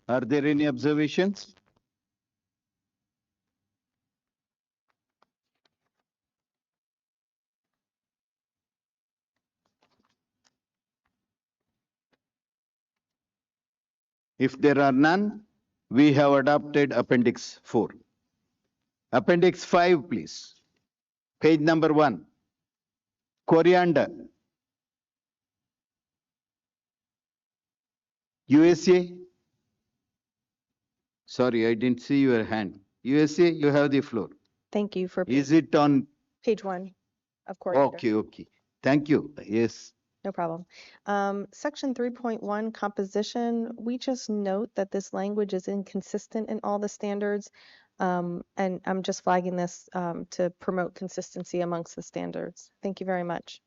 Are there any observations? If there are none, we have adopted Appendix 4. Appendix 5, please. Page number 1. Coriander. USA. Sorry, I didn't see your hand. USA, you have the floor. Thank you for. Is it on page 1 of coriander? Okay. Thank you. Yes. No problem. Section 3.1, composition, we just note that this language is inconsistent in all the standards, and I'm just flagging this to promote consistency amongst the standards. Thank you very much.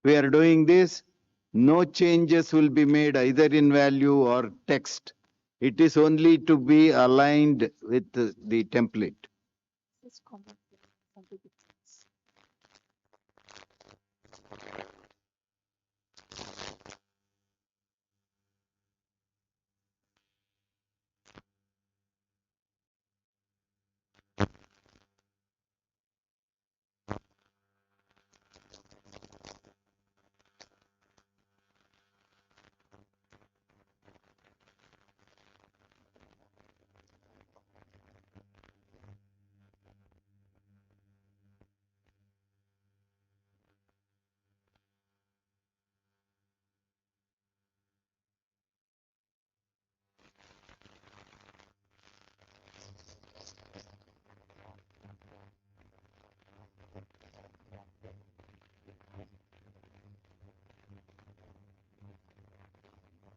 we are doing this, no changes will be made either in value or text. It is only to be aligned with the template.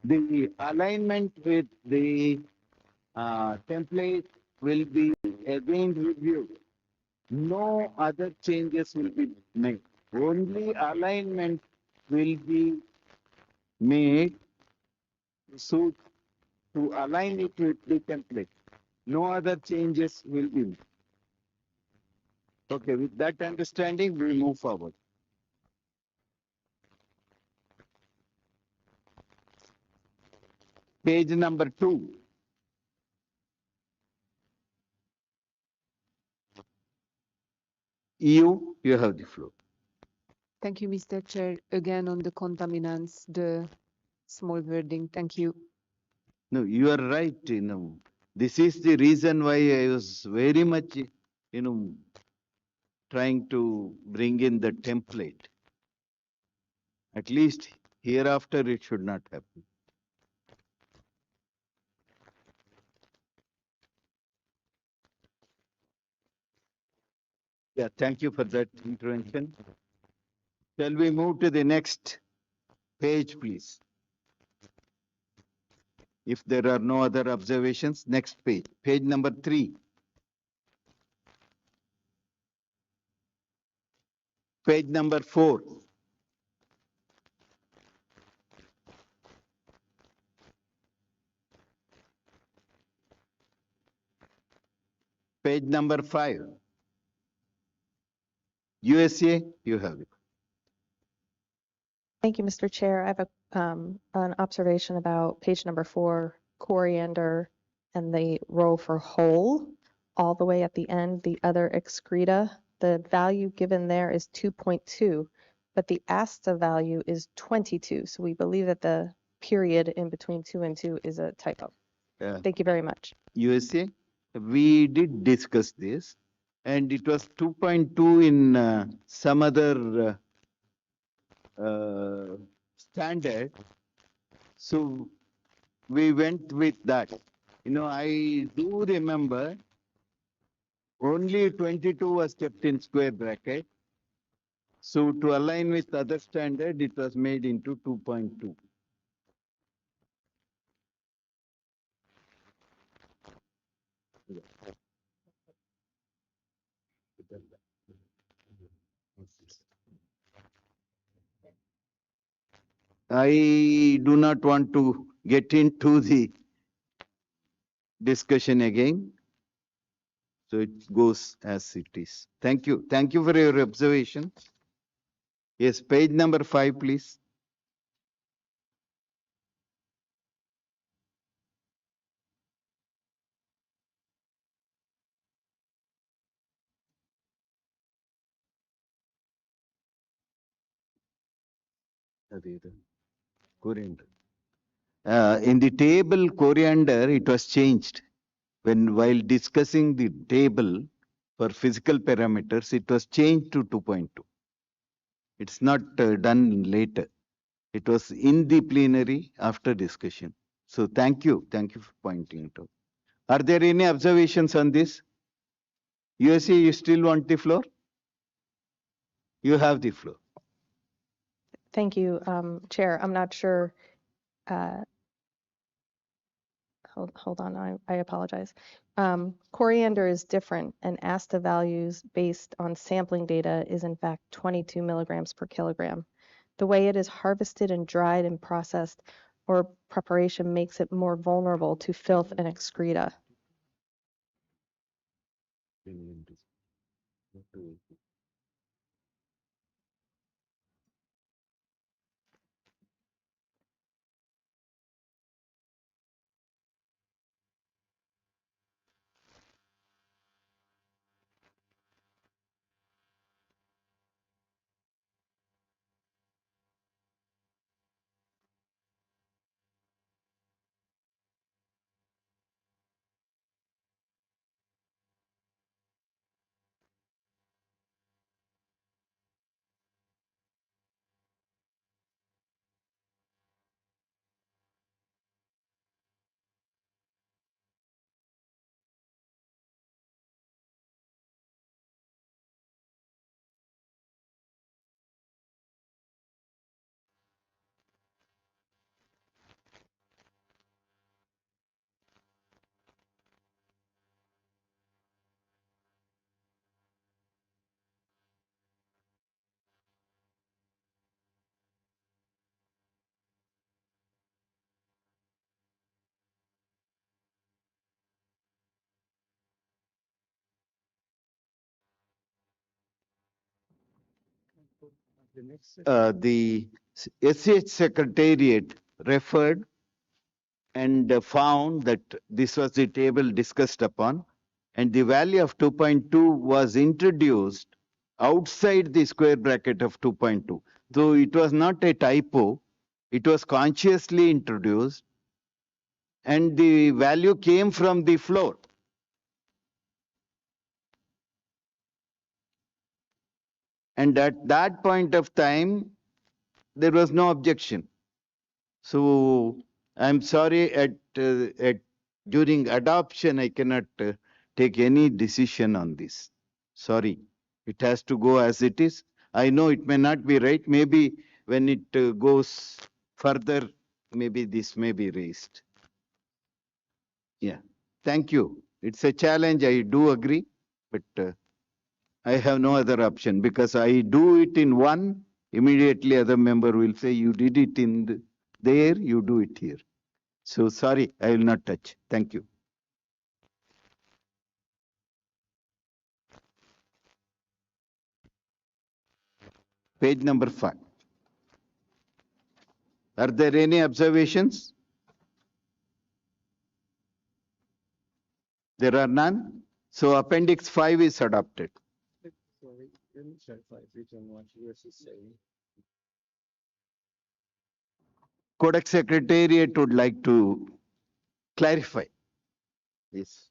The alignment with the template will be again reviewed. No other changes will be made. Only alignment will be made so to align it with the template. No other changes will be made. Okay, with that understanding, we move forward. Page number 2. You have the floor. Thank you, Mr. Chair. Again, on the contaminants, the small wording. Thank you. No, you are right. This is the reason why I was very much, trying to bring in the template. At least hereafter it should not happen. Yeah, thank you for that intervention. Shall we move to the next page, please? If there are no other observations, next page, page number 3. Page number 4. Page number 5. USA, you have it. Thank you, Mr. Chair. I have an observation about page number 4, coriander, and the row for whole, all the way at the end, the other excreta. The value given there is 2.2, but the ASTA value is 22. So we believe that the period in between 2 and 2 is a typo. Thank you very much. USA, we did discuss this, and it was 2.2 in some other standard. So we went with that. I do remember only 22 was kept in square bracket. So to align with other standard, it was made into 2.2. I do not want to get into the discussion again. So it goes as it is. Thank you. Thank you for your observation. Yes, page number 5, please. Coriander. In the table coriander, it was changed. While discussing the table for physical parameters, it was changed to 2.2. It's not done later. It was in the plenary after discussion. So thank you. Thank you for pointing it out. Are there any observations on this? USA, you still want the floor? You have the floor. Thank you, Chair. I'm not sure. Hold on, I apologize. Coriander is different, and ASTA values based on sampling data is in fact 22 milligrams per kilogram. The way it is harvested and dried and processed or preparation makes it more vulnerable to filth and excreta. The SCH Secretariat referred and found that this was the table discussed upon, and the value of 2.2 was introduced outside the square bracket of 2.2. Though it was not a typo, it was consciously introduced, and the value came from the floor. And at that point of time, there was no objection. So I'm sorry, during adoption, I cannot take any decision on this. Sorry, it has to go as it is. I know it may not be right. Maybe when it goes further, maybe this may be raised. Yeah, thank you. It's a challenge, I do agree, but I have no other option because I do it in one, immediately other member will say, you did it in there, you do it here. So sorry, I will not touch. Thank you. Page number 5. Are there any observations? There are none. So Appendix 5 is adopted. Sorry, let me clarify which one what US is saying. Codex Secretariat would like to clarify. Yes.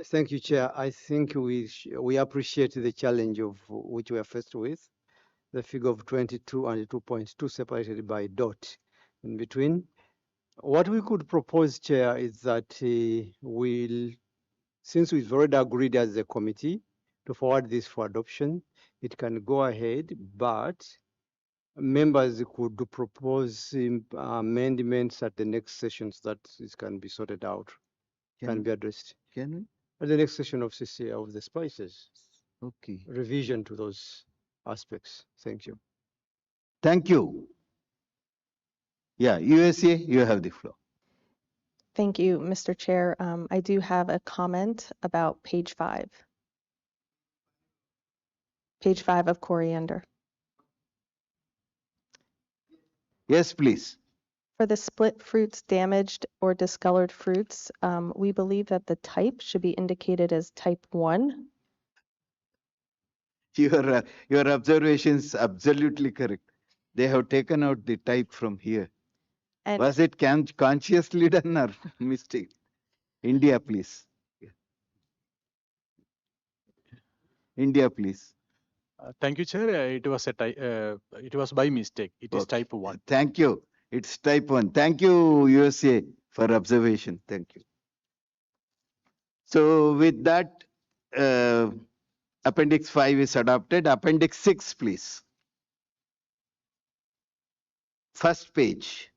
Thank you, Chair. I think we appreciate the challenge of which we are faced with. The figure of 22 and 2.2 separated by dot in between. What we could propose, Chair, is that since we've already agreed as a committee to forward this for adoption, it can go ahead, but members could propose amendments at the next sessions that this can be sorted out, can be addressed. Can we? At the next session of CCA of the spices. Okay. Revision to those aspects. Thank you. Thank you. Yeah, USA, you have the floor. Thank you, Mr. Chair. I do have a comment about page 5. Page 5 of coriander. Yes, please. For the split fruits, damaged or discolored fruits, we believe that the type should be indicated as type 1. Your observation is absolutely correct. They have taken out the type from here. And was it consciously done or mistake? India, please. India, please. Thank you, Chair. It was by mistake. It is Okay. type 1. Thank you. It's type 1. Thank you, USA, for observation. Thank you. So with that, Appendix 5 is adopted. Appendix 6, please. First page.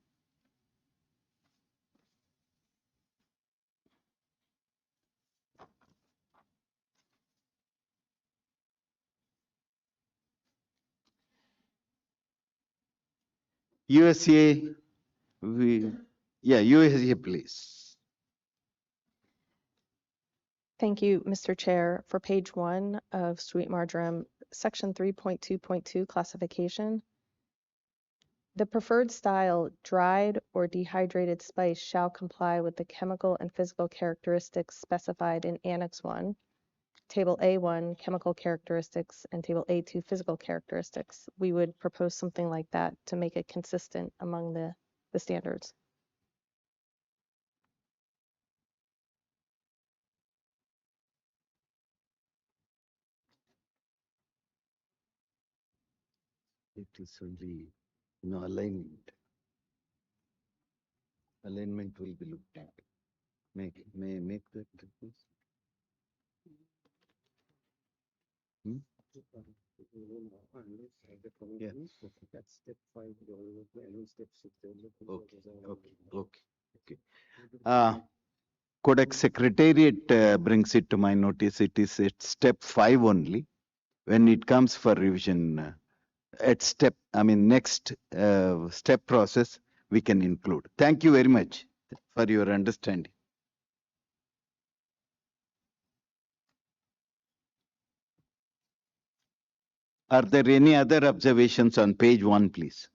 USA, USA, please. Thank you, Mr. Chair. For page 1 of Sweet Marjoram, section 3.2.2 classification, the preferred style, dried or dehydrated spice, shall comply with the chemical and physical characteristics specified in Annex 1, Table A1, chemical characteristics, and Table A2, physical characteristics. We would propose something like that to make it consistent among the standards. It is only alignment. Alignment will be looked at. May I make that difference? Hmm? Yeah. That's step 5 and step 6 Okay. Codex Secretariat brings it to my notice. It is at step 5 only. When it comes for revision at next step process, we can include. Thank you very much for your understanding. Are there any other observations on page 1, please?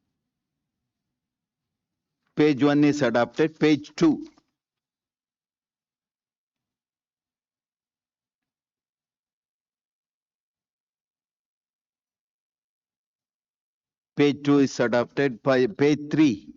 Page 1 is adopted. Page 2. Page 2 is adopted. By page 3.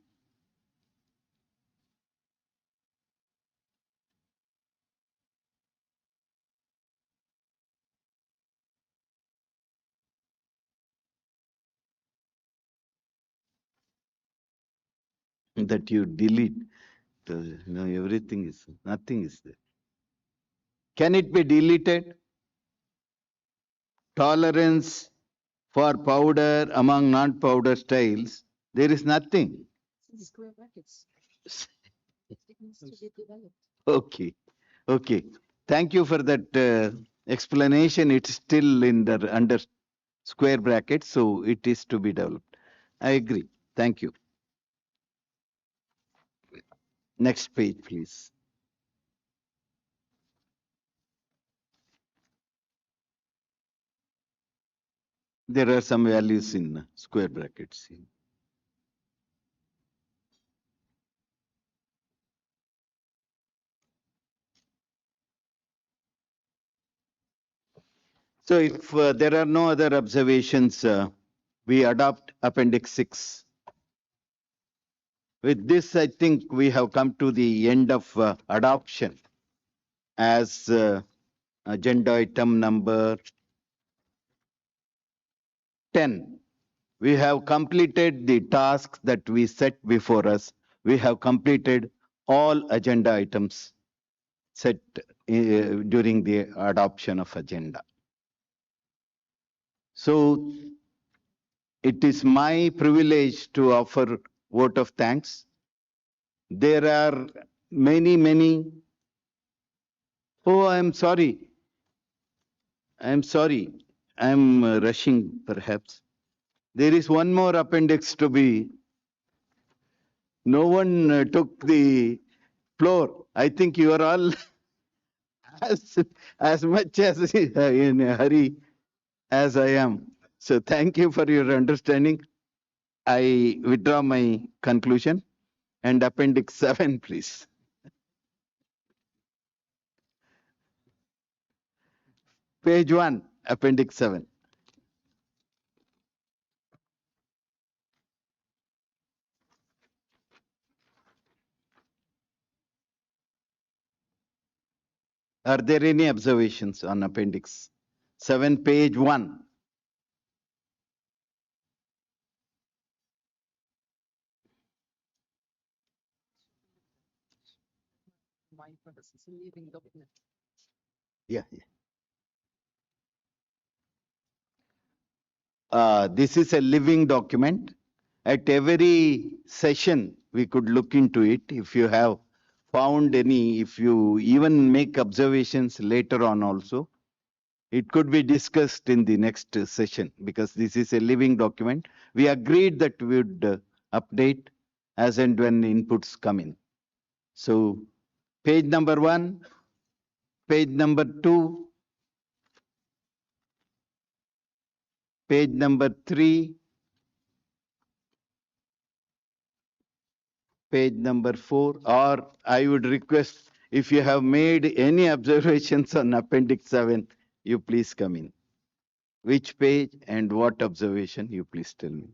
That you delete. Everything is, nothing is there. Can it be deleted? Tolerance for powder among non-powder styles, there is nothing. Square brackets. It needs to be developed. Okay. Thank you for that explanation. It's still in the under square brackets, so it is to be developed. I agree. Thank you. Next page, please. There are some values in square brackets. So if there are no other observations, we adopt Appendix 6. With this, I think we have come to the end of adoption as agenda item number 10. We have completed the tasks that we set before us. We have completed all agenda items set during the adoption of agenda. So it is my privilege to offer vote of thanks. There are many. Oh, I'm sorry. I'm rushing perhaps. There is one more appendix to be. No one took the floor. I think you are all as much as in a hurry as I am. So thank you for your understanding. I withdraw my conclusion. And Appendix 7, please. Page 1, Appendix 7. Are there any observations on Appendix 7, page 1? It's a living document. Yeah. This is a living document. At every session, we could look into it. If you have found any, if you even make observations later on also, it could be discussed in the next session because this is a living document. We agreed that we would update as and when inputs come in. So page number 1, page number 2, page number 3, page number 4, or I would request if you have made any observations on Appendix 7, you please come in. Which page and what observation, you please tell me.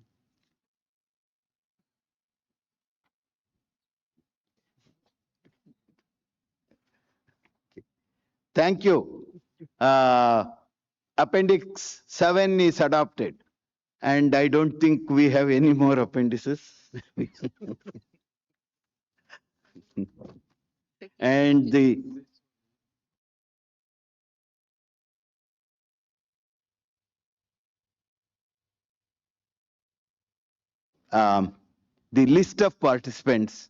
Thank you. Appendix 7 is adopted, and I don't think we have any more appendices. And the list of participants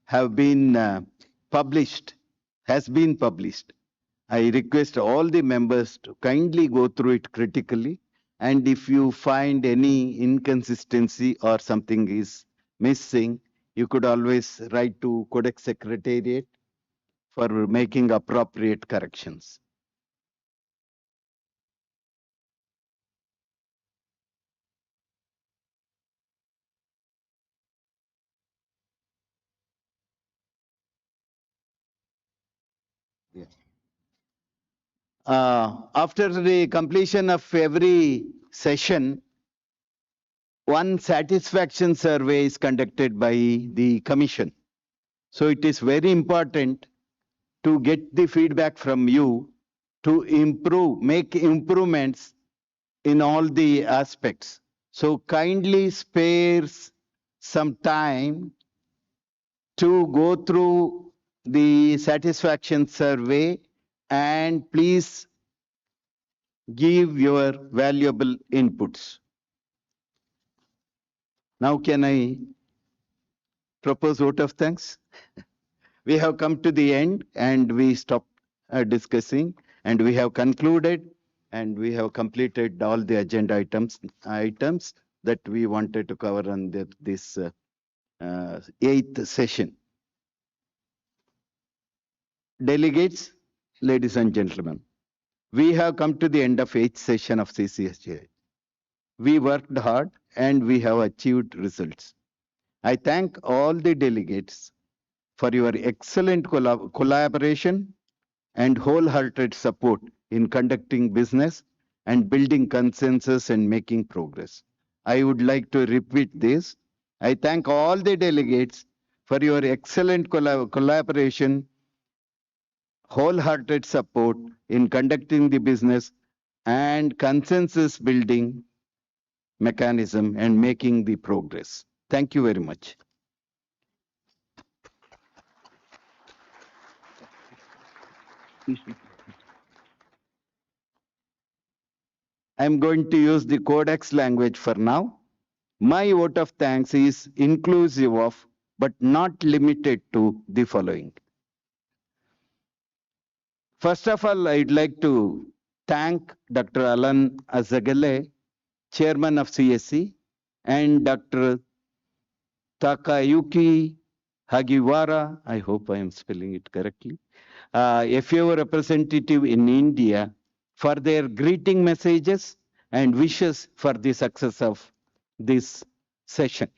have been published, has been published. I request all the members to kindly go through it critically, and if you find any inconsistency or something is missing, you could always write to Codex Secretariat for making appropriate corrections. After the completion of every session, one satisfaction survey is conducted by the commission. So it is very important to get the feedback from you to improve, make improvements in all the aspects. So kindly spare some time to go through the satisfaction survey and please give your valuable inputs. Now can I propose vote of thanks? We have come to the end and we stopped discussing and we have concluded and we have completed all the agenda items that we wanted to cover on this 8th session. Delegates, ladies and gentlemen, we have come to the end of 8th session of CCSCH8. We worked hard and we have achieved results. I thank all the delegates for your excellent collaboration and wholehearted support in conducting business and building consensus and making progress. I would like to repeat this. I thank all the delegates for your excellent collaboration, wholehearted support in conducting the business and consensus building mechanism and making the progress. Thank you very much. I'm going to use the Codex language for now. My vote of thanks is inclusive of, but not limited to, the following. First of all, I'd like to thank Dr. Alan Azagale, Chairman of CSC, and Dr. Takayuki Hagiwara, I hope I am spelling it correctly, FAO representative in India, for their greeting messages and wishes for the success of this session.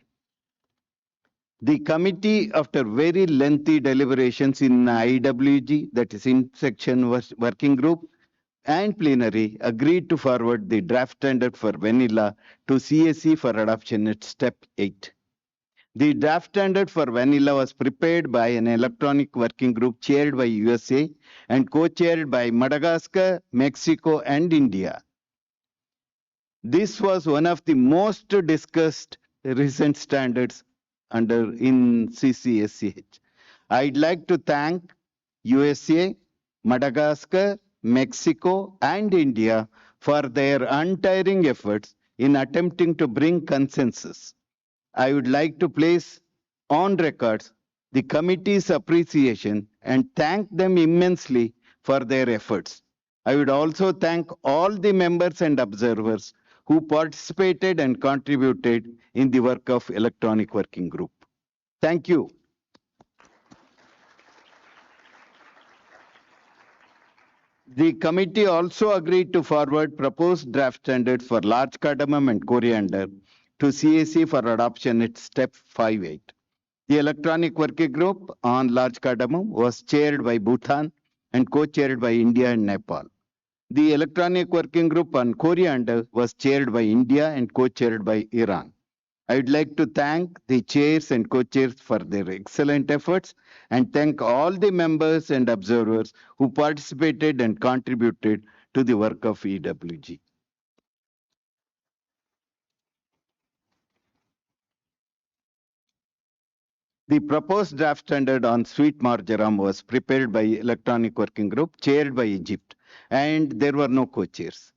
The committee, after very lengthy deliberations in IWG, that is Intersection Working Group, and plenary, agreed to forward the draft standard for vanilla to CSE for adoption at step 8. The draft standard for vanilla was prepared by an electronic working group chaired by USA and co-chaired by Madagascar, Mexico, and India. This was one of the most discussed recent standards in CCSCH. I'd like to thank USA, Madagascar, Mexico, and India for their untiring efforts in attempting to bring consensus. I would like to place on records the committee's appreciation and thank them immensely for their efforts. I would also thank all the members and observers who participated and contributed in the work of Electronic Working Group. Thank you. The committee also agreed to forward proposed draft standards for large cardamom and coriander to CAC for adoption at step 5.8. The Electronic Working Group on large cardamom was chaired by Bhutan and co-chaired by India and Nepal. The Electronic Working Group on coriander was chaired by India and co-chaired by Iran. I would like to thank the chairs and co-chairs for their excellent efforts and thank all the members and observers who participated and contributed to the work of EWG. The proposed draft standard on sweet marjoram was prepared by Electronic Working Group, chaired by Egypt, and there were no co-chairs.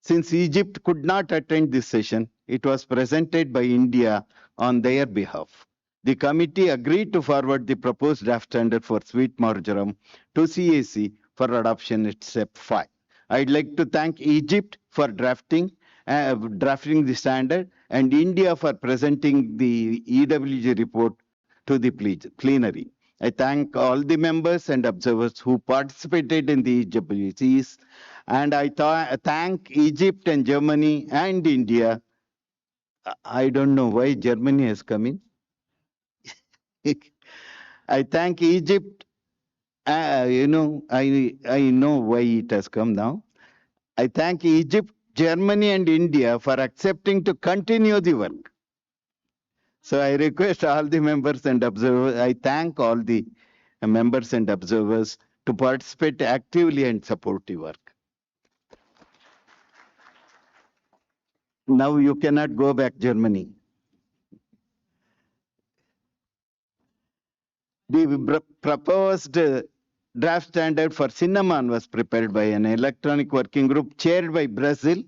Since Egypt could not attend this session, it was presented by India on their behalf. The committee agreed to forward the proposed draft standard for sweet marjoram to CAC for adoption at step 5. I'd like to thank Egypt for drafting the standard and India for presenting the EWG report to the plenary. I thank all the members and observers who participated in the EWGs, and I thank Egypt and Germany and India. I don't know why Germany has come in. I thank Egypt. I know why it has come now. I thank Egypt, Germany, and India for accepting to continue the work. So I request all the members and observers, I thank all the members and observers to participate actively and support the work. Now you cannot go back Germany. The proposed draft standard for cinnamon was prepared by an Electronic Working Group chaired by Brazil,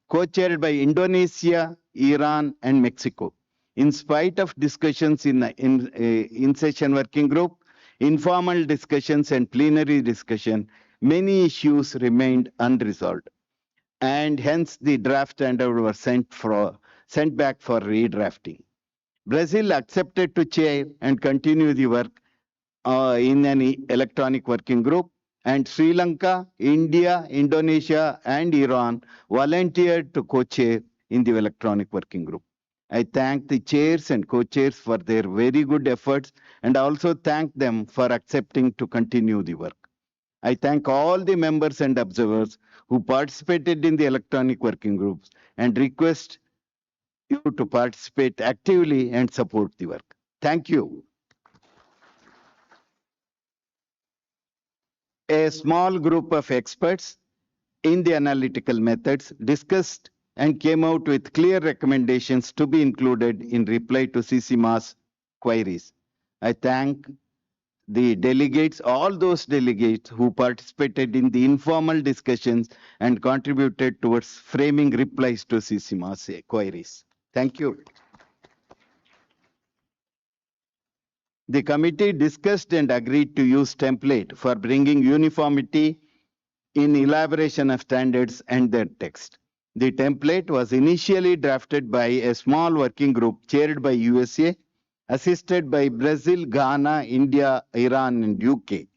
co-chaired by Indonesia, Iran, and Mexico. In spite of discussions in session working group, informal discussions and plenary discussion, many issues remained unresolved. And hence the draft standard was sent back for redrafting. Brazil accepted to chair and continue the work in an Electronic Working Group, and Sri Lanka, India, Indonesia, and Iran volunteered to co-chair in the Electronic Working Group. I thank the chairs and co-chairs for their very good efforts and also thank them for accepting to continue the work. I thank all the members and observers who participated in the Electronic Working Groups and request you to participate actively and support the work. Thank you. A small group of experts in the analytical methods discussed and came out with clear recommendations to be included in reply to CCMA's queries. I thank the delegates, all those delegates who participated in the informal discussions and contributed towards framing replies to CCMA's queries. Thank you. The committee discussed and agreed to use template for bringing uniformity in elaboration of standards and their text. The template was initially drafted by a small working group chaired by USA, assisted by Brazil, Ghana, India, Iran, and UK.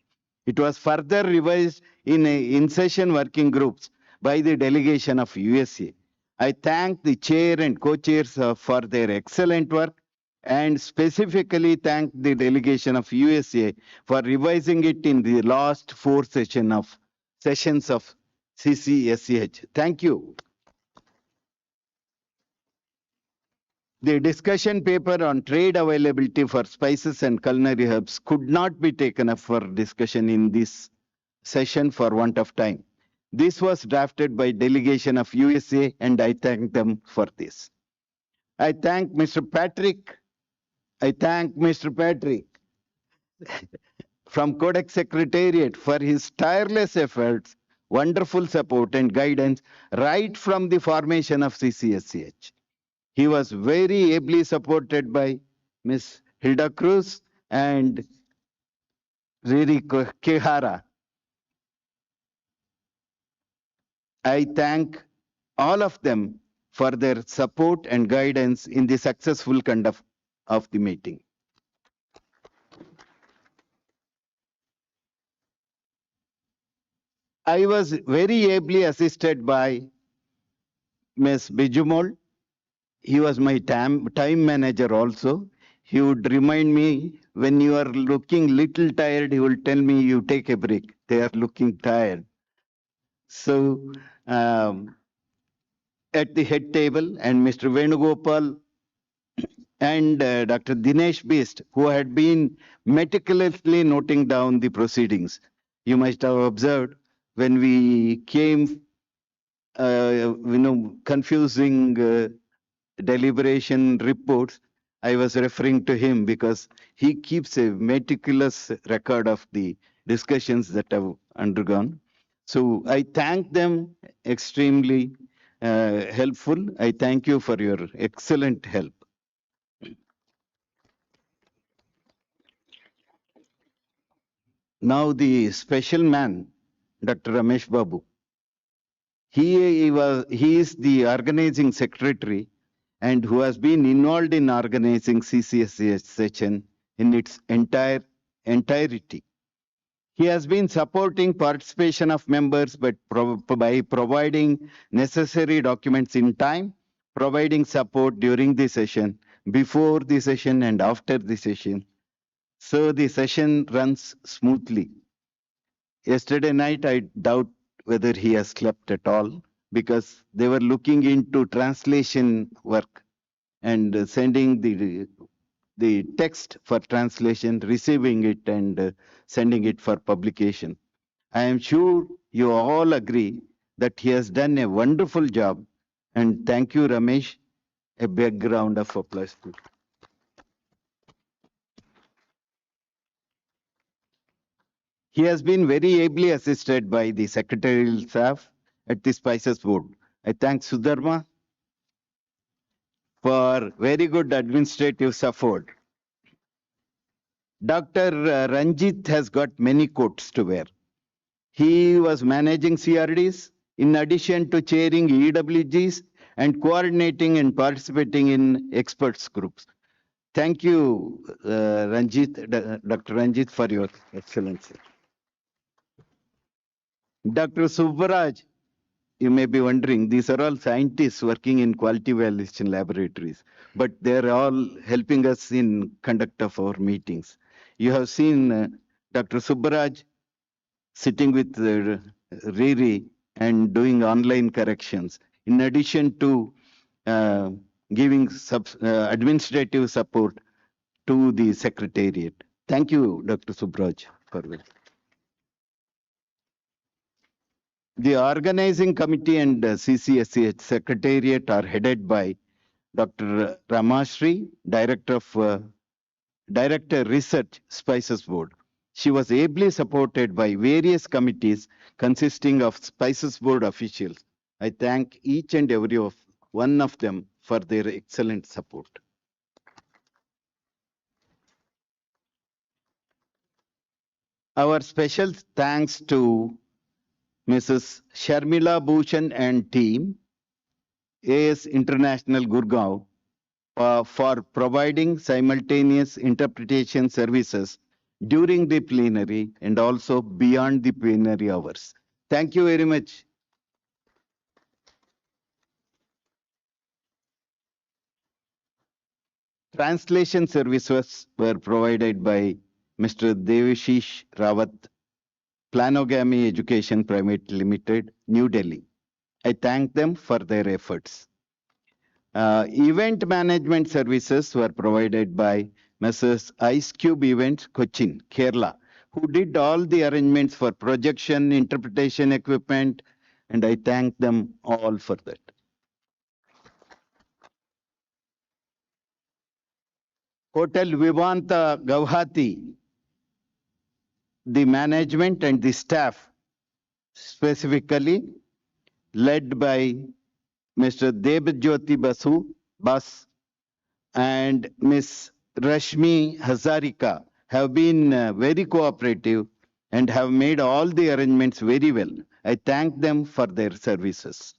It was further revised in in-session working groups by the delegation of USA. I thank the chair and co-chairs for their excellent work and specifically thank the delegation of USA for revising it in the last 4 sessions of CCSCH. Thank you. The discussion paper on trade availability for spices and culinary herbs could not be taken up for discussion in this session for want of time. This was drafted by delegation of USA and I thank them for this. I thank Mr. Patrick from Codex Secretariat for his tireless efforts, wonderful support and guidance right from the formation of CCSCH. He was very ably supported by Ms. Hilda Cruz and Riri Kehara. I thank all of them for their support and guidance in the successful conduct of the meeting. I was very ably assisted by Ms. Bijumol. He was my time manager also. He would remind me when you are looking little tired, he will tell me you take a break. They are looking tired. So at the head table, and Mr. Venugopal and Dr. Dinesh Beast, who had been meticulously noting down the proceedings. You must have observed when we came, confusing deliberation reports, I was referring to him because he keeps a meticulous record of the discussions that have undergone. So I thank them extremely helpful. I thank you for your excellent help. Now the special man, Dr. Ramesh Babu. He is the organizing secretary and who has been involved in organizing CCSCH session in its entirety. He has been supporting participation of members by providing necessary documents in time, providing support during the session, before the session and after the session. So the session runs smoothly. Yesterday night, I doubt whether he has slept at all because they were looking into translation work and sending the text for translation, receiving it and sending it for publication. I am sure you all agree that he has done a wonderful job. And thank you, Ramesh. A big round of applause. He has been very ably assisted by the secretarial staff at the Spices Board. I thank Sudharma for very good administrative support. Dr. Ranjit has got many coats to wear. He was managing CRDs in addition to chairing EWGs and coordinating and participating in experts groups. Thank you, Dr. Ranjit, for your excellency. Dr. Subbaraj, you may be wondering, these are all scientists working in quality validation laboratories, but they're all helping us in conduct of our meetings. You have seen Dr. Subbaraj sitting with Riri and doing online corrections, in addition to giving administrative support to the secretariat. Thank you, Dr. Subbaraj, for this. The organizing committee and CCSCH secretariat are headed by Dr. Ramashri, Director Research Spices Board. She was ably supported by various committees consisting of Spices Board officials. I thank each and every one of them for their excellent support. Our special thanks to Mrs. Sharmila Bhushan and team, AS International Gurgaon, for providing simultaneous interpretation services during the plenary and also beyond the plenary hours. Thank you very much. Translation services were provided by Mr. Devashish Rawat, Planogamy Education Private Limited, New Delhi. I thank them for their efforts. Event management services were provided by Messrs. Ice Cube Events, Cochin, Kerala, who did all the arrangements for projection, interpretation equipment, and I thank them all for that. Hotel Vivanta Gauhati, the management and the staff, specifically led by Mr. Debjyoti Bas and Ms. Rashmi Hazarika, have been very cooperative and have made all the arrangements very well. I thank them for their services.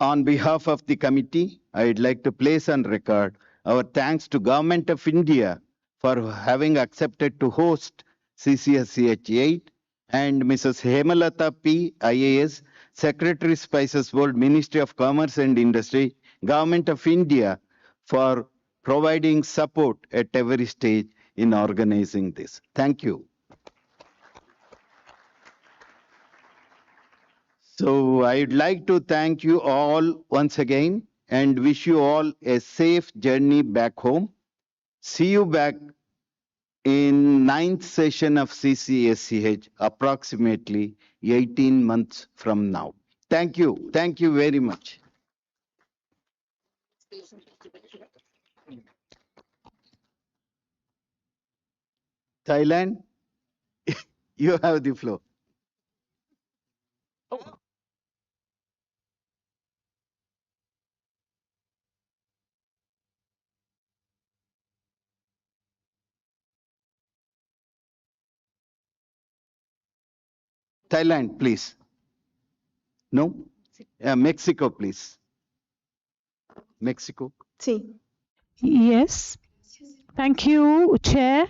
On behalf of the committee, I'd like to place on record our thanks to Government of India for having accepted to host CCSCH8 and Mrs. Hemalata P. IAS, Secretary Spices Board, Ministry of Commerce and Industry, Government of India for providing support at every stage in organizing this. Thank you. So I'd like to thank you all once again and wish you all a safe journey back home. See you back in ninth session of CCSCH approximately 18 months from now. Thank you. Thank you very much. Thailand, you have the floor. Thailand, please. No? Mexico, please. Mexico. Sí. Yes. Thank you, Chair.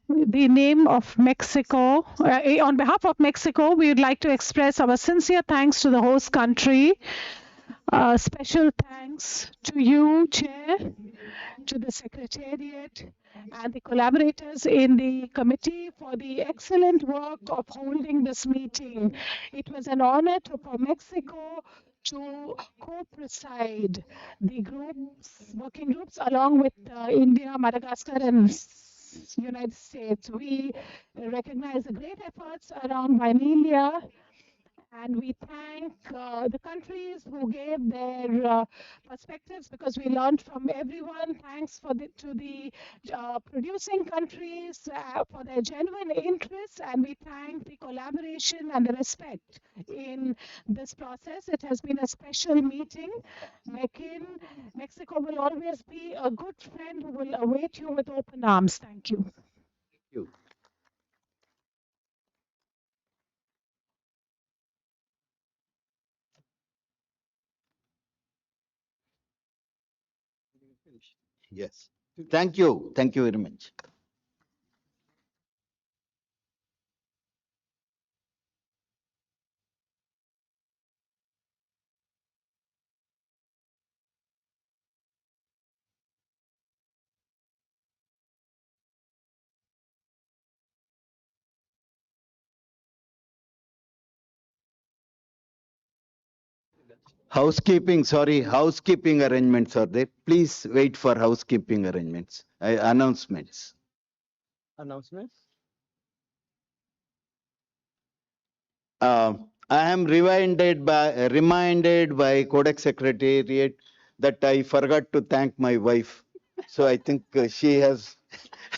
The name of Mexico, on behalf of Mexico, we would like to express our sincere thanks to the host country. Special thanks to you, Chair, to the Secretariat, and the collaborators in the committee for the excellent work of holding this meeting. It was an honor for Mexico to co-preside the working groups along with India, Madagascar, and United States. We recognize the great efforts around Vanilla, and we thank the countries who gave their perspectives, because we learned from everyone. Thanks to the producing countries for their genuine interest, and we thank the collaboration and the respect in this process. It has been a special meeting. Mexico will always be a good friend who will await you with open arms. Thank you. Thank you. Yes. Thank you. Thank you very much. Housekeeping arrangements are there. Please wait for housekeeping arrangements, announcements. Announcements? I am reminded by Codex Secretariat that I forgot to thank my wife. So I think she has,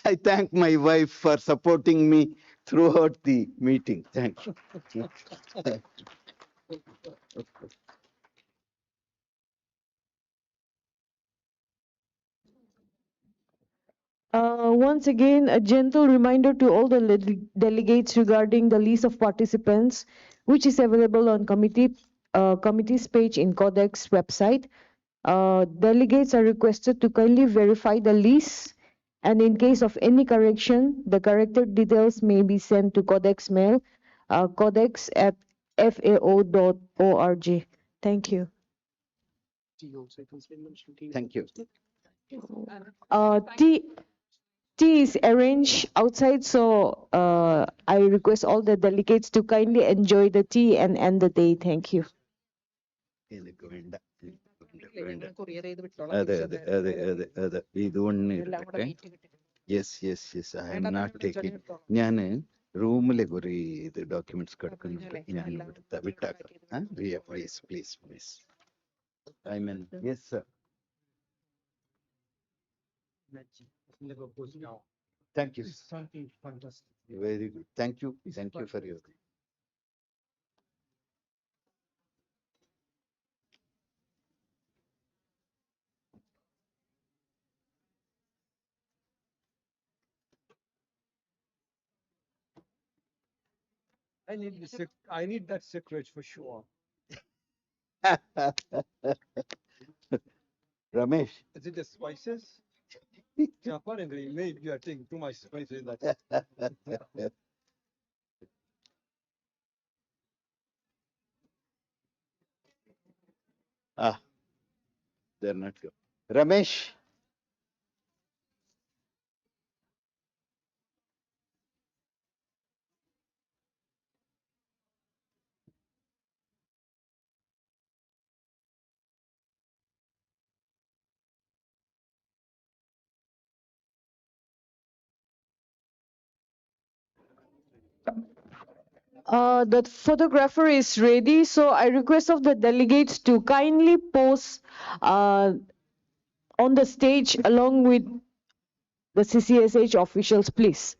I thank my wife for supporting me throughout the meeting. Thank you. Once again, a gentle reminder to all the delegates regarding the list of participants, which is available on committee's page in Codex website. Delegates are requested to kindly verify the list, and in case of any correction, the corrected details may be sent to Codex mail, codex@fao.org. Thank you. Thank you. Tea is arranged outside, so I request all the delegates to kindly enjoy the tea and end the day. Thank you. Yes, I am not taking. ഞാൻ റൂമിലെ കുറെ ഇത് documents കിടക്കുന്നുണ്ട് ഞാൻ വിട്ടാക്കാം. Please. I mean, yes, sir. Thank you. Something fantastic. Very good. Thank you for your. I need that secret for sure. Ramesh. Is it the spices? Yeah, apparently, maybe you are taking too much spices. Ah, they're not good. Ramesh. The photographer is ready, so I request of the delegates to kindly pose on the stage along with the CCSH officials, please.